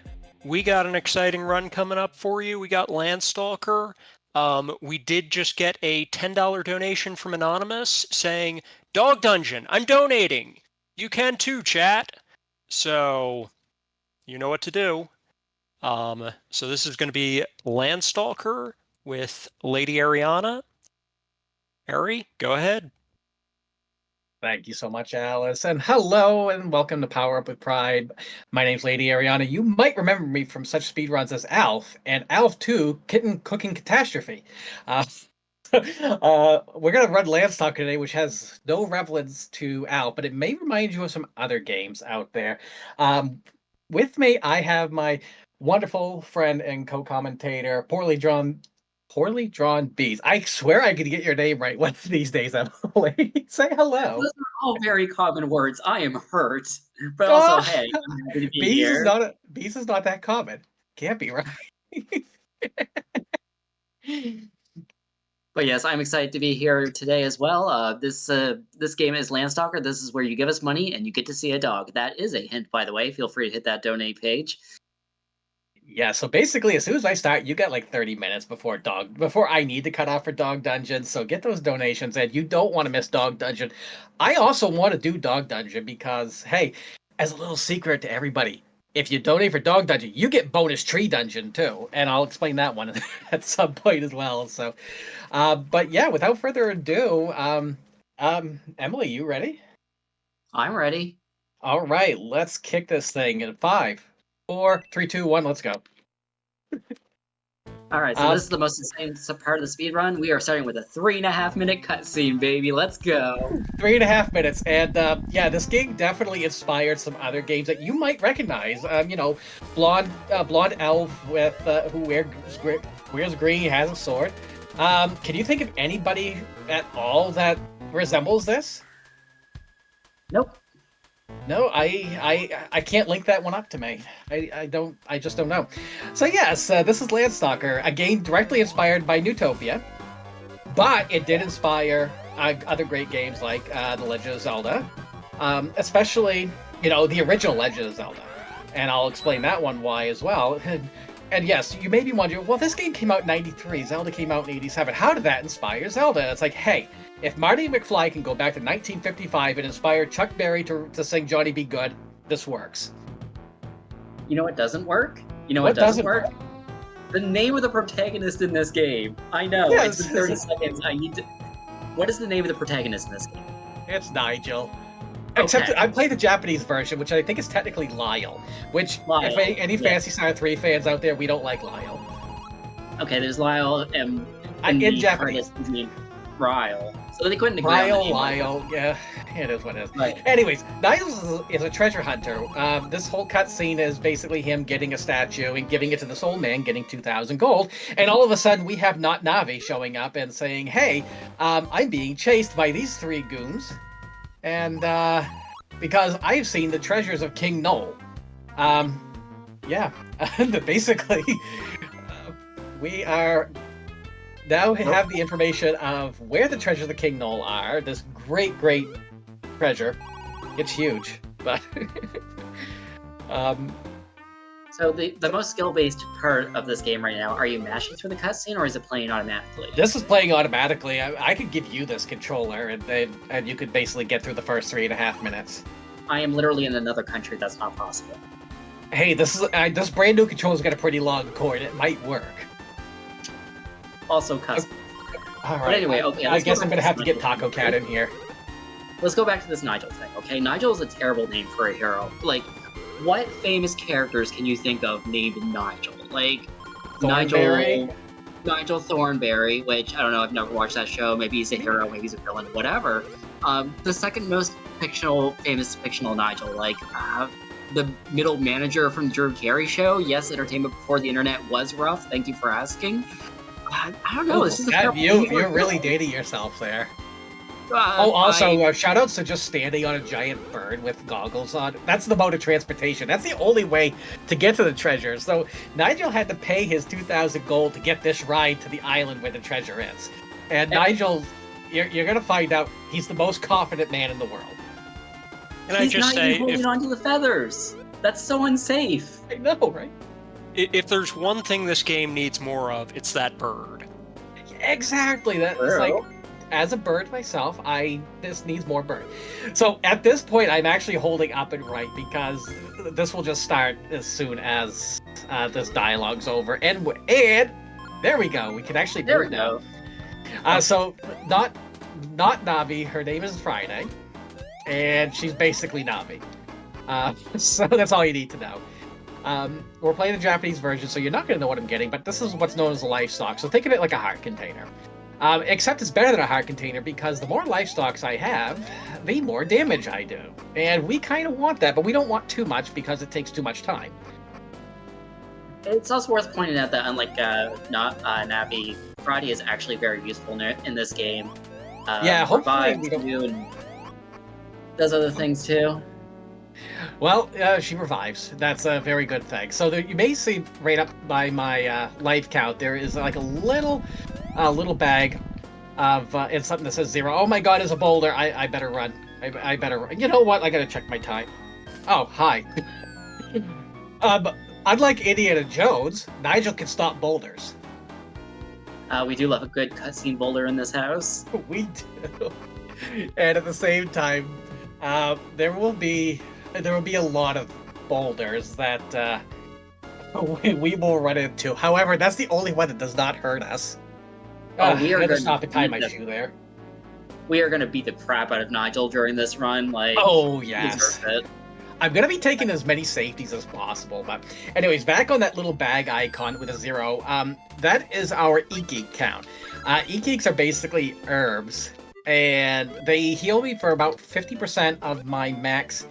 We got an exciting run coming up for you. We got Landstalker. We did just get a $10 donation from Anonymous saying, Dog Dungeon, I'm donating. You can too, chat. So, you know what to do. So this is going to be Landstalker with Lady Ariana. Ari, go ahead. Thank you so much, Alice. And hello, and welcome to Power Up with Pride. My name's Lady Ariana. You might remember me from such speedruns as Alf and Alf 2 Kitten Cooking Catastrophe. We're going to run Landstalker today, which has no relevance to Alf, but it may remind you of some other games out there. With me, I have my wonderful friend and co-commentator, Poorly Drawn Bees. I swear I could get your name right one of these days, Emily. Say hello. Those are all very common words. I am hurt, but also, hey, I'm happy to be Bees here. Bees is not that common. Can't be right. But yes, I'm excited to be here today as well. This game is Landstalker. This is where you give us money and you get to see a dog. That is a hint, by the way. Feel free to hit that donate page. Yeah, so basically, as soon as I start, you got like 30 minutes before I need to cut off for Dog Dungeon. So get those donations, and you don't want to miss Dog Dungeon. I also want to do Dog Dungeon because, hey, as a little secret to everybody, if you donate for Dog Dungeon, you get bonus Tree Dungeon too, and I'll explain that one at some point as well. So, but yeah, without further ado, Emily, you ready? I'm ready. All right, let's kick this thing in 5, 4, 3, 2, 1. Let's go. All right, so this is the most insane part of the speed run. We are starting with a 3.5-minute cutscene, baby. Let's go. 3.5 minutes, and yeah, this game definitely inspired some other games that you might recognize. You know, blonde elf with who wears green, has a sword. Can you think of anybody at all that resembles this? Nope. No, I can't link that one up to me. I just don't know. So yes, this is Landstalker, a game directly inspired by Newtopia, but it did inspire other great games like The Legend of Zelda, especially, you know, the original Legend of Zelda, and I'll explain that one why as well. And yes, you may be wondering, well, this game came out in '93, Zelda came out in '87. How did that inspire Zelda? It's like, hey, if Marty McFly can go back to 1955 and inspire Chuck Berry to sing Johnny Be Good, this works. You know what doesn't work? You know what doesn't work? The name of the protagonist in this game. I know, yes. It's been 30 seconds. I need to... What is the name of the protagonist in this game? It's Nigel. Okay. Except I played the Japanese version, which I think is technically Lyle. Which, Lyle, if any Fantasy Star 3 fans out there, we don't like Lyle. Okay, there's Lyle and in Japanese. Ryle. So they couldn't agree on the name. Lyle, yeah, it is what it is. Right. Anyways, Nigel is a treasure hunter. This whole cutscene is basically him getting a statue and giving it to this old man, getting 2,000 gold. And all of a sudden, we have Not Navi showing up and saying, "Hey, I'm being chased by these 3 goons, and because I've seen the treasures of King Noel." Yeah, basically, we are. Now we have the information of where the treasures of the King Noel are. This great treasure. It's huge, but So the most skill-based part of this game right now, are you mashing through the cutscene or is it playing automatically? This is playing automatically. I could give you this controller and you could basically get through the first 3.5 minutes. I am literally in another country. That's not possible. Hey, this brand new controller's got a pretty long cord. It might work. Also custom. All right. But anyway, okay. I guess I'm gonna have to get Taco Cat in here. Let's go back to this Nigel thing, okay? Nigel is a terrible name for a hero. Like, what famous characters can you think of named Nigel? Like, Thornberry? Nigel Thornberry, which, I don't know, I've never watched that show. Maybe he's a hero, maybe he's a villain, whatever. The second most famous fictional Nigel, like, the middle manager from the Drew Carey Show. Yes, entertainment before the internet was rough. Thank you for asking. I don't know. This is a terrible you're really dating yourself there. Also, shout outs to just standing on a giant bird with goggles on. That's the mode of transportation. That's the only way to get to the treasure. So Nigel had to pay his 2,000 gold to get this ride to the island where the treasure is. And Nigel, you're gonna find out he's the most confident man in the world. Can I just say, he's not even holding onto the feathers. That's so unsafe. I know, right? If there's one thing this game needs more of, it's that bird. Exactly. That's like, as a bird myself, this needs more bird. So at this point, I'm actually holding up and right because this will just start as soon as this dialogue's over. And there we go. We can actually move now. So not Navi. Her name is Friday, and she's basically Navi. So that's all you need to know. We're playing the Japanese version, so you're not going to know what I'm getting, but this is what's known as a life stock. So think of it like a heart container. Except it's better than a heart container because the more life stocks I have, the more damage I do. And we kind of want that, but we don't want too much because it takes too much time. It's also worth pointing out that unlike Navi, Friday is actually very useful in this game. Yeah, hopefully we don't... you and does other things too. Well, she revives. That's a very good thing. So you may see right up by my life count, there is like a little bag of it's something that says 0. Oh my God, there's a boulder. I better run. I better run. You know what? I gotta check my time. Oh, hi. Unlike Indiana Jones, Nigel can stop boulders. We do love a good cutscene boulder in this house. We do. And at the same time, there will be a lot of boulders that we will run into. However, that's the only one that does not hurt us. Oh, we are I had to gonna stop and tie my beat shoe there. We are gonna beat the crap out of Nigel during this run. Like, Oh he yes. deserves it. I'm gonna be taking as many safeties as possible, but anyways, back on that little bag icon with a 0, that is our e-geek count. E-geeks are basically herbs, and they heal me for about 50% of my max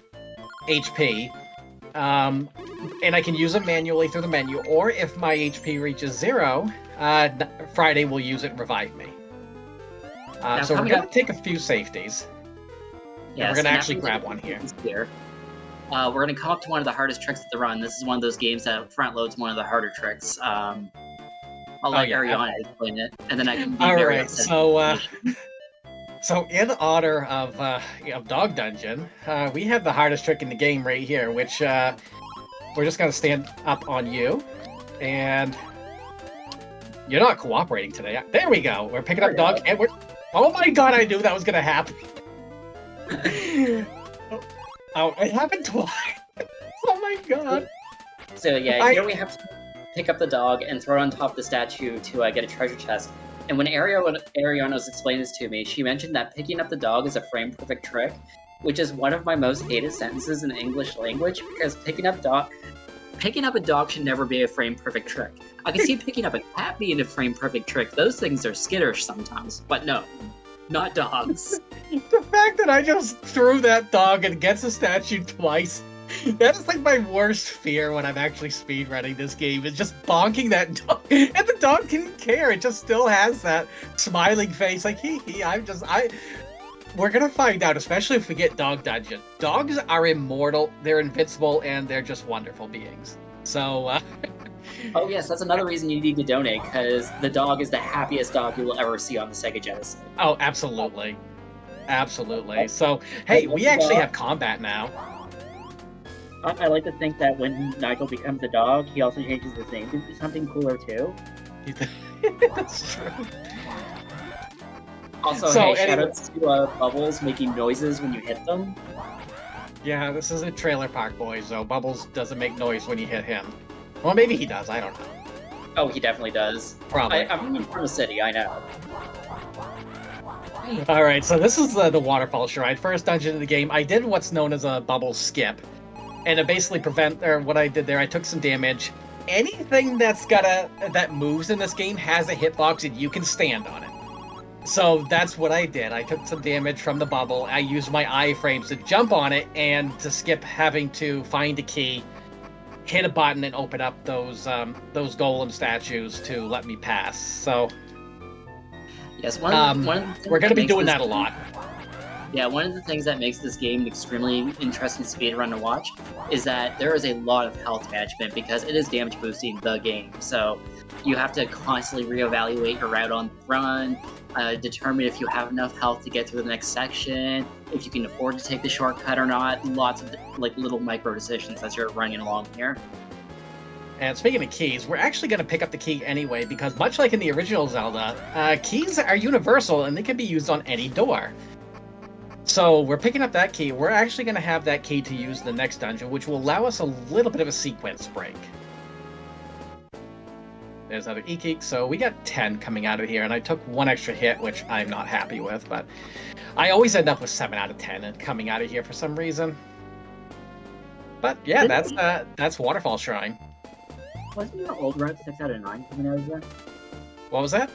HP, and I can use them manually through the menu, or if my HP reaches 0, Friday will use it and revive me. So we're gonna take a few safeties. Yeah, we're so gonna now actually we grab can- one here. We're gonna come up to one of the hardest tricks of the run. This is one of those games that front loads one of the harder tricks. I'll let Ariana explain it, and then I can be All very right, upset. so in honor of Dog Dungeon, we have the hardest trick in the game right here, which we're just gonna stand up on you, and you're not cooperating today. There we go. We're picking up Dog, and we're. Oh my god! I knew that was gonna happen. Oh, it happened twice. Oh my god. So yeah, here we have to pick up the dog and throw it on top of the statue to get a treasure chest. And when Ariana was explaining this to me, she mentioned that picking up the dog is a frame perfect trick, which is one of my most hated sentences in the English language, because picking up a dog should never be a frame perfect trick. I can see picking up a cat being a frame perfect trick. Those things are skittish sometimes, but no, not dogs. The fact that I just threw that dog and gets a statue twice, that is like my worst fear when I'm actually speedrunning this game, is just bonking that dog. And the dog didn't care. It just still has that smiling face like, hee hee, we're gonna find out, especially if we get Dog Dungeon. Dogs are immortal, they're invincible, and they're just wonderful beings. So, Oh yes, that's another reason you need to donate, because the dog is the happiest dog you will ever see on the Sega Genesis. Oh, absolutely. Absolutely. So, hey, we actually have combat now. I like to think that when Nigel becomes a dog, he also changes his name to something cooler too. That's true. Also, So, hey, shoutouts to Bubbles making noises when you hit them. Yeah, this is a Trailer Park Boys, so Bubbles doesn't make noise when you hit him. Well, maybe he does, I don't know. Oh, he definitely does. Probably. I'm from the city, I know. Alright, so this is the Waterfall Shrine. First dungeon in the game. I did what's known as a bubble skip. And to basically what I did there, I took some damage. Anything that moves in this game has a hitbox and you can stand on it. So that's what I did. I took some damage from the bubble. I used my iframes to jump on it and to skip having to find a key, hit a button, and open up those golem statues to let me pass. So yes, we're going to be doing that a lot. Yeah, one of the things that makes this game extremely interesting speedrun to watch is that there is a lot of health management because it is damage boosting the game. So you have to constantly reevaluate your route on the run, determine if you have enough health to get through the next section, if you can afford to take the shortcut or not. Lots of like little micro decisions as you're running along here. And speaking of keys, we're actually going to pick up the key anyway because much like in the original Zelda, keys are universal and they can be used on any door. So we're picking up that key. We're actually going to have that key to use in the next dungeon, which will allow us a little bit of a sequence break. There's another E-Geek, so we got 10 coming out of here, and I took one extra hit, which I'm not happy with, but I always end up with 7 out of 10 coming out of here for some reason. But yeah, that's Waterfall Shrine. Wasn't your old route 6 out of 9 coming out of here? What was that?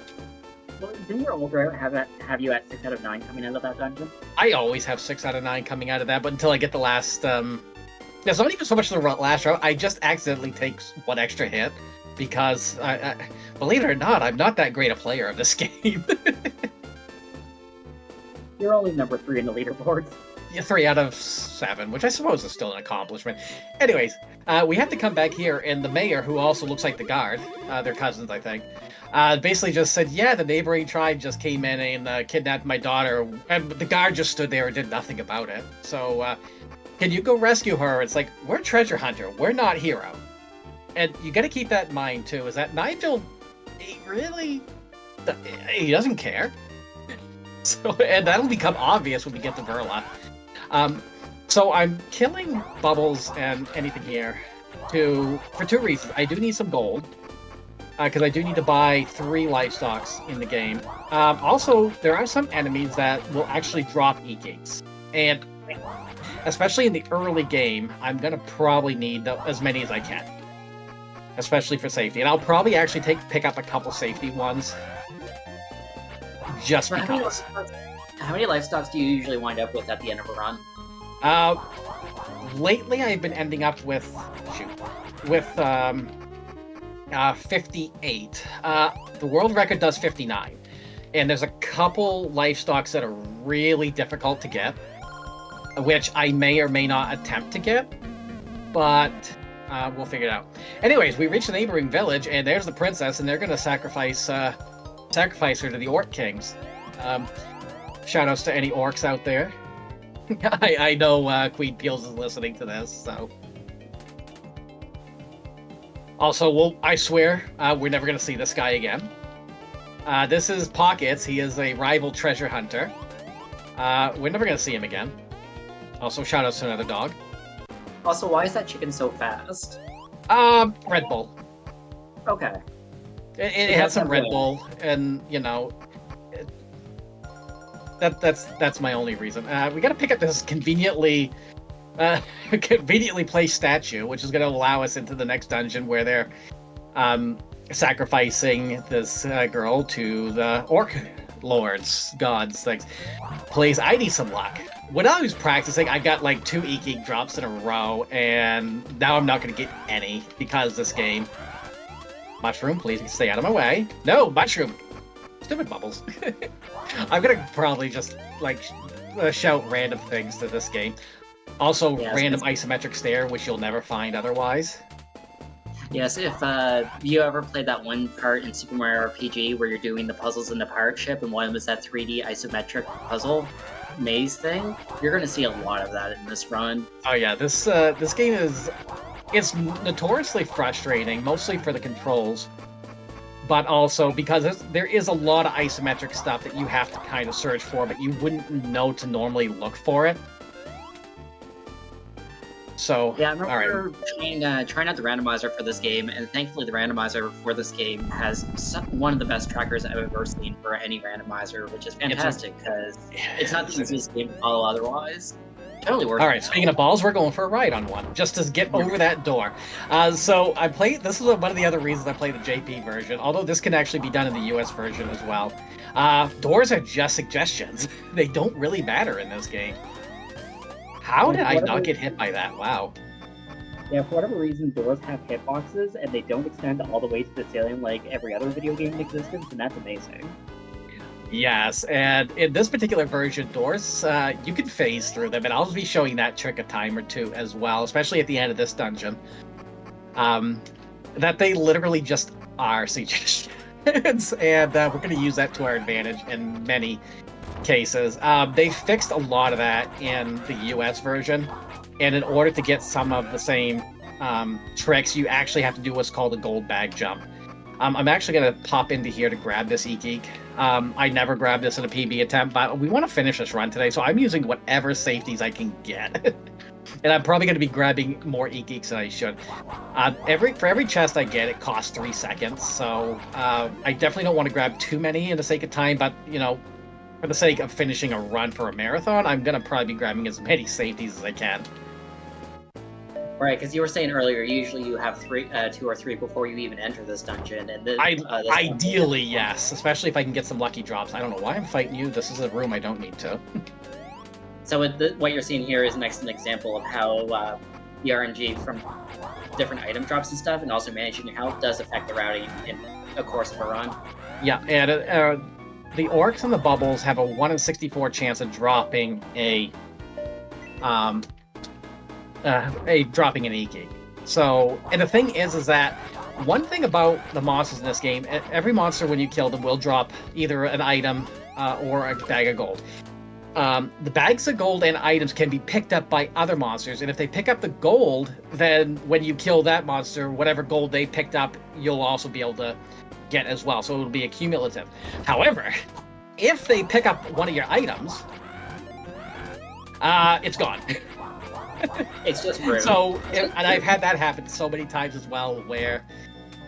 Well, didn't your old route have you at 6 out of 9 coming out of that dungeon? I always have 6 out of 9 coming out of that, but until I get the last, it's not even so much the last route, I just accidentally take one extra hit, because, I believe it or not, I'm not that great a player of this game. You're only number 3 in the leaderboard. Yeah, 3 out of 7, which I suppose is still an accomplishment. Anyways, we have to come back here, and the mayor, who also looks like the guard, they're cousins, I think, basically just said, yeah, the neighboring tribe just came in and kidnapped my daughter, and the guard just stood there and did nothing about it. So, can you go rescue her? It's like, we're treasure hunter, we're not hero. And you gotta keep that in mind, too, is that Nigel, he doesn't care. So, and that'll become obvious when we get to Verla. So I'm killing Bubbles and anything here for 2 reasons. I do need some gold, because I do need to buy 3 livestocks in the game. Also, there are some enemies that will actually drop E-gates. And especially in the early game, I'm going to probably need as many as I can. Especially for safety. And I'll probably actually pick up a couple safety ones. Just because. How many livestocks do you usually wind up with at the end of a run? Lately I've been ending up with 58. The world record does 59. And there's a couple livestocks that are really difficult to get, which I may or may not attempt to get, but we'll figure it out. Anyways, we reached the neighboring village, and there's the princess, and they're going to sacrifice her to the Orc Kings. Shoutouts to any orcs out there. I know Queen Peels is listening to this, so... Also, I swear, we're never going to see this guy again. This is Pockets. He is a rival treasure hunter. We're never going to see him again. Also, shoutouts to another dog. Also, why is that chicken so fast? Red Bull. Okay. It has some Red Bull, and, you know... That's my only reason. We gotta pick up this conveniently placed statue, which is gonna allow us into the next dungeon where they're sacrificing this girl to the orc lords, gods, things. Please, I need some luck. When I was practicing, I got like 2 E-Geek drops in a row, and now I'm not gonna get any because this game. Mushroom, please stay out of my way. No, mushroom. Stupid Bubbles. I'm gonna probably just like shout random things to this game. Also, random isometric stare, which you'll never find otherwise. Yes, if you ever played that one part in Super Mario RPG where you're doing the puzzles in the pirate ship, and one was that 3D isometric puzzle maze thing, you're gonna see a lot of that in this run. Oh yeah, this game it's notoriously frustrating, mostly for the controls. But also because there is a lot of isometric stuff that you have to kind of search for, but you wouldn't know to normally look for it. So, yeah, I remember trying out the randomizer for this game, and thankfully the randomizer for this game has one of the best trackers I've ever seen for any randomizer, which is fantastic, because it's not the easiest game to follow otherwise. Totally worth it. Alright, speaking of balls, we're going for a ride on one, just to get over that door. So I played, this is one of the other reasons I played the JP version, although this can actually be done in the US version as well. Doors are just suggestions. They don't really matter in this game. How did I not get hit by that? Wow. Yeah, for whatever reason, doors have hitboxes, and they don't extend all the way to the ceiling like every other video game in existence, and that's amazing. Yes, and in this particular version, doors, you can phase through them, and I'll be showing that trick a time or two as well, especially at the end of this dungeon. That they literally just are suggestions, and we're going to use that to our advantage in many cases. They fixed a lot of that in the US version, and in order to get some of the same tricks, you actually have to do what's called a gold bag jump. I'm actually going to pop into here to grab this E-Geek. I never grabbed this in a PB attempt, but we want to finish this run today, so I'm using whatever safeties I can get. And I'm probably going to be grabbing more E-Geeks than I should. For every chest I get, it costs 3 seconds, so I definitely don't want to grab too many in the sake of time, but, you know, for the sake of finishing a run for a marathon, I'm going to probably be grabbing as many safeties as I can. Right, because you were saying earlier, usually you have 2 or 3 before you even enter this dungeon. And ideally, yes, especially if I can get some lucky drops. I don't know why I'm fighting you. This is a room I don't need to. So what you're seeing here is an excellent example of how the RNG from different item drops and stuff, and also managing your health, does affect the routing in a course of a run. Yeah, and the orcs and the bubbles have a 1 in 64 chance of dropping dropping an E-Geek. So, and the thing is that one thing about the monsters in this game, every monster when you kill them will drop either an item or a bag of gold. The bags of gold and items can be picked up by other monsters, and if they pick up the gold, then when you kill that monster, whatever gold they picked up, you'll also be able to get as well, so it'll be accumulative. However, if they pick up one of your items, it's gone. It's just rude. So, and I've had that happen so many times as well, where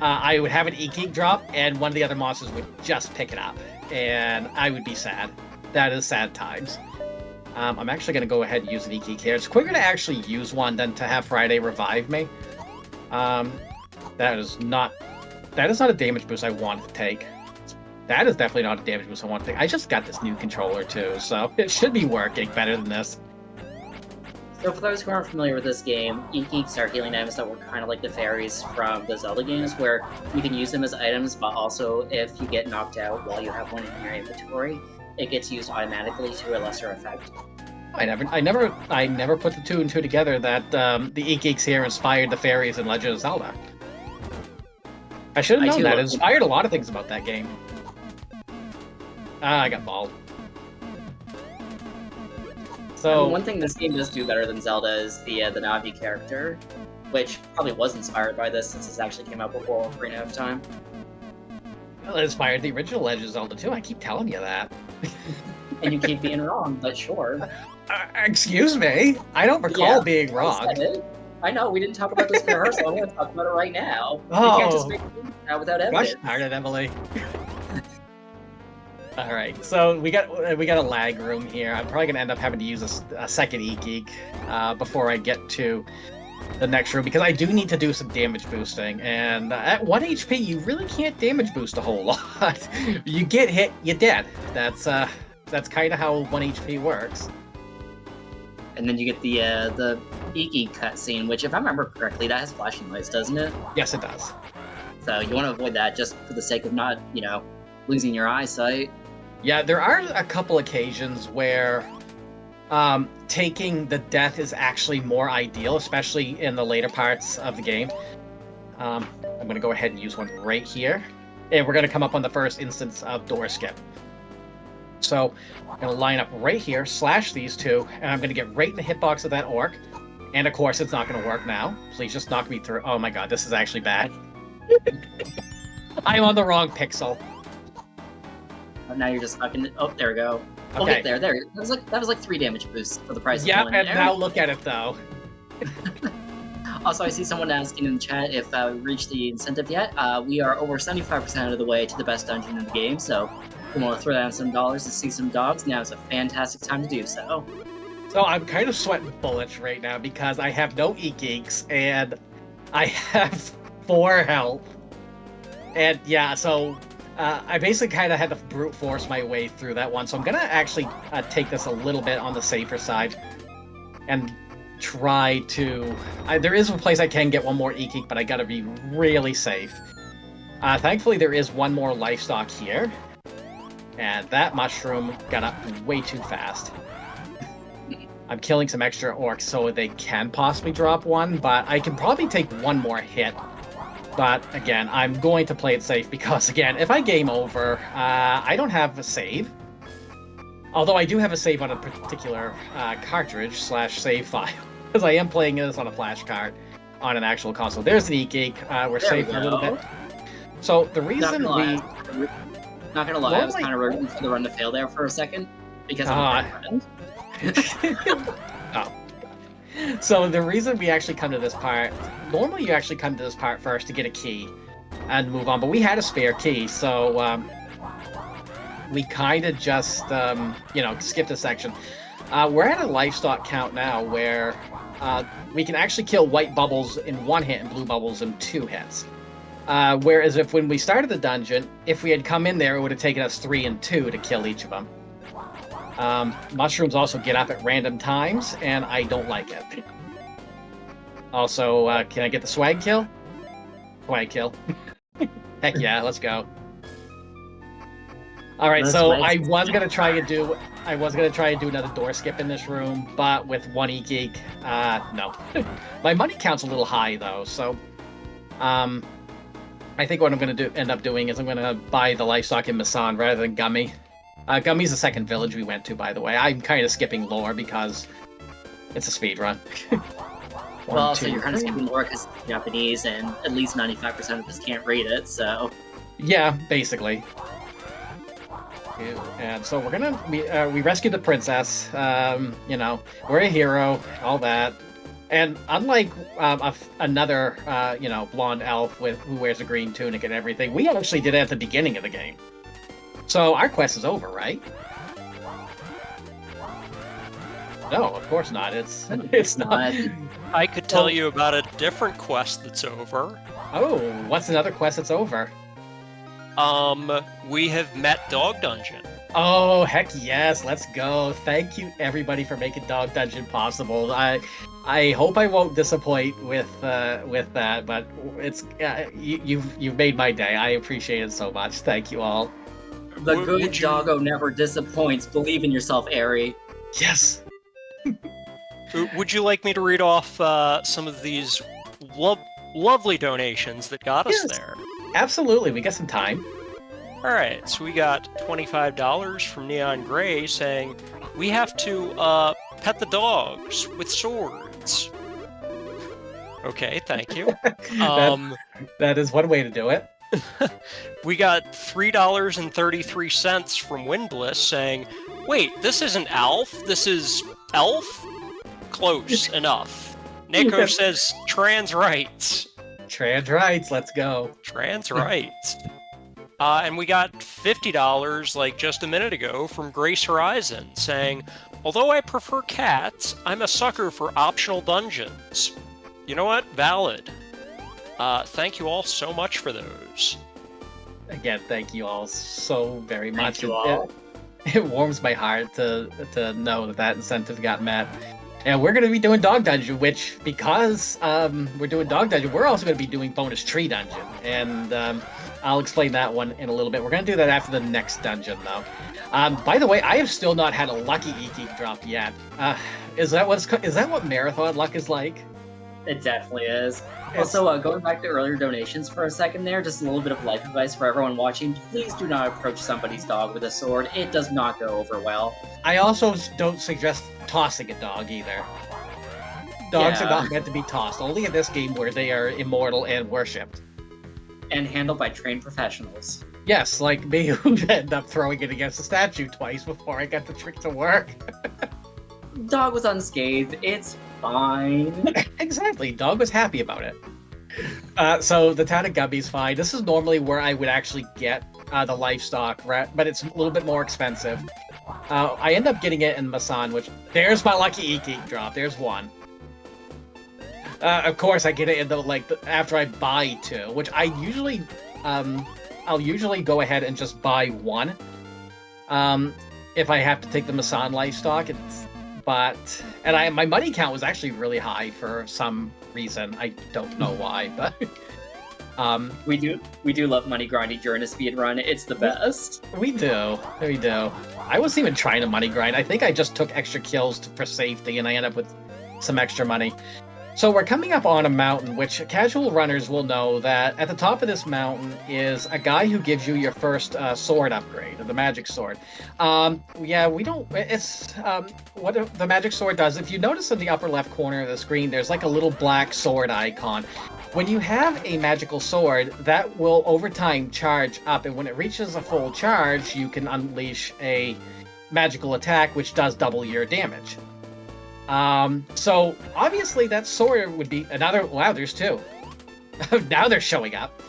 I would have an E-Geek drop, and one of the other monsters would just pick it up, and I would be sad. That is sad times. I'm actually going to go ahead and use an E-Geek here. It's quicker to actually use one than to have Friday revive me. That is not a damage boost I want to take. That is definitely not a damage boost I want to take. I just got this new controller too, so it should be working better than this. So for those who aren't familiar with this game, E-Geeks are healing items that were kind of like the fairies from the Zelda games, where you can use them as items, but also if you get knocked out while you have one in your inventory, it gets used automatically to a lesser effect. I never put the two and two together that the E-Geeks here inspired the fairies in Legend of Zelda. I should have known that. It inspired a lot of things about that game. I got balled. So I mean, one thing this game does do better than Zelda is the Navi character, which probably was inspired by this since this actually came out before Ocarina of Time. Well, it inspired the original Legend of Zelda too. I keep telling you that. And you keep being wrong, but sure. Excuse me? I don't recall being wrong. I know, we didn't talk about this in rehearsal. I'm going to talk about it right now. Oh. You can't just make it out without evidence. Gosh darn it, Emily. All right, so we got a lag room here. I'm probably gonna end up having to use a second E-Geek before I get to the next room, because I do need to do some damage boosting. And at 1 HP, you really can't damage boost a whole lot. You get hit, you're dead. That's kind of how 1 HP works. And then you get the E-Geek cutscene, which, if I remember correctly, that has flashing lights, doesn't it? Yes, it does. So you want to avoid that just for the sake of not, losing your eyesight. Yeah, there are a couple occasions where taking the death is actually more ideal, especially in the later parts of the game. I'm going to go ahead and use one right here. And we're going to come up on the first instance of door skip. So I'm going to line up right here, slash these two, and I'm going to get right in the hitbox of that orc. And of course, it's not going to work now. Please just knock me through. Oh my god, this is actually bad. I'm on the wrong pixel. Now you're just fucking. Oh, there we go. Okay. We'll get there. There. That was like 3 damage boosts for the price of Yeah, one. and now look at it though. Also, I see someone asking in the chat if we reached the incentive yet. We are over 75% of the way to the best dungeon in the game, so if you want to throw down some dollars to see some dogs, now is a fantastic time to do so. So I'm kind of sweating bullets right now because I have no E-Geeks and I have 4 health. And yeah, so I basically kind of had to brute force my way through that one. So I'm going to actually take this a little bit on the safer side and try to... there is a place I can get one more E-Geek, but I got to be really safe. Thankfully, there is one more livestock here. And that mushroom got up way too fast. I'm killing some extra orcs so they can possibly drop one, but I can probably take one more hit. But again, I'm going to play it safe because, again, if I game over, I don't have a save. Although I do have a save on a particular cartridge / save file, because I am playing this on a flash card on an actual console. There's an E-Geek. We're safe for a little bit. So the reason Not gonna lie, I was kind of rooting for the run to fail there for a second because I'm a friend. Oh. So the reason we actually come to this part, normally you actually come to this part first to get a key and move on, but we had a spare key, so we kind of just, skipped a section. We're at a livestock count now where we can actually kill white bubbles in 1 hit and blue bubbles in 2 hits. Whereas when we started the dungeon, if we had come in there, it would have taken us 3 and 2 to kill each of them. Mushrooms also get up at random times, and I don't like it. Also, can I get the swag kill? Swag kill. Heck yeah, let's go. All right, so I was gonna try and do another door skip in this room, but with 1 E-Geek, no. My money count's a little high though, so I think what I'm gonna end up doing is I'm gonna buy the livestock in Masan rather than Gummy. Gummy's the second village we went to, by the way. I'm kind of skipping lore because it's a speed run. Well, so you're kind of skipping lore because it's Japanese, and at least 95% of us can't read it, so... Yeah, basically. And so we're gonna... We rescued the princess, we're a hero, all that. And unlike another, blonde elf who wears a green tunic and everything, we actually did it at the beginning of the game. So our quest is over, right? No, of course not. It's not. I could tell you about a different quest that's over. Oh, what's another quest that's over? We have met Dog Dungeon. Oh, heck yes, let's go. Thank you everybody for making Dog Dungeon possible. I hope I won't disappoint with that, but it's you've made my day. I appreciate it so much. Thank you all. The good doggo never disappoints. Believe in yourself, Ari. Yes. Would you like me to read off some of these lovely donations that got us there? Absolutely, we got some time. All right, so we got $25 from Neon Gray saying, we have to pet the dogs with swords. Okay, thank you. That is one way to do it. We got $3.33 from Windbliss saying, wait, this isn't Alf, this is Elf? Close enough. Nico says trans rights. Trans rights, let's go. Trans rights. And we got $50, like just a minute ago, from Grace Horizon, saying, although I prefer cats, I'm a sucker for optional dungeons. You know what? Valid. Thank you all so much for those. Again, thank you all so very much. Thank you all. It warms my heart to know that incentive got met. And we're going to be doing Dog Dungeon, which, because we're doing Dog Dungeon, we're also going to be doing Bonus Tree Dungeon. And I'll explain that one in a little bit. We're going to do that after the next dungeon, though. By the way, I have still not had a Lucky E-Geek drop yet. Is that what Marathon luck is like? It definitely is. Also, going back to earlier donations for a second there, just a little bit of life advice for everyone watching. Please do not approach somebody's dog with a sword. It does not go over well. I also don't suggest tossing a dog either. Dogs are not meant to be tossed, only in this game where they are immortal and worshipped. And handled by trained professionals. Yes, like me, who ended up throwing it against the statue twice before I got the trick to work. Dog was unscathed. It's fine. Exactly. Dog was happy about it. So the town of Gubby's fine. This is normally where I would actually get the livestock, but it's a little bit more expensive. I end up getting it in Masan, which there's my Lucky E-Geek drop. There's one. Of course, I get it in after I buy two, which I usually I'll usually go ahead and just buy one. If I have to take the Masan livestock, my money count was actually really high for some reason. I don't know why, but we do love money grinding during a speed run. It's the best. We do. I wasn't even trying to money grind. I think I just took extra kills for safety, and I end up with some extra money. So we're coming up on a mountain, which casual runners will know that at the top of this mountain is a guy who gives you your first sword upgrade, the magic sword. What the magic sword does, if you notice in the upper left corner of the screen, there's like a little black sword icon. When you have a magical sword, that will over time charge up, and when it reaches a full charge, you can unleash a magical attack, which does double your damage. So obviously that sword would be another. Wow, there's two. Now they're showing up.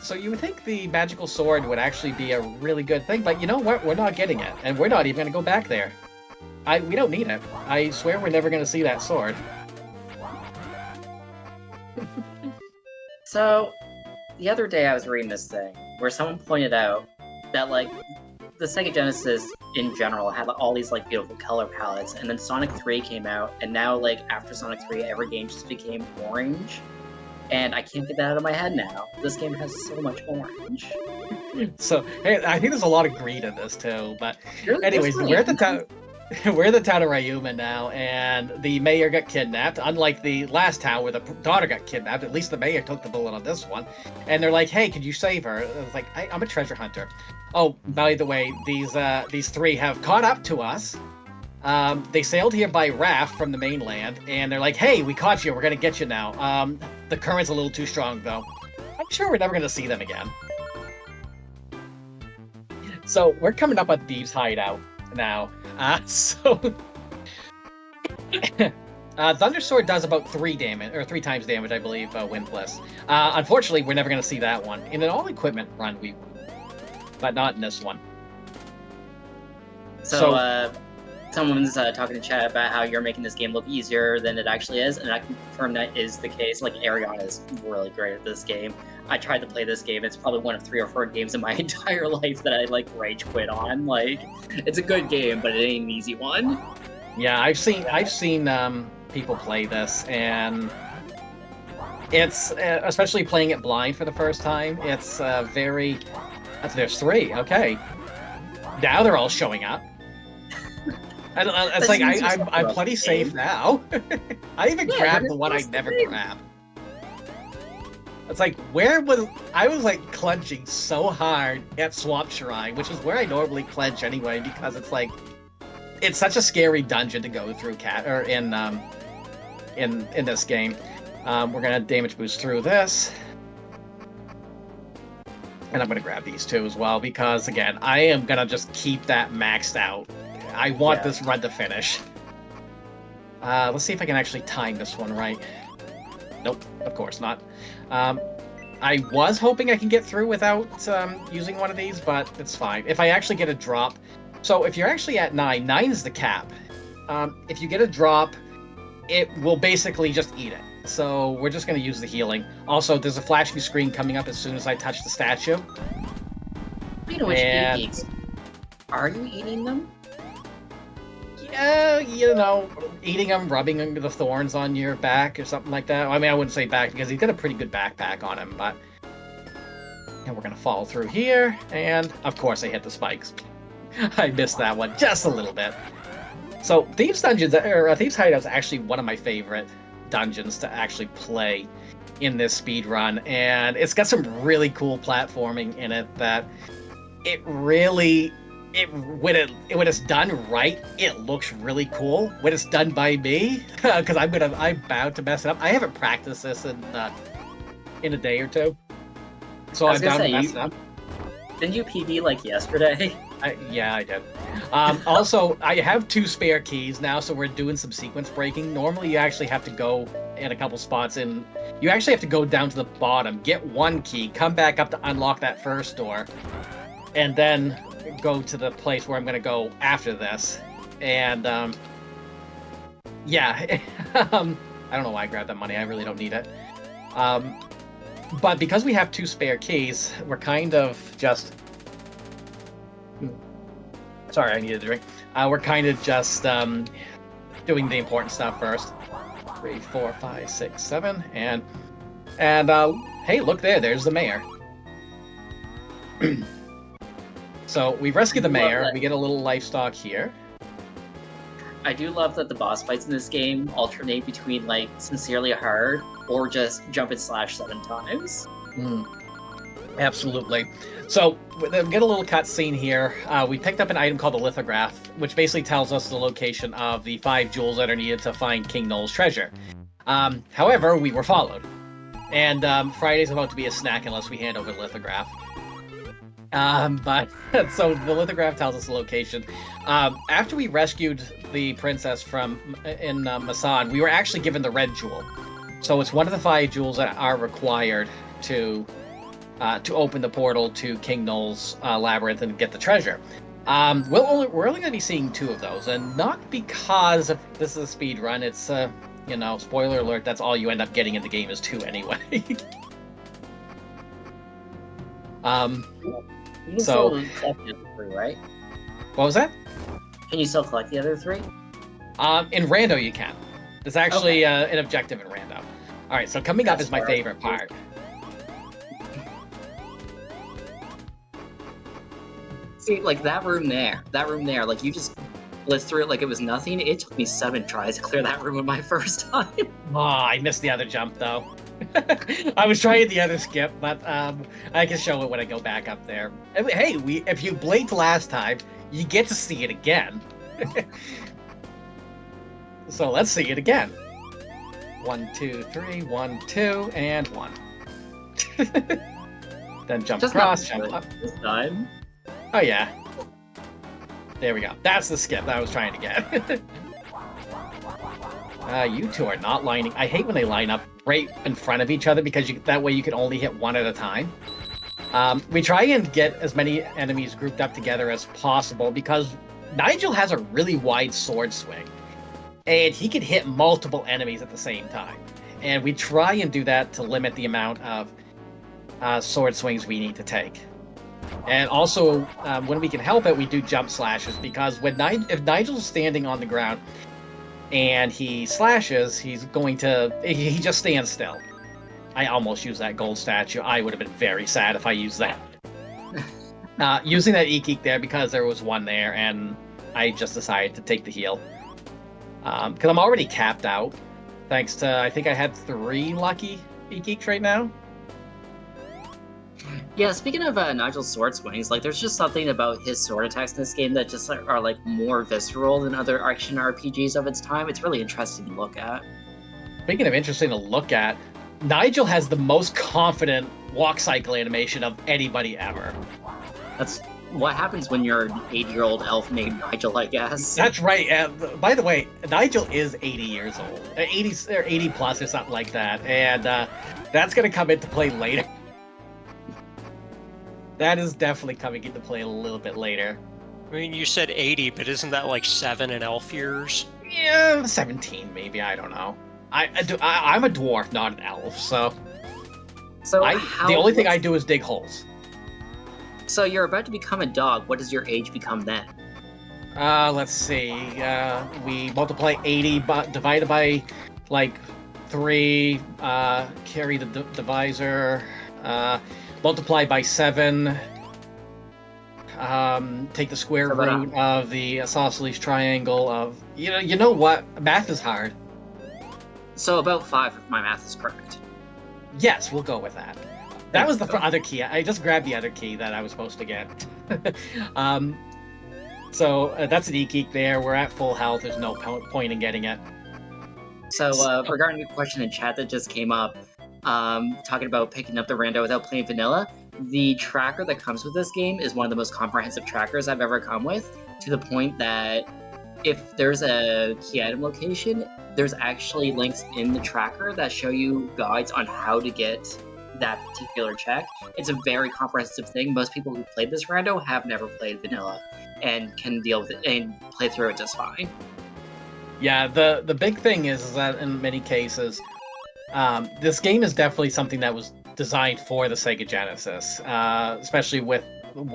So you would think the magical sword would actually be a really good thing, but you know what? We're not getting it, and we're not even going to go back there. We don't need it. I swear we're never going to see that sword. So, the other day I was reading this thing where someone pointed out that the Sega Genesis in general had all these beautiful color palettes, and then Sonic 3 came out, and now after Sonic 3 every game just became orange, and I can't get that out of my head now. This game has so much orange. So hey, I think there's a lot of greed in this too, but anyways, we're at the town. We're in the town of Ryuma now, and the mayor got kidnapped. Unlike the last town where the daughter got kidnapped, at least the mayor took the bullet on this one. And they're like, "Hey, could you save her?" I was like, "I'm a treasure hunter." Oh, by the way, these three have caught up to us. They sailed here by raft from the mainland, and they're like, "Hey, we caught you. We're gonna get you now." The current's a little too strong, though. I'm sure we're never gonna see them again. So we're coming up on Thieves' Hideout now. Thunder Sword does about 3 damage, or 3 times damage, I believe, Windless. Unfortunately, we're never going to see that one. In an all-equipment run, but not in this one. So someone's talking in chat about how you're making this game look easier than it actually is, and I can confirm that is the case. Like, Ariana is really great at this game. I tried to play this game. It's probably one of 3 or 4 games in my entire life that I, like, rage quit on. Like, it's a good game, but it ain't an easy one. Yeah, I've seen people play this, and it's especially playing it blind for the first time. It's very. There's 3. Okay, now they're all showing up. It's like I'm plenty safe now. I even grabbed the one I never grabbed. It's like I was like clenching so hard at Swamp Shrine, which is where I normally clench anyway, because it's like. It's such a scary dungeon to go through, in this game. We're gonna damage boost through this, and I'm gonna grab these 2 as well because, again, I am gonna just keep that maxed out. I want this run to finish. Let's see if I can actually time this one right. Nope, of course not. I was hoping I can get through without using one of these, but it's fine. If I actually get a drop. So if you're actually at 9, 9 is the cap. If you get a drop, it will basically just eat it. So we're just going to use the healing. Also, there's a flashing screen coming up as soon as I touch the statue. Speaking of which, eats. Are you eating them? Yeah, eating them, rubbing the thorns on your back or something like that. I mean, I wouldn't say back because he's got a pretty good backpack on him, but... And we're going to fall through here, and of course I hit the spikes. I missed that one just a little bit. So Thieves Dungeons, or Thieves Hideout is actually one of my favorite dungeons to actually play in this speed run, and it's got some really cool platforming in it that when it's done right, it looks really cool. When it's done by me, because I'm bound to mess it up. I haven't practiced this in a day or 2, so I'm bound to mess it up. Didn't you PB like yesterday? Yeah, I did. Also, I have 2 spare keys now, so we're doing some sequence breaking. Normally, you actually have to go in a couple spots, and you actually have to go down to the bottom, get 1 key, come back up to unlock that first door, and then go to the place where I'm going to go after this. And, yeah, I don't know why I grabbed that money. I really don't need it. But because we have 2 spare keys, we're kind of just... Sorry, I needed a drink. We're kind of just doing the important stuff first. 3, 4, 5, 6, 7, and hey, look there. There's the mayor. So we rescue the mayor. We get a little livestock here. I do love that the boss fights in this game alternate between like sincerely hard or just jump and slash 7 times. Absolutely. So we get a little cutscene here. We picked up an item called the lithograph, which basically tells us the location of the 5 jewels that are needed to find King Noel's treasure. However, we were followed. And Friday's about to be a snack unless we hand over the lithograph. But so the lithograph tells us the location. After we rescued the princess in Masan, we were actually given the red jewel. So it's one of the 5 jewels that are required to open the portal to King Noel's labyrinth and get the treasure. We're only going to be seeing 2 of those, and not because this is a speed run. It's spoiler alert. That's all you end up getting in the game is 2 anyway. You can still collect the other 3, right? What was that? Can you still collect the other 3? In Rando you can. There's actually an objective in Rando. All right, so coming up is my favorite part. See, like that room there, like you just blitzed through it like it was nothing. It took me 7 tries to clear that room in my first time. Oh, I missed the other jump though. I was trying the other skip, but I can show it when I go back up there. Hey, if you blinked last time, you get to see it again. So let's see it again. 1, 2, 3, 1, 2, and 1. Then jump across, jump up. This time. Oh yeah. There we go. That's the skip that I was trying to get. You two are not lining. I hate when they line up right in front of each other because that way you can only hit one at a time. We try and get as many enemies grouped up together as possible because Nigel has a really wide sword swing, and he can hit multiple enemies at the same time. And we try and do that to limit the amount of sword swings we need to take. And also, when we can help it, we do jump slashes because if Nigel's standing on the ground and he slashes, he just stands still. I almost used that gold statue. I would have been very sad if I used that. Using that E-Geek there because there was one there, and I just decided to take the heal. Because I'm already capped out, thanks to, I think I had 3 lucky E-Geeks right now. Yeah, speaking of Nigel's sword swings, like there's just something about his sword attacks in this game that just are like more visceral than other action RPGs of its time. It's really interesting to look at. Speaking of interesting to look at, Nigel has the most confident walk cycle animation of anybody ever. That's what happens when you're an 80-year-old elf named Nigel, I guess. That's right. By the way, Nigel is 80 years old. 80 or 80 plus or something like that. And that's going to come into play later. That is definitely coming into play a little bit later. I mean, you said 80, but isn't that like 7 in elf years? Yeah, 17 maybe. I don't know. I'm a dwarf, not an elf, so the only thing I do is dig holes. So you're about to become a dog. What does your age become then? Let's see. We multiply 80, divided by like 3. Carry the divisor. Multiply by 7. Take the square root of the isosceles triangle of. You know what? Math is hard. So about 5, if my math is correct. Yes, we'll go with that. That was the other key. I just grabbed the other key that I was supposed to get. So that's an E-Geek there. We're at full health. There's no point in getting it. So regarding a question in chat that just came up, talking about picking up the rando without playing vanilla, the tracker that comes with this game is one of the most comprehensive trackers I've ever come with, to the point that if there's a key item location, there's actually links in the tracker that show you guides on how to get that particular check. It's a very comprehensive thing. Most people who played this rando have never played vanilla and can deal with it and play through it just fine. Yeah, the big thing is that in many cases, this game is definitely something that was designed for the Sega Genesis, especially with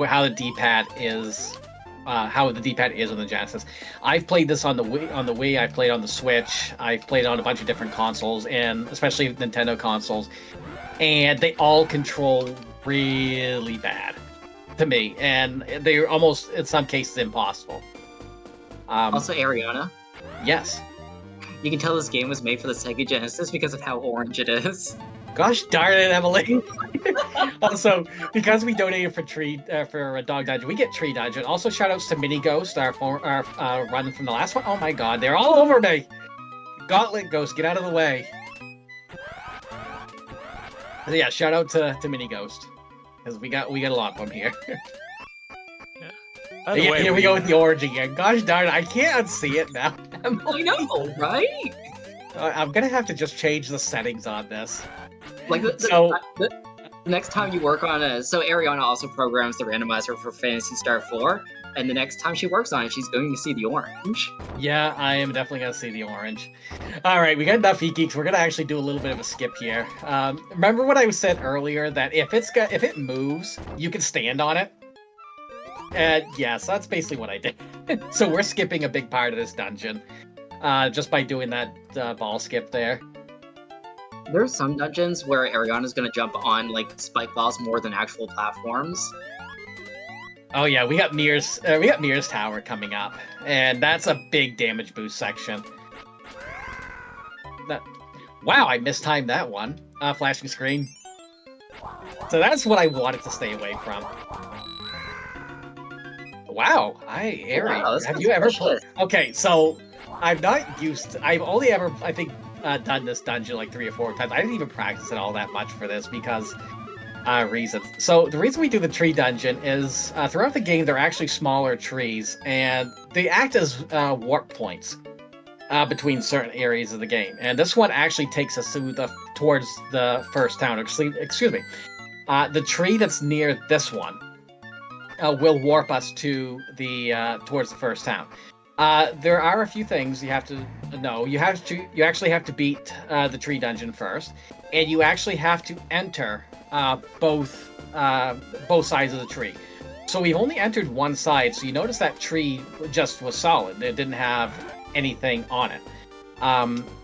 how the D-pad is. How the D-pad is on the Genesis. I've played this on the Wii. I've played on the Switch. I've played on a bunch of different consoles, and especially Nintendo consoles, and they all control really bad to me, and they're almost in some cases impossible. Also, Ariana. Yes. You can tell this game was made for the Sega Genesis because of how orange it is. Gosh darn it, Emily! Also, because we donated for a Dog Dungeon, we get Tree Dungeon. Also, shoutouts to Mini Ghost, our run from the last one. Oh my god, they're all over me! Gauntlet Ghost, get out of the way. So yeah, shout out to Mini Ghost, because we got a lot of them here. Here we go with the orange again. Gosh darn it, I can't unsee it now. I know, right? I'm gonna have to just change the settings on this. Like the next time you work on so Ariana also programs the randomizer for Phantasy Star 4, and the next time she works on it, she's going to see the orange. Yeah, I am definitely gonna see the orange. All right, we got enough E-Geeks. We're gonna actually do a little bit of a skip here. Remember what I said earlier that if it moves, you can stand on it. Yes, that's basically what I did. So we're skipping a big part of this dungeon, just by doing that ball skip there. There's some dungeons where Ariana's gonna jump on like spike balls more than actual platforms. Oh yeah, we got Mir's Tower coming up, and that's a big damage boost section. Wow, I mistimed that one. Flashing screen. So that's what I wanted to stay away from. Wow, Ari, Wow, have you ever played? Okay, so I've only ever, I think, done this dungeon like 3 or 4 times. I didn't even practice it all that much for this because reasons. So the reason we do the tree dungeon is throughout the game there are actually smaller trees, and they act as warp points. between certain areas of the game. And this one actually takes us towards the first town. Excuse me. The tree that's near this one will warp us to the towards the first town. There are a few things you have to know. You actually have to beat the tree dungeon first, and you actually have to enter both sides of the tree. So we've only entered one side, so you notice that tree just was solid. It didn't have anything on it.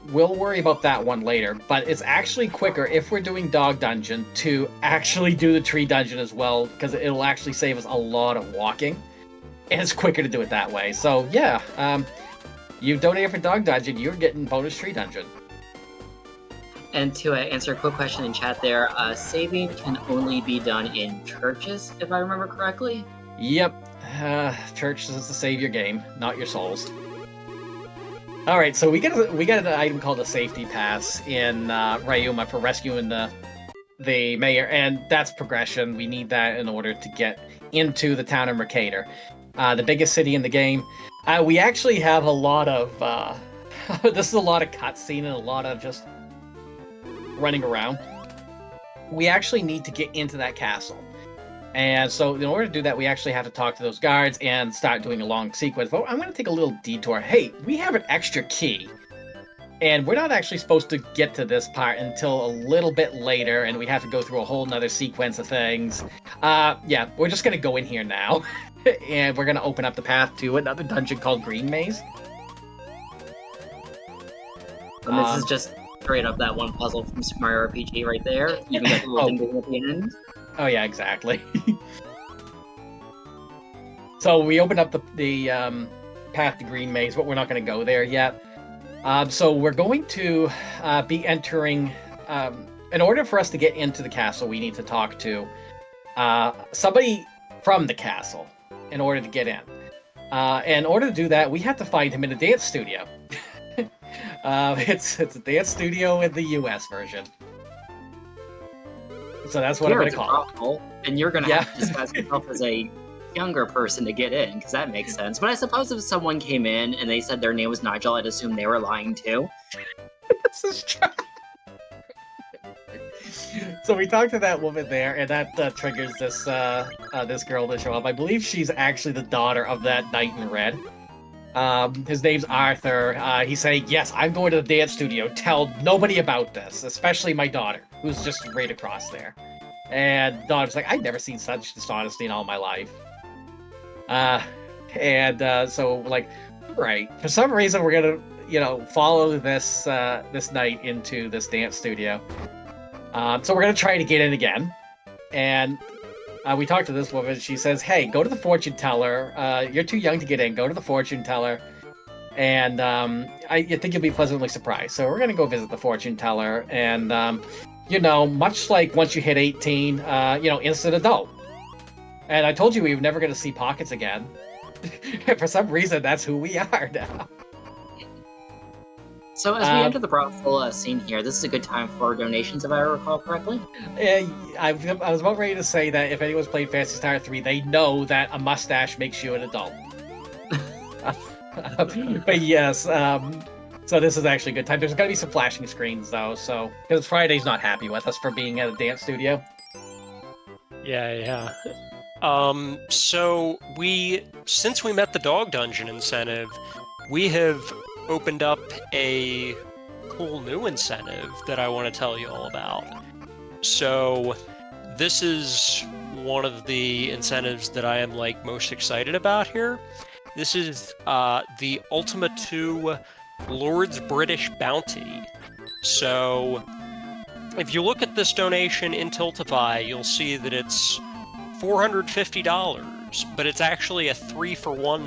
We'll worry about that one later, but it's actually quicker if we're doing Dog Dungeon to actually do the Tree Dungeon as well, because it'll actually save us a lot of walking, and it's quicker to do it that way. So yeah, you donate for Dog Dungeon, you're getting bonus Tree Dungeon. And to answer a quick question in chat there, saving can only be done in churches, if I remember correctly. Yep, church is the savior game, not your souls. All right, so we got an item called a safety pass in Ryuma for rescuing the mayor, and that's progression. We need that in order to get into the town of Mercator, the biggest city in the game. We actually have a lot of this is a lot of cutscene and a lot of just running around. We actually need to get into that castle. And so in order to do that, we actually have to talk to those guards and start doing a long sequence. But I'm going to take a little detour. Hey, we have an extra key. And we're not actually supposed to get to this part until a little bit later, and we have to go through a whole nother sequence of things. Yeah, we're just going to go in here now. And we're going to open up the path to another dungeon called Green Maze. And this is just straight up that one puzzle from Super Mario RPG right there. You even got the little thing at the end. Oh yeah, exactly. So we opened up the path to Green Maze, but we're not going to go there yet. So we're going to be entering. In order for us to get into the castle, we need to talk to somebody from the castle in order to get in. In order to do that, we have to find him in a dance studio. It's a dance studio in the US version. So that's what I'm going to call it. And you're going to have to disguise yourself as a younger person to get in, because that makes sense. But I suppose if someone came in and they said their name was Nigel, I'd assume they were lying too. This is true. So we talked to that woman there, and that triggers this this girl to show up. I believe she's actually the daughter of that knight in red. His name's Arthur. He's saying, yes, I'm going to the dance studio. Tell nobody about this, especially my daughter, who's just right across there. And daughter's like, I've never seen such dishonesty in all my life. So like, right. For some reason, we're gonna, follow this this knight into this dance studio. So we're gonna try to get in again. And we talked to this woman. She says, hey, go to the fortune teller. You're too young to get in. Go to the fortune teller. And I think you'll be pleasantly surprised. So we're going to go visit the fortune teller. And, much like once you hit 18, instant adult. And I told you we were never going to see Pockets again. For some reason, that's who we are now. So as we enter the brothel scene here, this is a good time for donations, if I recall correctly. I was about ready to say that if anyone's played Phantasy Star 3, they know that a mustache makes you an adult. But yes, so this is actually a good time. There's going to be some flashing screens, though, so because Friday's not happy with us for being at a dance studio. Yeah. So since we met the Dog Dungeon incentive, we have opened up a cool new incentive that I want to tell you all about. So this is one of the incentives that I am most excited about here. This is the Ultima 2 Lord's British Bounty. So if you look at this donation in Tiltify, you'll see that it's $450, but it's actually a 3-for-1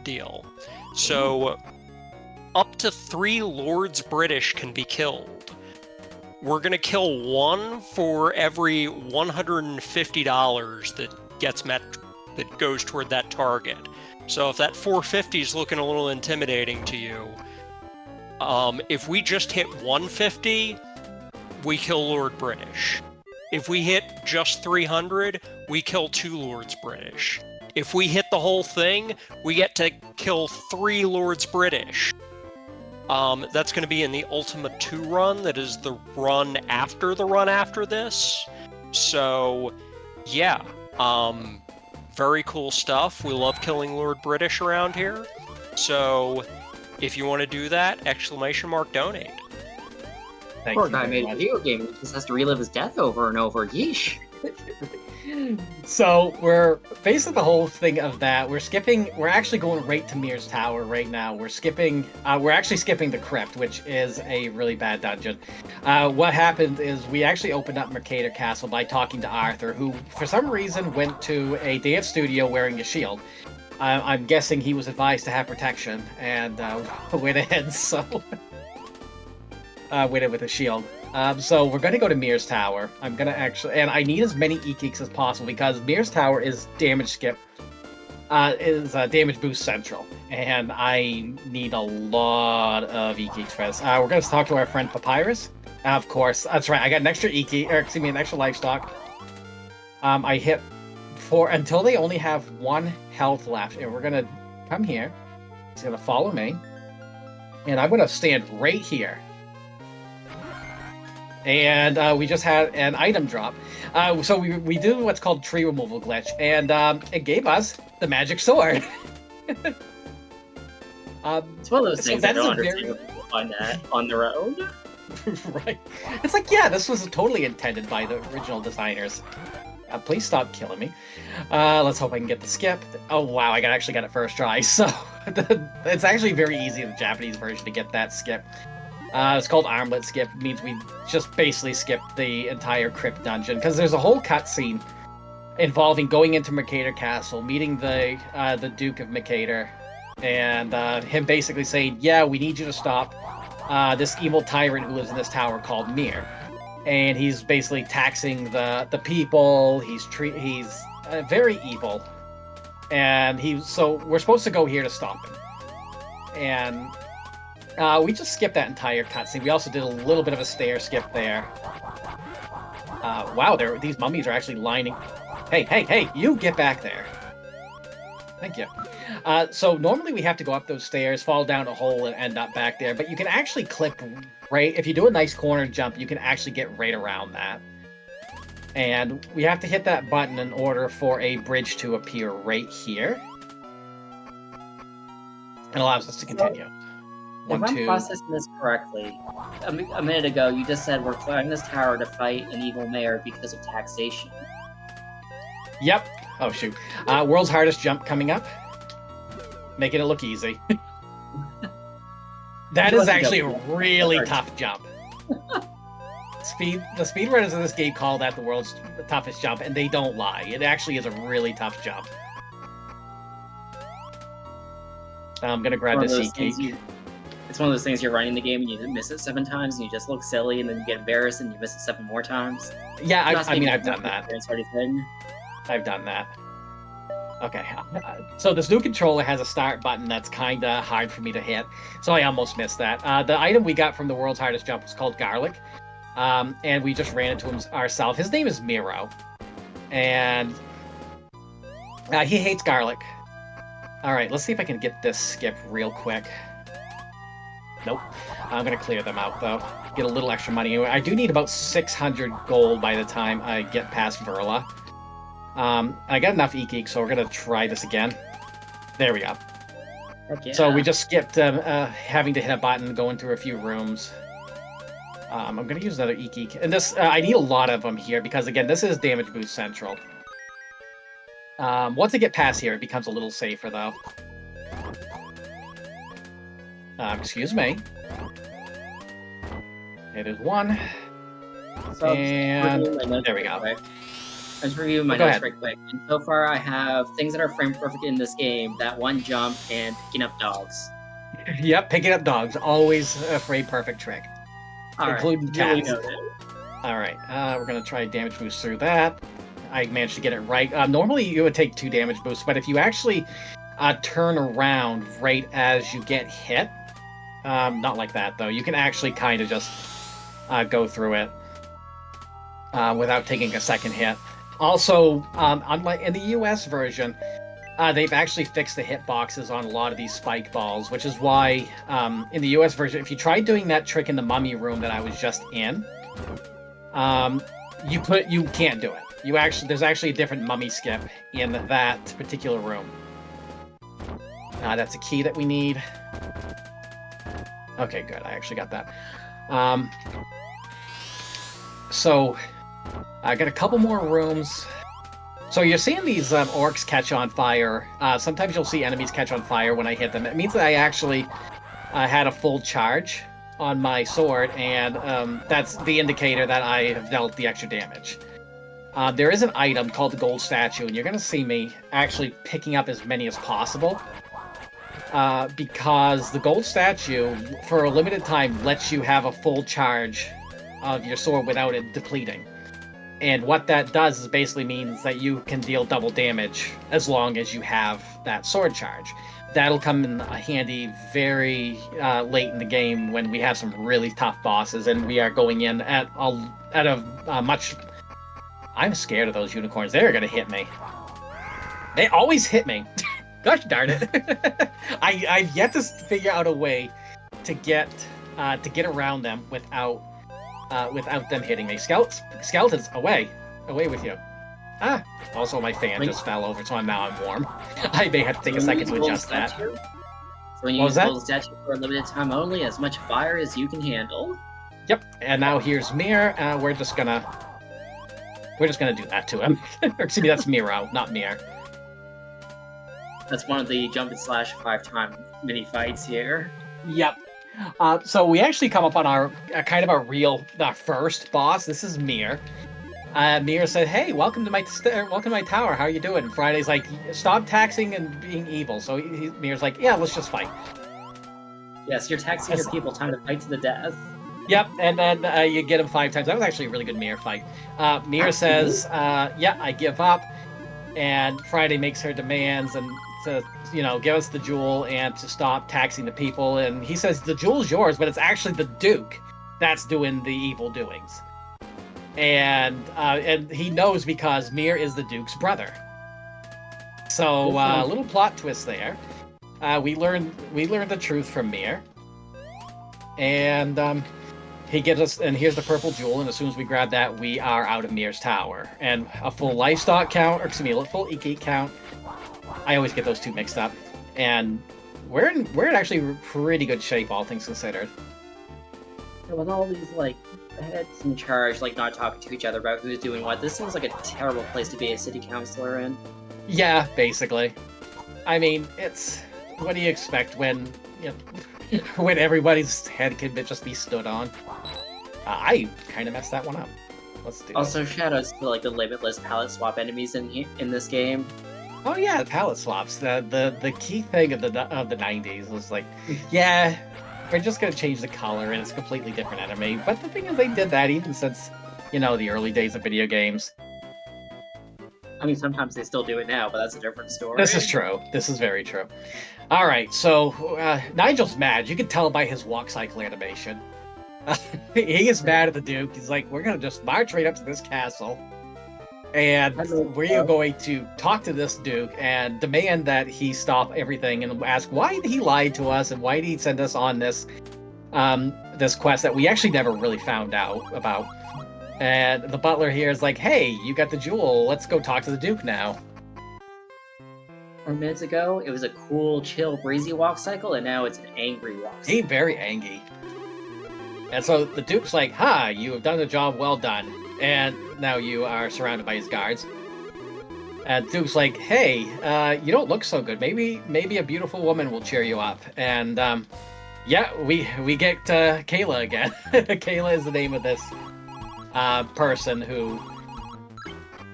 deal. So, up to 3 Lords British can be killed. We're gonna kill 1 for every $150 that gets met, that goes toward that target. So if that 450 is looking a little intimidating to you, if we just hit 150, we kill Lord British. If we hit just 300, we kill 2 Lords British. If we hit the whole thing, we get to kill 3 Lords British. That's going to be in the Ultima 2 run. That is the run after this. So, yeah. Very cool stuff. We love killing Lord British around here. So, if you want to do that, ! Donate. Poor guy made a video game. He just has to relive his death over and over. Yeesh. So we're basically the whole thing of that. We're actually going right to Mir's Tower right now. We're actually skipping the crypt, which is a really bad dungeon. What happened is we actually opened up Mercator Castle by talking to Arthur, who for some reason went to a dance studio wearing a shield. I'm guessing he was advised to have protection and went ahead, so went in with a shield. So we're going to go to Mir's Tower. And I need as many e-geeks as possible because Mir's Tower is damage boost central, and I need a lot of e-geeks for this. We're going to talk to our friend Papyrus. Of course, that's right. I got an extra an extra livestock. I hit 4 until they only have 1 health left, and we're going to come here. He's going to follow me, and I'm going to stand right here. And we just had an item drop. So we do what's called tree removal glitch, and it gave us the magic sword. It's one of those things that don't understand on that on their own. Right. It's like, yeah, this was totally intended by the original designers. Please stop killing me. Let's hope I can get the skip. Oh, wow, I actually got it first try. So it's actually very easy in the Japanese version to get that skip. It's called Armlet Skip. It means we just basically skip the entire crypt dungeon, because there's a whole cutscene involving going into Mercator Castle, meeting the Duke of Mercator, and him basically saying, yeah, we need you to stop this evil tyrant who lives in this tower called Mir. And he's basically taxing the people. He's very evil. And so we're supposed to go here to stop him. And we just skipped that entire cutscene. We also did a little bit of a stair skip there. Wow, these mummies are actually lining. Hey, you get back there. Thank you. So normally we have to go up those stairs, fall down a hole, and end up back there. But you can actually clip right. If you do a nice corner jump, you can actually get right around that. And we have to hit that button in order for a bridge to appear right here. It allows us to continue. If I'm processing this correctly, a minute ago you just said we're climbing this tower to fight an evil mayor because of taxation. Yep. Oh, shoot. World's hardest jump coming up. Making it look easy. That is actually a really tough jump. The speedrunners of this game call that the world's toughest jump, and they don't lie. It actually is a really tough jump. I'm going to grab this e-geek. It's one of those things you're running the game and you miss it 7 times and you just look silly, and then you get embarrassed and you miss it 7 more times. Yeah, I mean, I've done that. Sort of thing. I've done that. Okay, so this new controller has a start button that's kind of hard for me to hit, so I almost missed that. The item we got from the world's hardest jump was called Garlic, and we just ran into him ourselves. His name is Miro, and he hates garlic. All right, let's see if I can get this skip real quick. Nope. I'm going to clear them out, though. Get a little extra money. I do need about 600 gold by the time I get past Verla. I got enough e-geek, so we're going to try this again. There we go. Okay. So we just skipped having to hit a button, going through a few rooms. I'm going to use another e-geek. And this, I need a lot of them here, because, again, this is damage boost central. Once I get past here, it becomes a little safer, though. Excuse me. It is 1. So and there we go. I'm just reviewing my notes right quick. And so far, I have things that are frame perfect in this game: that 1 jump and picking up dogs. Yep, picking up dogs, always a frame perfect trick, including cats. All right, we're gonna try damage boost through that. I managed to get it right. Normally, it would take 2 damage boosts, but if you actually turn around right as you get hit, not like that though. You can actually kind of just go through it without taking a second hit. Also, unlike in the US version, they've actually fixed the hitboxes on a lot of these spike balls, which is why in the US version, if you try doing that trick in the mummy room that I was just in, you can't do it. There's actually a different mummy skip in that particular room. That's a key that we need. Okay, good. I actually got that. So I got a couple more rooms. So you're seeing these orcs catch on fire. Sometimes you'll see enemies catch on fire when I hit them. It means that I actually had a full charge on my sword, and that's the indicator that I have dealt the extra damage. There is an item called the gold statue, and you're going to see me actually picking up as many as possible. Because the gold statue, for a limited time, lets you have a full charge of your sword without it depleting. And what that does is basically means that you can deal double damage as long as you have that sword charge. That'll come in handy very late in the game when we have some really tough bosses, and we are going in at a much... I'm scared of those unicorns. They're going to hit me. They always hit me. Gosh darn it. I've yet to figure out a way to get around them without them hitting me. Skeletons, away with you. Also my fan just fell over, so now I'm warm. I may have to take a second to adjust that. So when you use gold statue for a limited time only, as much fire as you can handle. Yep, and now here's Mir. We're just gonna do that to him. Excuse me, that's Miro, not Mir. That's one of the jump and slash 5-time mini fights here. Yep. So we actually come up on our kind of our first boss. This is Mir. Mir said, "Hey, welcome to my tower. How are you doing?" And Friday's like, "Stop taxing and being evil." So Mir's like, "Yeah, let's just fight." Yes, you're taxing your people. Time to fight to the death. Yep, and then you get him 5 times. That was actually a really good Mir fight. Mir says, "Yeah, I give up." And Friday makes her demands and to, give us the jewel and to stop taxing the people. And he says the jewel's yours, but it's actually the Duke that's doing the evil doings. And he knows because Mir is the Duke's brother. So a little plot twist there. We learn the truth from Mir. And he gives us, and here's the purple jewel, and as soon as we grab that, we are out of Mir's tower. And a full livestock count, or excuse me, a full geek count. I always get those two mixed up. And we're in actually pretty good shape, all things considered. With all these, heads in charge, not talking to each other about who's doing what, this seems like a terrible place to be a city councilor in. Yeah, basically. I mean, what do you expect when, when everybody's head can just be stood on? I kind of messed that one up. Let's do Also, shoutouts to the limitless palette swap enemies in this game. Oh yeah, the palette swaps. The key thing of the 90s was yeah, we're just gonna change the color and it's a completely different enemy. But the thing is, they did that even since the early days of video games. I mean, sometimes they still do it now, but that's a different story. This is true. This is very true. All right, so Nigel's mad. You can tell by his walk cycle animation. He is mad at the Duke. He's like, we're going to just march right up to this castle. And we're going to talk to this Duke and demand that he stop everything and ask why he lied to us and why did he send us on this quest that we actually never really found out about. And the butler here is like, hey, you got the jewel. Let's go talk to the Duke now. 4 minutes ago, it was a cool, chill, breezy walk cycle, and now it's an angry walk cycle. He's very angry. And so the Duke's like, you have done the job well done. And now you are surrounded by his guards. And Duke's like, hey, you don't look so good. Maybe a beautiful woman will cheer you up. And yeah, we get Kayla again. Kayla is the name of this person who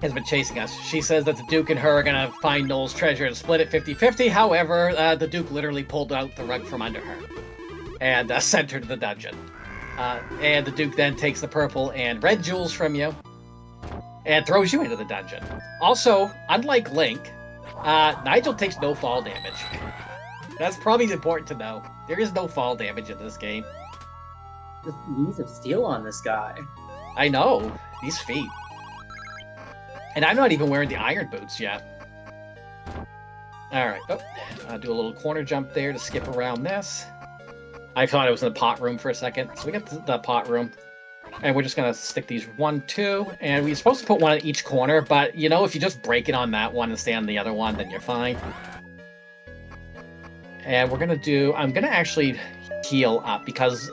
has been chasing us. She says that the Duke and her are going to find Noel's treasure and split it 50-50. However, the Duke literally pulled out the rug from under her and sent her to the dungeon. And the Duke then takes the purple and red jewels from you and throws you into the dungeon. Also, unlike Link, Nigel takes no fall damage. That's probably important to know. There is no fall damage in this game. The knees of steel on this guy. I know. These feet. And I'm not even wearing the iron boots yet. All right. Oh, I'll do a little corner jump there to skip around this. I thought it was in the pot room for a second. So we got the pot room. And we're just going to stick these 1, 2. And we're supposed to put one in each corner. But, you know, if you just break it on that one and stay on the other one, then you're fine. And we're going to do... I'm going to actually heal up. Because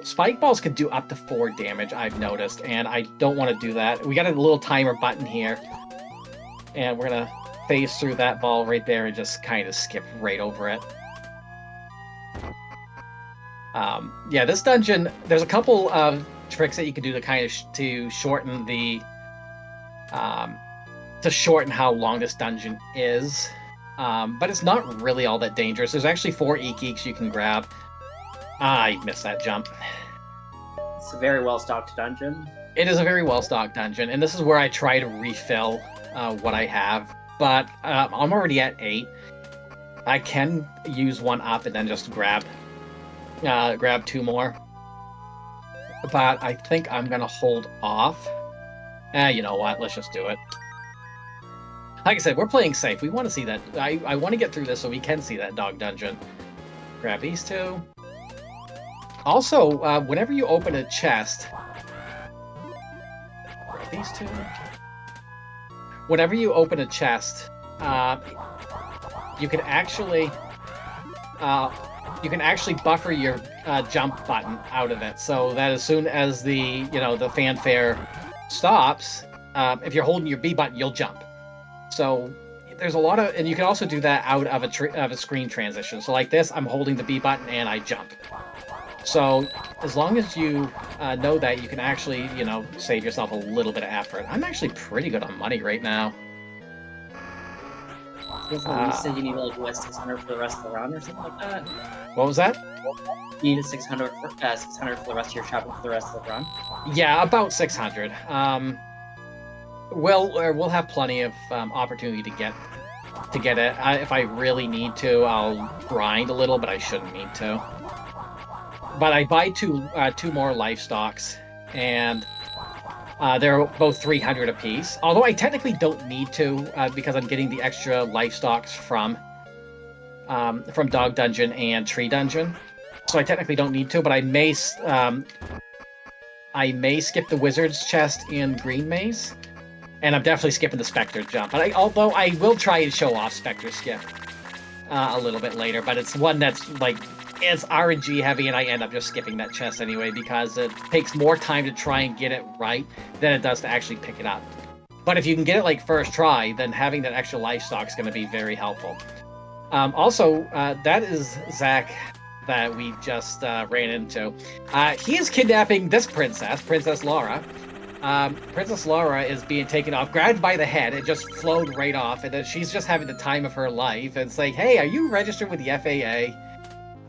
spike balls can do up to 4 damage, I've noticed. And I don't want to do that. We got a little timer button here. And we're going to phase through that ball right there and just kind of skip right over it. Yeah, this dungeon, there's a couple of tricks that you can do to kind of to shorten the how long this dungeon is, but it's not really all that dangerous. There's actually 4 e-geeks you can grab. I missed that jump. It's a very well-stocked dungeon. It is a very well-stocked dungeon, and this is where I try to refill what I have, but I'm already at 8. I can use one up and then just grab 2 more. But I think I'm going to hold off. You know what? Let's just do it. Like I said, we're playing safe. We want to see that. I want to get through this so we can see that dog dungeon. Grab these 2. Also, whenever you open a chest... Grab these 2. Whenever you open a chest, you can actually... you can actually buffer your jump button out of it, so that as soon as the fanfare stops, if you're holding your B button, you'll jump. So there's a lot of, and you can also do that out of a screen transition. So like this, I'm holding the B button and I jump. So as long as you know that, you can actually save yourself a little bit of effort. I'm actually pretty good on money right now. You said you need like what 600 for the rest of the run or something like that. What was that? You need 600 for the rest of your shopping for the rest of the run. Yeah, about 600. We'll have plenty of opportunity to get it. If I really need to, I'll grind a little, but I shouldn't need to. But I buy two more life stocks, and they're both 300 apiece. Although I technically don't need to, because I'm getting the extra life stocks from Dog Dungeon and Tree Dungeon. So I technically don't need to, but I may skip the Wizard's chest in Green Maze, and I'm definitely skipping the Spectre jump. But although I will try and show off Spectre skip a little bit later, but it's one that's like, it's RNG heavy, and I end up just skipping that chest anyway because it takes more time to try and get it right than it does to actually pick it up. But if you can get it like first try, then having that extra life stock is going to be very helpful. Also, that is Zach that we just ran into. He is kidnapping this princess, Princess Laura. Princess Laura is being taken off, grabbed by the head, and just flowed right off, and then she's just having the time of her life. And it's like, hey, are you registered with the FAA?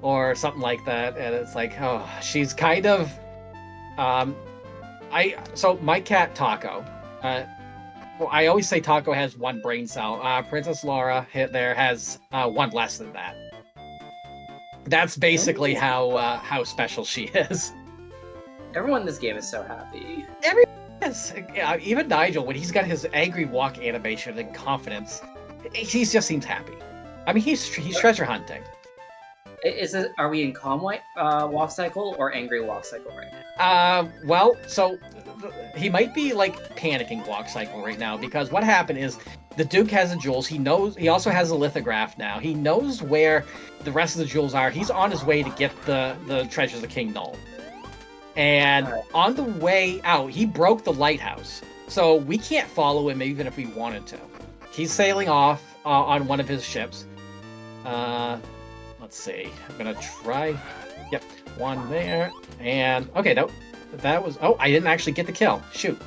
Or something like that, and it's like, oh, she's kind of, so my cat Taco, I always say Taco has 1 brain cell. Princess Laura there has 1 less than that. That's basically how special she is. Everyone in this game is so happy. Everyone is. Even Nigel, when he's got his angry walk animation and confidence, he just seems happy. I mean, he's treasure hunting. Are we in calm walk cycle or angry walk cycle right now? Well, so he might be like panicking walk cycle right now, because what happened is the Duke has the jewels. He also has a lithograph now. He knows where the rest of the jewels are. He's on his way to get the treasures of King Null. And on the way out, he broke the lighthouse. So we can't follow him even if we wanted to. He's sailing off on one of his ships. Let's see. I'm gonna try. Yep, 1 there, and okay. That was. Oh, I didn't actually get the kill. Shoot.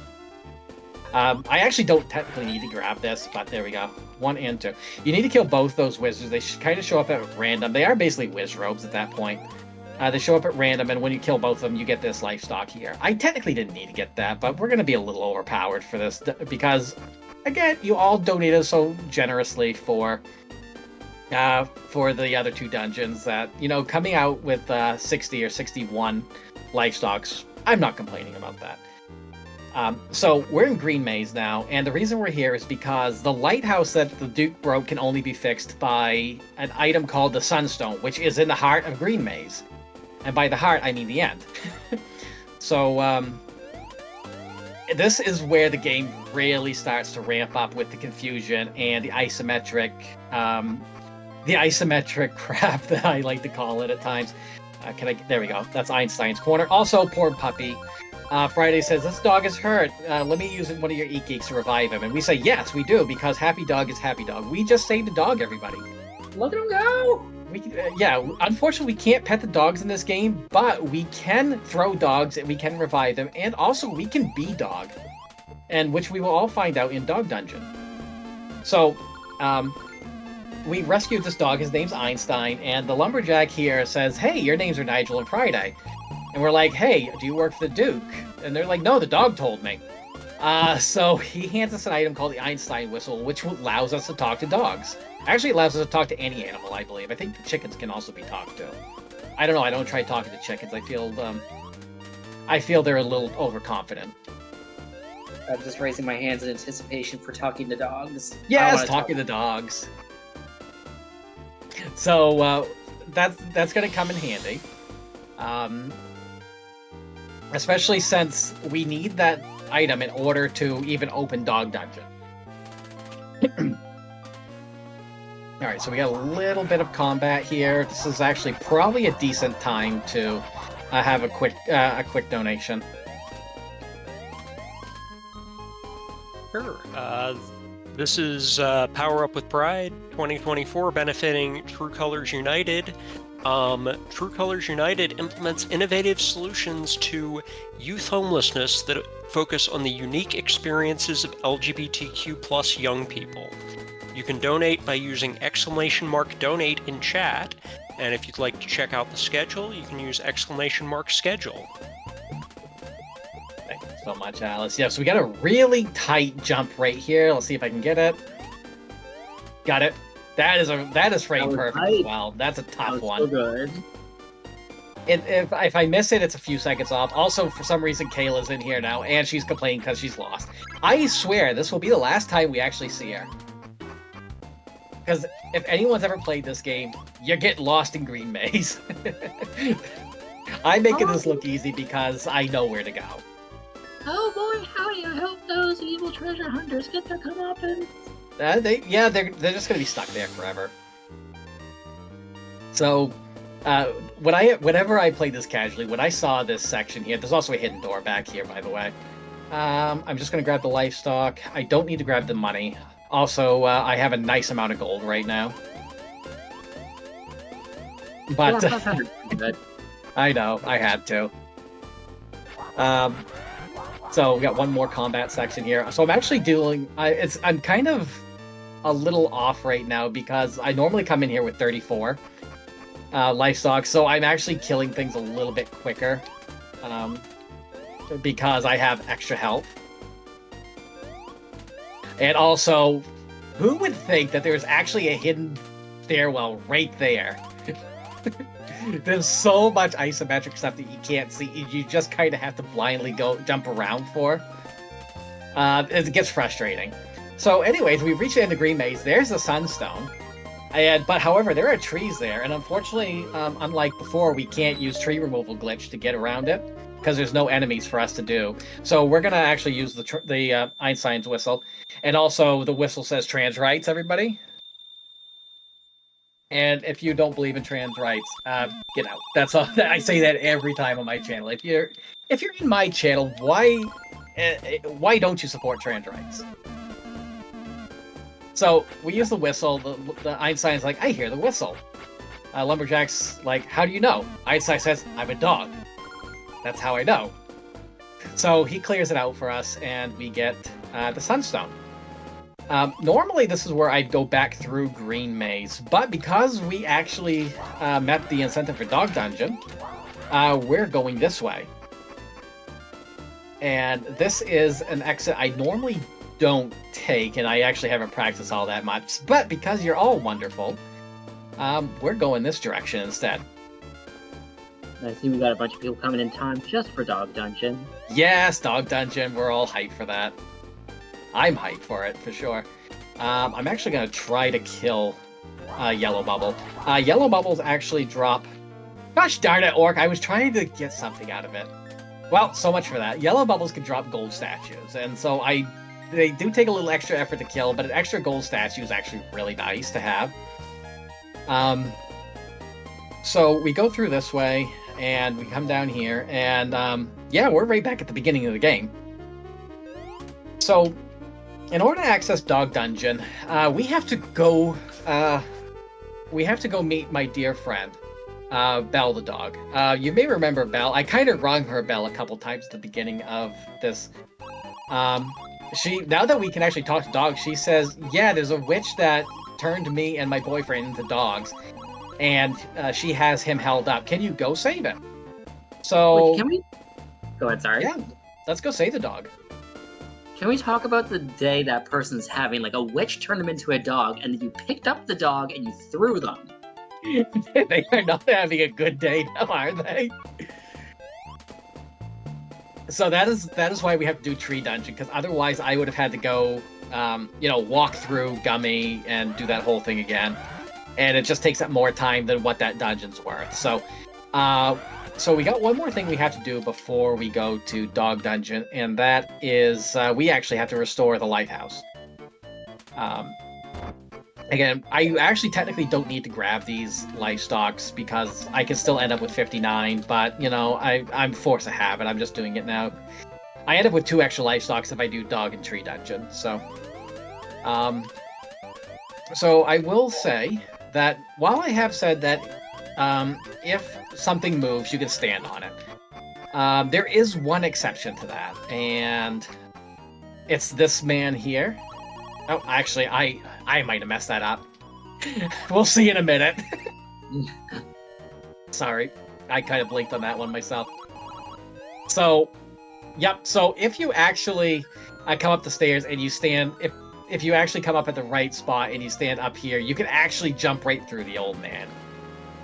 I actually don't technically need to grab this, but there we go. 1 and 2. You need to kill both those wizards. They kind of show up at random. They are basically whiz robes at that point. They show up at random, and when you kill both of them, you get this life stock here. I technically didn't need to get that, but we're gonna be a little overpowered for this because, again, you all donated so generously for the other 2 dungeons that, coming out with 60 or 61 life stocks, I'm not complaining about that. So we're in Green Maze now, and the reason we're here is because the lighthouse that the Duke broke can only be fixed by an item called the Sunstone, which is in the heart of Green Maze. And by the heart, I mean the end. So this is where the game really starts to ramp up with the confusion and the isometric crap that I like to call it at times. There we go. That's Einstein's Corner. Also, poor puppy. Friday says, this dog is hurt. Let me use one of your e-geeks to revive him. And we say, yes, we do, because happy dog is happy dog. We just saved the dog, everybody. Let him go! Yeah, unfortunately, we can't pet the dogs in this game, but we can throw dogs and we can revive them, and also we can be dog, and which we will all find out in Dog Dungeon. So, we rescued this dog. His name's Einstein, and the lumberjack here says, hey, your names are Nigel and Friday. And we're like, hey, do you work for the Duke? And they're like, no, the dog told me. So he hands us an item called the Einstein whistle, which allows us to talk to dogs. Actually allows us to talk to any animal, I believe. I think the chickens can also be talked to. I don't know, I don't try talking to chickens. I feel they're a little overconfident. I'm just raising my hands in anticipation for talking to dogs. Yes, talking to dogs. So that's going to come in handy. Especially since we need that item in order to even open Dog Dungeon. Alright, so we got a little bit of combat here. This is actually probably a decent time to have a quick donation. Sure. This is Power Up with Pride 2024 benefiting True Colors United. True Colors United implements innovative solutions to youth homelessness that focus on the unique experiences of LGBTQ+ young people. You can donate by using !donate in chat, and if you'd like to check out the schedule, you can use !schedule. Thank you so much, Alice. Yeah, so we got a really tight jump right here. Let's see if I can get it. Got it. That is frame perfect as well. That's a tough one. So good. If I miss it, it's a few seconds off. Also, for some reason, Kayla's in here now, and she's complaining because she's lost. I swear, this will be the last time we actually see her. Because if anyone's ever played this game, you get lost in Green Maze. I'm making this look easy because I know where to go. Oh boy, howdy, I hope those evil treasure hunters get their comeuppance. They're just gonna be stuck there forever. So, whenever I played this casually, when I saw this section here, there's also a hidden door back here, by the way. I'm just gonna grab the livestock. I don't need to grab the money. Also, I have a nice amount of gold right now. But I know, I had to. So we got one more combat section here. So I'm actually doing. I'm kind of a little off right now because I normally come in here with 34 livestock, so I'm actually killing things a little bit quicker because I have extra health. And also, who would think that there's actually a hidden stairwell right there? There's so much isometric stuff that you can't see. You just kind of have to blindly jump around for. It gets frustrating. So anyways, we've reached the end of Green Maze. There's the Sunstone. But however, there are trees there. And unfortunately, unlike before, we can't use tree removal glitch to get around it because there's no enemies for us to do. So we're going to actually use the Einstein's whistle. And also, the whistle says trans rights, everybody. And if you don't believe in trans rights, get out. That's all. I say that every time on my channel. If you're in my channel, why don't you support trans rights? So we use the whistle. The Einstein's like, I hear the whistle. Lumberjack's like, how do you know? Einstein says, I'm a dog. That's how I know. So he clears it out for us, and we get the Sunstone. Normally, this is where I'd go back through Green Maze, but because we actually met the incentive for Dog Dungeon, we're going this way. And this is an exit I normally don't take, and I actually haven't practiced all that much, but because you're all wonderful, we're going this direction instead. I see we got a bunch of people coming in time just for Dog Dungeon. Yes, Dog Dungeon. We're all hyped for that. I'm hyped for it, for sure. I'm actually going to try to kill Yellow Bubble. Yellow Bubbles actually drop... Gosh darn it, Orc. I was trying to get something out of it. Well, so much for that. Yellow Bubbles can drop gold statues, and so they do take a little extra effort to kill, but an extra gold statue is actually really nice to have. So we go through this way, and we come down here, and yeah, we're right back at the beginning of the game. So, in order to access Dog Dungeon, we have to go meet my dear friend, Belle the dog. You may remember Belle. I kind of rung her bell a couple times at the beginning of this. Now that we can actually talk to dogs, she says, yeah, there's a witch that turned me and my boyfriend into dogs, and she has him held up. Can you go save him? So... Wait, can we... Go ahead, sorry. Yeah, let's go save the dog. Can we talk about the day that person's having, like, a witch turned them into a dog, and then you picked up the dog and you threw them? They are not having a good day now, are they? So that is why we have to do Tree Dungeon, because otherwise I would have had to go, walk through Gummy and do that whole thing again, and it just takes up more time than what that dungeon's worth. So, so we got one more thing we have to do before we go to Dog Dungeon, and that is we actually have to restore the lighthouse. Again, I actually technically don't need to grab these lifestocks because I can still end up with 59, but, I'm force of habit. I'm just doing it now. I end up with 2 extra lifestocks if I do Dog and Tree Dungeon, so... So I will say that while I have said that if something moves, you can stand on it, there is one exception to that, and it's this man here. Oh, actually, I might have messed that up. We'll see in a minute. Sorry, I kind of blinked on that one myself. So, yep, so if you actually come up the stairs and you stand... If you actually come up at the right spot and you stand up here, you can actually jump right through the old man.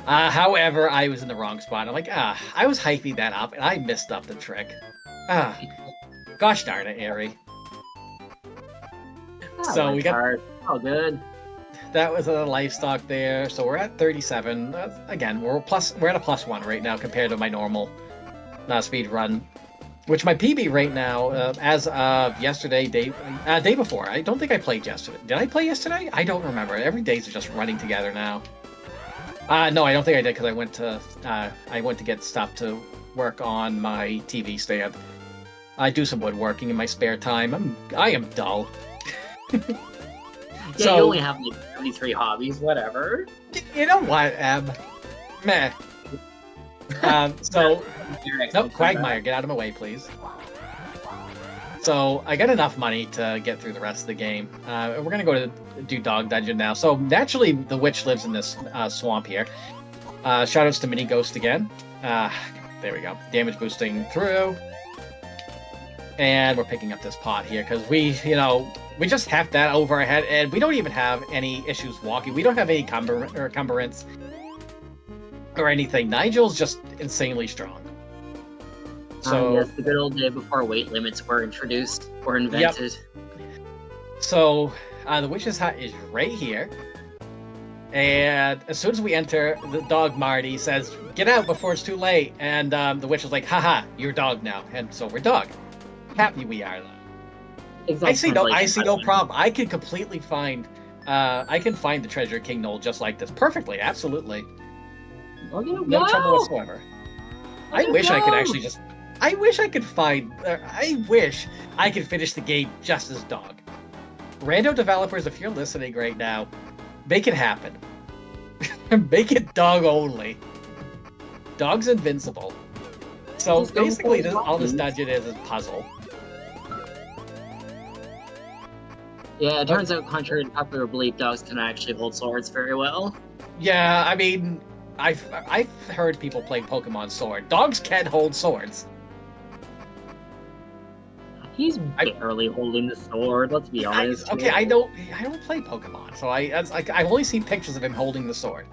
However, I was in the wrong spot. I'm like, I was hyping that up and I missed up the trick. Gosh darn it, Aerie. So we got... Oh, good. That was a livestock there, so we're at 37. Again, we're at a +1 right now compared to my normal speed run, which my PB right now, as of yesterday, day before. I don't think I played yesterday. Did I play yesterday? I don't remember. Every day's just running together now. No, I don't think I did because I went to get stuff to work on my TV stand. I do some woodworking in my spare time. I am dull. Yeah, so, you only have like 73 hobbies, whatever. You know what, meh. No, Quagmire, get out of my way, please. So, I got enough money to get through the rest of the game. We're gonna go to do Dog Dungeon now. So, naturally, the witch lives in this swamp here. Shoutouts to Mini Ghost again. There we go. Damage boosting through. And we're picking up this pot here, because we just have that over our head, and we don't even have any issues walking. We don't have any cumbrance or anything. Nigel's just insanely strong. So yes, the good old day before weight limits were introduced or invented. Yep. So the witch's hut is right here, and as soon as we enter, the dog Marty says, "Get out before it's too late." And the witch is like, "Haha, you're dog now," and so we're dog. Happy we are, though. I see no problem. I can completely find, I can find the treasure King Knoll just like this perfectly, absolutely. No trouble whatsoever. I wish I could actually just. I wish I could find. I wish I could finish the game just as dog. Rando developers, if you're listening right now, make it happen. Make it dog only. Dog's invincible. So basically, all this dungeon is puzzle. Yeah, it turns out, contrary to popular belief, dogs can actually hold swords very well. Yeah, I mean, I've heard people play Pokemon Sword. Dogs can hold swords. He's barely holding the sword. Let's be honest. I don't play Pokemon, so I've only seen pictures of him holding the sword.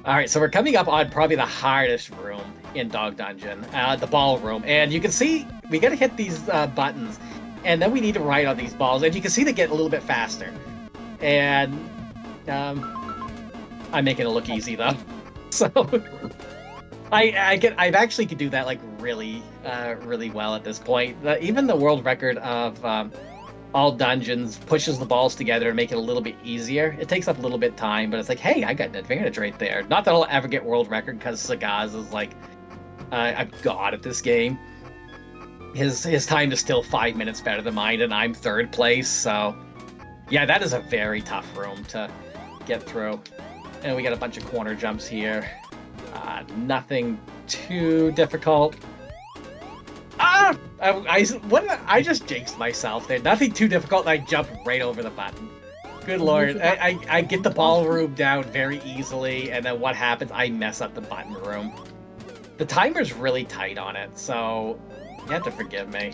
All right, so we're coming up on probably the hardest room in Dog Dungeon, the ballroom. And you can see we got to hit these buttons, and then we need to ride on these balls. And you can see they get a little bit faster. And I'm making it look easy, though. So I actually could do that like really well at this point. Even the world record of all dungeons pushes the balls together to make it a little bit easier. It takes up a little bit of time, but it's like, hey, I got an advantage right there. Not that I'll ever get world record because Sagaz is like a god at this game. His time is still 5 minutes better than mine, and I'm third place. So yeah, that is a very tough room to get through. And we got a bunch of corner jumps here. Nothing too difficult. I just jinxed myself there. Nothing too difficult, and I jump right over the button. Good lord. I get the ballroom down very easily, and then what happens? I mess up the button room. The timer's really tight on it, so you have to forgive me.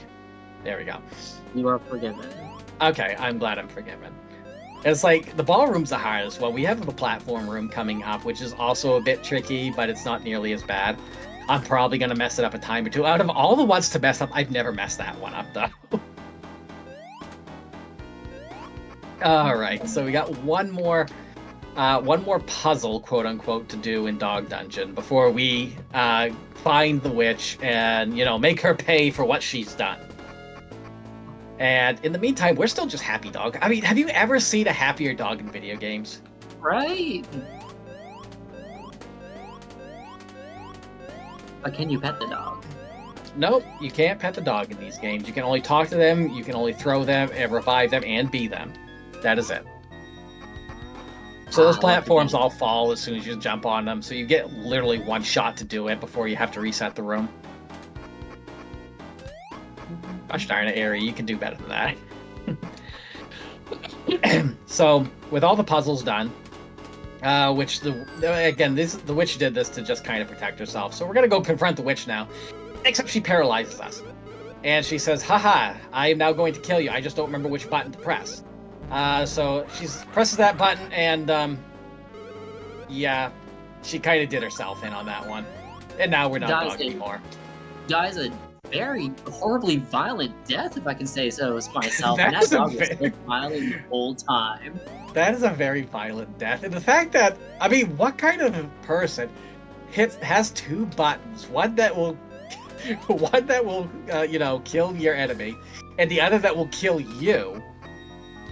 There we go. You are forgiven. Okay, I'm glad I'm forgiven. It's like, the ballroom's the hardest one. We have the platform room coming up, which is also a bit tricky, but it's not nearly as bad. I'm probably going to mess it up a time or two. Out of all the ones to mess up, I've never messed that one up, though. Alright, so we got one more puzzle, quote-unquote, to do in Dog Dungeon before we find the witch and, make her pay for what she's done. And in the meantime, we're still just happy dog. I mean, have you ever seen a happier dog in video games? Right. But can you pet the dog? Nope, you can't pet the dog in these games. You can only talk to them, you can only throw them, and revive them, and be them. That is it. So those platforms all fall as soon as you jump on them, so you get literally one shot to do it before you have to reset the room. Gosh darn it, Ari, you can do better than that. So, with all the puzzles done, which the witch did this to just kind of protect herself. So we're gonna go confront the witch now, except she paralyzes us, and she says, "Haha, I am now going to kill you. I just don't remember which button to press." So she presses that button, and yeah, she kind of did herself in on that one, and now we're not dog anymore. Dies a very horribly violent death, if I can say so myself. And that dog was so violent the whole time. That is a very violent death, and the fact that, I mean, what kind of person has two buttons? One that will kill your enemy, and the other that will kill you.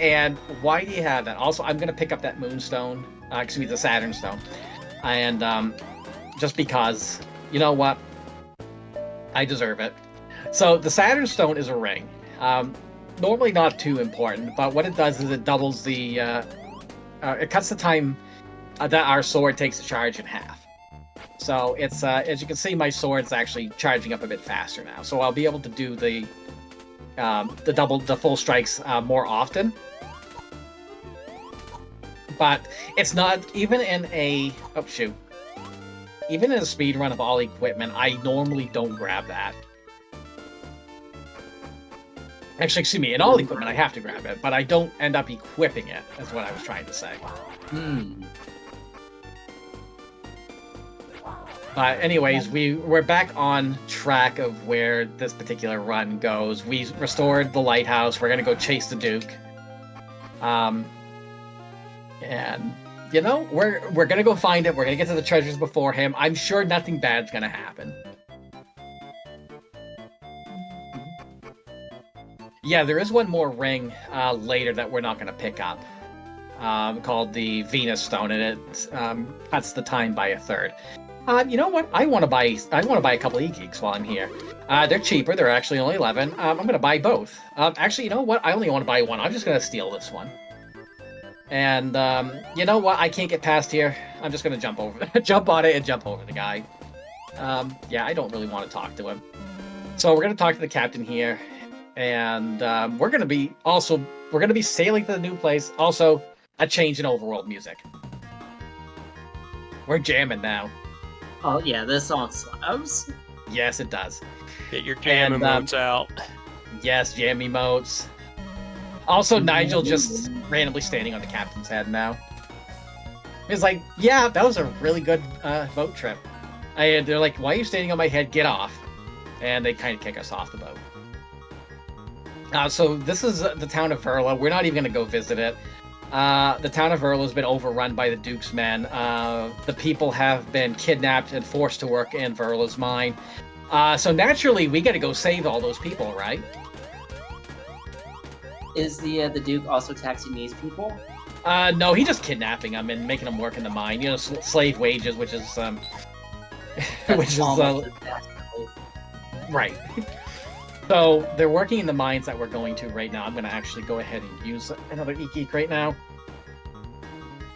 And why do you have that? Also, I'm gonna pick up that Moonstone, the Saturn Stone, and just because, you know what, I deserve it. So the Saturn Stone is a ring. Normally not too important, but what it does is it doubles the, it cuts the time that our sword takes to charge in half. So it's, as you can see, my sword's actually charging up a bit faster now. So I'll be able to do the full strikes more often. But it's not, even in a, even in a speed run of all equipment, I normally don't grab that. Actually, excuse me, in all equipment I have to grab it, but I don't end up equipping it, is what I was trying to say. But anyways, we're back on track of where this particular run goes. We restored the lighthouse, we're gonna go chase the Duke. And, we're gonna go find it, we're gonna get to the treasures before him. I'm sure nothing bad's gonna happen. Yeah, there is one more ring later that we're not going to pick up, called the Venus Stone, and it cuts the time by a third. You know what? I want to buy a couple e-geeks while I'm here. They're cheaper. They're actually only 11. I'm going to buy both. Actually, you know what? I only want to buy one. I'm just going to steal this one. And you know what? I can't get past here. I'm just going to jump on it and jump over the guy. Yeah, I don't really want to talk to him. So we're going to talk to the captain here. And we're gonna be sailing to the new place. Also, a change in overworld music. We're jamming now. Oh yeah, this song slaps. Yes, it does. Get your jam emotes out. Yes, jam emotes. Also, Nigel just randomly standing on the captain's head now. It's like, yeah, that was a really good boat trip. They're like, why are you standing on my head? Get off. And they kind of kick us off the boat. So this is the town of Verla. We're not even going to go visit it. The town of Verla has been overrun by the Duke's men. The people have been kidnapped and forced to work in Verla's mine. So naturally, we got to go save all those people, right? Is the Duke also taxing these people? No, he's just kidnapping them and making them work in the mine. You know, slave wages, which is right. So they're working in the mines that we're going to right now. I'm going to actually go ahead and use another e-geek right now.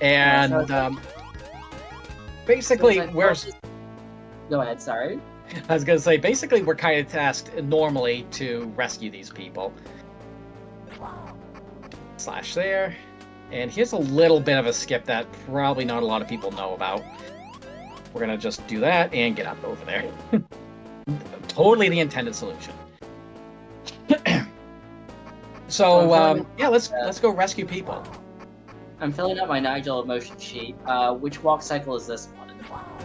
And basically, we're... Go ahead, sorry. I was going to say, basically, we're kind of tasked normally to rescue these people. Slash there. And here's a little bit of a skip that probably not a lot of people know about. We're going to just do that and get up over there. Totally the intended solution. So, yeah, let's go rescue people. I'm filling out my Nigel emotion sheet. Which walk cycle is this one?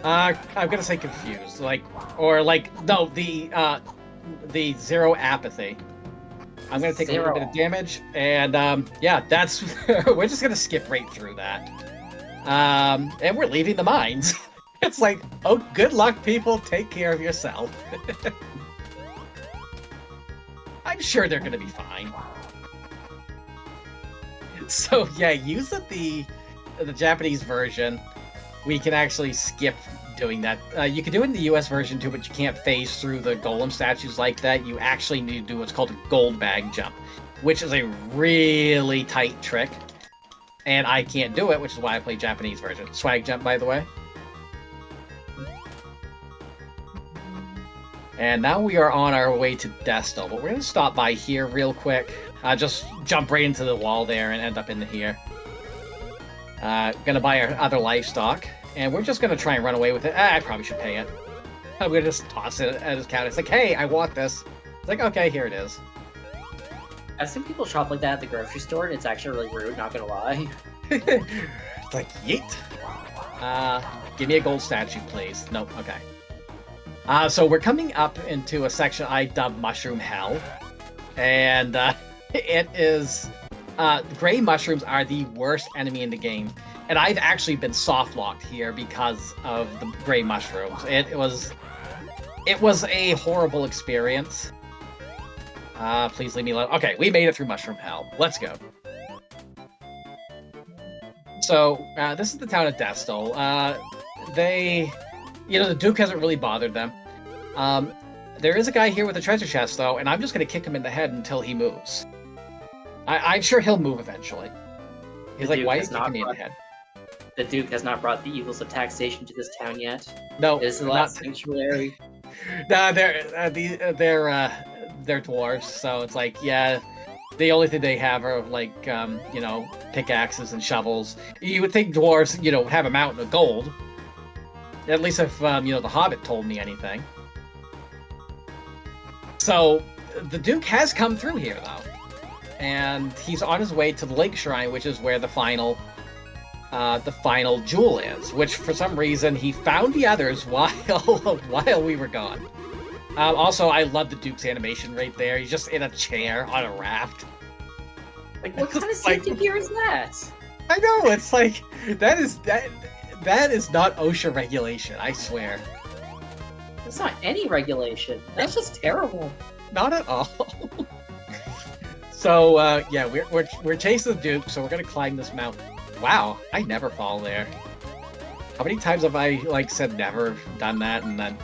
I'm gonna say confused, no, the zero apathy. I'm gonna take a little bit of damage, and yeah, that's we're just gonna skip right through that. And we're leaving the mines. It's like, oh, good luck, people. Take care of yourself. I'm sure they're gonna be fine. So yeah, use the Japanese version. We can actually skip doing that. You can do it in the US version too, but you can't phase through the golem statues like that. You actually need to do what's called a gold bag jump, which is a really tight trick. And I can't do it, which is why I play Japanese version. Swag jump, by the way. And now we are on our way to Destal, but we're going to stop by here real quick. Just jump right into the wall there and end up in here. Gonna buy our other livestock, and we're just gonna try and run away with it. I probably should pay it. I'm gonna just toss it at his counter. It's like, hey, I want this. It's like, okay, here it is. I've seen people shop like that at the grocery store, and it's actually really rude, not gonna lie. It's like, yeet. Give me a gold statue, please. Nope, okay. So we're coming up into a section I dubbed Mushroom Hell. And it is... gray mushrooms are the worst enemy in the game. And I've actually been soft-locked here because of the gray mushrooms. It was a horrible experience. Please leave me alone. Okay, we made it through Mushroom Hell. Let's go. So, this is the town of Destal. The Duke hasn't really bothered them. There is a guy here with a treasure chest, though, and I'm just going to kick him in the head until he moves. I'm sure he'll move eventually. He's like, why are you kicking me in the head? The Duke has not brought the evils of taxation to this town yet. No, this is the last sanctuary. No, they're dwarves, so it's like, yeah, the only thing they have are like, pickaxes and shovels. You would think dwarves, have a mountain of gold. At least if, the Hobbit told me anything. So, the Duke has come through here, though. And he's on his way to the Lake Shrine, which is where the final jewel is. Which, for some reason, he found the others while we were gone. Also, I love the Duke's animation right there. He's just in a chair on a raft. Like, what kind of safety gear is that? I know, it's like that is not OSHA regulation. I swear. That's not any regulation. That's just terrible. Not at all. So yeah, we're chasing the Duke, so we're gonna climb this mountain. Wow, I never fall there. How many times have I said never done that and then?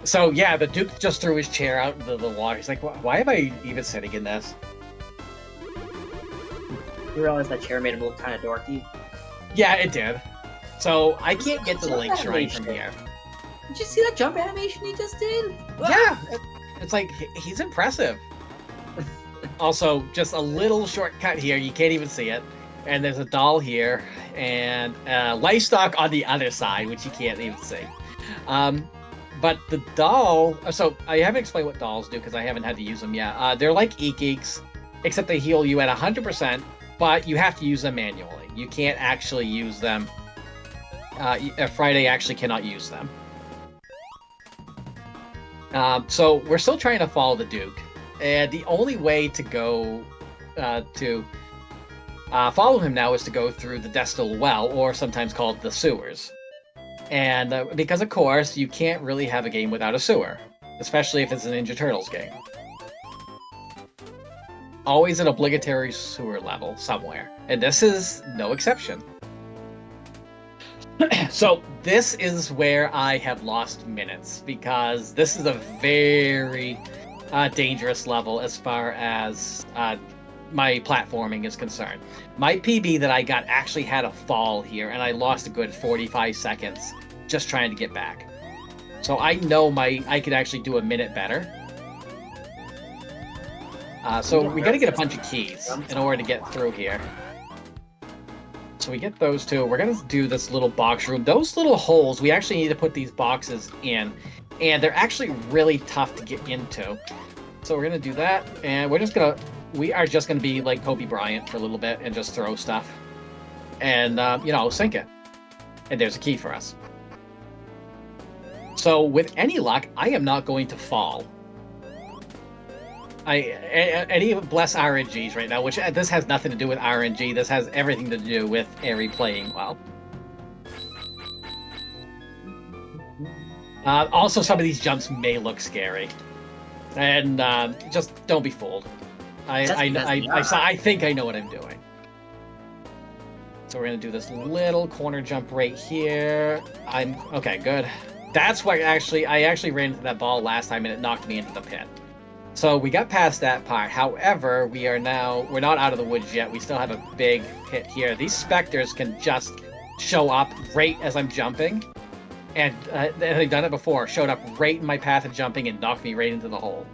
So yeah, the Duke just threw his chair out into the water. He's like, why am I even sitting in this? You realize that chair made him look kind of dorky? Yeah, it did. So I can't get to the Lake Shrine from here. Did you see that jump animation he just did? Yeah, it's like he's impressive. Also, just a little shortcut here. You can't even see it. And there's a doll here, and livestock on the other side, which you can't even see. But the doll... So, I haven't explained what dolls do, because I haven't had to use them yet. They're like e-geeks, except they heal you at 100%, but you have to use them manually. You can't actually use them. Friday actually cannot use them. So we're still trying to follow the Duke, and the only way to go to follow him now is to go through the Destil Well, or sometimes called the sewers. And because, of course, you can't really have a game without a sewer, especially if it's a Ninja Turtles game. Always an obligatory sewer level somewhere, and this is no exception. So this is where I have lost minutes, because this is a very dangerous level as far as my platforming is concerned. My PB that I got actually had a fall here, and I lost a good 45 seconds just trying to get back. So I know I could actually do a minute better. So we got to get a bunch of keys in order to get through here. So we get those two. We're going to do this little box room. Those little holes, we actually need to put these boxes in. And they're actually really tough to get into. So we're going to do that. And we are just going to be like Kobe Bryant for a little bit and just throw stuff. And, sink it. And there's a key for us. So with any luck, I am not going to fall. Any bless RNGs right now, which this has nothing to do with RNG. This has everything to do with Ari playing well. Also, some of these jumps may look scary, and just don't be fooled. I think I know what I'm doing. So we're gonna do this little corner jump right here. Okay, good. That's why I actually ran into that ball last time, and it knocked me into the pit. So we got past that part. However, we're not out of the woods yet. We still have a big pit here. These specters can just show up right as I'm jumping. And they've done it before. Showed up right in my path of jumping and knocked me right into the hole.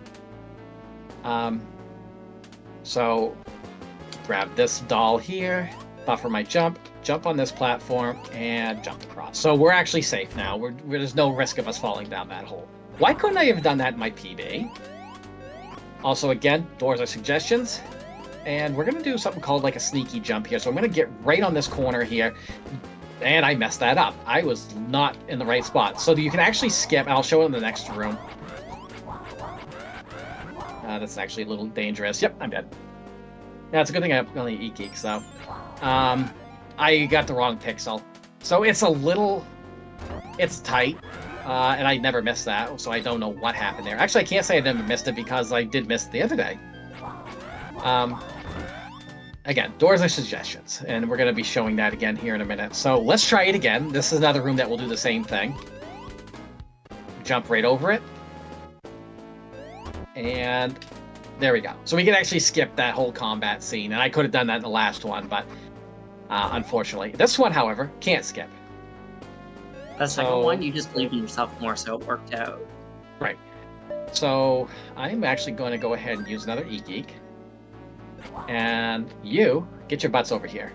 So grab this doll here, buffer my jump on this platform, and jump across. So we're actually safe now. There's no risk of us falling down that hole. Why couldn't I have done that in my PB? Also, again, doors are suggestions. And we're going to do something called like a sneaky jump here. So I'm going to get right on this corner here. And I messed that up. I was not in the right spot. So you can actually skip. I'll show it in the next room. That's actually a little dangerous. Yep, I'm dead. Yeah, it's a good thing I have only e-geeks, though. I got the wrong pixel. So it's tight. And I never missed that, so I don't know what happened there. Actually, I can't say I never missed it because I did miss it the other day. Again, doors are suggestions, and we're going to be showing that again here in a minute. So let's try it again. This is another room that will do the same thing. Jump right over it. And there we go. So we can actually skip that whole combat scene, and I could have done that in the last one, but unfortunately. This one, however, can't skip. The second one, you just believed in yourself more, so it worked out. Right. So I'm actually going to go ahead and use another e-geek. And you, get your butts over here.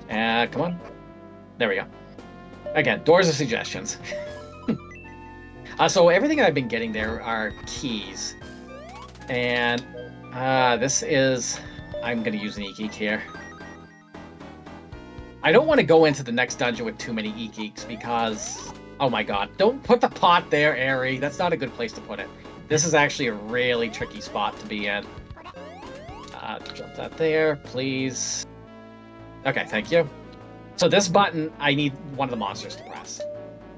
Come on. There we go. Again, doors are suggestions. So everything I've been getting there are keys. And this is... I'm going to use an e-geek here. I don't want to go into the next dungeon with too many e-geeks because... Oh my god. Don't put the pot there, Ari. That's not a good place to put it. This is actually a really tricky spot to be in. Jump that there, please. Okay, thank you. So this button, I need one of the monsters to press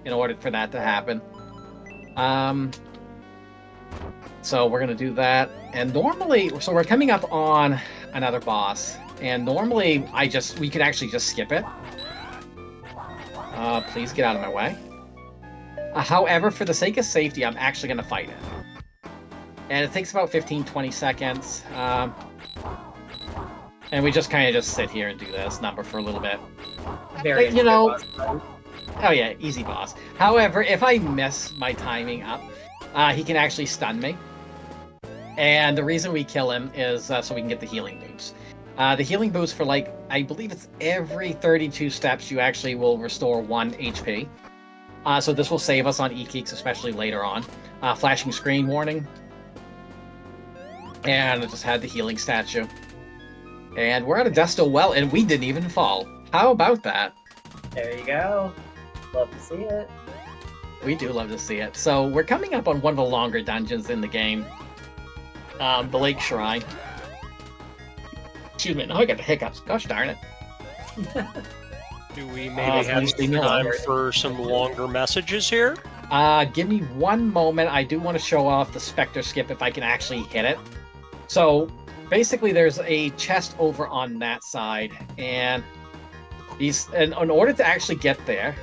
in order for that to happen. So we're going to do that. And normally... So we're coming up on another boss. And normally, we could actually just skip it. Please get out of my way. However, for the sake of safety, I'm actually going to fight it. And it takes about 15-20 seconds. And we just kind of just sit here and do this number for a little bit. Oh yeah, easy boss. However, if I miss my timing up, he can actually stun me. And the reason we kill him is so we can get the healing boots. The healing boost for I believe it's every 32 steps you actually will restore 1 HP. So this will save us on e-geeks, especially later on. Flashing screen warning. And I just had the healing statue. And we're at a Desto well, and we didn't even fall. How about that? There you go. Love to see it. We do love to see it. So we're coming up on one of the longer dungeons in the game. The Lake Shrine. Excuse me, now I got the hiccups. Gosh darn it. Do we maybe have some time for some longer messages here? Give me one moment. I do want to show off the Spectre Skip if I can actually hit it. So basically there's a chest over on that side, and in order to actually get there,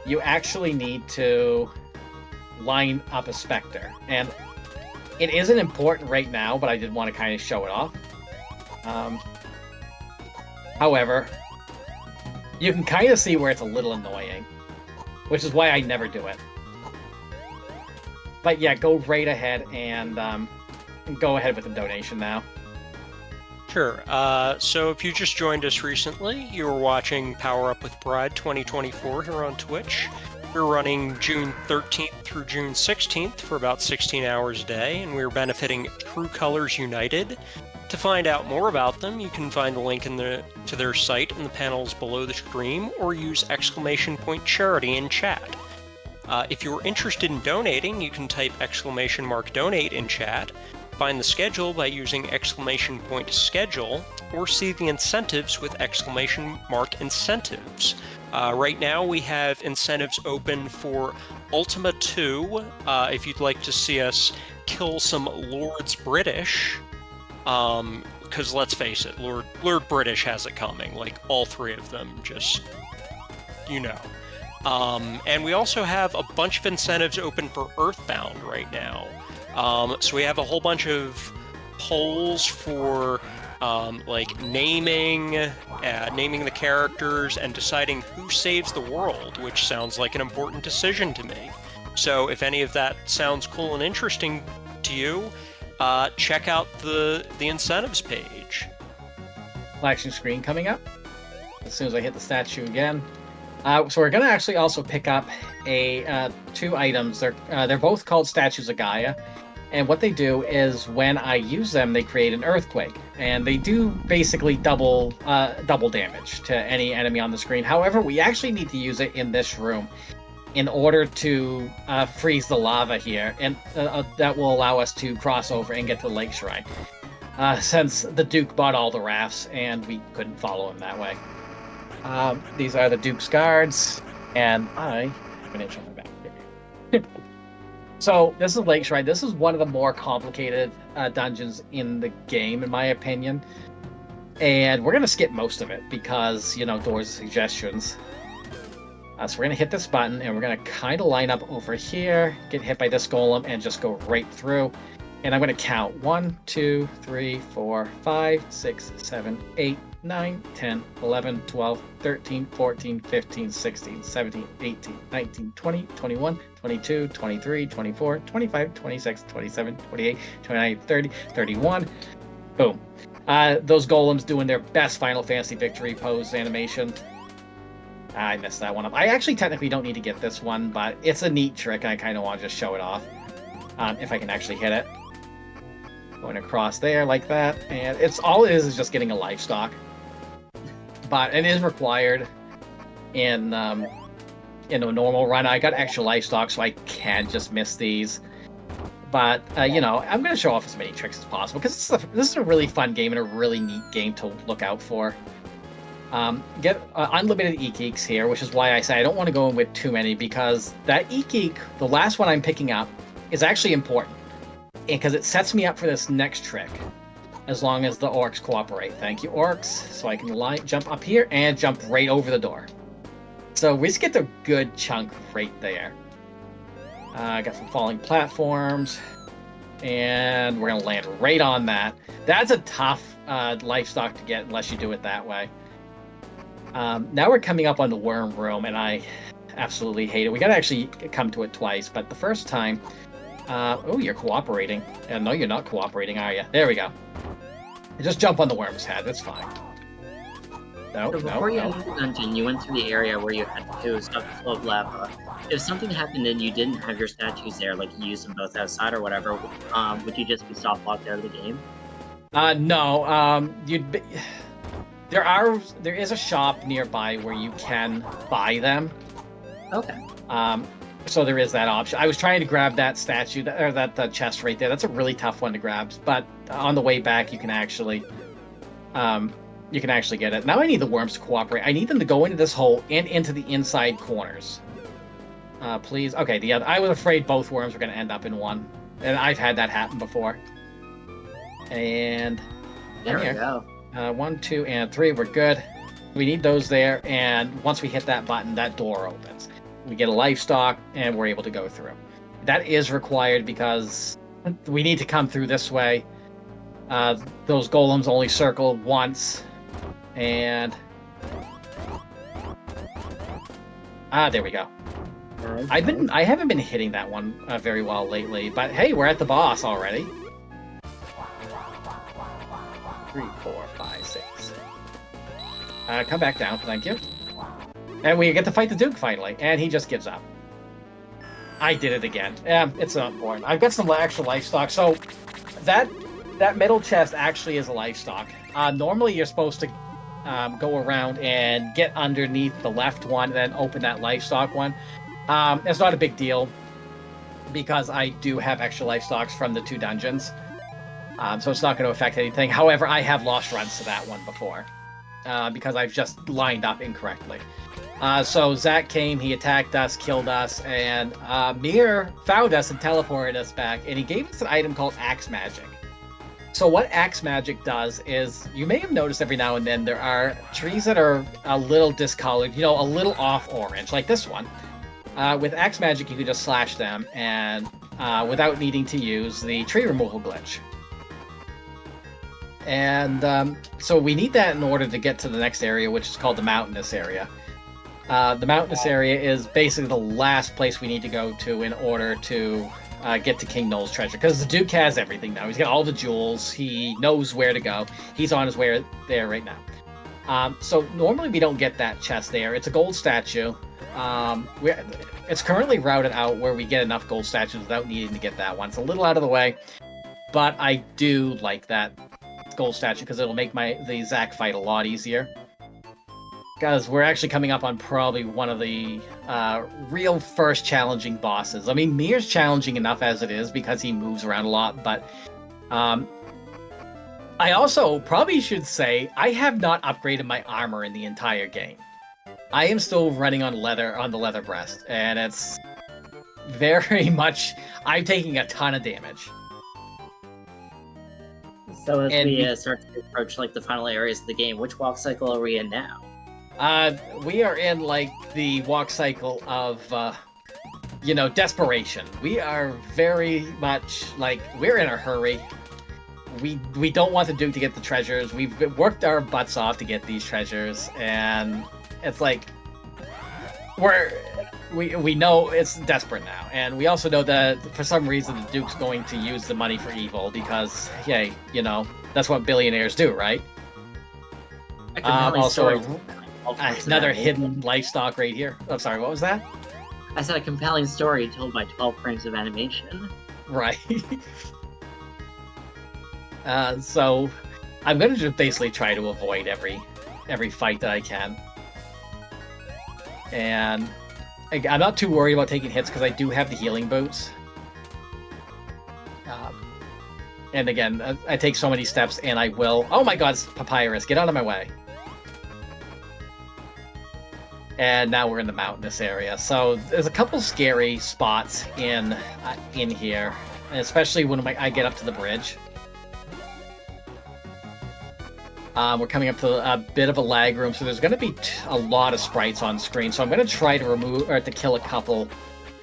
you actually need to line up a Spectre. And it isn't important right now, but I did want to kind of show it off. However, you can kind of see where it's a little annoying, which is why I never do it. But yeah, go right ahead and go ahead with the donation now. Sure. So if you just joined us recently, you were watching Power Up with Pride 2024 here on Twitch. We're running June 13th through June 16th for about 16 hours a day, and we're benefiting True Colors United. To find out more about them, you can find the link to their site in the panels below the stream, or use !charity in chat. If you're interested in donating, you can type !donate in chat, find the schedule by using !schedule, or see the incentives with !incentives. Right now we have incentives open for Ultima 2, if you'd like to see us kill some Lords British. Because let's face it, Lord British has it coming, like all three of them, just, you know. And we also have a bunch of incentives open for Earthbound right now. So we have a whole bunch of polls for like naming the characters and deciding who saves the world, which sounds like an important decision to me. So if any of that sounds cool and interesting to you, check out the incentives page. Flashing screen coming up as soon as I hit the statue again. So we're going to actually also pick up two items. They're both called Statues of Gaia, and what they do is when I use them, they create an earthquake, and they do basically double damage to any enemy on the screen. However, we actually need to use it in this room in order to freeze the lava here, and that will allow us to cross over and get to the Lake Shrine. Since the Duke bought all the rafts, and we couldn't follow him that way. These are the Duke's guards, and I have an itch on my back. So this is Lake Shrine. This is one of the more complicated dungeons in the game, in my opinion. And we're going to skip most of it because, you know, doors of suggestions. So we're going to hit this button, and we're going to kind of line up over here, get hit by this golem, and just go right through. And I'm going to count 1, 2, 3, 4, 5, 6, 7, 8, 9, 10, 11, 12, 13, 14, 15, 16, 17, 18, 19, 20, 21, 22, 23, 24, 25, 26, 27, 28, 29, 30, 31. Boom. Those golems doing their best Final Fantasy victory pose animation. I messed that one up. I actually technically don't need to get this one, but it's a neat trick, and I kind of want to just show it off. If I can actually hit it. Going across there like that, and it's all it is just getting a livestock. But it is required in a normal run. I got extra livestock, so I can just miss these. But you know, I'm going to show off as many tricks as possible because this is a really fun game and a really neat game to look out for. Get unlimited e-geeks here, which is why I say I don't want to go in with too many, because that e-geek, the last one I'm picking up, is actually important because it sets me up for this next trick. As long as the orcs cooperate. Thank you, orcs. So I can jump up here and jump right over the door. So we just get the good chunk right there. I got some falling platforms, and we're gonna land right on that. That's a tough livestock to get unless you do it that way. Now we're coming up on the worm room, and I absolutely hate it. We gotta actually come to it twice, but the first time, oh, you're cooperating. No, you're not cooperating, are you? There we go. Just jump on the worm's head, that's fine. No, So no, before you no. entered the dungeon, you went through the area where you had to stop the flow of lava. If something happened and you didn't have your statues there, like you used them both outside or whatever, would you just be soft locked out of the game? No. There is a shop nearby where you can buy them. Okay. So there is that option. I was trying to grab that statue or that chest right there. That's a really tough one to grab, but on the way back you can actually get it. Now I need the worms to cooperate. I need them to go into this hole and into the inside corners. Please. Okay, I was afraid both worms were going to end up in one, and I've had that happen before. And there we go. 1, 2, and 3. We're good. We need those there, and once we hit that button, that door opens. We get a life stock, and we're able to go through. That is required because we need to come through this way. Those golems only circle once, and there we go. I haven't been hitting that one very well lately, but hey, we're at the boss already. 3, 4, 5, 6. Come back down, thank you. And we get to fight the Duke finally, and he just gives up. I did it again. Yeah, it's not important. I've got some extra life stock, so that middle chest actually is a life stock. Normally you're supposed to go around and get underneath the left one, and then open that life stock one. It's not a big deal because I do have extra life stocks from the 2 dungeons. So it's not going to affect anything. However, I have lost runs to that one before because I've just lined up incorrectly. So Zach came, he attacked us, killed us, and Mir found us and teleported us back, and he gave us an item called Axe Magic. So what Axe Magic does is, you may have noticed every now and then there are trees that are a little discolored, a little off orange, like this one. With Axe Magic, you can just slash them, and without needing to use the tree removal glitch. And so we need that in order to get to the next area, which is called the mountainous area. The mountainous area is basically the last place we need to go to in order to get to King Noel's treasure. Because the Duke has everything now. He's got all the jewels. He knows where to go. He's on his way there right now. So normally we don't get that chest there. It's a gold statue. It's currently routed out where we get enough gold statues without needing to get that one. It's a little out of the way. But I do like that gold statue because it'll make the Zac fight a lot easier. Because we're actually coming up on probably one of the real first challenging bosses. I mean, Mir's challenging enough as it is because he moves around a lot, but I also probably should say I have not upgraded my armor in the entire game. I am still running on the leather breast, and it's very much... I'm taking a ton of damage. So as we start to approach the final areas of the game, which walk cycle are we in now? We are in the walk cycle of desperation. We are very much we're in a hurry. We don't want the Duke to get the treasures. We've worked our butts off to get these treasures, and it's we know it's desperate now, and we also know that for some reason the Duke's going to use the money for evil because, hey, that's what billionaires do, right? Also, another hidden life stock right here. I'm sorry, what was that? I said a compelling story told by 12 frames of animation. Right. So I'm going to just basically try to avoid every fight that I can. And I'm not too worried about taking hits because I do have the healing boots. And again, I take so many steps and I will... Oh my god, Papyrus, get out of my way. And now we're in the mountainous area. So there's a couple scary spots in here, especially when I get up to the bridge. We're coming up to a bit of a lag room, so there's going to be a lot of sprites on screen. So I'm going to try to kill a couple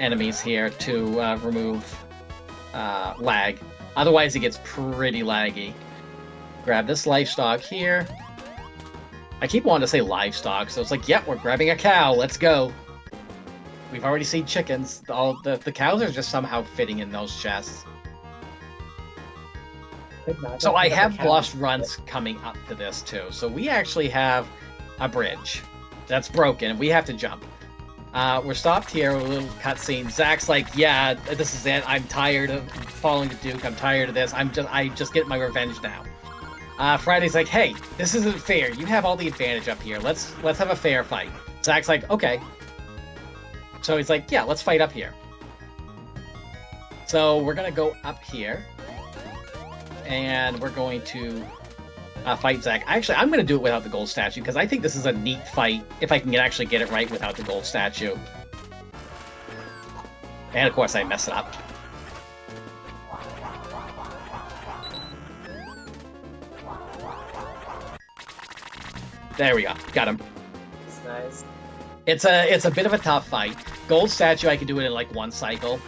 enemies here to remove lag. Otherwise, it gets pretty laggy. Grab this livestock here. I keep wanting to say livestock, so it's yep, we're grabbing a cow. Let's go. We've already seen chickens. The cows are just somehow fitting in those chests. So I have lost runs coming up to this too. So we actually have a bridge that's broken. We have to jump. We're stopped here with a little cutscene. Zach's like, yeah, this is it. I'm tired of following the Duke. I'm tired of this. I just get my revenge now. Friday's like, hey, this isn't fair. You have all the advantage up here. Let's have a fair fight. Zach's like, okay. So he's like, yeah, let's fight up here. So we're gonna go up here, and we're going to fight Zach. Actually, I'm gonna do it without the gold statue because I think this is a neat fight if I can actually get it right without the gold statue. And of course, I mess it up. There we go. Got him. It's nice. It's a bit of a tough fight. Gold statue, I can do it in like one cycle.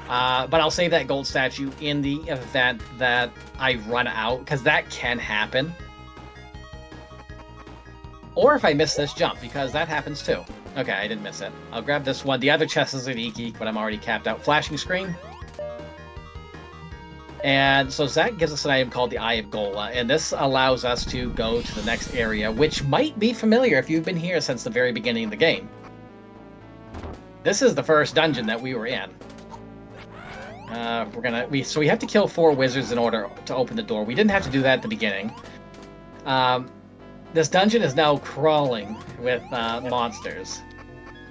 But I'll save that gold statue in the event that I run out, because that can happen. Or if I miss this jump, because that happens too. Okay, I didn't miss it. I'll grab this one. The other chest is an e-geek, but I'm already capped out. Flashing screen. And so Zach gives us an item called the Eye of Gola, and this allows us to go to the next area, which might be familiar if you've been here since the very beginning of the game. This is the first dungeon that we were in. So we have to kill 4 wizards in order to open the door. We didn't have to do that at the beginning. This dungeon is now crawling with monsters.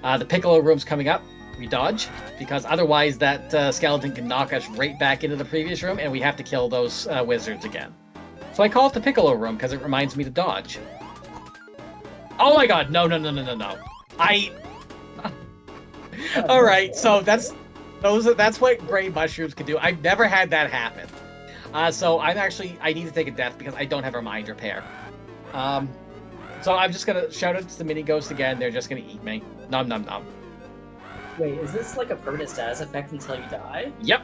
The Piccolo room's coming up. We dodge, because otherwise that skeleton can knock us right back into the previous room, and we have to kill those wizards again. So I call it the Piccolo room, because it reminds me to dodge. Oh my god, no. Alright, so that's what gray mushrooms can do. I've never had that happen. So I need to take a death because I don't have a mind repair. So I'm just gonna shout out to the mini ghost again. They're just gonna eat me. Nom nom nom. Wait, is this like a permanent status effect until you die? Yep.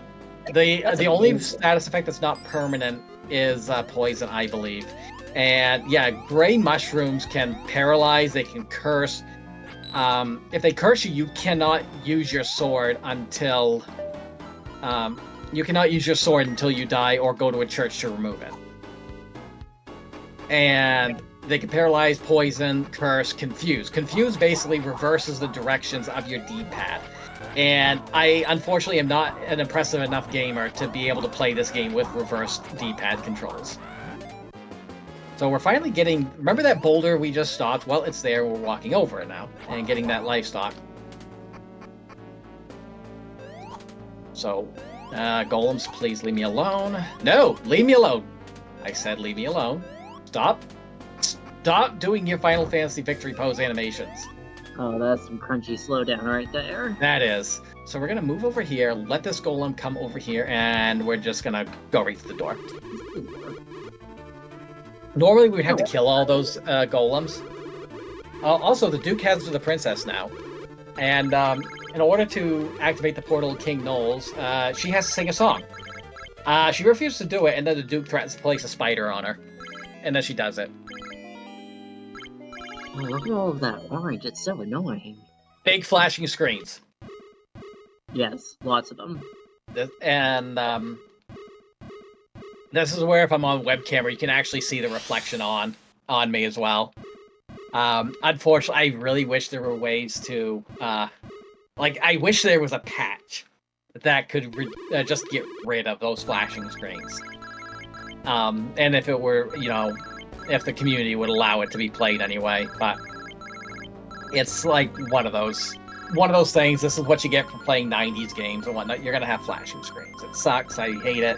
The only status effect that's not permanent is poison, I believe. And yeah, gray mushrooms can paralyze. They can curse. If they curse you, you cannot use your sword until you die or go to a church to remove it. And they can paralyze, poison, curse, confuse. Confuse basically reverses the directions of your D-pad. And I, unfortunately, am not an impressive enough gamer to be able to play this game with reversed D-pad controls. So we're finally getting... Remember that boulder we just stopped? Well, it's there. We're walking over it now and getting that livestock. So, golems, please leave me alone. No! Leave me alone! I said leave me alone. Stop. Stop doing your Final Fantasy victory pose animations. Oh, that's some crunchy slowdown right there. That is. So we're going to move over here, let this golem come over here, and we're just going to go right to the door. Normally we'd have to kill all those golems. Also, the Duke has the princess now. And in order to activate the portal to King Knowles, she has to sing a song. She refuses to do it, and then the Duke threatens to place a spider on her. And then she does it. Oh, look at all of that orange, it's so annoying. Big flashing screens. Yes, lots of them. And this is where if I'm on webcam, you can actually see the reflection on me as well. Unfortunately, I really wish there were ways to... I wish there was a patch that could just get rid of those flashing screens. And if it were, if the community would allow it to be played anyway, but it's like one of those things. This is what you get for playing 90s games and whatnot. You're gonna have flashing screens. It sucks. I hate it.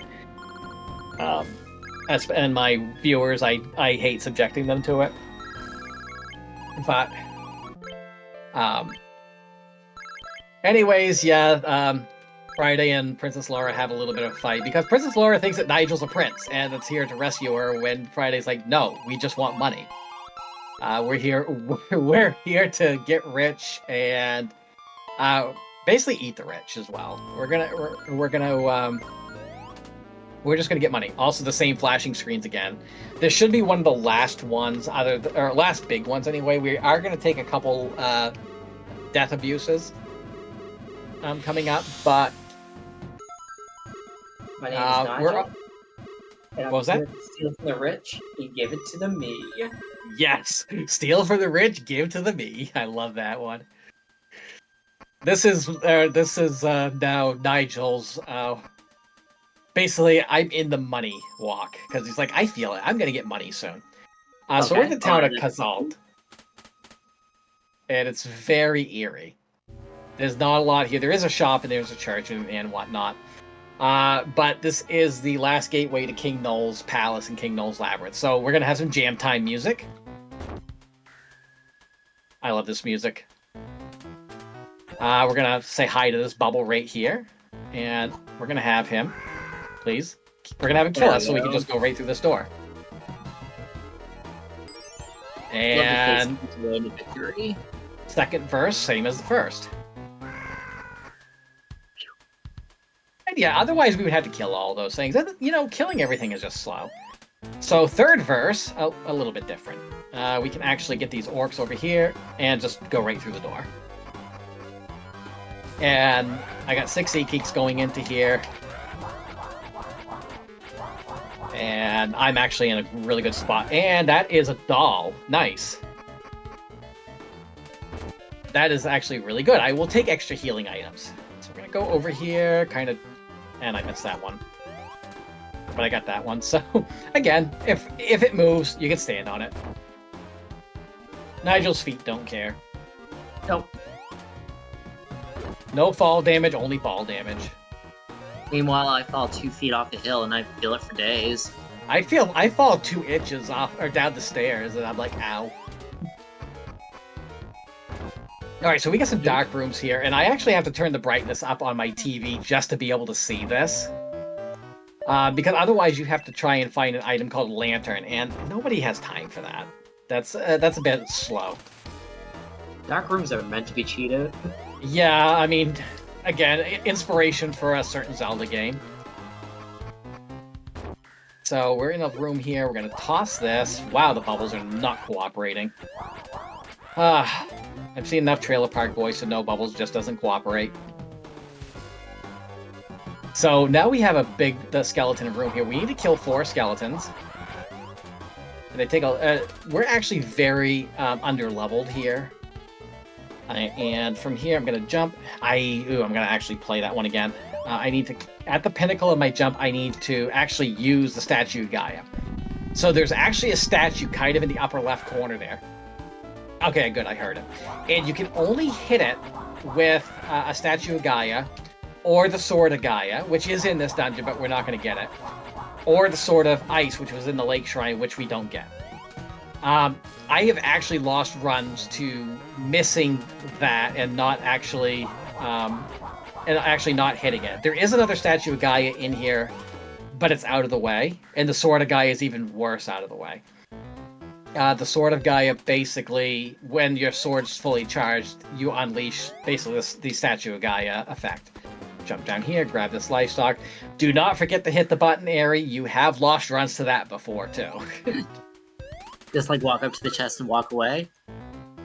And my viewers, I hate subjecting them to it. But, anyways, yeah, Friday and Princess Laura have a little bit of a fight because Princess Laura thinks that Nigel's a prince and it's here to rescue her when Friday's like, no, we just want money. We're here to get rich and basically eat the rich as well. We're just gonna get money. Also, the same flashing screens again. This should be one of the last ones, or last big ones anyway. We are gonna take a couple death abuses coming up, but my name is Nigel. And What was that? Steal from the rich, you give it to the me. Yes, steal from the rich, give to the me. I love that one. This is now Nigel's. Basically, I'm in the money walk because he's like, I feel it. I'm gonna get money soon. So we're in the town of Kazald, and it's very eerie. There's not a lot here. There is a shop and there's a church and whatnot. But this is the last gateway to King Noel's Palace and King Noel's Labyrinth. So we're gonna have some jam time music. I love this music. We're gonna say hi to this bubble right here, and we're gonna have him. Please, we're gonna have him kill us so we can just go right through this door. And victory. Second verse, same as the first. And yeah, otherwise we would have to kill all those things. And, you know, killing everything is just slow. So third verse, a little bit different. We can actually get these orcs over here and just go right through the door. And I got 6 e-geeks going into here. And I'm actually in a really good spot. And that is a doll. Nice. That is actually really good. I will take extra healing items. So we're going to go over here, kind of... And I missed that one. But I got that one. So, again, if it moves, you can stand on it. Nigel's feet don't care. Nope. No fall damage, only ball damage. Meanwhile, I fall 2 feet off the hill and I feel it for days. I fall 2 inches off or down the stairs and I'm like, ow. Alright, so we got some dark rooms here, and I actually have to turn the brightness up on my TV just to be able to see this. Because otherwise you have to try and find an item called Lantern, and nobody has time for that. That's a bit slow. Dark rooms are meant to be cheated. Yeah, I mean, again, inspiration for a certain Zelda game. So we're in a room here, we're gonna toss this. Wow, the bubbles are not cooperating. I've seen enough Trailer Park Boys to know Bubbles just doesn't cooperate. So now we have the skeleton room here. We need to kill 4 skeletons. They take we're actually very under-leveled here. And from here, I'm gonna jump. I'm gonna actually play that one again. I need to, at the pinnacle of my jump, I need to actually use the statue of Gaia. So there's actually a statue kind of in the upper left corner there. Okay, good, I heard it. And you can only hit it with a statue of Gaia, or the sword of Gaia, which is in this dungeon, but we're not going to get it. Or the sword of ice, which was in the lake shrine, which we don't get. I have actually lost runs to missing that and not actually, not hitting it. There is another statue of Gaia in here, but it's out of the way, and the sword of Gaia is even worse out of the way. The Sword of Gaia, basically, when your sword's fully charged, you unleash, basically, the Statue of Gaia effect. Jump down here, grab this livestock. Do not forget to hit the button, Aerie. You have lost runs to that before, too. Just, like, walk up to the chest and walk away?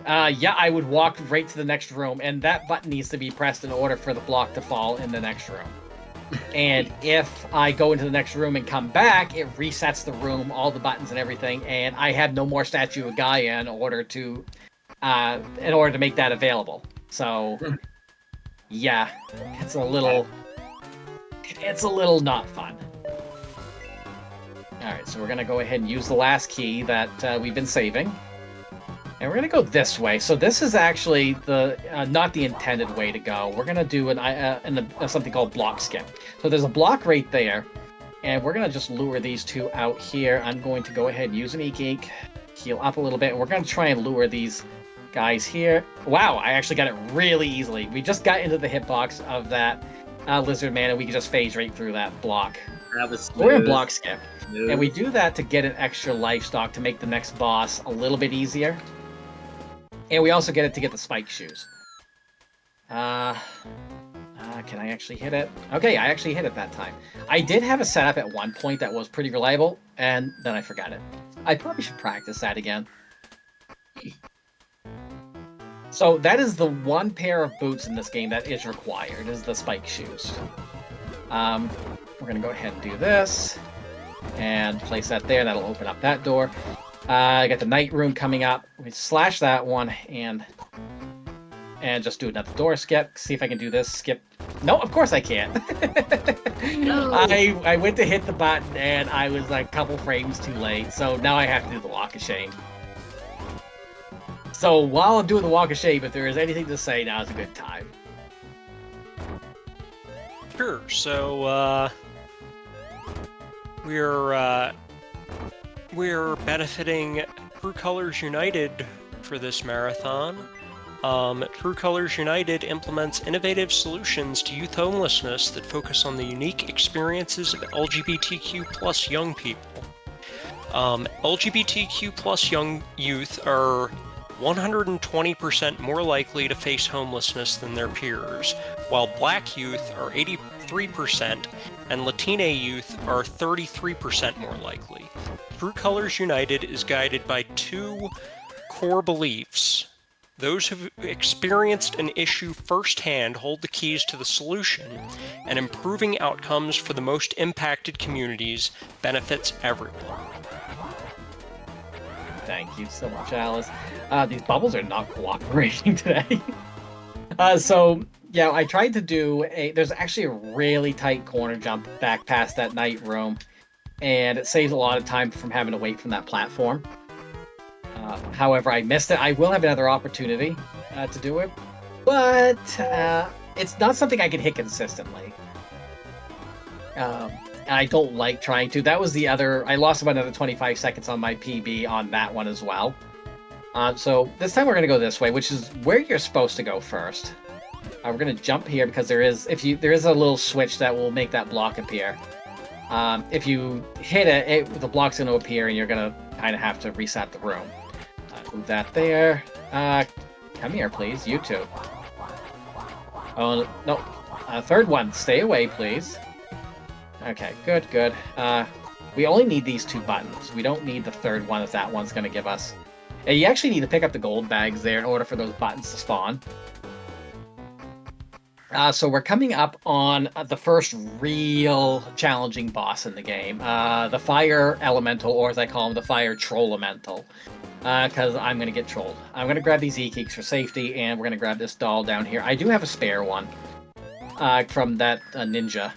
Yeah, I would walk right to the next room, and that button needs to be pressed in order for the block to fall in the next room. And if I go into the next room and come back, it resets the room, all the buttons and everything, and I have no more Statue of Gaia in order to make that available. So, yeah, it's a little not fun. Alright, so we're going to go ahead and use the last key that we've been saving. And we're going to go this way. So this is actually not the intended way to go. We're going to do something called block skip. So there's a block right there, and we're going to just lure these 2 out here. I'm going to go ahead and use an e-geek, heal up a little bit, and we're going to try and lure these guys here. Wow, I actually got it really easily. We just got into the hitbox of that lizard man, and we can just phase right through that block. That was smooth. We're in block skip. Smooth. And we do that to get an extra livestock to make the next boss a little bit easier. And we also get it to get the spike shoes. Can I actually hit it? Okay, I actually hit it that time. I did have a setup at one point that was pretty reliable, and then I forgot it. I probably should practice that again. So that is the one pair of boots in this game that is required, is the spike shoes. We're going to go ahead and do this. And place that there. That'll open up that door. I got the night room coming up. We slash that one and just do another door skip. See if I can do this. Skip. No, of course I can't. No. I went to hit the button and I was like a couple frames too late. So now I have to do the walk of shame. So while I'm doing the walk of shame, if there is anything to say, now is a good time. Sure. So we're benefiting True Colors United for this marathon. True Colors United implements innovative solutions to youth homelessness that focus on the unique experiences of LGBTQ+ young people. LGBTQ+ young youth are 120% more likely to face homelessness than their peers, while Black youth are 83% and Latina youth are 33% more likely. True Colors United is guided by two core beliefs. Those who've experienced an issue firsthand hold the keys to the solution, and improving outcomes for the most impacted communities benefits everyone. Thank you so much, Alice. These bubbles are not cooperating today. So, yeah, I tried to do there's actually a really tight corner jump back past that night room, and it saves a lot of time from having to wait from that platform. However, I missed it. I will have another opportunity to do it, but it's not something I can hit consistently. I don't like trying to. That was the other... I lost about another 25 seconds on my PB on that one as well. So this time we're going to go this way, which is where you're supposed to go first. We're going to jump here because there is a little switch that will make that block appear. If you hit it, the block's going to appear and you're going to kind of have to reset the room. Move that there. Come here, please. You two. Oh, no. Third one. Stay away, please. Okay, good, good. We only need these two buttons. We don't need the third one if that one's going to give us... You actually need to pick up the gold bags there in order for those buttons to spawn. So we're coming up on the first real challenging boss in the game. The Fire Elemental, or as I call him, the Fire Troll-Elemental. Because I'm going to get trolled. I'm going to grab these E-Keeks for safety, and we're going to grab this doll down here. I do have a spare one from that ninja.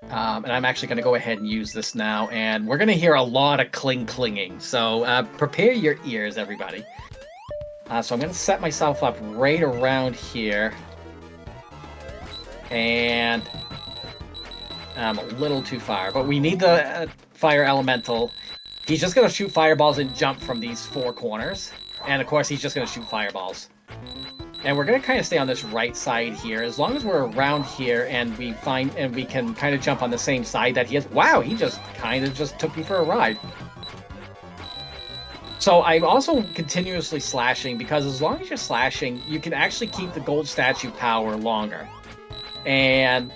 And I'm actually going to go ahead and use this now, and we're going to hear a lot of clinging. So prepare your ears, everybody. So I'm going to set myself up right around here. And I'm a little too far, but we need the Fire Elemental. He's just going to shoot fireballs and jump from these four corners. And of course, he's just going to shoot fireballs. And we're going to kind of stay on this right side here. As long as we're around here and we can kind of jump on the same side that he is. Wow, he just kind of just took me for a ride. So I'm also continuously slashing, because as long as you're slashing, you can actually keep the gold statue power longer. And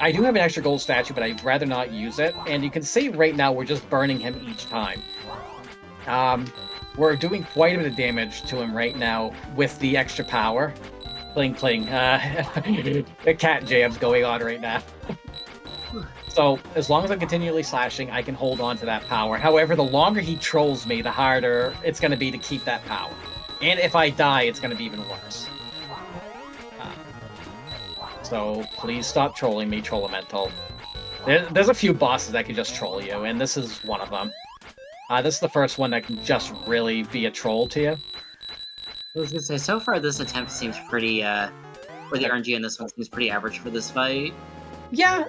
I do have an extra gold statue, but I'd rather not use it. And you can see right now we're just burning him each time. We're doing quite a bit of damage to him right now with the extra power. Pling pling. The cat jam's going on right now. So as long as I'm continually slashing, I can hold on to that power. However, the longer he trolls me, the harder it's going to be to keep that power. And if I die, it's going to be even worse. So please stop trolling me, Troll-Elemental. There's a few bosses that can just troll you, and this is one of them. This is the first one that can just really be a troll to you. I was gonna say, so far this attempt seems pretty, or the RNG in this one seems pretty average for this fight. Yeah,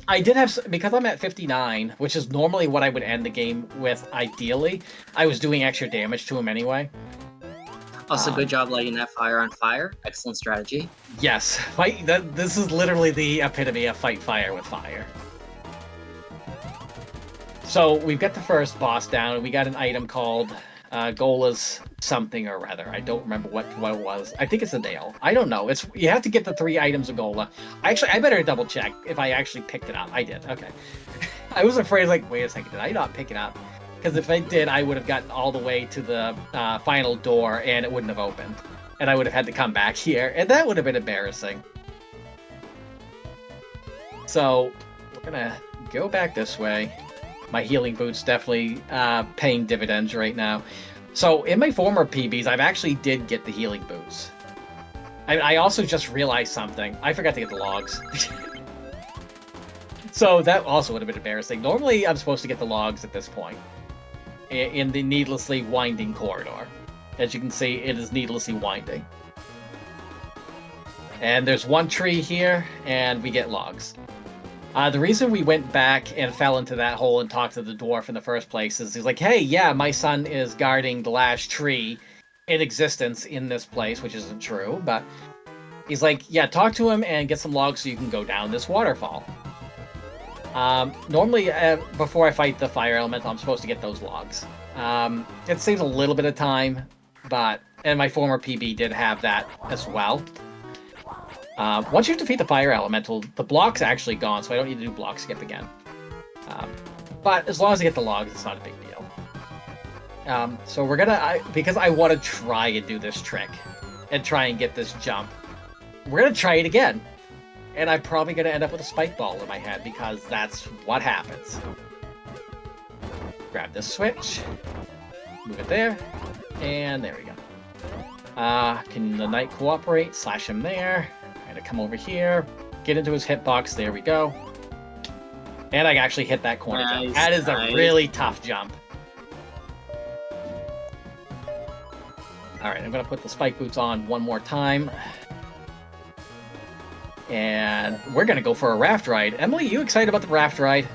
I did have, because I'm at 59, which is normally what I would end the game with ideally, I was doing extra damage to him anyway. Also, good job lighting that fire on fire. Excellent strategy. Yes, this is literally the epitome of fight fire with fire. So we've got the first boss down, and we got an item called Gola's something or other. I don't remember what it was. I think it's a nail. I don't know. You have to get the 3 items of Gola. I better double check if I actually picked it up. I did. Okay. I was afraid, like, wait a second, did I not pick it up? Because if I did, I would have gotten all the way to the final door, and it wouldn't have opened. And I would have had to come back here, and that would have been embarrassing. So, we're gonna go back this way. My healing boots definitely paying dividends right now. So in my former PBs, I've actually did get the healing boots. I also just realized something. I forgot to get the logs. So that also would have been embarrassing. Normally, I'm supposed to get the logs at this point in the needlessly winding corridor. As you can see, it is needlessly winding. And there's one tree here, and we get logs. The reason we went back and fell into that hole and talked to the dwarf in the first place is he's like, hey, yeah, my son is guarding the last tree in existence in this place, which isn't true, but he's like, yeah, talk to him and get some logs so you can go down this waterfall. Normally, before I fight the fire elemental, I'm supposed to get those logs. It saves a little bit of time, and my former PB did have that as well. Once you defeat the fire elemental, the block's actually gone, so I don't need to do block skip again. But as long as I get the logs, it's not a big deal. So we're gonna, because I want to try and do this trick, and try and get this jump, we're gonna try it again. And I'm probably gonna end up with a spike ball in my head, because that's what happens. Grab this switch, move it there, and there we go. Can the knight cooperate? Slash him there. I'm gonna come over here, get into his hitbox, there we go. And I actually hit that corner jump. That is a really tough jump. Alright, I'm gonna put the spike boots on one more time. And we're gonna go for a raft ride. Emily, you excited about the raft ride?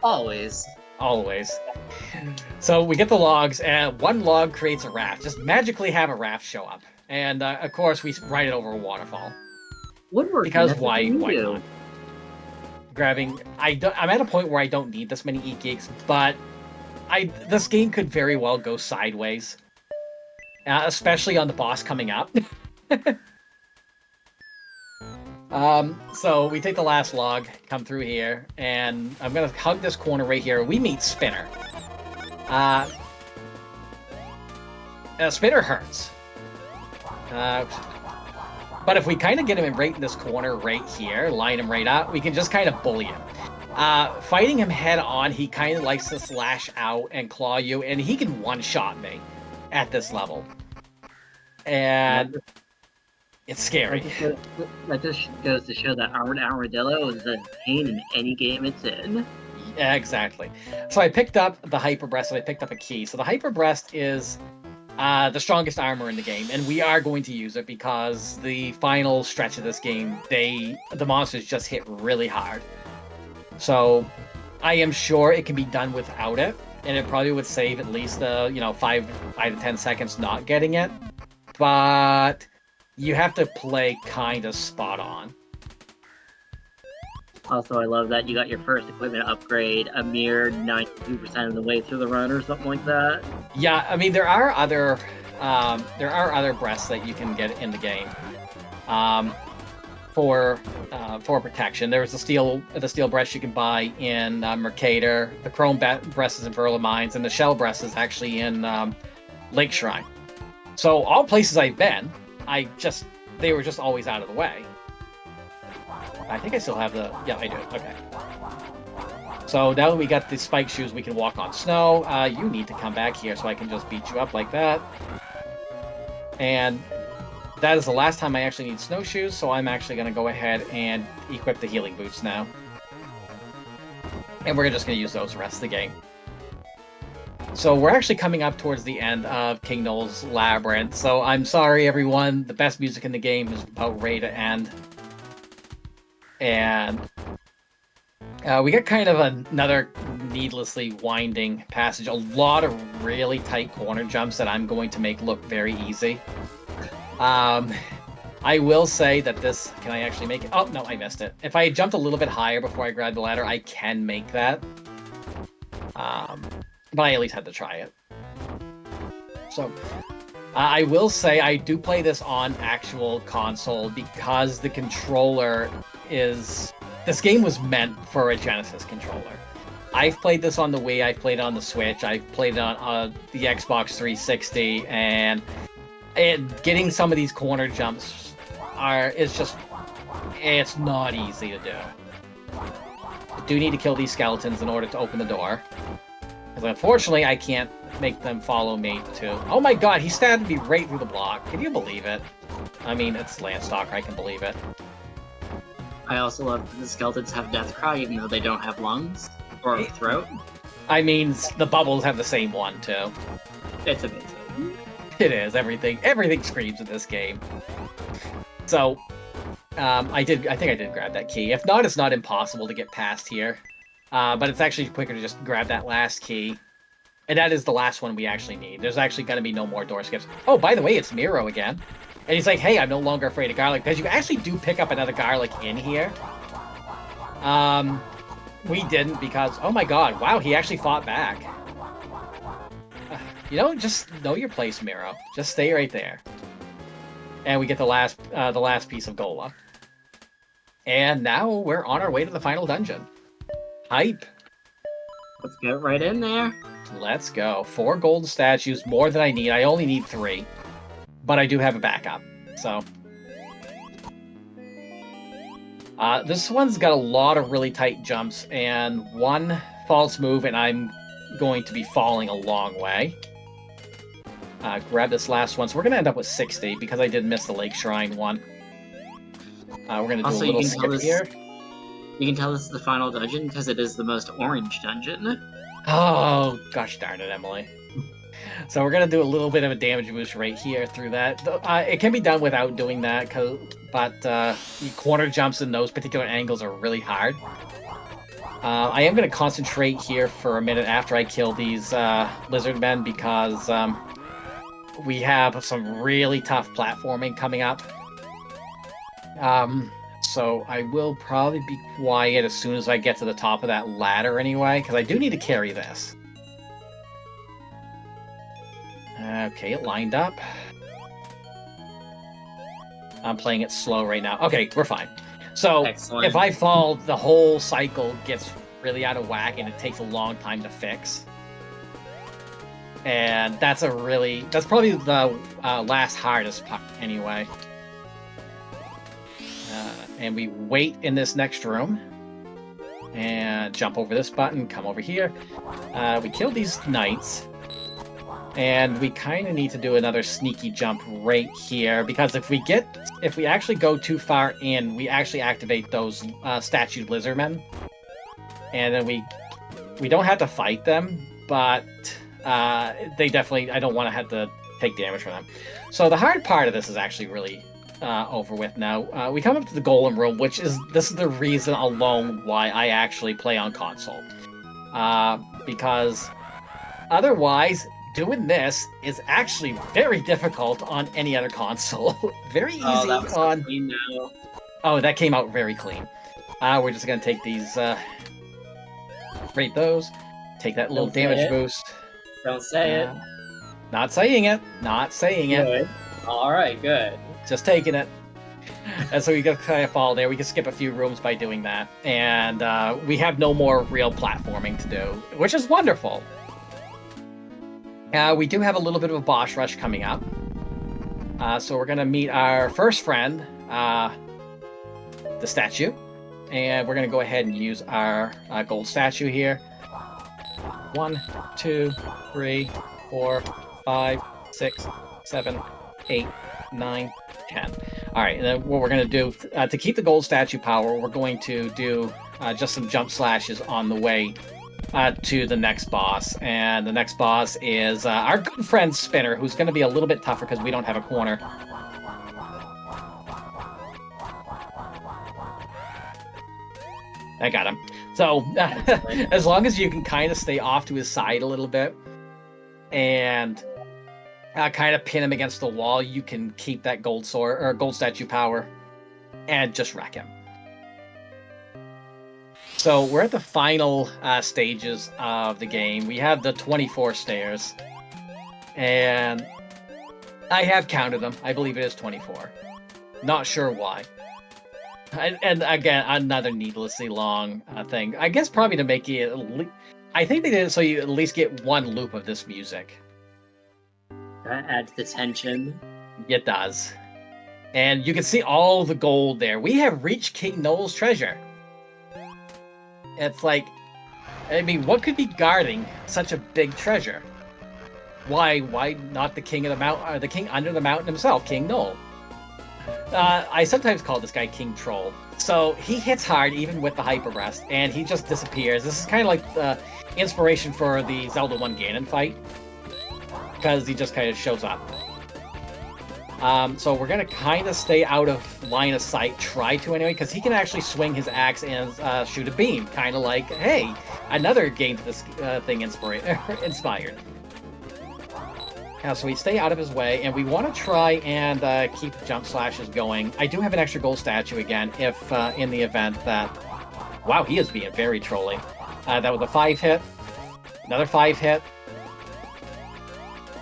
Always. Always. So we get the logs, and one log creates a raft. Just magically have a raft show up. And of course, we ride it over a waterfall. Woodwork. Because why not? Grabbing, I'm at a point where I don't need this many e-gigs, but this game could very well go sideways, especially on the boss coming up. So we take the last log, come through here, and I'm gonna hug this corner right here. We meet Spinner. Spinner hurts. But if we kind of get him right in this corner right here, line him right up, we can just kind of bully him. Fighting him head on, he kind of likes to slash out and claw you, and he can one-shot me at this level. And it's scary. That just goes to show that Armored Armadillo is a pain in any game it's in. Yeah, exactly. So I picked up the Hyper Breast and I picked up a key. So the Hyper Breast is the strongest armor in the game, and we are going to use it because the final stretch of this game, the monsters just hit really hard. So I am sure it can be done without it, and it probably would save at least 5 to 10 seconds not getting it. But you have to play kind of spot on. Also, I love that you got your first equipment upgrade a mere 92% of the way through the run or something like that. Yeah, I mean there are other breasts that you can get in the game for protection. There's the steel breast you can buy in Mercator. The chrome breast is in Verla Mines, and the shell breast is actually in Lake Shrine. So all places I've been, they were just always out of the way. I think I still have yeah, I do. Okay. So now that we got the spike shoes, we can walk on snow. You need to come back here so I can just beat you up like that. And that is the last time I actually need snowshoes, so I'm actually going to go ahead and equip the healing boots now. And we're just going to use those the rest of the game. So we're actually coming up towards the end of King Noel's Labyrinth, so I'm sorry everyone, the best music in the game is about ready to end. And we got kind of another needlessly winding passage. A lot of really tight corner jumps that I'm going to make look very easy. I will say that this... Can I actually make it? Oh, no, I missed it. If I jumped a little bit higher before I grabbed the ladder, I can make that. But I at least had to try it. So... I will say I do play this on actual console because the controller is... This game was meant for a Genesis controller. I've played this on the Wii, I've played it on the Switch, I've played it on the Xbox 360, and getting some of these corner jumps it's not easy to do. do need to kill these skeletons in order to open the door. Because unfortunately, I can't make them follow me to... Oh my god, he stabbed me right through the block. Can you believe it? I mean, it's Landstalker, I can believe it. I also love that the skeletons have death cry even though they don't have lungs or a throat. I mean, the bubbles have the same one, too. It's amazing. It is, everything screams in this game. So, I think I did grab that key. If not, it's not impossible to get past here. But it's actually quicker to just grab that last key. And that is the last one we actually need. There's actually going to be no more door skips. Oh, by the way, it's Miro again. And he's like, hey, I'm no longer afraid of garlic. Because you actually do pick up another garlic in here. We didn't because, oh my god, wow, he actually fought back. You know, just know your place, Miro. Just stay right there. And we get the last piece of Gola. And now we're on our way to the final dungeon. Hype. Let's get right in there. Let's go. 4 gold statues, more than I need. I only need 3. But I do have a backup, so... this one's got a lot of really tight jumps, and one false move, and I'm going to be falling a long way. Grab this last one. So we're going to end up with 60, because I did miss the Lake Shrine one. We're going to do Also, a little skip here. You can tell this is the final dungeon, because it is the most orange dungeon. Oh, gosh darn it, Emily. So we're going to do a little bit of a damage boost right here through that. It can be done without doing that, but the corner jumps in those particular angles are really hard. I am going to concentrate here for a minute after I kill these lizard men because we have some really tough platforming coming up. So I will probably be quiet as soon as I get to the top of that ladder anyway, because I do need to carry this. Okay, it lined up. I'm playing it slow right now. Okay, we're fine. So, Excellent. If I fall, the whole cycle gets really out of whack and it takes a long time to fix. And that's probably the last hardest part anyway. And we wait in this next room. And jump over this button, come over here. We kill these knights. And we kind of need to do another sneaky jump right here, because if we actually go too far in, we actually activate those statued lizardmen. And then we don't have to fight them, but they definitely, I don't want to have to take damage from them. So the hard part of this is actually really over with now. We come up to the Golem Room, this is the reason alone why I actually play on console. Because otherwise, doing this is actually very difficult on any other console. Very easy on... Clean now. Oh, that came out very clean. We're just going to take these... rate those. Take that little damage boost. Don't say it. Not saying it. Not saying it. Alright, good. Just taking it. And so we can kind of fall there. We can skip a few rooms by doing that. And we have no more real platforming to do, which is wonderful. We do have a little bit of a boss rush coming up. So we're going to meet our first friend, the statue. And we're going to go ahead and use our gold statue here. 1, 2, 3, 4, 5, 6, 7, 8, 9, 10. Alright, and then what we're going to do, to keep the gold statue power, we're going to do just some jump slashes on the way to the next boss. And the next boss is our good friend Spinner, who's going to be a little bit tougher because we don't have a corner. I got him. So, as long as you can kind of stay off to his side a little bit and kind of pin him against the wall, you can keep that gold sword or gold statue power and just wreck him. So we're at the final stages of the game. We have the 24 stairs, and I have counted them. I believe it is 24. Not sure why. And again, another needlessly long thing. I guess probably to make it... I think they did it so you at least get one loop of this music. That adds the tension. It does. And you can see all the gold there. We have reached King Noel's treasure. It's like, I mean, what could be guarding such a big treasure? Why not the king of the mountain, or the king under the mountain himself, King Knoll? I sometimes call this guy King Troll. So he hits hard even with the Hyper Breast, and he just disappears. This is kind of like the inspiration for the Zelda 1 Ganon fight, because he just kind of shows up. So we're going to kind of stay out of line of sight, try to anyway, because he can actually swing his axe and shoot a beam, kind of like, hey, another game to this thing inspired. So we stay out of his way, and we want to try and keep jump slashes going. I do have an extra gold statue again, if in the event that... Wow, he is being very trolly. That was a 5-hit. Another 5-hit.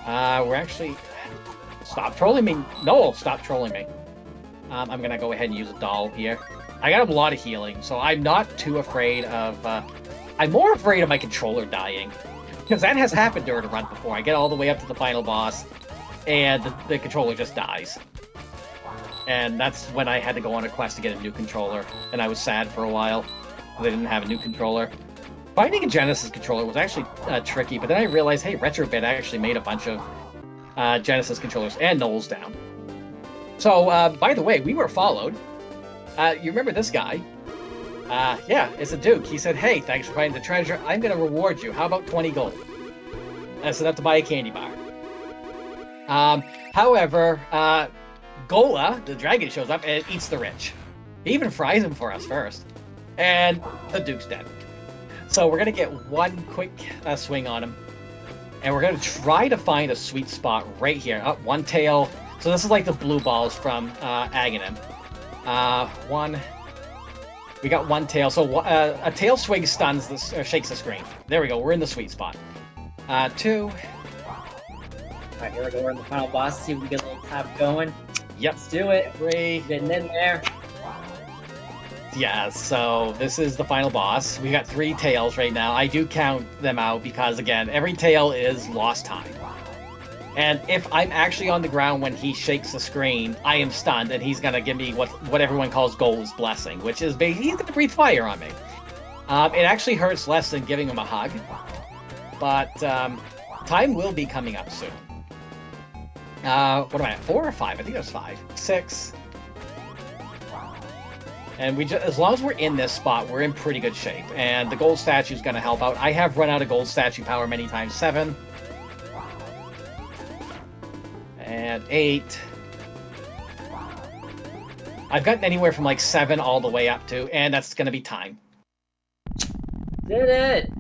We're actually... Stop trolling me. No, stop trolling me. I'm going to go ahead and use a doll here. I got a lot of healing, so I'm not too afraid of... I'm more afraid of my controller dying. Because that has happened during a run before. I get all the way up to the final boss, and the controller just dies. And that's when I had to go on a quest to get a new controller, and I was sad for a while. They didn't have a new controller. Finding a Genesis controller was actually tricky, but then I realized, hey, Retrobit actually made a bunch of Genesis controllers, and Knowles down. So, by the way, we were followed. You remember this guy? Yeah, it's a Duke. He said, hey, thanks for finding the treasure. I'm going to reward you. How about 20 gold? That's enough to buy a candy bar. However, Gola, the dragon, shows up and eats the rich. He even fries him for us first. And the Duke's dead. So we're going to get one quick swing on him. And we're going to try to find a sweet spot right here. One tail. So this is like the blue balls from Aghanim. One... We got one tail, so a tail swing stuns this, shakes the screen. There we go, we're in the sweet spot. 2. Alright, here we go, we're in the final boss. See if we can get a little tap going. Yep. Let's do it. 3. Getting in there. Yeah, so this is the final boss. We got 3 tails right now. I do count them out because, again, every tail is lost time. And if I'm actually on the ground when he shakes the screen, I am stunned, and he's gonna give me what everyone calls Gold's Blessing, which is basically he's gonna breathe fire on me. It actually hurts less than giving him a hug, but time will be coming up soon. What am I at? 4 or 5? I think it was 5. 6. And as long as we're in this spot, we're in pretty good shape. And the gold statue is gonna help out. I have run out of gold statue power many times. 7. And 8. I've gotten anywhere from like 7 all the way up to, and that's going to be time. Did it!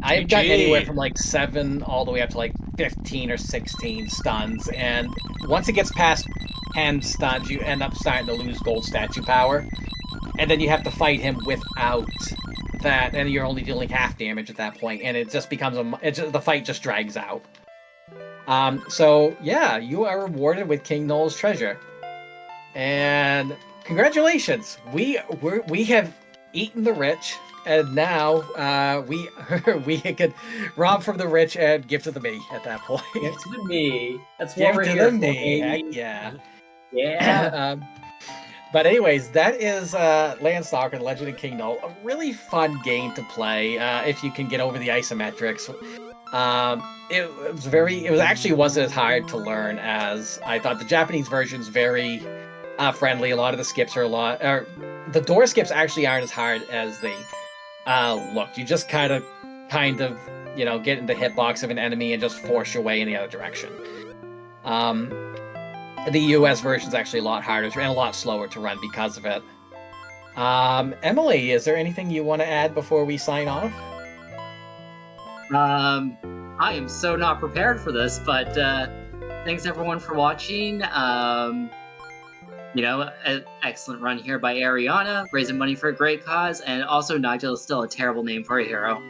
I've gotten anywhere from like 7 all the way up to like 15 or 16 stuns, and once it gets past 10 stuns, you end up starting to lose gold statue power, and then you have to fight him without that, and you're only dealing half damage at that point, and it just becomes the fight just drags out. So yeah, you are rewarded with King Knoll's treasure, and congratulations! We have eaten the rich, and now we could rob from the rich and give to the me at that point. Give to the me. That's give what we're to here the for, me. Heck baby. yeah. Yeah. But anyways, that is Landstalker: The Legend of King Knoll. A really fun game to play if you can get over the isometrics. It wasn't as hard to learn as I thought. The Japanese version's very friendly. A lot of the skips are the door skips actually aren't as hard as they look. You just kind of get in the hitbox of an enemy and just force your way in the other direction. The US version's actually a lot harder and a lot slower to run because of it. Emily, is there anything you want to add before we sign off? I am so not prepared for this, but thanks everyone for watching. An excellent run here by Ariana, raising money for a great cause, and also Nigel is still a terrible name for a hero.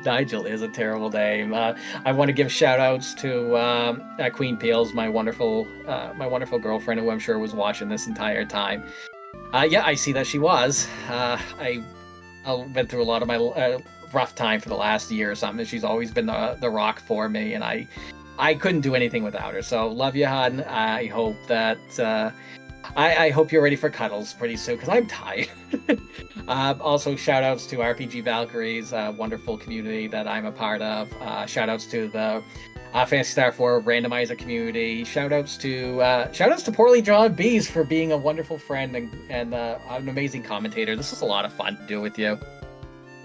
Nigel is a terrible name. I want to give shout-outs to Queen Peels, my wonderful girlfriend, who I'm sure was watching this entire time. Yeah, I see that she was. I've been through a lot of my rough time for the last year or something. She's always been the rock for me, and I couldn't do anything without her. So love you, hon. I hope that I hope you're ready for cuddles pretty soon, because I'm tired. Also, shout outs to RPG Valkyries, a wonderful community that I'm a part of. Shout outs to the Fantasy Star 4 randomizer community. Shout outs to Poorly Drawn Bees for being a wonderful friend and an amazing commentator. This was a lot of fun to do with you.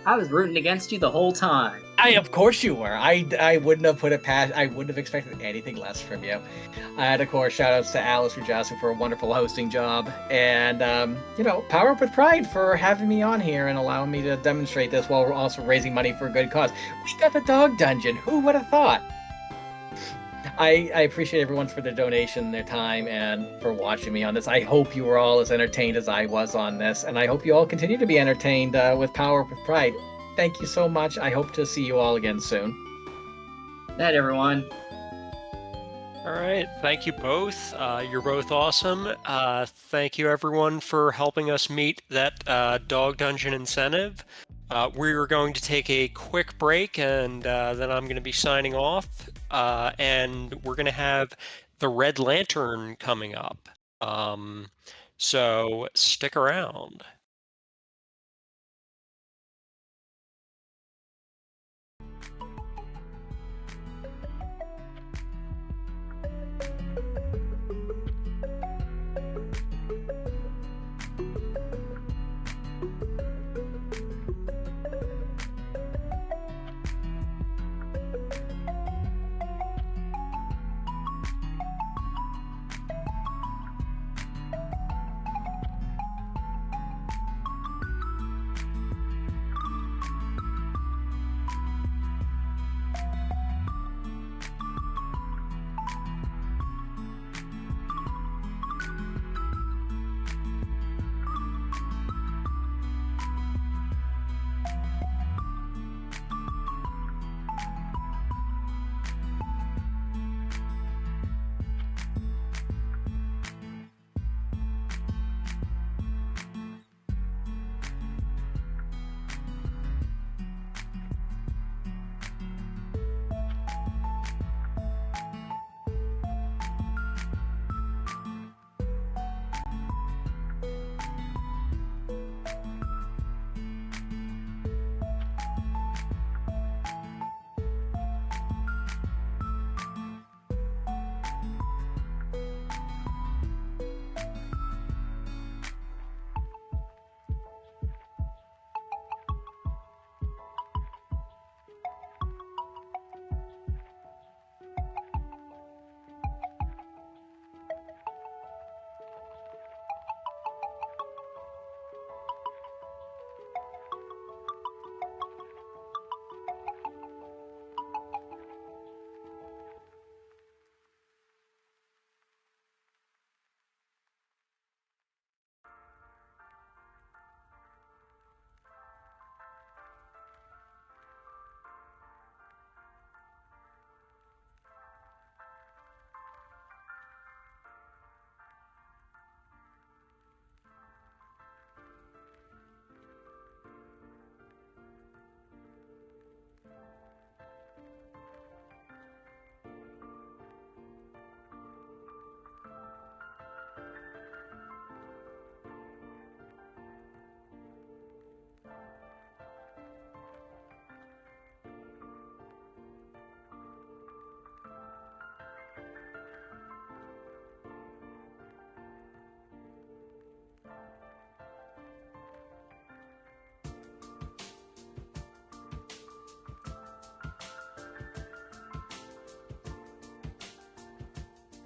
I was rooting against you the whole time. Of course you were. I wouldn't have put it past. I wouldn't have expected anything less from you. And of course, shout outs to Alice Rujasu for a wonderful hosting job, and Power Up with Pride for having me on here and allowing me to demonstrate this while we're also raising money for a good cause. We got the dog dungeon. Who would have thought? I appreciate everyone for their donation, their time, and for watching me on this. I hope you were all as entertained as I was on this, and I hope you all continue to be entertained with Power Up with Pride. Thank you so much. I hope to see you all again soon. Night, everyone. All right. Thank you both. You're both awesome. Thank you, everyone, for helping us meet that dog dungeon incentive. We're going to take a quick break, and then I'm going to be signing off. And we're going to have the Red Lantern coming up. So stick around.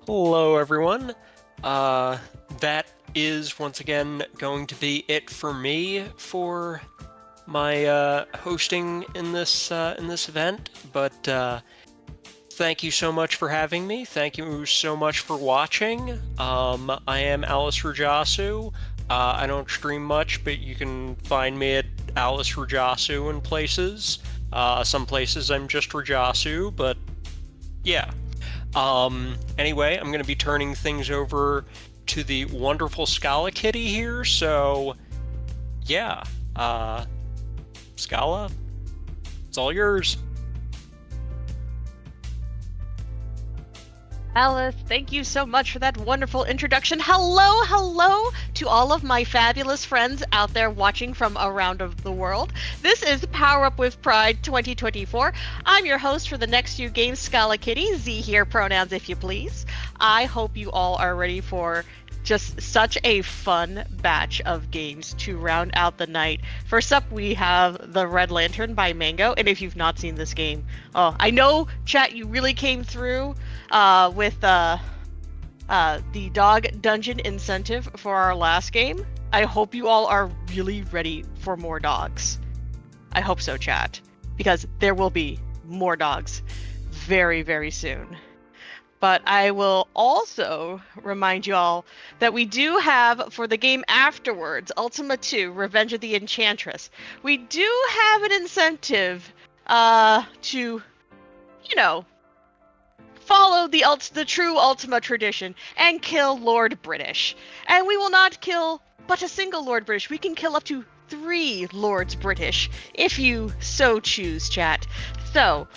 Hello, everyone. That is once again going to be it for me for my hosting in this event. But thank you so much for having me. Thank you so much for watching. I am Alice Rujasu. I don't stream much, but you can find me at Alice Rujasu in places. Some places I'm just Rujasu, but yeah. Anyway, I'm going to be turning things over to the wonderful Scala Kitty here, so yeah, Scala, it's all yours. Alice, thank you so much for that wonderful introduction. Hello to all of my fabulous friends out there watching from around of the world. This is Power Up with Pride 2024. I'm your host for the next few games, Scala Kitty, Z here pronouns if you please. I hope you all are ready for just such a fun batch of games to round out the night. First up, we have The Red Lantern by Mango, and if you've not seen this game, I know, chat, you really came through with the dog dungeon incentive for our last game. I hope you all are really ready for more dogs. I hope so, chat, because there will be more dogs very, very soon. But I will also remind you all that we do have, for the game afterwards, Ultima 2, Revenge of the Enchantress, we do have an incentive to, follow the true Ultima tradition and kill Lord British. And we will not kill but a single Lord British. We can kill up to 3 Lords British if you so choose, chat. So,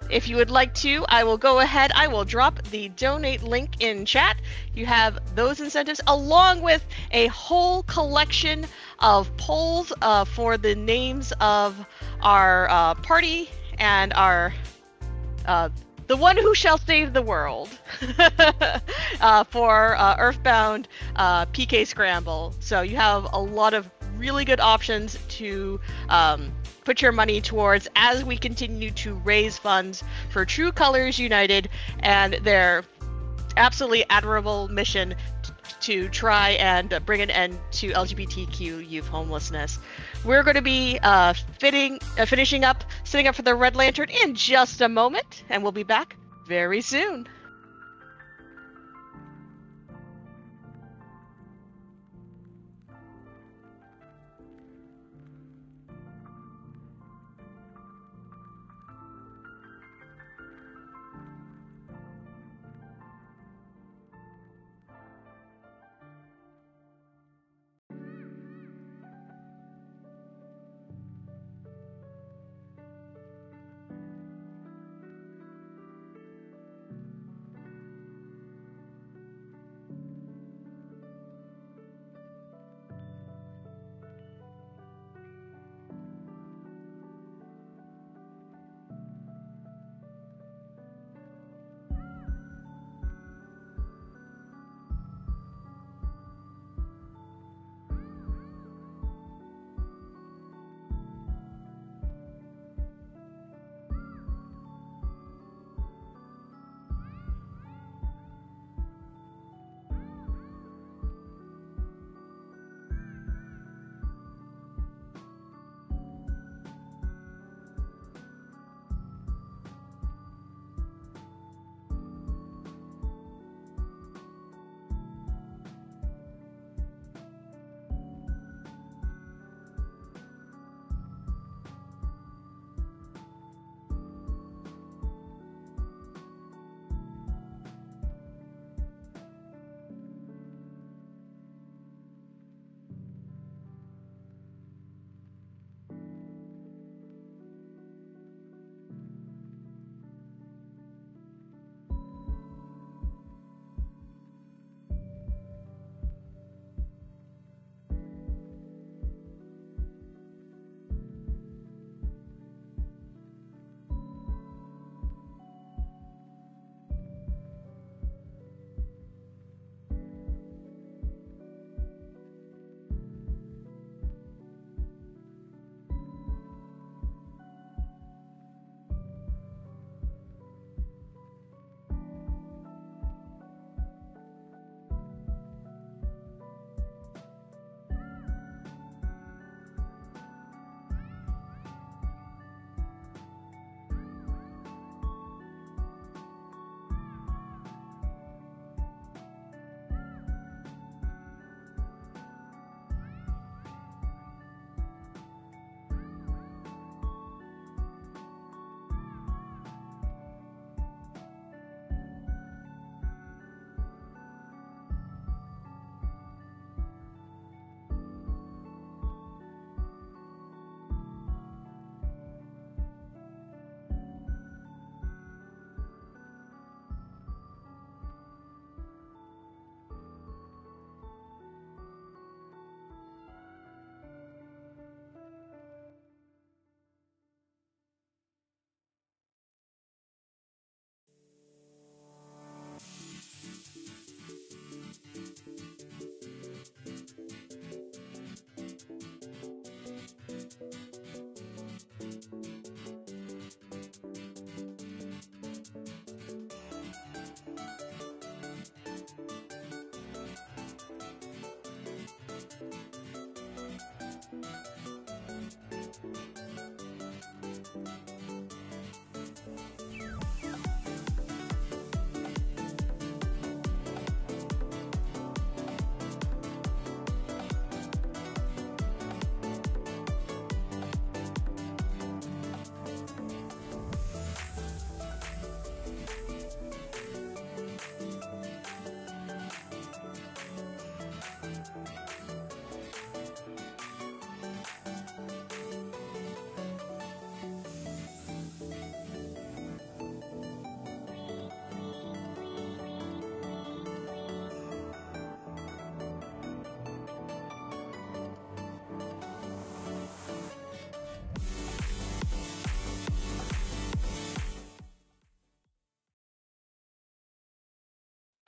if you would like to, I will go ahead. I will drop the donate link in chat. You have those incentives along with a whole collection of polls for the names of our party and our the one who shall save the world for Earthbound PK Scramble. So you have a lot of really good options to put your money towards as we continue to raise funds for True Colors United and their absolutely admirable mission to try and bring an end to LGBTQ youth homelessness. We're going to be finishing up, setting up for the Red Lantern in just a moment, and we'll be back very soon.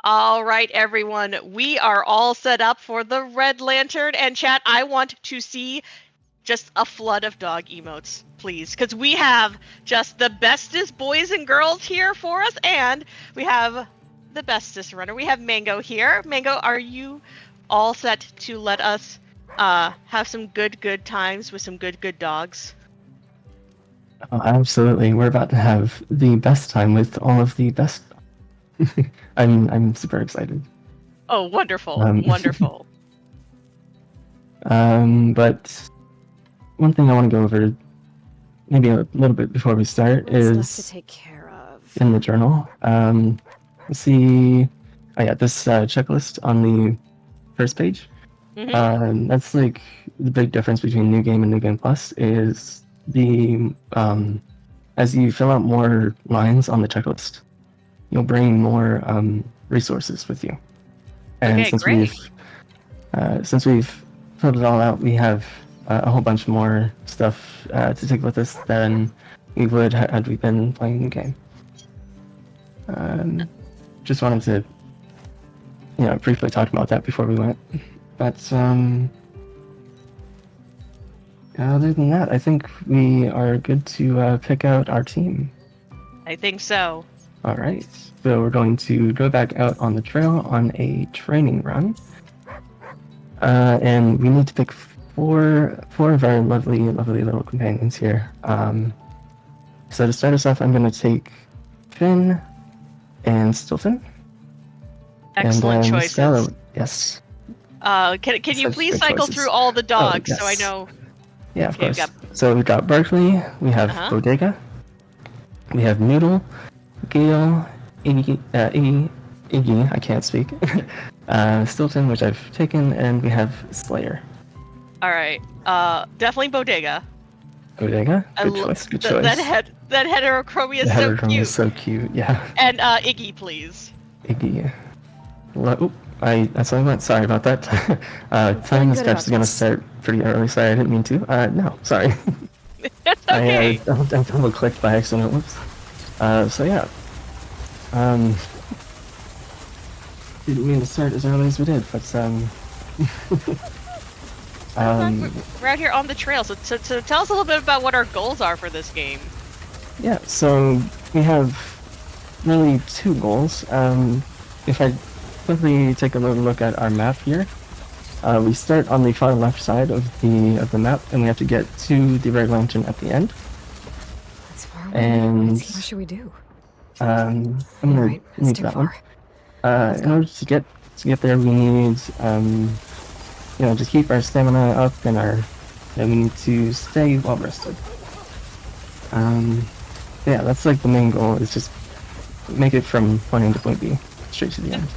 All right, everyone. We are all set up for the Red Lantern. And chat, I want to see just a flood of dog emotes, please. Because we have just the bestest boys and girls here for us. And we have the bestest runner. We have Mango here. Mango, are you all set to let us have some good times with some good dogs? Oh, absolutely. We're about to have the best time with all of the best. I'm super excited. Oh, wonderful. Um, Wonderful. But one thing I want to go over, maybe a little bit before we start, What's left is to take care of? in the journal. Let's see. Oh yeah, this checklist on the first page. That's like the big difference between New Game and New Game Plus is the as you fill out more lines on the checklist, you'll bring more resources with you. And Okay, great. Since we've filled it all out, we have a whole bunch more stuff to take with us than we would had we been playing the game. Just wanted to, briefly talk about that before we went. But other than that, I think we are good to pick out our team. I think so. All right, so we're going to go back out on the trail on a training run. And we need to pick four of our lovely little companions here. So to start us off, I'm going to take Finn and Stilton. Excellent and choices. Scarlet, yes. Can you Such please good cycle choices. through all the dogs yes. so I know? Yeah, of Okay, course. got- So we've got Berkeley, we have Bodega, we have Noodle, Gale, Iggy, I can't speak, Stilton, which I've taken, and we have Slayer. All right. Definitely Bodega. Bodega, good choice. That heterochromia is The so heterochrome cute. is so cute, yeah. And Iggy, please. Iggy. That's what I meant. Sorry about that. Time this step's gonna start pretty early. Sorry, I didn't mean to. No, sorry. It's okay. I double clicked by accident. Whoops. So yeah. Didn't mean to start as early as we did, but We're out here on the trail, so tell us a little bit about what our goals are for this game. yeah. So we have really two goals. If I quickly take a little look at our map here, we start on the far left side of the map, and we have to get to the Red Lantern at the end. That's far away. And What should we do? I'm gonna Alright, that's leave too that far. one. In order to get there, we need just keep our stamina up, and we need to stay well rested. Yeah, that's like the main goal, is just make it from point A to point B straight to the end.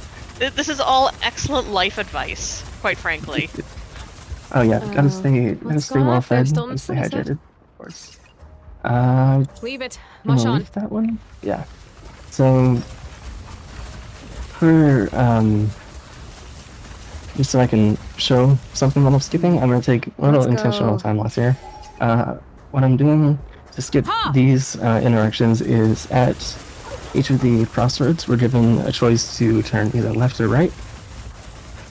This is all excellent life advice, quite frankly. Oh yeah, gotta stay what's well going on there, fed, Stilton? gotta stay What is that? hydrated, of course. Leave it. I'm Mush gonna on. leave that one. Yeah. So for just so I can show something that I'm skipping, I'm gonna take a little Let's intentional go. time loss here. What I'm doing to skip these interactions is at each of the crossroads, we're given a choice to turn either left or right.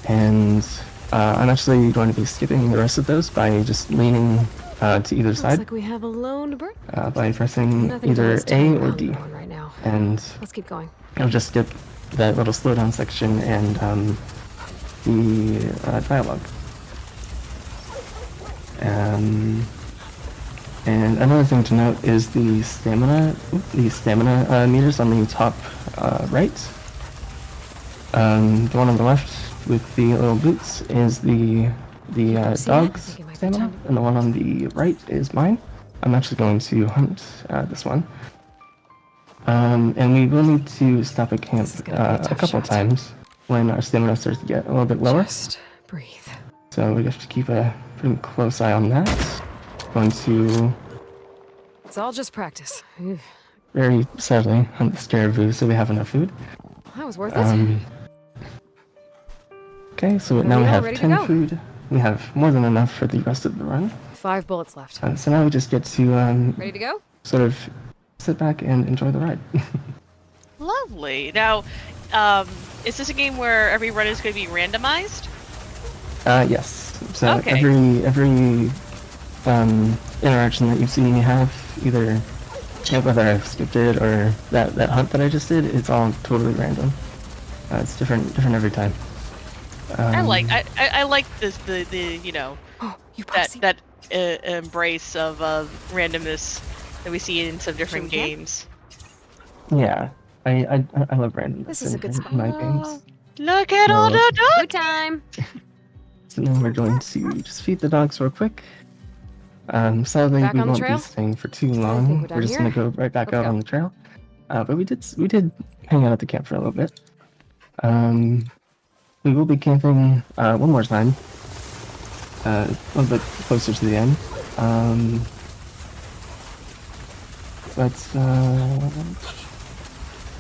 And I'm actually going to be skipping the rest of those by just leaning to either Looks side like we have a lone bird. by pressing Nothing either to A or D. right now. And Let's keep going. I'll just skip that little slowdown section and the dialogue. And another thing to note is the stamina meters on the top right. The one on the left with the little boots is the dog's stamina, and the one on the right is mine. I'm actually going to hunt this one. And we will need to stop at camp a couple of times when our stamina starts to get a little bit lower. Just breathe. So we have to keep a pretty close eye on that. Going to It's all just practice. Ew. very sadly hunt the Scaraboo so we have enough food. That was worth it. Okay, so Here now we we are, have ready to 10 go. food. We have more than enough for the rest of the run. 5 bullets left. So now we just get to Ready to go? sort of sit back and enjoy the ride. Lovely. Now, Is this a game where every run is going to be randomized? Yes. So Okay. every interaction that you've seen me have, either whether I've skipped it or that hunt that I just did, it's all totally random. It's different every time. I like this the you know that embrace of randomness that we see in some different games. Yeah, I love randomness. This is a good spot. in my games. Look at all So- the dogs! Food time. So now we're going to just feed the dogs real quick. Sadly, Back we on the won't trail? be staying for too think long. we're done We're just gonna here. go right back Let's out go. on the trail. But we did hang out at the camp for a little bit. We will be camping one more time. A little bit closer to the end. But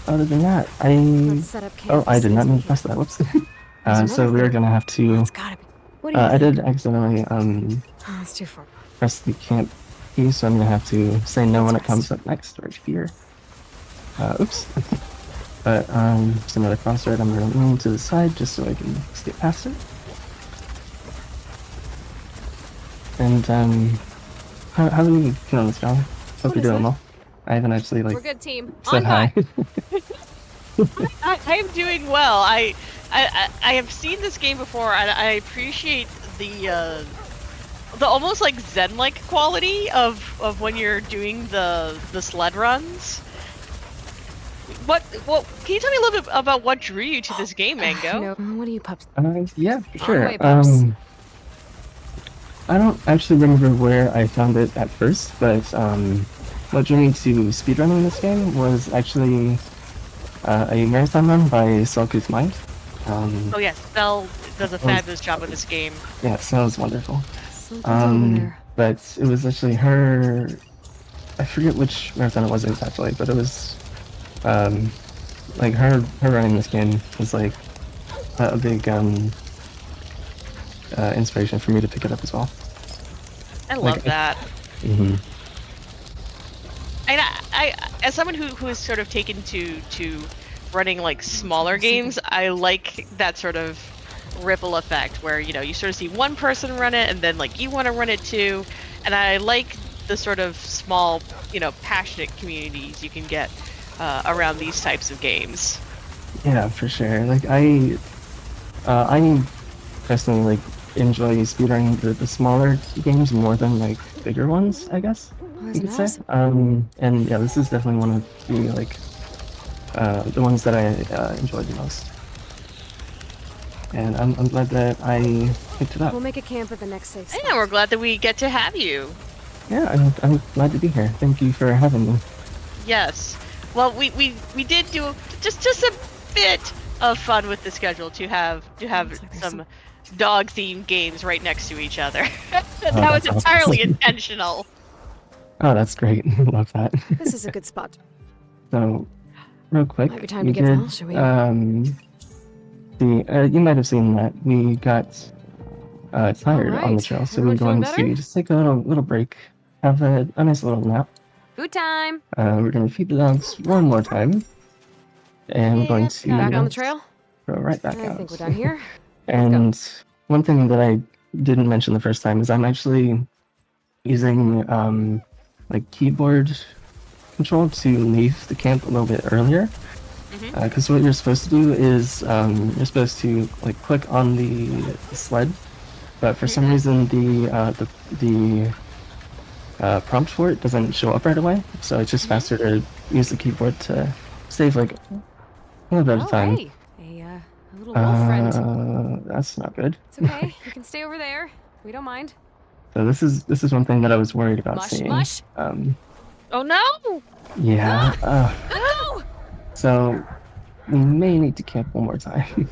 other than that, Let's set up camp I as did soon not as mean we to press that. Whoops. There's So another we're thing. gonna have to. It's gotta be. What do you I think? did accidentally Oh, that's too far. press the camp key, so I'm gonna have to say no when it comes up next right here. Oops. But just another crossroad. I'm gonna lean to the side just so I can skip past it. And how do we feel on this guy? Hope you're doing well. I haven't actually We're good team. said On hi. I am doing well. I have seen this game before, and I appreciate the almost like Zen-like quality of when you're doing the sled runs. What can you tell me a little bit about what drew you to this game, Mango? No, what are you pups? Yeah, for On sure. the way, pups. I don't actually remember where I found it at first, but what drew me to speedrunning this game was actually a marathon run by Selkooth Mind. Oh yes, Belle does a fabulous job with this game. Yeah, sounds wonderful. Something's over there. But it was actually her. I forget which marathon it was exactly, but it was like her running this game was like a big inspiration for me to pick it up as well. I love that. Mm-hmm. And I as someone who is sort of taken to running like smaller games, I like that sort of ripple effect where you sort of see one person run it and then like you want to run it too, and I like the sort of small passionate communities you can get around these types of games. Yeah, for sure. Like I personally like enjoy speedrunning the smaller games more than like bigger ones, I guess you could say. And yeah, this is definitely one of the like the ones that I enjoyed the most. And I'm glad that I picked it up. We'll make a camp at the next safe spot. Yeah, we're glad that we get to have you. Yeah, I'm glad to be here. Thank you for having me. Yes. Well, we did do just a bit of fun with the schedule to have some dog-themed games right next to each other. That was that's awesome. entirely intentional. Oh, that's great. Love that. This is a good spot. So, real quick, Might be time we to get did, Belle, shall we? you might have seen that we got tired on the Alright, trail, so we're everyone going feeling to just take a little break, have a nice little nap. Food time. We're going to feed the dogs one more time, and we're going to Back on the trail. go right back I out. think we're done here. And one thing that I didn't mention the first time is I'm actually using like keyboard control to leave the camp a little bit earlier. Because what you're supposed to do is you're supposed to like click on the sled, but for some reason the prompt for it doesn't show up right away. So it's just faster to use the keyboard to save like a little bit of time. Hey, a little wolf friend. That's not good. It's okay. You can stay over there. We don't mind. So this is one thing that I was worried about Mush, seeing. mush. Oh no! Yeah. No! So we may need to camp one more time.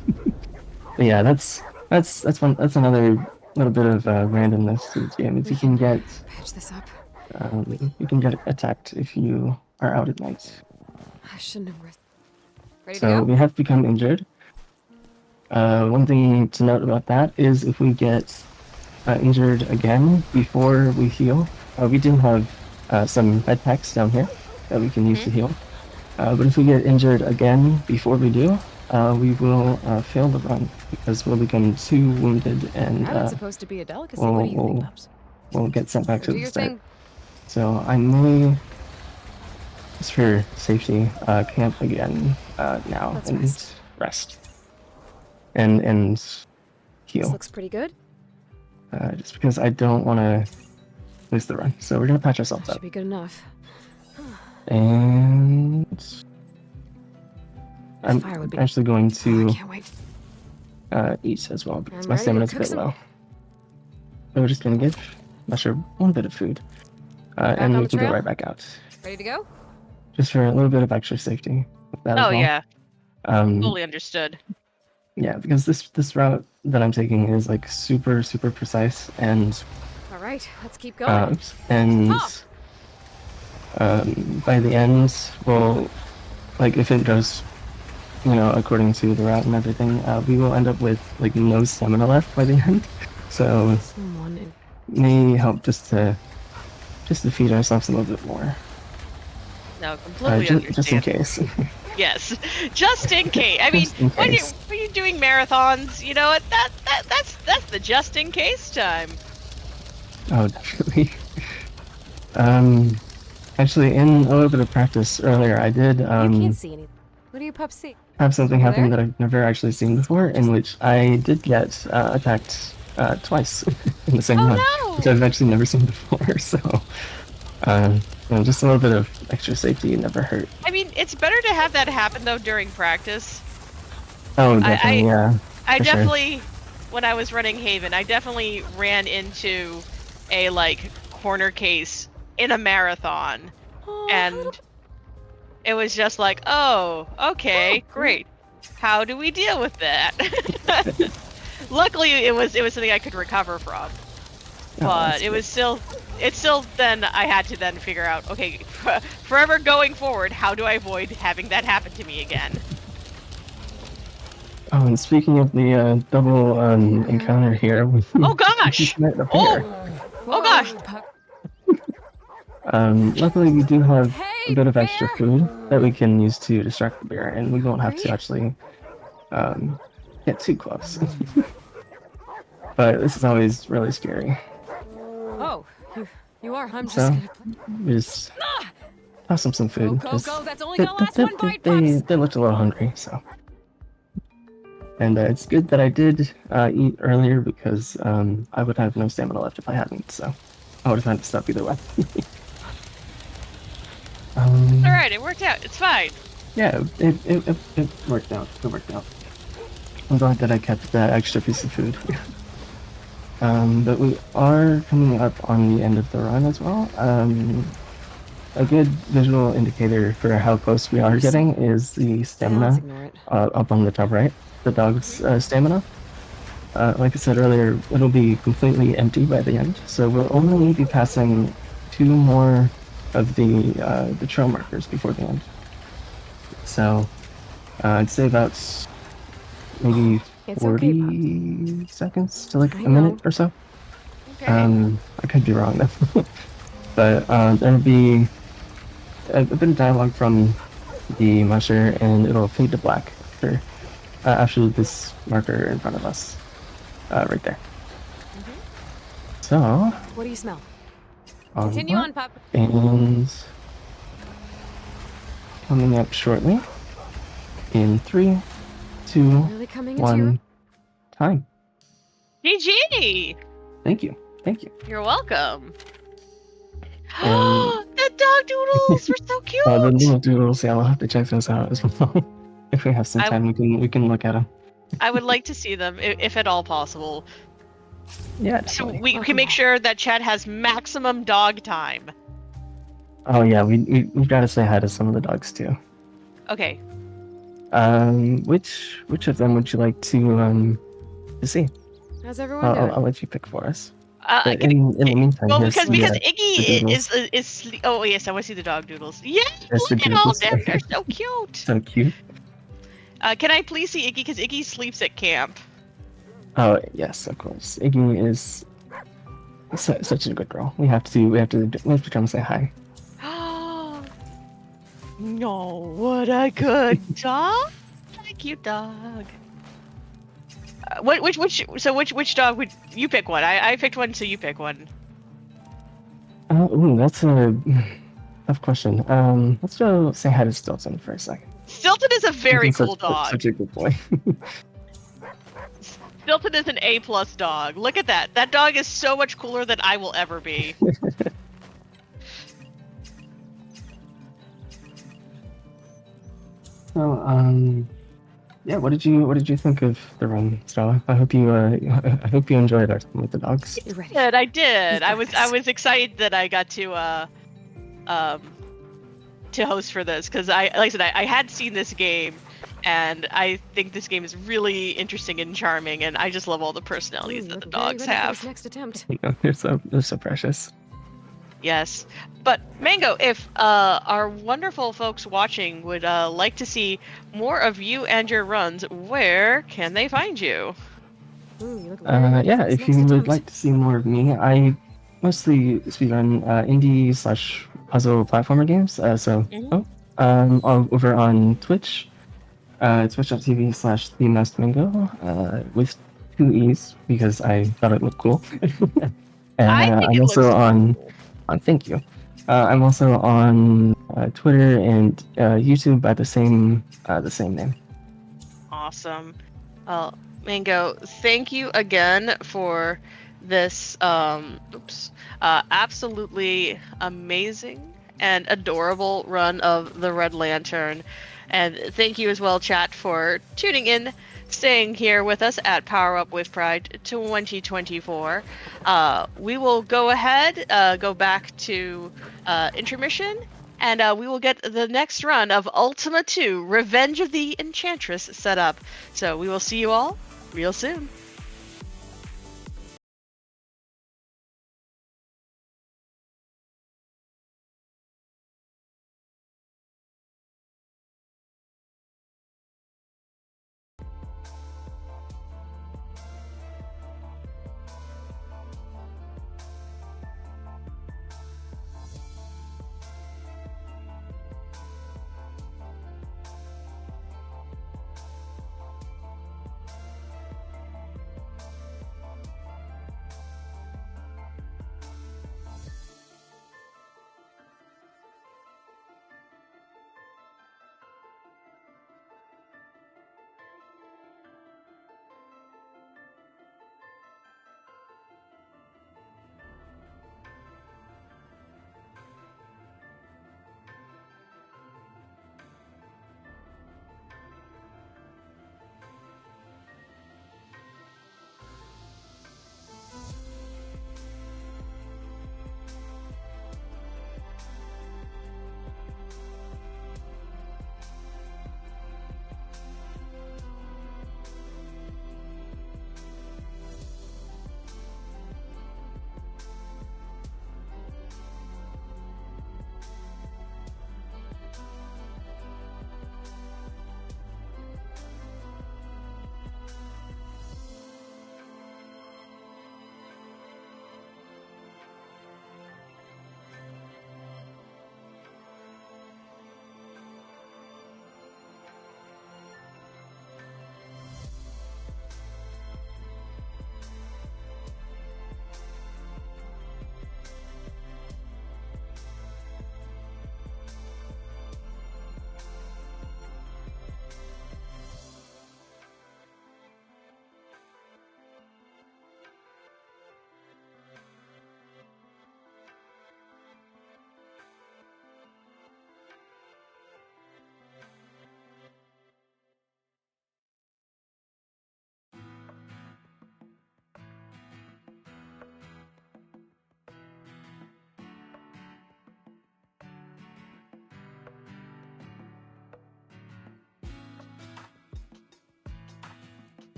But yeah, that's another little bit of randomness to this game. Is you can get Patch this up. you can get attacked if you are out at night. I shouldn't have risked. Ready to So go? we have become injured. One thing to note about that is if we get injured again before we heal, we do have some med packs down here that we can use to heal. But if we get injured again before we do, we will fail the run because we'll become too wounded and That's supposed to be a delicacy. What do you think, Pups? we'll get sent back to Do the your start. thing. So I may, just for safety, camp again now Let's and rest. And This heal. looks pretty good. Just because I don't want to lose the run. So we're gonna patch ourselves Should up. be good enough. And I'm Fire would be- actually going to Can't wait. eat as well because I'm my ready to stamina's a cook bit some- low. So we're just gonna give Musher one bit of food, and on we the can go trail? right back out, Ready to go? just for a little bit of extra safety. With that as Oh well. yeah, Um, totally understood. yeah, because this route that I'm taking is like super precise and All right, let's keep going. and Ah! by the end, well, like if it goes, according to the route and everything, we will end up with like no stamina left by the end. So may help just to feed ourselves a little bit more. No, completely understand. Just in case. Yes, just in case. I mean, Just in when case. you're doing marathons, you know what? That's the just in case time. Oh, definitely. Actually, in a little bit of practice earlier, I did You can't see anything. What do you Pups see? have something Over happen there? that I've never actually seen before, in which I did get attacked twice in the same Oh, run, no! which I've actually never seen before. So, just a little bit of extra safety never hurt. I mean, it's better to have that happen though during practice. Oh, definitely, yeah. I for sure. definitely, when I was running Haven, I definitely ran into a like corner case in a marathon, and it was just like, oh, okay, great. How do we deal with that? Luckily, it was something I could recover from, but it was still. It's still then I had to then figure out, okay, forever going forward, how do I avoid having that happen to me again? Oh, and speaking of the double encounter here, Oh gosh! Oh gosh! Luckily we do have a bit of extra food that we can use to distract the bear, and we won't have to actually get too close. But this is always really scary. Oh, you are. I'm just So gonna. we just toss them some food. Go, 'cause go, that's only gonna last one bite, they looked a little hungry, so. And it's good that I did eat earlier because I would have no stamina left if I hadn't, so I would have had to stop either way. Alright, it worked out. It's fine. Yeah, it worked out. It worked out. I'm glad that I kept that extra piece of food. But we are coming up on the end of the run as well. A good visual indicator for how close we are getting is the stamina up on the top right. The dog's stamina. Like I said earlier, it'll be completely empty by the end, so we'll only be passing 2 more of the trail markers before the end. So I'd say about maybe It's 40 seconds to like I a minute know. or so. Okay. I could be wrong though. But there'll be a bit of dialogue from the musher, and it'll fade to black after this marker in front of us, right there. So, What do you smell? on Continue that, on, Pup. and coming up shortly in 3, 2, Really coming into 1, time. GG! Thank you. Thank you. You're welcome. And The dog doodles were so cute! the little doodles, yeah, I'll have to check those out as well. If we have some time, we can look at them. I would like to see them, if at all possible. Yeah, So definitely. we can make sure that Chad has maximum dog time. Oh yeah, we've got to say hi to some of the dogs too. Okay. Which of them would you like to see? How's everyone doing? I'll let you pick for us. Can In the meantime, Well, here's because the Iggy doodles. is oh yes, I want to see the dog doodles. Yeah, There's the look at all doodles. them. They're so cute. So cute. Can I please see Iggy? Because Iggy sleeps at camp. Oh yes, of course. Iggy is such a good girl. We have to come say hi. No, what a good dog! I cute dog. Which dog would you pick one? I picked one, so you pick one. Ooh, that's a tough question. Let's go say hi to Stilton for a second. Stilton is a very cool Such dog. a good boy. Stilton is an A+ dog. Look at that. That dog is so much cooler than I will ever be. So, yeah, what did you think of the run, Stella? I hope you enjoyed our time with the dogs. You're ready. I did. You've I got was this. excited that I got to host for this because like I said, I had seen this game, and I think this game is really interesting and charming, and I just love all the personalities that the dogs have. Next attempt. You know, they're so precious. Yes, but Mango, if our wonderful folks watching would like to see more of you and your runs, where can they find you? Ooh, you look very ready Yeah, for this if you next would attempt. like to see more of me, I mostly speedrun indie/puzzle platformer games. Over on Twitch, twitch.tv/TheMaskedMango, with 2 E's because I thought it looked cool. And I think I'm it also looks on. cool. Thank you. I'm also on Twitter and YouTube by the same name. Awesome. Mango, thank you again for this absolutely amazing and adorable run of the Red Lantern. And thank you as well, chat, for tuning in, staying here with us at Power Up with Pride 2024. We will go ahead, go back to intermission, and we will get the next run of Ultima 2, Revenge of the Enchantress set up. So we will see you all real soon.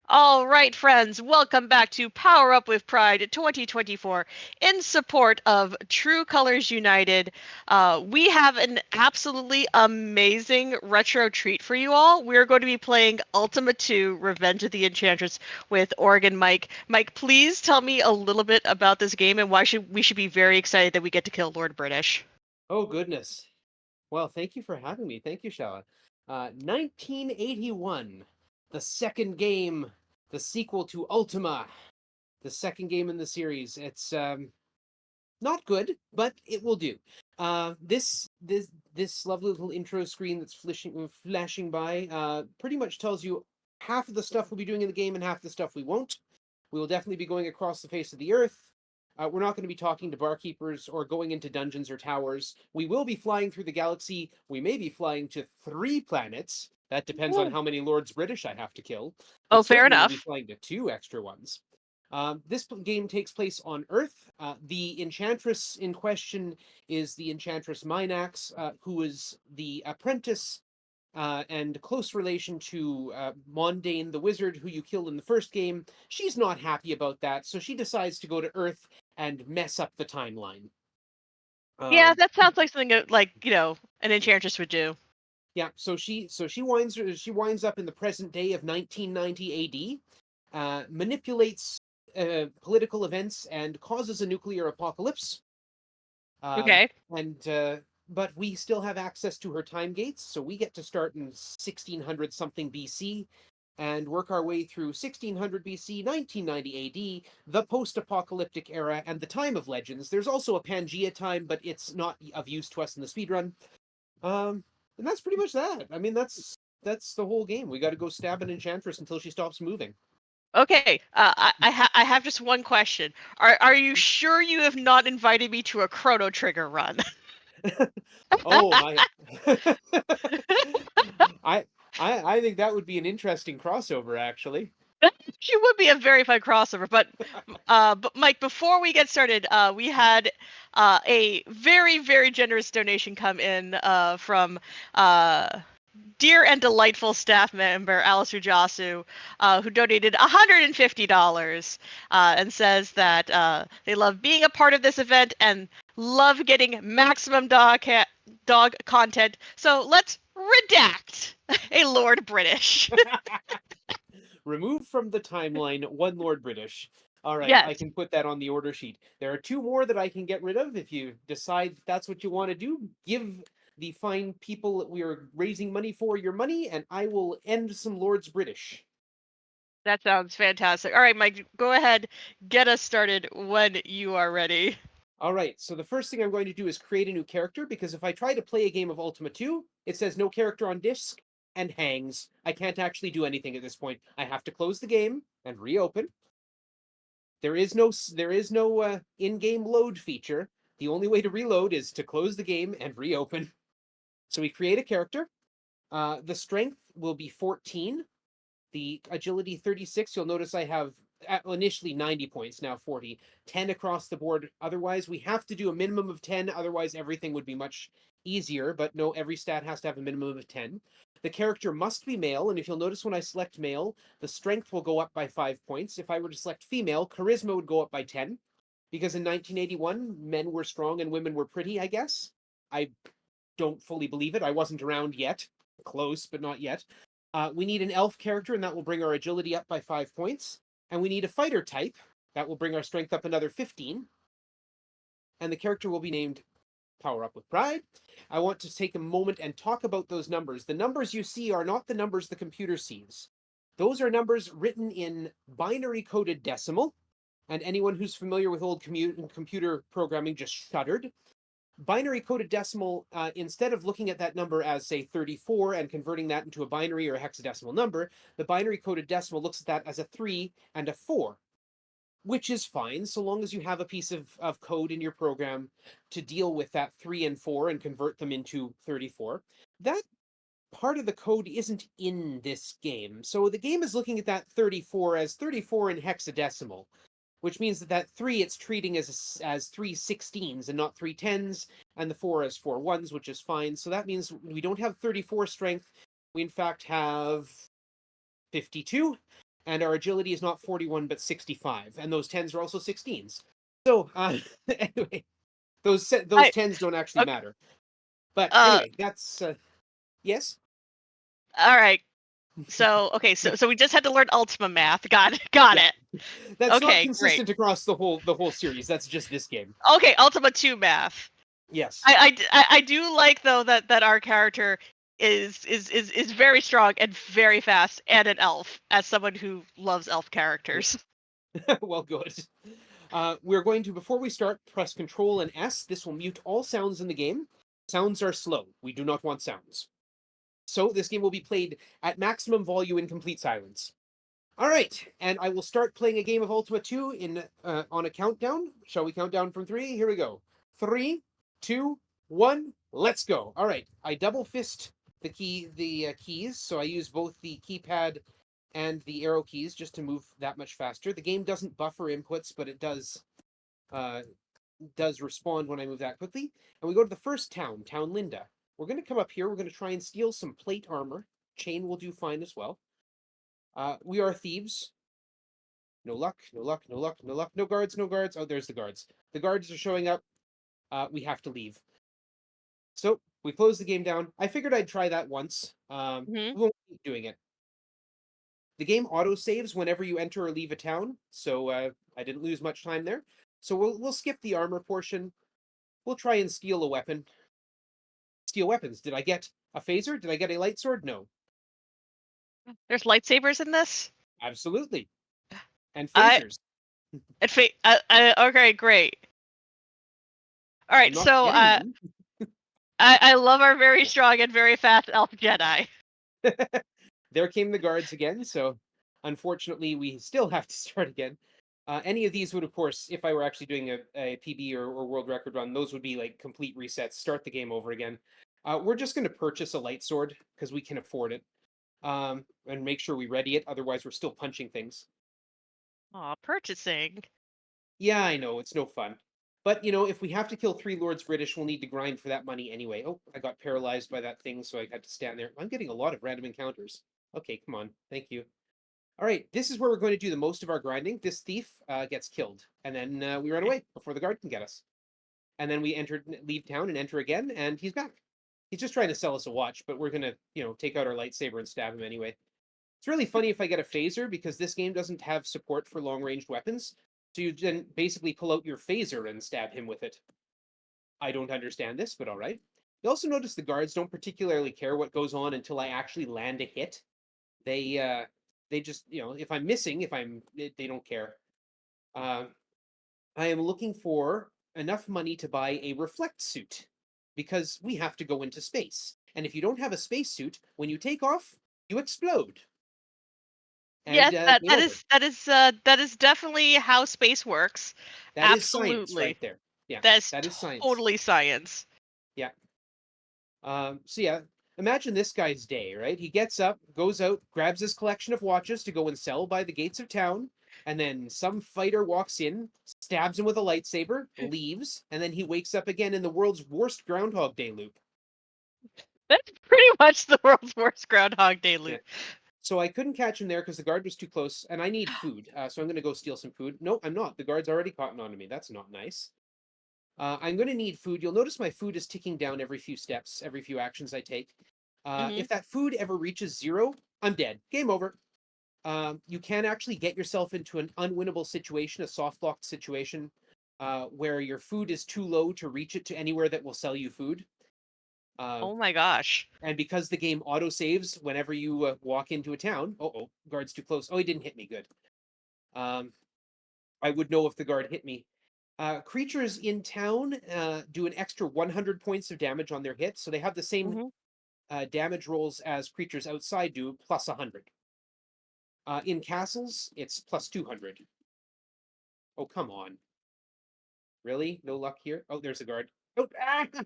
All right, friends, welcome back to Power Up with Pride 2024 in support of True Colors United. We have an absolutely amazing retro treat for you all. We're going to be playing Ultima 2 Revenge of the Enchantress with Oregon Mike. Mike, please tell me a little bit about this game and why we should be very excited that we get to kill Lord British. Oh, goodness. Well, thank you for having me. Thank you, Shala. 1981, the second game, the sequel to Ultima, the second game in the series. It's not good, but it will do. This lovely little intro screen that's flashing by pretty much tells you half of the stuff we'll be doing in the game and half the stuff we won't. We will definitely be going across the face of the earth. We're not going to be talking to barkeepers or going into dungeons or towers. We will be flying through the galaxy. We may be flying to 3 planets. That depends on how many Lords British I have to kill. Oh, fair Certainly enough. We'll be flying to 2 extra ones. This game takes place on Earth. The Enchantress in question is the Enchantress Minax, who is the apprentice and close relation to Mondane the Wizard, who you killed in the first game. She's not happy about that, so she decides to go to Earth and mess up the timeline. Yeah, that sounds like something like, an Enchantress would do. Yeah, so she winds up in the present day of 1990 AD, manipulates political events and causes a nuclear apocalypse. Okay. But we still have access to her time gates, so we get to start in 1600 something BC and work our way through 1600 BC, 1990 AD, the post-apocalyptic era, and the Time of Legends. There's also a Pangea time, but it's not of use to us in the speedrun. And that's pretty much that. I mean, that's the whole game. We got to go stab an enchantress until she stops moving. Okay, I have just one question. Are you sure you have not invited me to a Chrono Trigger run? Oh my! I think that would be an interesting crossover, actually. She would be a very fun crossover, but Mike, before we get started, we had a very, very generous donation come in from dear and delightful staff member Alice Rujasu, who donated $150 and says that they love being a part of this event and love getting maximum dog content. So let's redact a Lord British. Remove from the timeline 1 Lord British. All right, Yes. I can put that on the order sheet. There are 2 more that I can get rid of if you decide that's what you want to do. Give the fine people that we are raising money for your money, and I will end some Lords British. That sounds fantastic. All right, Mike, go ahead, get us started when you are ready. All right, so the first thing I'm going to do is create a new character, because if I try to play a game of Ultima 2, it says no character on disk and hangs. I can't actually do anything at this point. I have to close the game and reopen. There is no in-game load feature. The only way to reload is to close the game and reopen. So we create a character. The strength will be 14. The agility 36. You'll notice I have initially 90 points, now 40. 10 across the board. Otherwise, we have to do a minimum of 10. Otherwise, everything would be much easier. But no, every stat has to have a minimum of 10. The character must be male, and if you'll notice when I select male, the strength will go up by 5 points. If I were to select female, charisma would go up by 10. Because in 1981, men were strong and women were pretty, I guess. I don't fully believe it. I wasn't around yet. Close, but not yet. We need an elf character, and that will bring our agility up by 5 points. And we need a fighter type. That will bring our strength up another 15. And the character will be named Power Up with Pride. I want to take a moment and talk about those numbers. The numbers you see are not the numbers the computer sees. Those are numbers written in binary coded decimal. And anyone who's familiar with old computer programming just shuddered. Binary coded decimal, instead of looking at that number as, say, 34 and converting that into a binary or a hexadecimal number, the binary coded decimal looks at that as a 3 and a 4, which is fine so long as you have a piece of code in your program to deal with that 3 and 4 and convert them into 34. That part of the code isn't in this game. So the game is looking at that 34 as 34 in hexadecimal, which means that 3 it's treating as 3 16s and not 3 10s, and the 4 as 4 1s, which is fine. So that means we don't have 34 strength. We in fact have 52, and our agility is not 41 but 65, and those 10s are also 16s. So anyway, those 10s don't actually matter. But anyway, that's yes. All right. So okay, so we just had to learn Ultima math. Got it. That's not Okay, great. consistent across the whole series. That's just this game. Okay, Ultima 2 math. Yes. I do like though that our character is very strong and very fast and an elf, as someone who loves elf characters. Well, good. We're going to, before we start, press Control and S. This will mute all sounds in the game. Sounds are slow. We do not want sounds. So this game will be played at maximum volume in complete silence. All right, and I will start playing a game of Ultima 2 in on a countdown. Shall we count down from 3? Here we go. 3, 2, 1, let's go. All right, I double fist the keys, so I use both the keypad and the arrow keys just to move that much faster. The game doesn't buffer inputs, but it does respond when I move that quickly. And we go to the first town, Town Linda. We're going to come up here. We're going to try and steal some plate armor. Chain will do fine as well. We are thieves. No luck, no luck, no luck, no luck. No guards, no guards. Oh, there's the guards. The guards are showing up. We have to leave. So we close the game down. I figured I'd try that once. We won't keep doing it. The game auto-saves whenever you enter or leave a town, so I didn't lose much time there. So we'll skip the armor portion. We'll try and steal a weapon. Steal weapons. Did I get a phaser? Did I get a light sword? No. There's lightsabers in this? Absolutely. And phasers. Okay, great. All right, so I love our very strong and very fast elf Jedi. There came the guards again, so unfortunately we still have to start again. Any of these would, of course, if I were actually doing a PB or world record run, those would be like complete resets, start the game over again. We're just going to purchase a light sword because we can afford it, and make sure we ready it. Otherwise, we're still punching things. Aw, purchasing. Yeah, I know, it's no fun. But, you know, if we have to kill 3 Lords British, we'll need to grind for that money anyway. Oh, I got paralyzed by that thing, so I had to stand there. I'm getting a lot of random encounters. Okay, come on. Thank you. All right, this is where we're going to do the most of our grinding. This thief gets killed, and then we run away before the guard can get us. And then we leave town and enter again, and he's back. He's just trying to sell us a watch, but we're going to, you know, take out our lightsaber and stab him anyway. It's really funny if I get a phaser, because this game doesn't have support for long-ranged weapons, so you then basically pull out your phaser and stab him with it. I don't understand this, but all right. You also notice the guards don't particularly care what goes on until I actually land a hit. They just, you know, if I'm missing, they don't care. I am looking for enough money to buy a reflect suit, because we have to go into space. And if you don't have a spacesuit, when you take off, you explode. And, yes, that is definitely how space works. That is Absolutely. science right there. Yeah, that is science. Totally science. Yeah. So yeah, imagine this guy's day, right? He gets up, goes out, grabs his collection of watches to go and sell by the gates of town, and then some fighter walks in, stabs him with a lightsaber, leaves, and then he wakes up again in the world's worst Groundhog Day loop. That's pretty much the world's worst Groundhog Day loop. Yeah. So I couldn't catch him there because the guard was too close, and I need food. So I'm going to go steal some food. No, I'm not. The guard's already caught on to me. That's not nice. I'm going to need food. You'll notice my food is ticking down every few steps, every few actions I take. If that food ever reaches 0, I'm dead. Game over. You can actually get yourself into an unwinnable situation, a soft-locked situation, where your food is too low to reach it to anywhere that will sell you food. Oh my gosh. And because the game auto-saves whenever you walk into a town... Uh-oh, guard's too close. Oh, he didn't hit me. Good. I would know if the guard hit me. Creatures in town do an extra 100 points of damage on their hits, so they have the same damage rolls as creatures outside do, plus 100. In castles, it's plus 200. Oh, come on. Really? No luck here? Oh, there's a guard. Oh,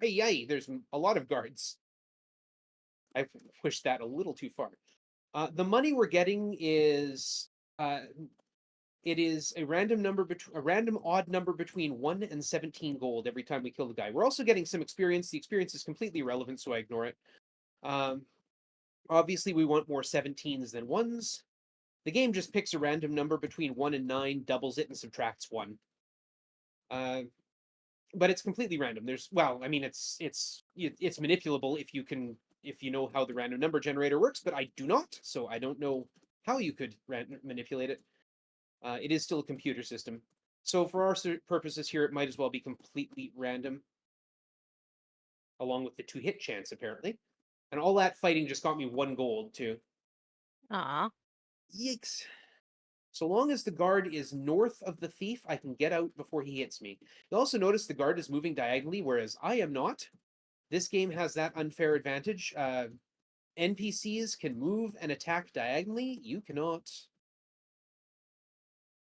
yay! There's a lot of guards. I've pushed that a little too far. The money we're getting is... it is a random odd number between 1 and 17 gold every time we kill the guy. We're also getting some experience. The experience is completely irrelevant, so I ignore it. Obviously, we want more 17s than 1s. The game just picks a random number between 1 and 9, doubles it, and subtracts 1. But it's completely random. It's manipulable if you know how the random number generator works, but I do not, so I don't know how you could manipulate it. It is still a computer system. So for our purposes here, it might as well be completely random, along with the 2-hit chance, apparently. And all that fighting just got me 1 gold, too. Aw. Yikes. So long as the guard is north of the thief, I can get out before he hits me. You'll also notice the guard is moving diagonally, whereas I am not. This game has that unfair advantage. NPCs can move and attack diagonally. You cannot.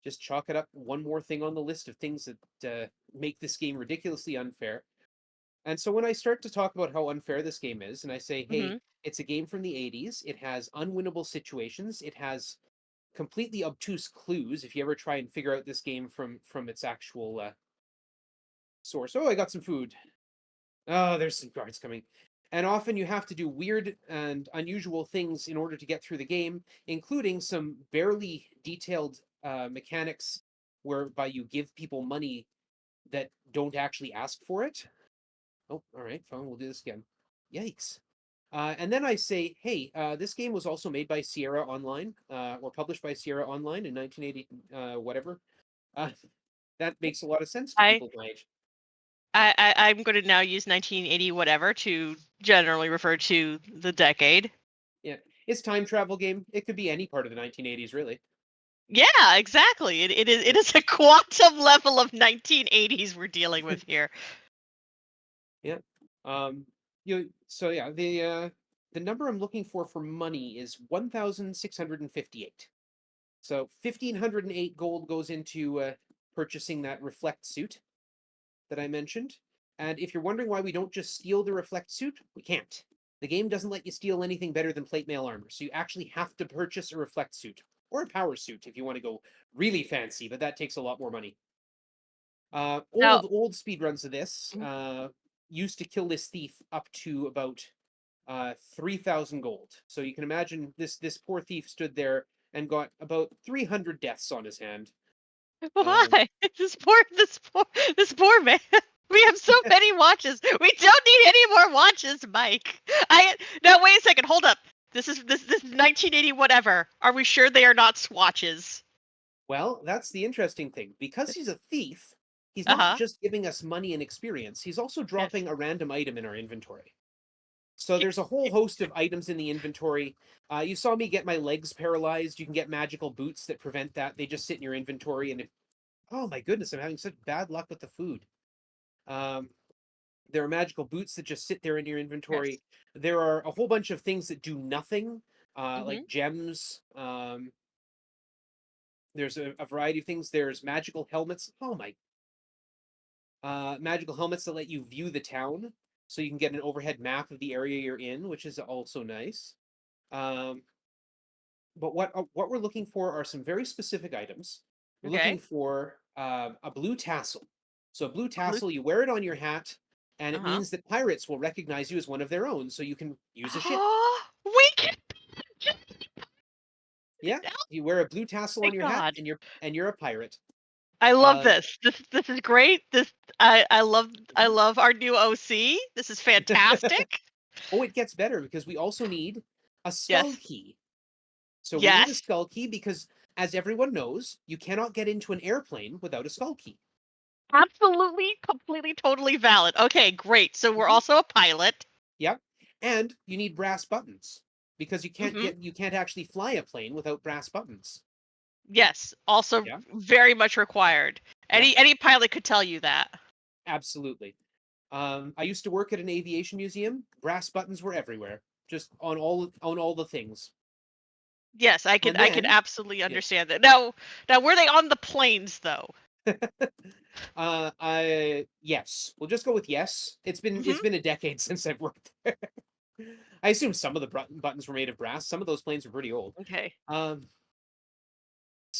Just chalk it up one more thing on the list of things that make this game ridiculously unfair. And so when I start to talk about how unfair this game is, and I say, hey, it's a game from the 80s, it has unwinnable situations, it has completely obtuse clues if you ever try and figure out this game from its actual source. Oh, I got some food. Oh, there's some guards coming. And often you have to do weird and unusual things in order to get through the game, including some barely detailed mechanics whereby you give people money that don't actually ask for it. Oh, all right, fine, we'll do this again. Yikes. And then I say, hey, this game was also made by Sierra Online, or published by Sierra Online in 1980, whatever. That makes a lot of sense to people my age. I'm going to now use 1980 whatever to generally refer to the decade. Yeah, it's time travel game. It could be any part of the 1980s, really. Yeah, exactly. It is a quantum level of 1980s we're dealing with here. Yeah. So yeah, the number I'm looking for money is 1,658. So 1,508 gold goes into purchasing that reflect suit that I mentioned. And if you're wondering why we don't just steal the reflect suit, we can't. The game doesn't let you steal anything better than plate mail armor, so you actually have to purchase a reflect suit or a power suit if you want to go really fancy, but that takes a lot more money. Old speedruns of this used to kill this thief up to about 3,000 gold. So you can imagine this poor thief stood there and got about 300 deaths on his hand. Why? This poor man. We have so many watches. We don't need any more watches, Mike. Now wait a second. Hold up. This is 1980 whatever. Are we sure they are not swatches? Well, that's the interesting thing. Because he's a thief, he's not just giving us money and experience. He's also dropping a random item in our inventory. So there's a whole host of items in the inventory. You saw me get my legs paralyzed. You can get magical boots that prevent that. They just sit in your inventory, and oh my goodness, I'm having such bad luck with the food. There are magical boots that just sit there in your inventory. Yes. There are a whole bunch of things that do nothing, like gems. There's a variety of things. There's magical helmets. Oh my. Magical helmets that let you view the town, so you can get an overhead map of the area you're in, which is also nice. But what we're looking for are some very specific items. We're looking for a blue tassel. So a blue tassel, you wear it on your hat, and it means that pirates will recognize you as one of their own, so you can use a ship. We can. Yeah, you wear a blue tassel on your hat, and you're a pirate. I love this. This is great. I love our new OC. This is fantastic. Oh, it gets better because we also need a skull key. So we need a skull key because, as everyone knows, you cannot get into an airplane without a skull key. Absolutely, completely, totally valid. Okay, great. So we're also a pilot. Yep, and you need brass buttons because you can't actually fly a plane without brass buttons. Yes, also very much required. Any pilot could tell you that. Absolutely. I used to work at an aviation museum. Brass buttons were everywhere, just on all the things. Yes, I can absolutely understand that. Now were they on the planes though? Yes. We'll just go with yes. It's been a decade since I've worked there. I assume some of the buttons were made of brass. Some of those planes were pretty old. Okay.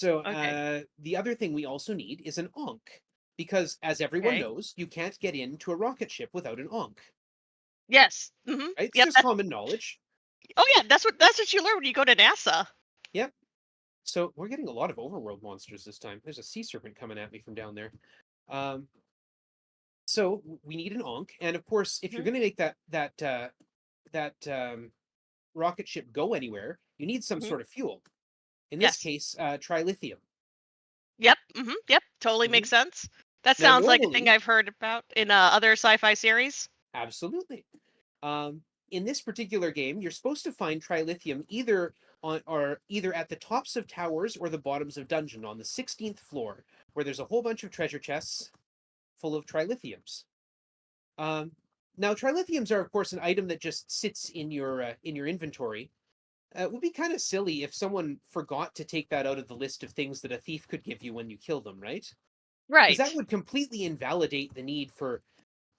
The other thing we also need is an ankh, because as everyone knows, you can't get into a rocket ship without an ankh. Yes. Right? It's just common knowledge. Oh yeah, that's what you learn when you go to NASA. Yep. So we're getting a lot of overworld monsters this time. There's a sea serpent coming at me from down there. So we need an Ankh, and of course, if you're going to make that rocket ship go anywhere, you need some sort of fuel. In this case, trilithium. Yep. Yep. Totally makes sense. That Now, sounds like a thing normally- I've heard about in other sci-fi series. Absolutely. In this particular game, you're supposed to find trilithium either at the tops of towers or the bottoms of dungeon on the 16th floor, where there's a whole bunch of treasure chests full of trilithiums. Now, trilithiums are, of course, an item that just sits in your inventory. It would be kind of silly if someone forgot to take that out of the list of things that a thief could give you when you kill them, right? Right. Because that would completely invalidate the need for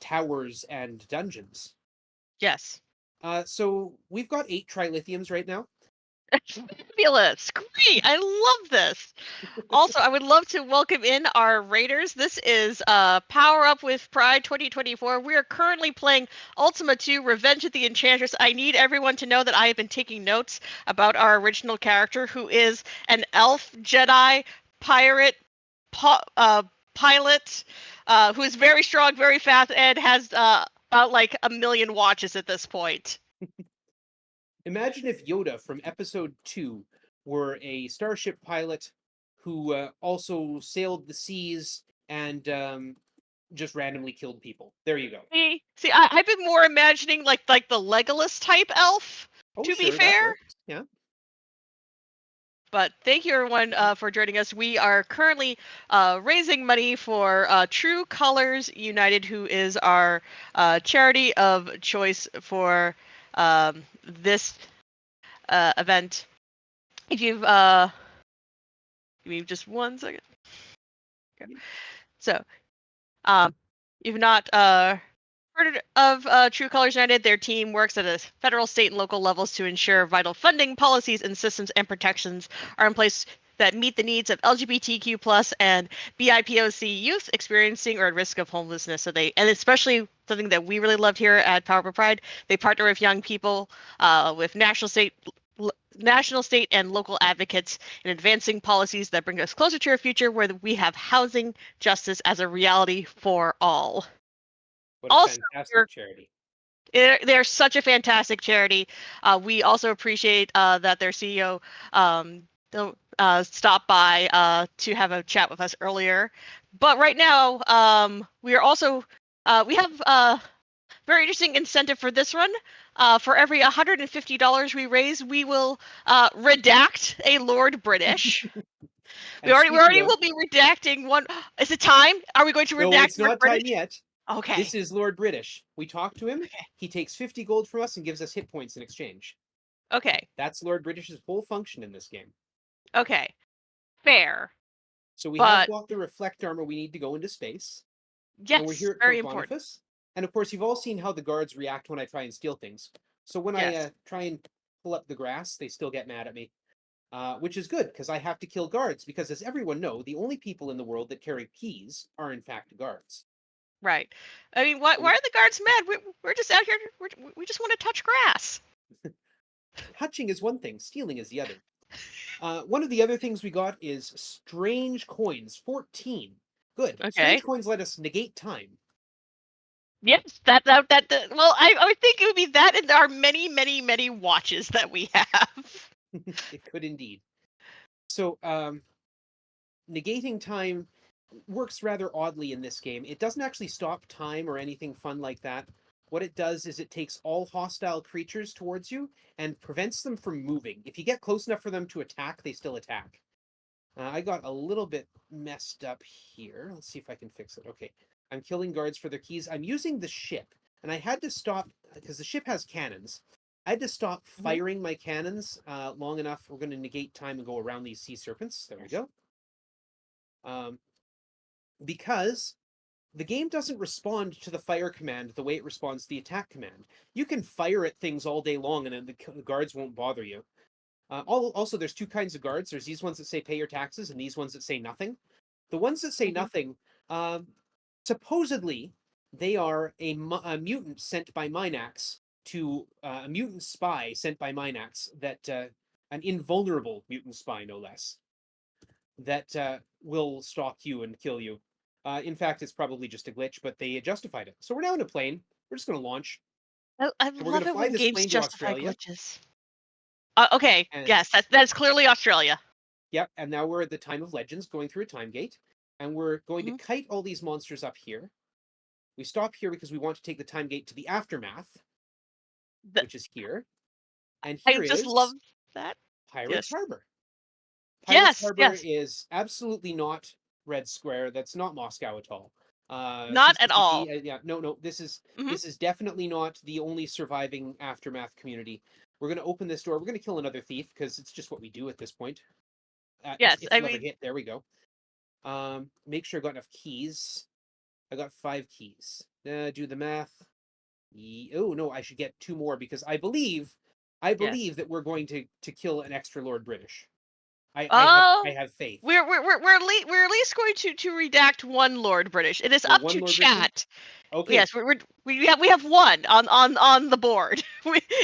towers and dungeons. Yes. So we've got 8 trilithiums right now. Fabulous. Great. I love this. Also, I would love to welcome in our raiders. This is Power Up with Pride 2024. We are currently playing Ultima 2 Revenge of the Enchantress. I need everyone to know that I have been taking notes about our original character, who is an elf Jedi pirate pilot who is very strong, very fast, and has about like 1 million watches at this point. Imagine if Yoda from episode 2 were a starship pilot who also sailed the seas and just randomly killed people. There you go. See, I've been more imagining like the Legolas type elf. To be Sure, that fair, works. Yeah. but thank you everyone for joining us. We are currently raising money for True Colors United, who is our charity of choice for this event. If you've give me just 1 second. Okay. So, you've not heard of True Colors United. Their team works at a federal, state, and local levels to ensure vital funding, policies, and systems and protections are in place that meet the needs of LGBTQ plus and BIPOC youth experiencing or at risk of homelessness. So and especially something that we really loved here at Power Up Pride, they partner with young people, with national, state, and local advocates in advancing policies that bring us closer to a future where we have housing justice as a reality for all. What a Also, fantastic charity. They're such a fantastic charity. We also appreciate that their CEO stopped by to have a chat with us earlier. But right now, we are also we have a very interesting incentive for this run. For every $150 we raise, we will redact a Lord British. we already will be redacting one. Is it time? Are we going to redact? No, it's Lord not British? time yet. Okay. This is Lord British. We talk to him. Okay. He takes 50 gold from us and gives us hit points in exchange. Okay. That's Lord British's whole function in this game. Okay. Fair. So we have got the reflect armor we need to go into space. Yes, and we're here at very Port important. Boniface. And of course, you've all seen how the guards react when I try and steal things. So when I try and pull up the grass, they still get mad at me. Which is good, because I have to kill guards, because as everyone knows, the only people in the world that carry keys are in fact guards. Right. I mean, why are the guards mad? We're just out here, we just want to touch grass. Touching is one thing, stealing is the other. One of the other things we got is strange coins, 14. Good. Okay. Strange coins let us negate time. Yes, well, I would think it would be that and our many, many, many watches that we have. It could indeed. So, negating time works rather oddly in this game. It doesn't actually stop time or anything fun like that. What it does is it takes all hostile creatures towards you and prevents them from moving. If you get close enough for them to attack, they still attack. I got a little bit messed up here. Let's see if I can fix it. Okay. I'm killing guards for their keys. I'm using the ship, and I had to stop because the ship has cannons. I had to stop firing my cannons long enough. We're going to negate time and go around these sea serpents. There we go. Because the game doesn't respond to the fire command the way it responds to the attack command. You can fire at things all day long, and the guards won't bother you. Also, there's 2 kinds of guards. There's these ones that say pay your taxes, and these ones that say nothing. The ones that say nothing, supposedly, they are a mutant sent by Minax to a mutant spy sent by Minax that an invulnerable mutant spy, no less, that will stalk you and kill you. In fact, it's probably just a glitch, but they justified it. So we're now in a plane. We're just going to launch. I And we're going love to it fly when this games plane to justify Australia. glitches. Okay, And yes, that's clearly Australia. yep, and now we're at the time of legends, going through a time gate, and we're going to kite all these monsters up here. We stop here because we want to take the time gate to the aftermath, which is here. And here I just is love that. Pirates Yes. Harbor. Pirates Yes, Harbor yes. is absolutely not Red Square. That's not Moscow at all. Not at all. Yeah, no. This is Mhm. this is definitely not the only surviving aftermath community. We're going to open this door. We're going to kill another thief because it's just what we do at this point. Yes, if I another mean, hit, there we go. Make sure I got enough keys. I got 5 keys. Do the math. Oh no, I should get 2 more because I believe yes. that we're going to kill an extra Lord British. I Oh, have faith. we're at least going to redact one Lord British. It is We're up one to Lord British. chat. Okay. Yes, we have one on the board.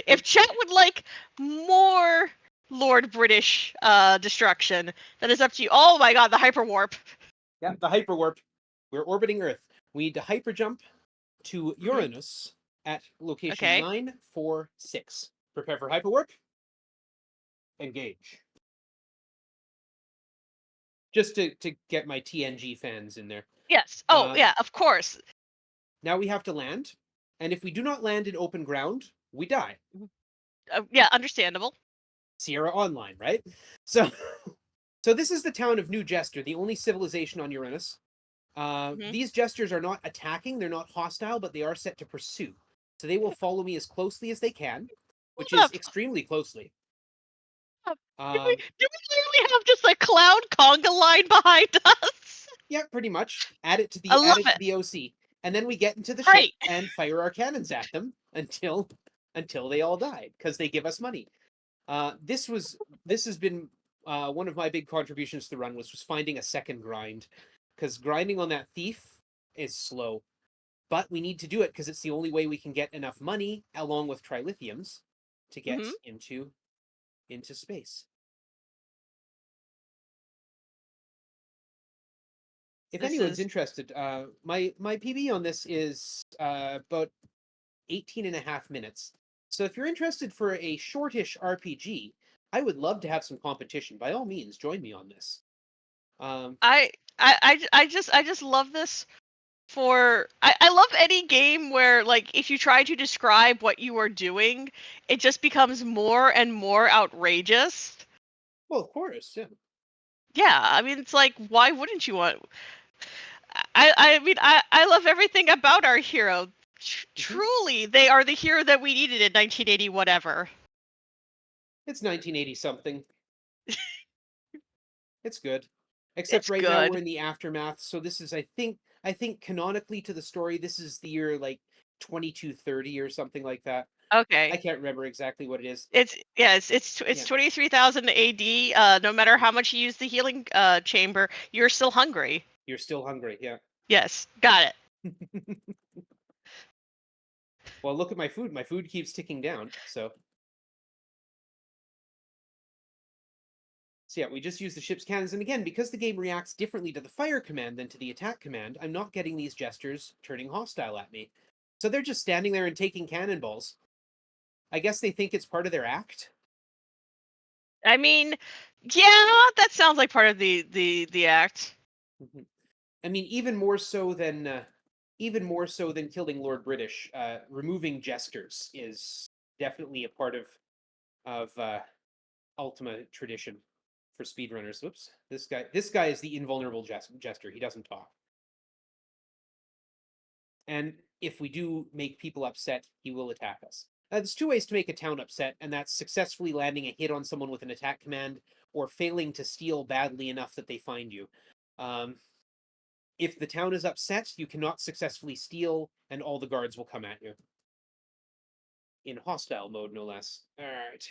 If chat would like more Lord British destruction, that is up to you. Oh my God, the hyperwarp. Yeah, the hyperwarp. We're orbiting Earth. We need to hyperjump to Uranus at location Okay. 946. Prepare for hyperwarp. Engage. Just to get my TNG fans in there. Yes. Oh yeah, of course. Now we have to land, and if we do not land in open ground, we die. Yeah, understandable. Sierra Online, right? So, so this is the town of New Jester, the only civilization on Uranus. These jesters are not attacking; they're not hostile, but they are set to pursue. So they will follow me as closely as they can, which is extremely closely. Do we literally have just a cloud conga line behind us? Yeah, pretty much. Add it to I love the OC, and then we get into the Right. ship and fire our cannons at them until they all die because they give us money. This has been one of my big contributions to the run was finding a second grind, because grinding on that thief is slow, but we need to do it because it's the only way we can get enough money along with trilithiums to get into space. If anyone's interested, my PB on this is about 18 and a half minutes. So if you're interested for a shortish RPG, I would love to have some competition. By all means, join me on this. I just love this for I love any game where, like, if you try to describe what you are doing, it just becomes more and more outrageous. Well, of course, yeah. Yeah, I mean, it's like, why wouldn't you want? I mean, I love everything about our hero. Truly, they are the hero that we needed in 1980 whatever. It's 1980 something. It's good. Except It's right now we're good. in the aftermath, so this is I think canonically to the story, this is the year like 2230 or something like that. Okay. I can't remember exactly what it is. It's 23,000 AD. No matter how much you use the healing chamber, you're still hungry. You're still hungry, yeah. Yes, got it. Well, look at my food. My food keeps ticking down, so yeah, we just use the ship's cannons, and again, because the game reacts differently to the fire command than to the attack command, I'm not getting these jesters turning hostile at me. So they're just standing there and taking cannonballs. I guess they think it's part of their act. I mean, yeah, that sounds like part of the act. I mean, even more so than killing Lord British, removing jesters is definitely a part of Ultima tradition for speedrunners. Whoops, this guy is the invulnerable jester. He doesn't talk. And if we do make people upset, he will attack us. There's 2 ways to make a town upset, and that's successfully landing a hit on someone with an attack command, or failing to steal badly enough that they find you. If the town is upset, you cannot successfully steal, and all the guards will come at you. In hostile mode, no less. Alright.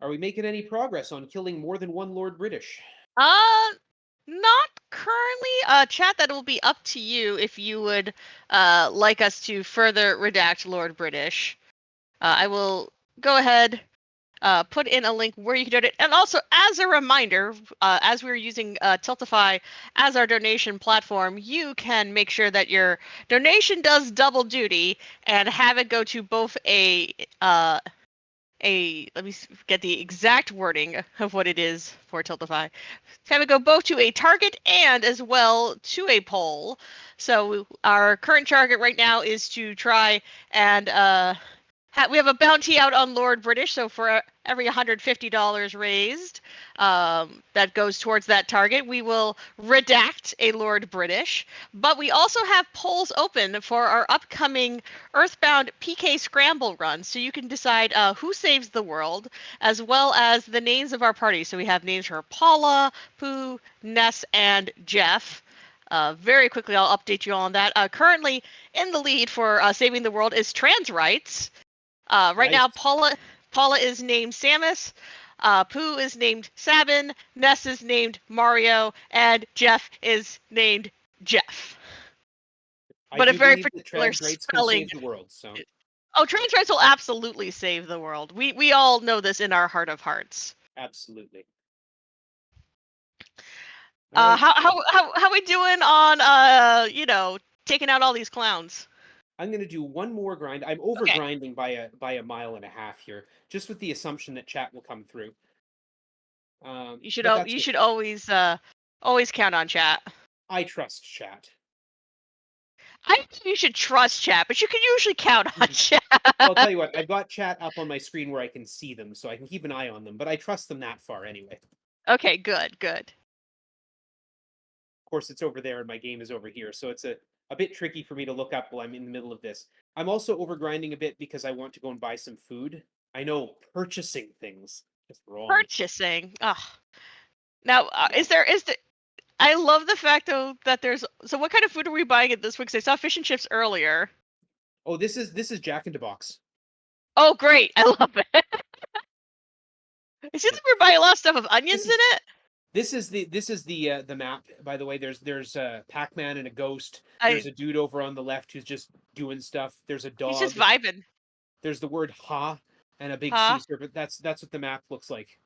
Are we making any progress on killing more than one Lord British? Not currently. Chat, that will be up to you if you would like us to further redact Lord British. I will go ahead, put in a link where you can donate. And also, as a reminder, as we're using Tiltify as our donation platform, you can make sure that your donation does double duty and have it go to both let me get the exact wording of what it is for Tiltify. Have it go both to a target and as well to a poll. So our current target right now is to try and we have a bounty out on Lord British, so for every $150 raised that goes towards that target, we will redact a Lord British. But we also have polls open for our upcoming Earthbound PK Scramble run, so you can decide who saves the world, as well as the names of our party. So we have names for Paula, Pooh, Ness, and Jeff. Very quickly, I'll update you on that. Currently in the lead for saving the world is Trans Rights. Right now, Paula is named Samus, Pooh is named Sabin, Ness is named Mario, and Jeff is named Jeff. But a very particular spelling. Save the world, so. Oh, trans rights will absolutely save the world. We all know this in our heart of hearts. Absolutely. How we doing on taking out all these clowns? I'm gonna do one more grind. I'm over grinding by a mile and a half here, just with the assumption that chat will come through. You should always count on chat. I trust chat. I think you should trust chat, but you can usually count on chat. Well, I'll tell you what, I've got chat up on my screen where I can see them, so I can keep an eye on them, but I trust them that far anyway. Okay, good. Of course, it's over there and my game is over here, so it's a bit tricky for me to look up while I'm in the middle of this. I'm also overgrinding a bit because I want to go and buy some food. I know, purchasing things is wrong. Purchasing. Ugh. Now, is there I love the fact though that there's. So what kind of food are we buying at this week? 'Cause I saw fish and chips earlier. Oh, this is Jack in the Box. Oh, great! I love it. It seems like we're buying a lot of stuff with onions in it. This is the map. By the way, there's Pac-Man and a ghost. There's a dude over on the left who's just doing stuff. There's a dog. He's just vibing. There's the word "ha" and a big Ha. sea serpent. That's what the map looks like.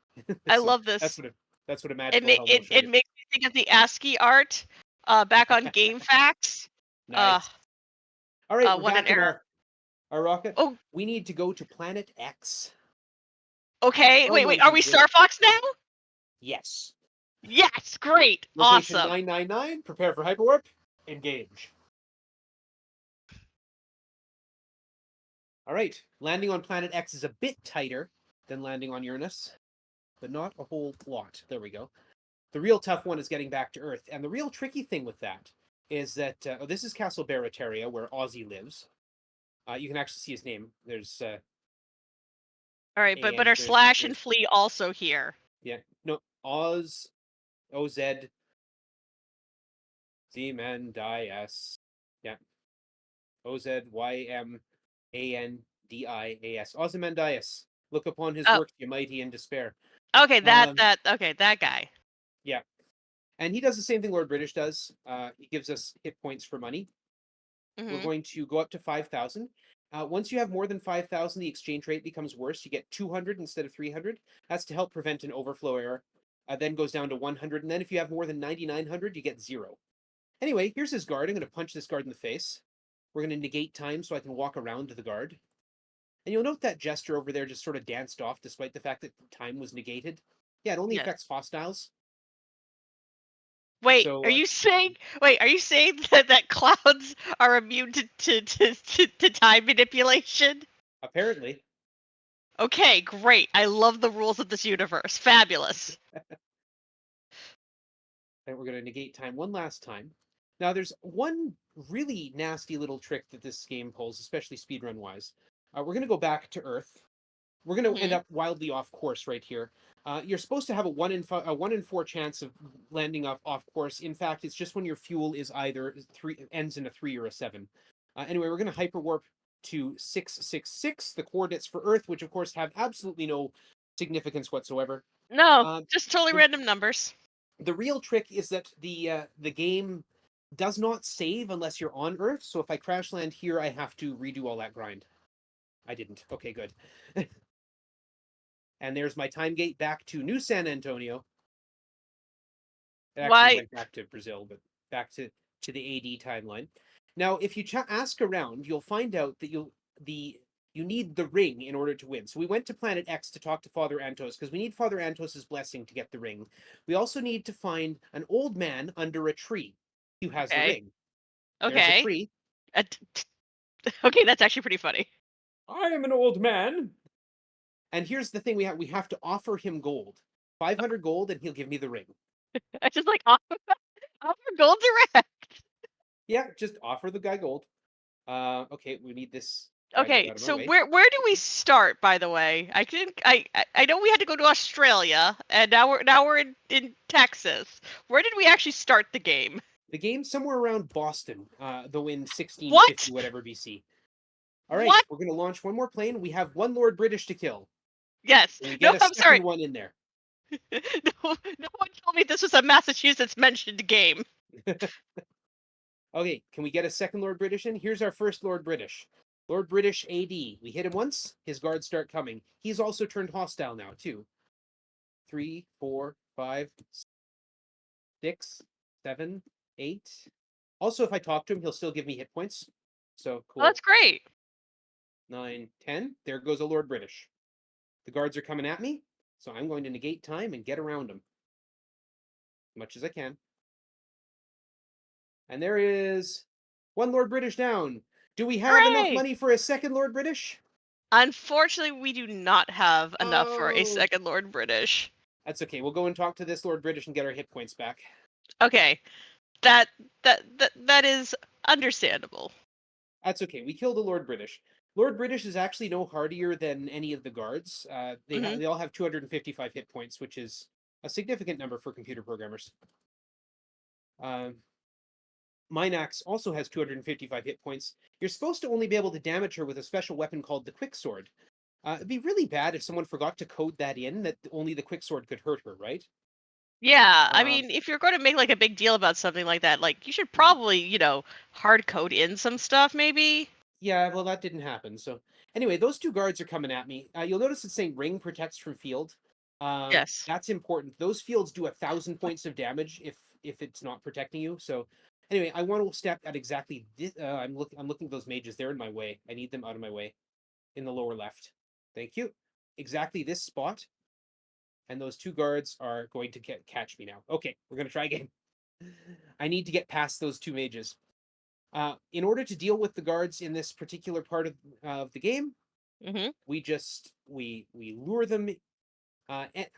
I love this. That's what a magical It makes me think of the ASCII art back on Game Facts. Nice. All right, we're what back an in error. our rocket. Oh, we need to go to Planet X. Okay, wait. Are we Star Fox now? Yes. Yes, great, Location awesome. 999. Prepare for hyperwarp. Engage. All right, landing on Planet X is a bit tighter than landing on Uranus, but not a whole lot. There we go. The real tough one is getting back to Earth, and the real tricky thing with that is that this is Castle Barataria, where Ozzy lives. You can actually see his name. There's all right, but are Slash and Flea also here? Yeah, no, OZ, Zymandias. Yeah, OZYMANDIAS. Ozymandias. Look upon his work, ye mighty in despair. Okay, that guy. Yeah, and he does the same thing Lord British does. He gives us hit points for money. Mm-hmm. We're going to go up to 5,000. Once you have more than 5,000, the exchange rate becomes worse. You get 200 instead of 300. That's to help prevent an overflow error. Then goes down to 100, and then if you have more than 9,900, you get 0. Anyway, here's his guard. I'm going to punch this guard in the face. We're going to negate time so I can walk around to the guard. And you'll note that gesture over there just sort of danced off despite the fact that time was negated. Yeah, it only affects hostiles. Wait, are you saying that clouds are immune to time manipulation? Apparently. Okay, great. I love the rules of this universe. Fabulous. And we're going to negate time one last time. Now, there's one really nasty little trick that this game pulls, especially speedrun wise. We're going to go back to Earth. We're going to end up wildly off course right here. You're supposed to have a 1 in 4 chance of landing off course. In fact, it's just when your fuel is either ends in a 3 or a 7. Anyway, we're going to hyperwarp to 666, the coordinates for Earth, which of course have absolutely no significance whatsoever. No, just totally random numbers. The real trick is that the game does not save unless you're on Earth. So if I crash land here, I have to redo all that grind. I didn't. Okay, good. And there's my time gate back to New San Antonio. It actually went back to Brazil, but back to the AD timeline. Now, if you ask around, you'll find out that you need the ring in order to win. So we went to Planet X to talk to Father Antos because we need Father Antos's blessing to get the ring. We also need to find an old man under a tree who has the ring. There's a tree. Okay, that's actually pretty funny. I am an old man. And here's the thing: we have to offer him gold, 500 gold, and he'll give me the ring. I just like offer gold direct. Yeah, just offer the guy gold. Okay, we need this. Okay, so where do we start? By the way, I know we had to go to Australia, and now we're in Texas. Where did we actually start the game? The game's somewhere around Boston, though in 1650 whatever BC. All right, we're gonna launch one more plane. We have one Lord British to kill. Yes. And we get a second one in there. No one told me this was a Massachusetts mentioned game. Okay, can we get a second Lord British in? Here's our first Lord British. Lord British AD. We hit him once, his guards start coming. He's also turned hostile now, too. 3, 4, 5, 6, 7, 8. Also, if I talk to him, he'll still give me hit points. So cool. Oh, that's great. 9, 10. There goes a Lord British. The guards are coming at me, so I'm going to negate time and get around them. As much as I can. And there is one Lord British down. Do we have enough money for a second Lord British? Unfortunately, we do not have enough for a second Lord British. That's okay. We'll go and talk to this Lord British and get our hit points back. Okay. That is understandable. That's okay. We killed a Lord British. Lord British is actually no hardier than any of the guards. They all have 255 hit points, which is a significant number for computer programmers. Minax also has 255 hit points. You're supposed to only be able to damage her with a special weapon called the Quick Sword. It'd be really bad if someone forgot to code that in, that only the Quick Sword could hurt her, right? Yeah, I mean, if you're going to make like a big deal about something like that, like you should probably, hard code in some stuff, maybe. Yeah, well, that didn't happen. So anyway, those two guards are coming at me. You'll notice it's saying ring protects from field. Yes, that's important. Those fields do 1,000 points of damage if it's not protecting you. So anyway, I want to step at exactly this. I'm looking at those mages. They're in my way. I need them out of my way, in the lower left. Thank you. Exactly this spot. And those two guards are going to catch me now. Okay, we're gonna try again. I need to get past those two mages. In order to deal with the guards in this particular part of the game, we lure them.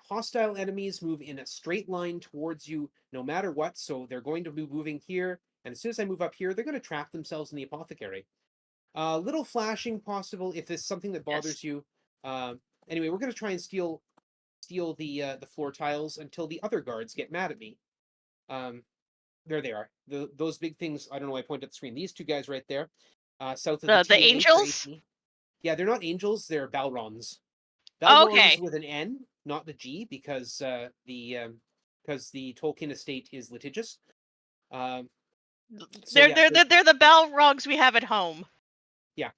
Hostile enemies move in a straight line towards you no matter what, so they're going to be moving here, and as soon as I move up here, they're going to trap themselves in the apothecary. Little flashing possible if there's something that bothers you. Anyway, we're going to try and steal the floor tiles until the other guards get mad at me. There they are. Those big things. I don't know why I pointed at the screen. These two guys right there, south of the angels. Yeah, they're not angels. They're Balrons. Oh, Balrons okay. with an N, not the G, because the Tolkien estate is litigious. They're the Balrogs we have at home. Yeah.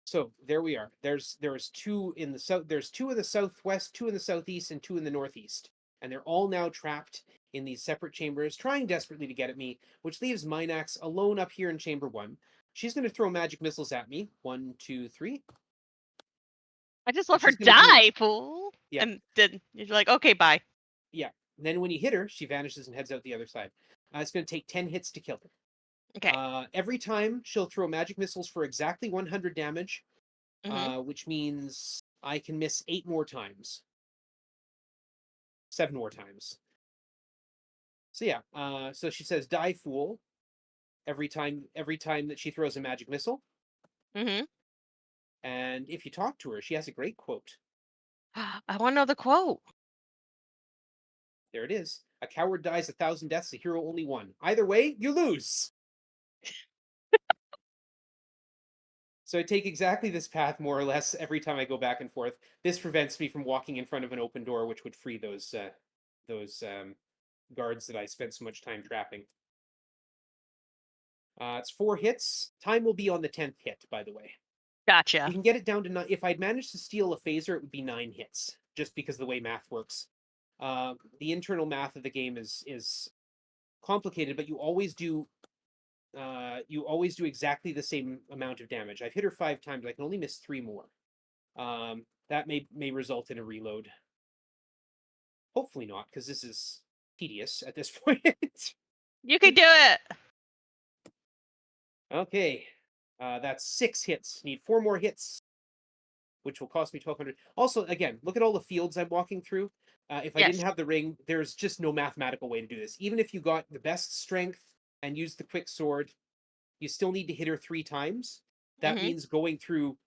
So there we are. There's two in the south. There's two in the southwest, two in the southeast, and two in the northeast, and they're all now trapped in these separate chambers, trying desperately to get at me, which leaves Minax alone up here in chamber 1. She's going to throw magic missiles at me. 1, 2, 3. I just let her die, fool. Yeah. And then you're like, okay, bye. Yeah. And then when you hit her, she vanishes and heads out the other side. It's going to take 10 hits to kill her. Okay. Every time she'll throw magic missiles for exactly 100 damage, which means I can miss 8 more times. 7 more times. So yeah, so she says, "Die, fool," every time that she throws a magic missile. And if you talk to her, she has a great quote. I want to know the quote. There it is. "A coward dies 1,000 deaths, a hero only one. Either way, you lose." So I take exactly this path, more or less, every time I go back and forth. This prevents me from walking in front of an open door, which would free those guards that I spent so much time trapping. It's 4 hits. Time will be on the 10th hit, by the way. Gotcha. You can get it down to 9. If I'd managed to steal a phaser, it would be 9 hits, just because of the way math works. The internal math of the game is complicated, but you always do exactly the same amount of damage. I've hit her 5 times. I can only miss 3 more. That may result in a reload. Hopefully not, because this is tedious at this point. You can do it. Okay, that's 6 hits. Need 4 more hits, which will cost me 1,200. Also, again, look at all the fields I'm walking through. If I didn't have the ring, there's just no mathematical way to do this. Even if you got the best strength and used the quick sword, you still need to hit her 3 times. That means going through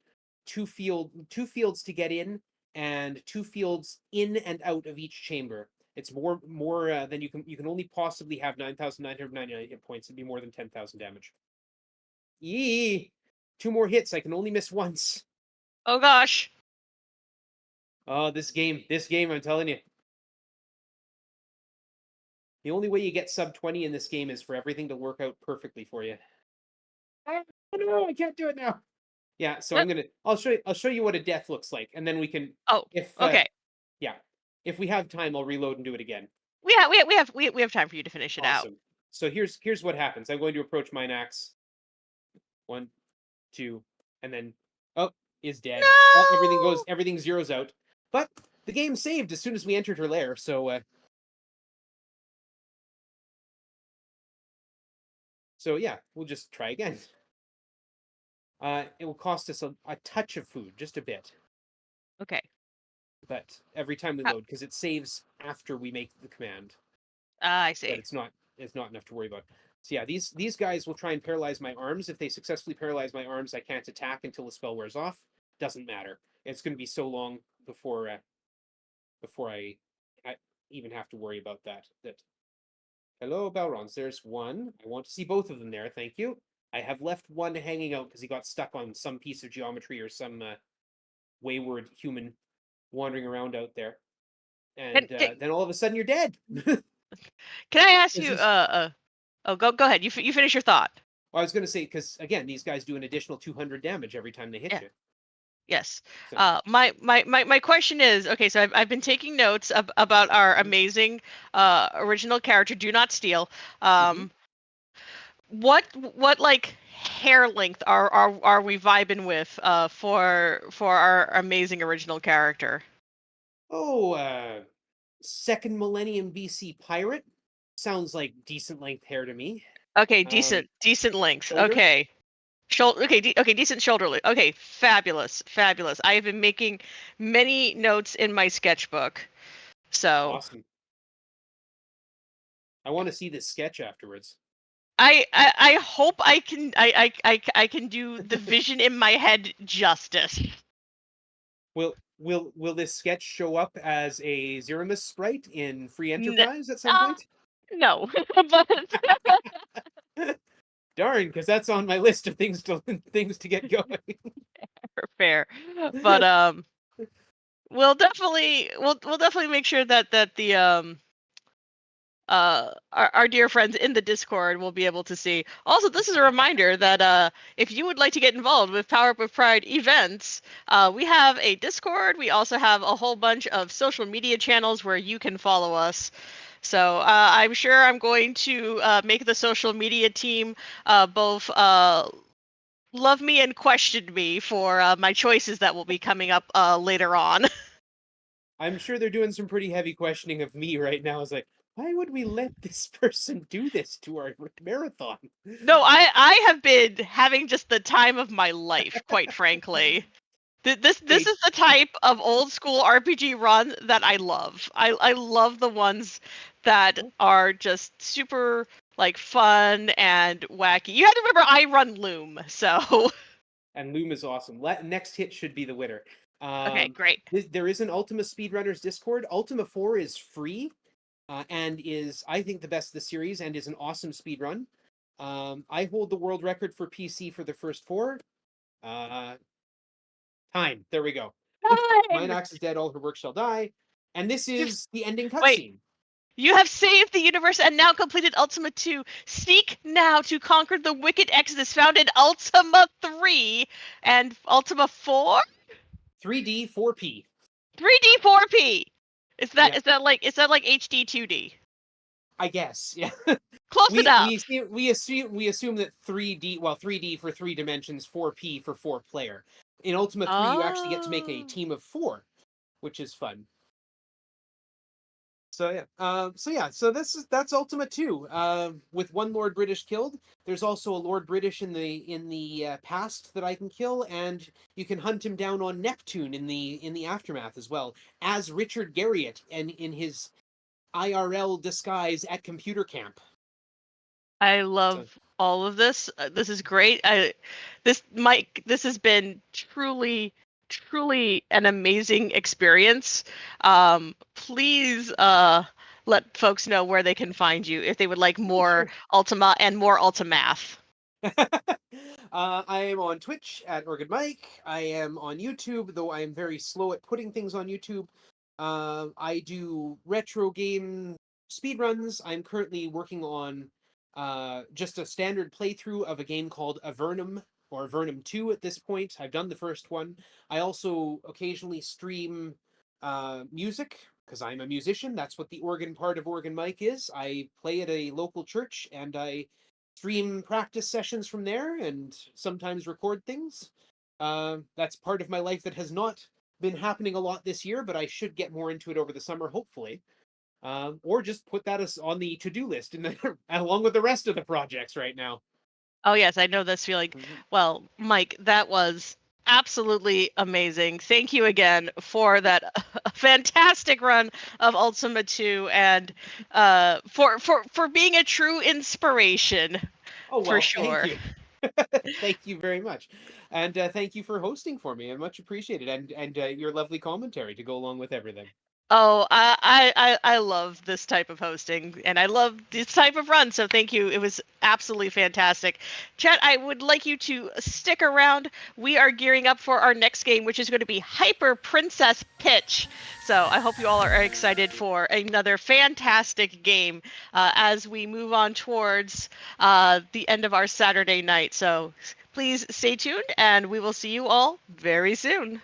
2 fields to get in, and 2 fields in and out of each chamber. It's more than you can only possibly have 9,999 hit points. It'd be more than 10,000 damage. Yee! 2 more hits. I can only miss once. Oh gosh. Oh, this game, I'm telling you. The only way you get sub 20 in this game is for everything to work out perfectly for you. Oh no, I can't do it now. Yeah, so I'll show you what a death looks like, and then we can. Oh, okay. Yeah, if we have time, I'll reload and do it again. We have time for you to finish it out. So here's what happens. I'm going to approach mine axe. 1, 2, and then is dead. No! Everything zeroes out. But the game saved as soon as we entered her lair. So yeah, we'll just try again. It will cost us a touch of food, just a bit. Okay. But every time we load, because it saves after we make the command. I see. But it's not enough to worry about. So yeah, these guys will try and paralyze my arms. If they successfully paralyze my arms, I can't attack until the spell wears off. Doesn't matter. It's going to be so long before I even have to worry about that. Hello, Balrons. There's one. I want to see both of them there. Thank you. I have left one hanging out because he got stuck on some piece of geometry or some wayward human wandering around out there. And then all of a sudden you're dead. Can I ask you? Go ahead. You finish your thought. Well, I was going to say, because again, these guys do an additional 200 damage every time they hit you. Yes. So. My question is, okay, so I've been taking notes about our amazing original character. Do not steal. What like hair length are we vibing with for our amazing original character? Oh, second millennium BC pirate. Sounds like decent length hair to me. Okay, decent length. Shoulder? Okay. Okay, decent shoulder length. Okay, fabulous. I have been making many notes in my sketchbook. So awesome. I want to see this sketch afterwards. I hope I can do the vision in my head justice. Will this sketch show up as a Zeramus sprite in Free Enterprise at some point? No, but darn, because that's on my list of things to get going. Fair, but we'll definitely make sure that the our dear friends in the Discord will be able to see. Also, this is a reminder that if you would like to get involved with Power Up with Pride events, we have a Discord. We also have a whole bunch of social media channels where you can follow us. So I'm sure I'm going to make the social media team both love me and question me for my choices that will be coming up later on. I'm sure they're doing some pretty heavy questioning of me right now. It's like, why would we let this person do this to our marathon? No, I have been having just the time of my life, quite frankly. This is the type of old school RPG run that I love. I love the ones that are just super like fun and wacky. You have to remember I run Loom, so and Loom is awesome. Next hit should be the winner. Okay, great. There is an Ultima Speedrunners Discord. Ultima 4 is free. And is, I think, the best of the series and is an awesome speed run. I hold the world record for PC for the first 4. Time. There we go. Mine axe is dead, all her work shall die. And this is the ending cutscene. You have saved the universe and now completed Ultima 2. Seek now to conquer the wicked Exodus found in Ultima 3 and Ultima 4? 3D 4P. 3D 4P. Is that Yeah. is that like HD 2D? I guess, yeah. Close enough. We assume that 3D for 3 dimensions, 4P for 4 player. In Ultima 3, you actually get to make a team of 4, which is fun. So yeah, so that's Ultima 2. With one Lord British killed, there's also a Lord British in the past that I can kill, and you can hunt him down on Neptune in the aftermath as well as Richard Garriott and in his IRL disguise at computer camp. I love all of this. This is great. Mike, this has been truly an amazing experience. Please let folks know where they can find you if they would like more Ultima and more Ultimath. I am on Twitch at Organ Mike. I am on YouTube, though I am very slow at putting things on YouTube. I do retro game speedruns. I'm currently working on just a standard playthrough of a game called Avernum, or Avernum 2 at this point. I've done the first one. I also occasionally stream music, because I'm a musician. That's what the organ part of Organ Mike is. I play at a local church, and I stream practice sessions from there and sometimes record things. That's part of my life that has not been happening a lot this year, but I should get more into it over the summer, hopefully. Or just put that as on the to-do list and along with the rest of the projects right now. Oh yes, I know this feeling. Well, Mike, that was absolutely amazing. Thank you again for that fantastic run of Ultima 2 and for being a true inspiration. Oh, well, for sure. Thank you. Thank you very much. And thank you for hosting for me. I much appreciate it. And your lovely commentary to go along with everything. Oh, I love this type of hosting, and I love this type of run, so thank you. It was absolutely fantastic. Chat, I would like you to stick around. We are gearing up for our next game, which is going to be Hyper Princess Pitch. So I hope you all are excited for another fantastic game as we move on towards the end of our Saturday night. So please stay tuned, and we will see you all very soon.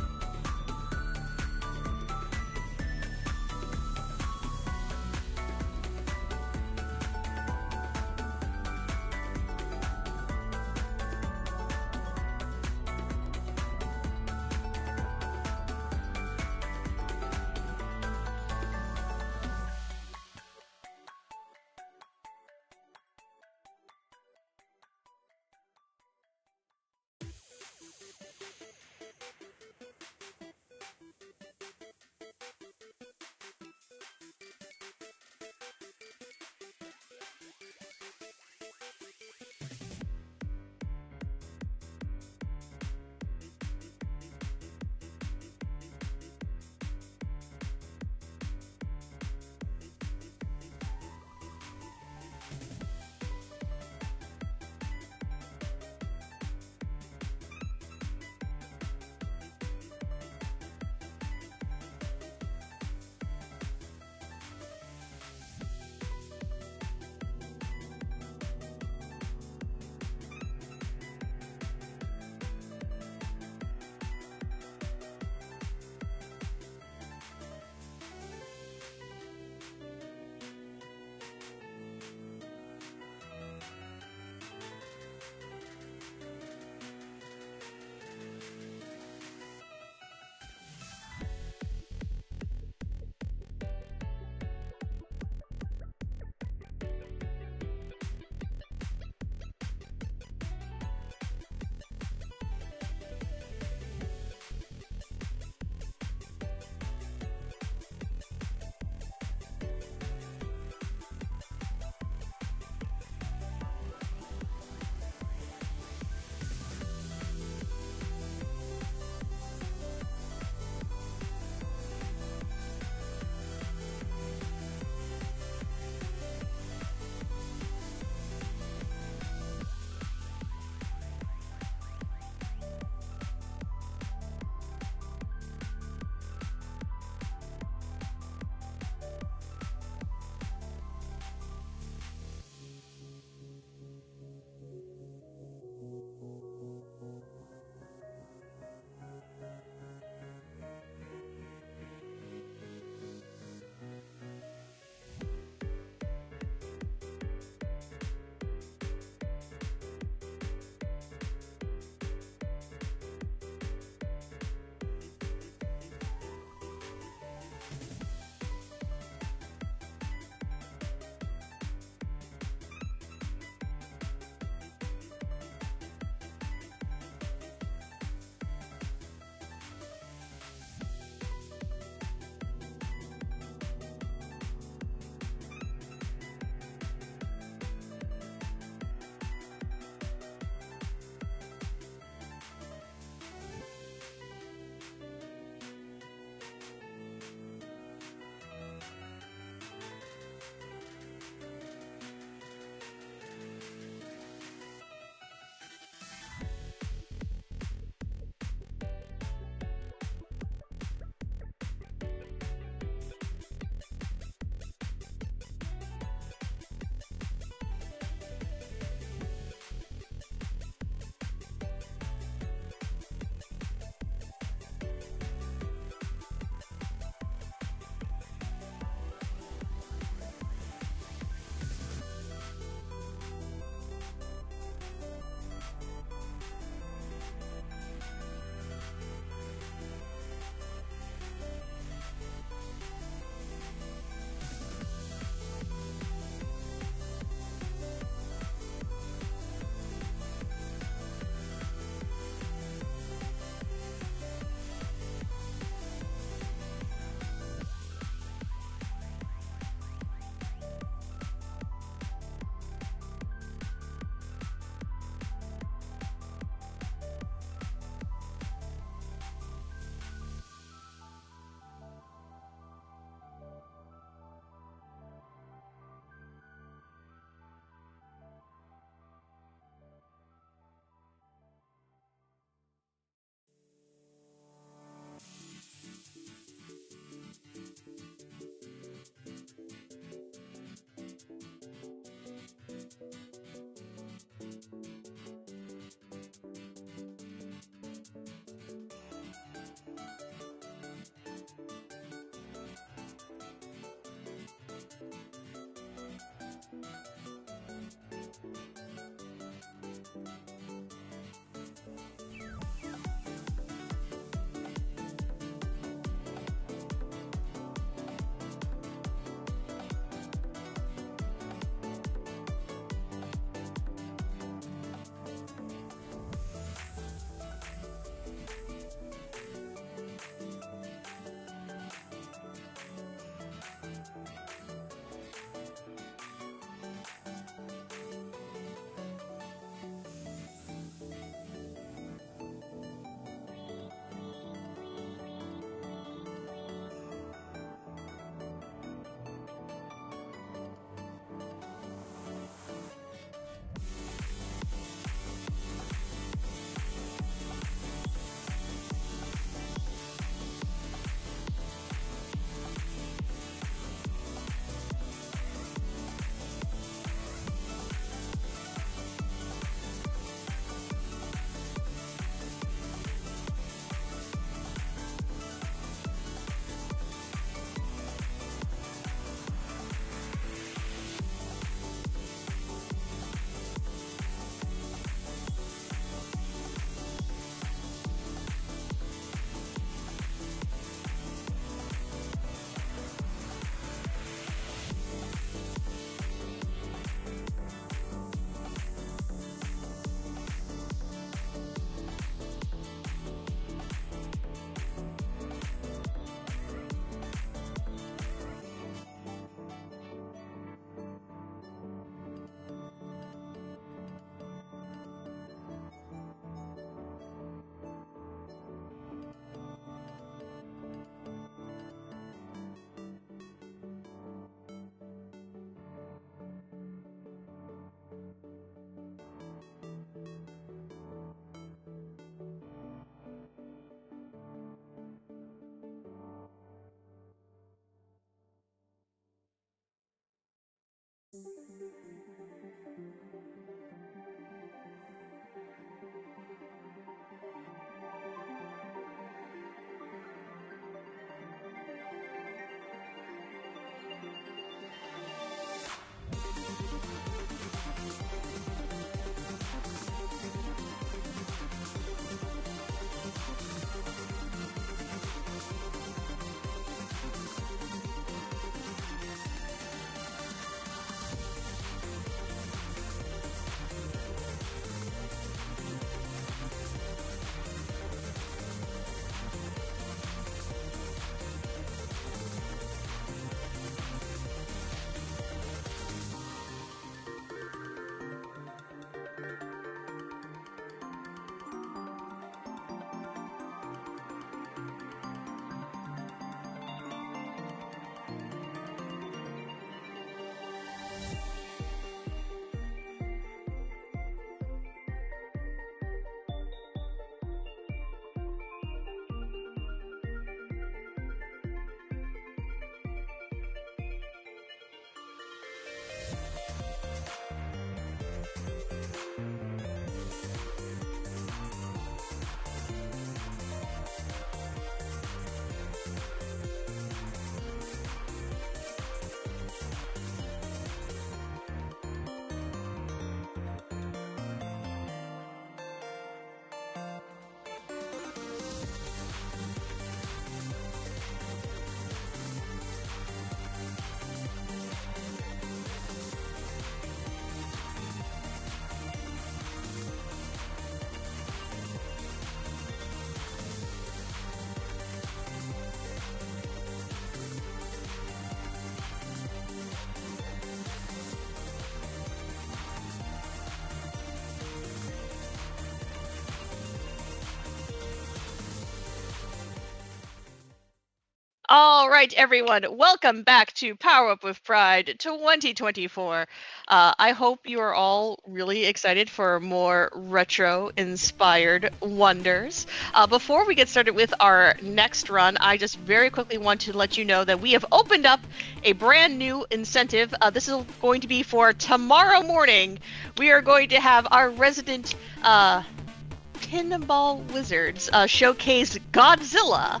All right, everyone, welcome back to Power Up with Pride 2024. I hope you are all really excited for more retro-inspired wonders. Before we get started with our next run, I just very quickly want to let you know that we have opened up a brand new incentive. This is going to be for tomorrow morning. We are going to have our resident pinball wizards showcase Godzilla.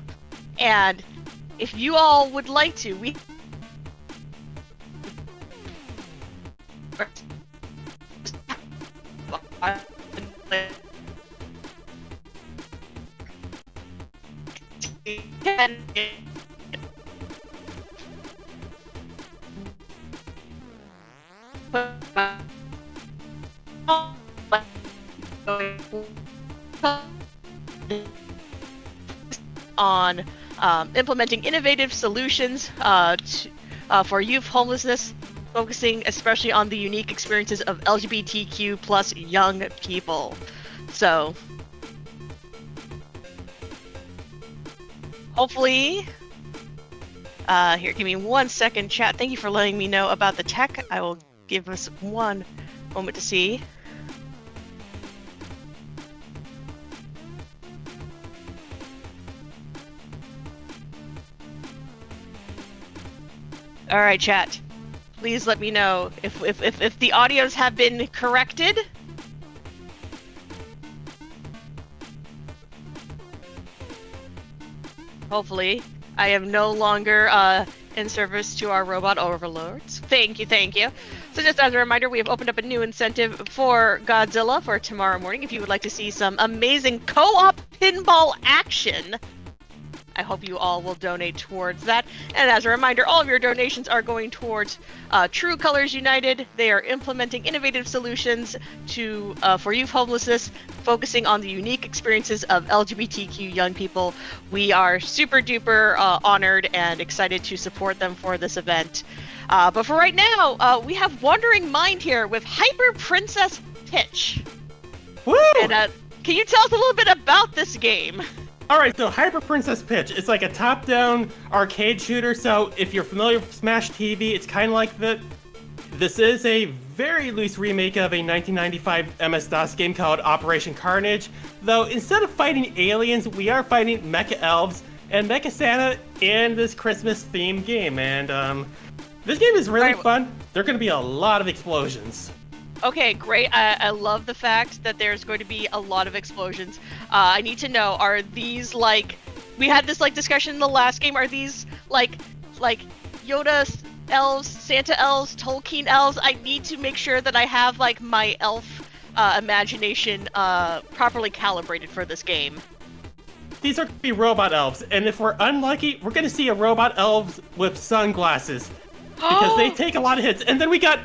And if you all would like to, we on implementing innovative solutions for youth homelessness, focusing especially on the unique experiences of LGBTQ plus young people. So, hopefully, here, give me 1 second, chat. Thank you for letting me know about the tech. I will give us one moment to see. All right, chat. Please let me know if the audios have been corrected. Hopefully, I am no longer in service to our robot overlords. Thank you, thank you. So just as a reminder, we have opened up a new incentive for Godzilla for tomorrow morning. If you would like to see some amazing co-op pinball action, I hope you all will donate towards that. And as a reminder, all of your donations are going towards True Colors United. They are implementing innovative solutions to for youth homelessness, focusing on the unique experiences of LGBTQ young people. We are super duper honored and excited to support them for this event. But for right now, we have Wandering Mind here with Hyper Princess Pitch. Woo! And can you tell us a little bit about this game? Alright, so Hyper Princess Pitch. It's like a top-down arcade shooter, so if you're familiar with Smash TV, it's kind of like that. This is a very loose remake of a 1995 MS-DOS game called Operation Carnage, though instead of fighting aliens, we are fighting mecha elves and Mecha Santa in this Christmas-themed game, and this game is really fun. There are going to be a lot of explosions. Okay, great. I love the fact that there's going to be a lot of explosions. I need to know, are these like, we had this like discussion in the last game, are these like Yoda elves, Santa elves, Tolkien elves? I need to make sure that I have like my elf imagination properly calibrated for this game. These are going to be robot elves, and if we're unlucky, we're going to see a robot elves with sunglasses. Because they take a lot of hits, and then we got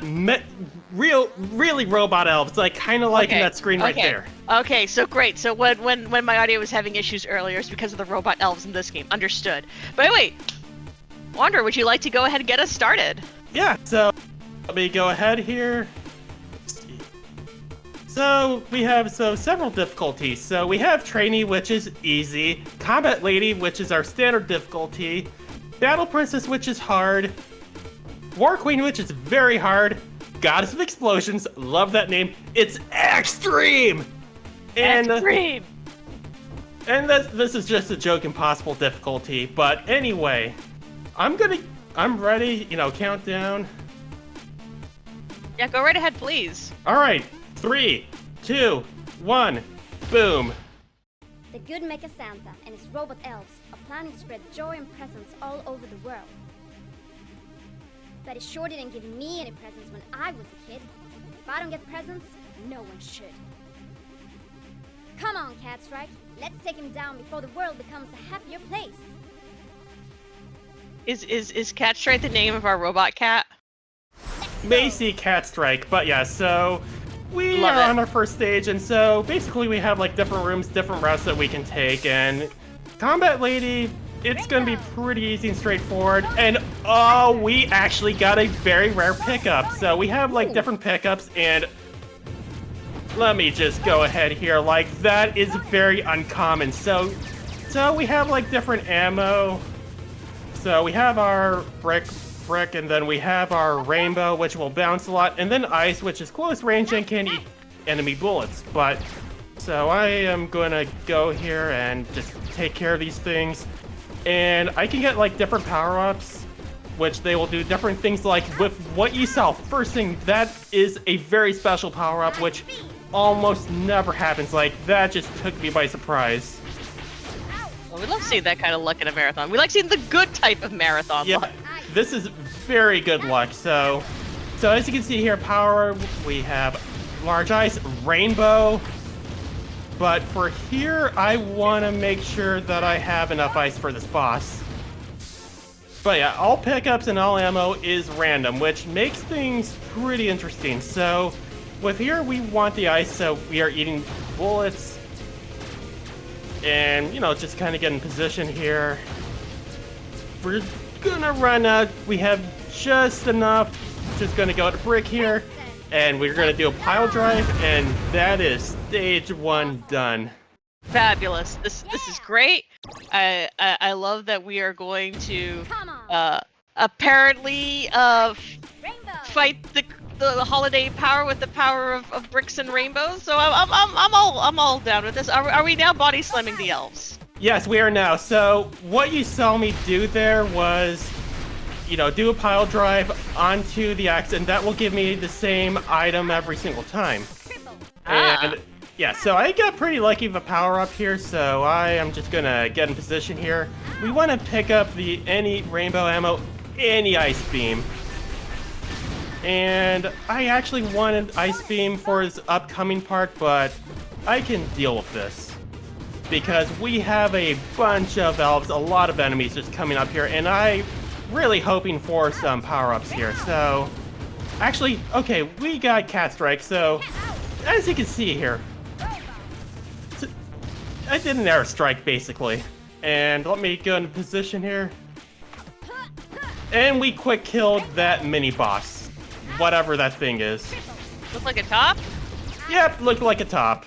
really robot elves, like kind of like in that screen right there. Okay, so great. So when my audio was having issues earlier, it's because of the robot elves in this game. Understood. But anyway, Wander, would you like to go ahead and get us started? Yeah. So let me go ahead here. Let's see. So we have several difficulties. So we have Trainee, which is easy. Combat Lady, which is our standard difficulty. Battle Princess, which is hard. War Queen, which is very hard. Goddess of Explosions, love that name. It's extreme! Extreme! And this is just a joke impossible difficulty, but anyway, I'm ready, countdown. Yeah, go right ahead, please. Alright, 3, 2, 1, boom. The good Mecha Santa and his robot elves are planning to spread joy and presents all over the world. But he sure didn't give me any presents when I was a kid. If I don't get presents, no one should. Come on, Catstrike. Let's take him down before the world becomes a happier place. Is Catstrike the name of our robot cat? Macy Catstrike, but yeah, so we are on our first stage, and so basically we have like different rooms, different routes that we can take, and Combat Lady, it's gonna be pretty easy and straightforward, and oh, we actually got a very rare pickup. So we have like different pickups, and let me just go ahead here, like that is very uncommon. So we have like different ammo. So we have our brick, and then we have our rainbow, which will bounce a lot, and then ice, which is close range and can eat enemy bullets. But so I am gonna go here and just take care of these things, and I can get like different power-ups, which they will do different things. Like with what you saw first thing, that is a very special power-up, which almost never happens. Like that just took me by surprise. Well, we love seeing that kind of luck in a marathon. We like seeing the good type of marathon luck. This is very good luck. So as you can see here, power, we have large ice, rainbow. But for here, I want to make sure that I have enough ice for this boss. But yeah, all pickups and all ammo is random, which makes things pretty interesting. So with here, we want the ice, so we are eating bullets. And, you know, just kind of get in position here. We're gonna run out. We have just enough. Just gonna go to brick here. And we're gonna do a pile drive, and that is stage 1 done. Fabulous. This is great. I love that we are going to apparently fight the holiday power with the power of bricks and rainbows. So I'm all down with this. Are we now body slamming the elves? Yes, we are now. So what you saw me do there was, you know, do a pile drive onto the axe, and that will give me the same item every single time. And yeah, so I got pretty lucky with a power up here, so I am just gonna get in position here. We want to pick up any rainbow ammo, any ice beam. And I actually wanted ice beam for his upcoming part, but I can deal with this. Because we have a bunch of elves, a lot of enemies just coming up here, and I really hoping for some power-ups here. So actually, okay, we got cat strike, so as you can see here, I did an airstrike basically. And let me go into position here. And we quick killed that mini boss. Whatever that thing is. Look like a top? Yep, looked like a top.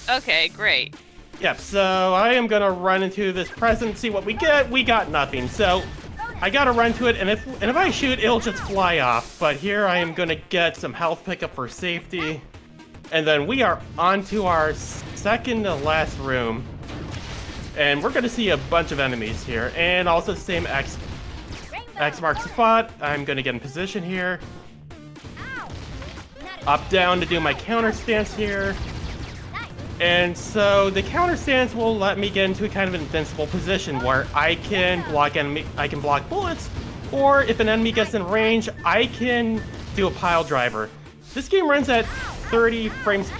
Okay, great. Yep, so I am gonna run into this present, see what we get. We got nothing, so I gotta run to it, and if I shoot, it'll just fly off. But here I am gonna get some health pickup for safety. And then we are on to our second to last room. And we're gonna see a bunch of enemies here, and also the same X marks the spot. I'm gonna get in position here. Up, down to do my counter stance here. And so the counter stance will let me get into a kind of invincible position where I can block bullets, or if an enemy gets in range, I can do a pile driver. This game runs at 30 frames,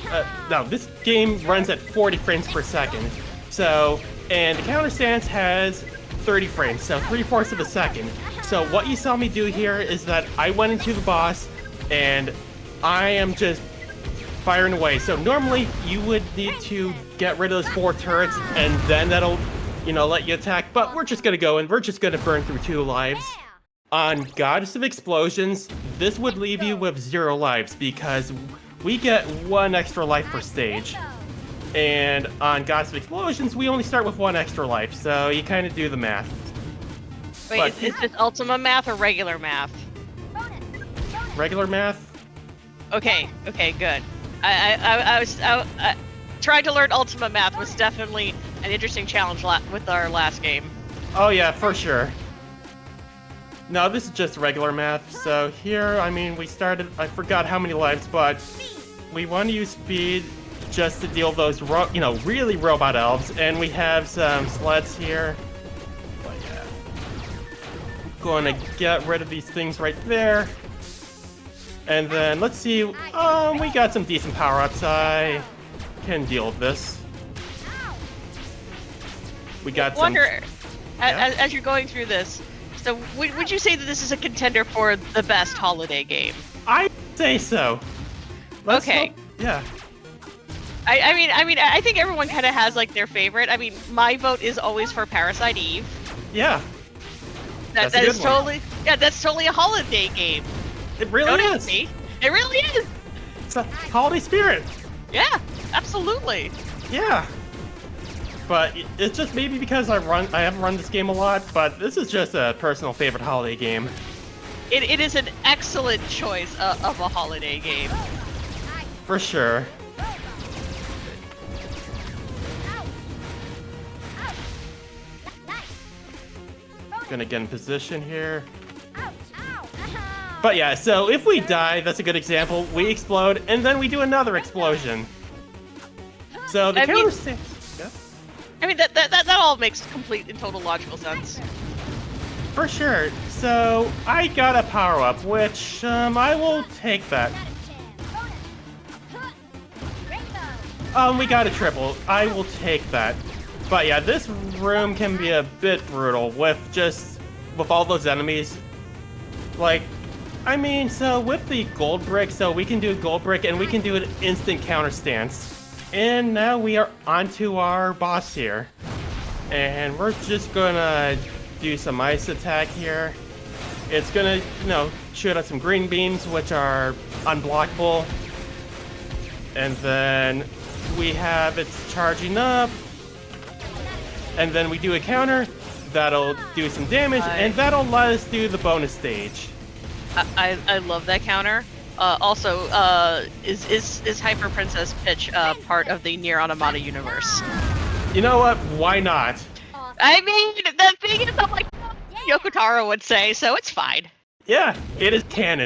this game runs at 40 frames per second. So, and the counter stance has 30 frames, so 3/4 of a second. So what you saw me do here is that I went into the boss, and I am just firing away. So normally you would need to get rid of those 4 turrets, and then that'll, you know, let you attack. But we're just gonna go and we're just gonna burn through 2 lives. On Goddess of Explosions, this would leave you with 0 lives because we get 1 extra life per stage. And on Goddess of Explosions, we only start with 1 extra life, so you kind of do the math. Wait, is this Ultima math or regular math? Regular math? Okay, good. I was trying to learn Ultima math was definitely an interesting challenge with our last game. Oh yeah, for sure. No, this is just regular math. So here, I mean, we started, I forgot how many lives, but we want to use speed just to deal those, really robot elves. And we have some sleds here. But yeah. Going to get rid of these things right there. And then, let's see, we got some decent power-ups. I can deal with this. We got as you're going through this, so would you say that this is a contender for the best holiday game? I say so. Okay. Yeah. I think everyone kind of has like their favorite. I mean, my vote is always for Parasite Eve. Yeah. That is totally that's totally a holiday game. It really is. Me. It really is. It's a holiday spirit. Yeah, absolutely. Yeah. but it's just maybe because I haven't run this game a lot, but this is just a personal favorite holiday game. It is an excellent choice of a holiday game. For sure. Gonna get in position here. But yeah, so if we die, that's a good example. We explode, and then we do another explosion. So the counter stance. Yeah? I mean, that all makes complete and total logical sense. For sure. So I got a power up, which I will take that. We got a triple. I will take that. But yeah, this room can be a bit brutal with all those enemies. Like, I mean, so with the gold brick, so we can do a gold brick and we can do an instant counter stance. And now we are onto our boss here. And we're just gonna do some ice attack here. It's gonna, shoot out some green beams, which are unblockable. And then we have it charging up. And then we do a counter, that'll do some damage, and that'll let us do the bonus stage. I love that counter. Also, is Hyper Princess Peach part of the Nier Automata universe? You know what? Why not? I mean, the thing is, I'm like Yoko Taro would say, so it's fine. Yeah, it is canon.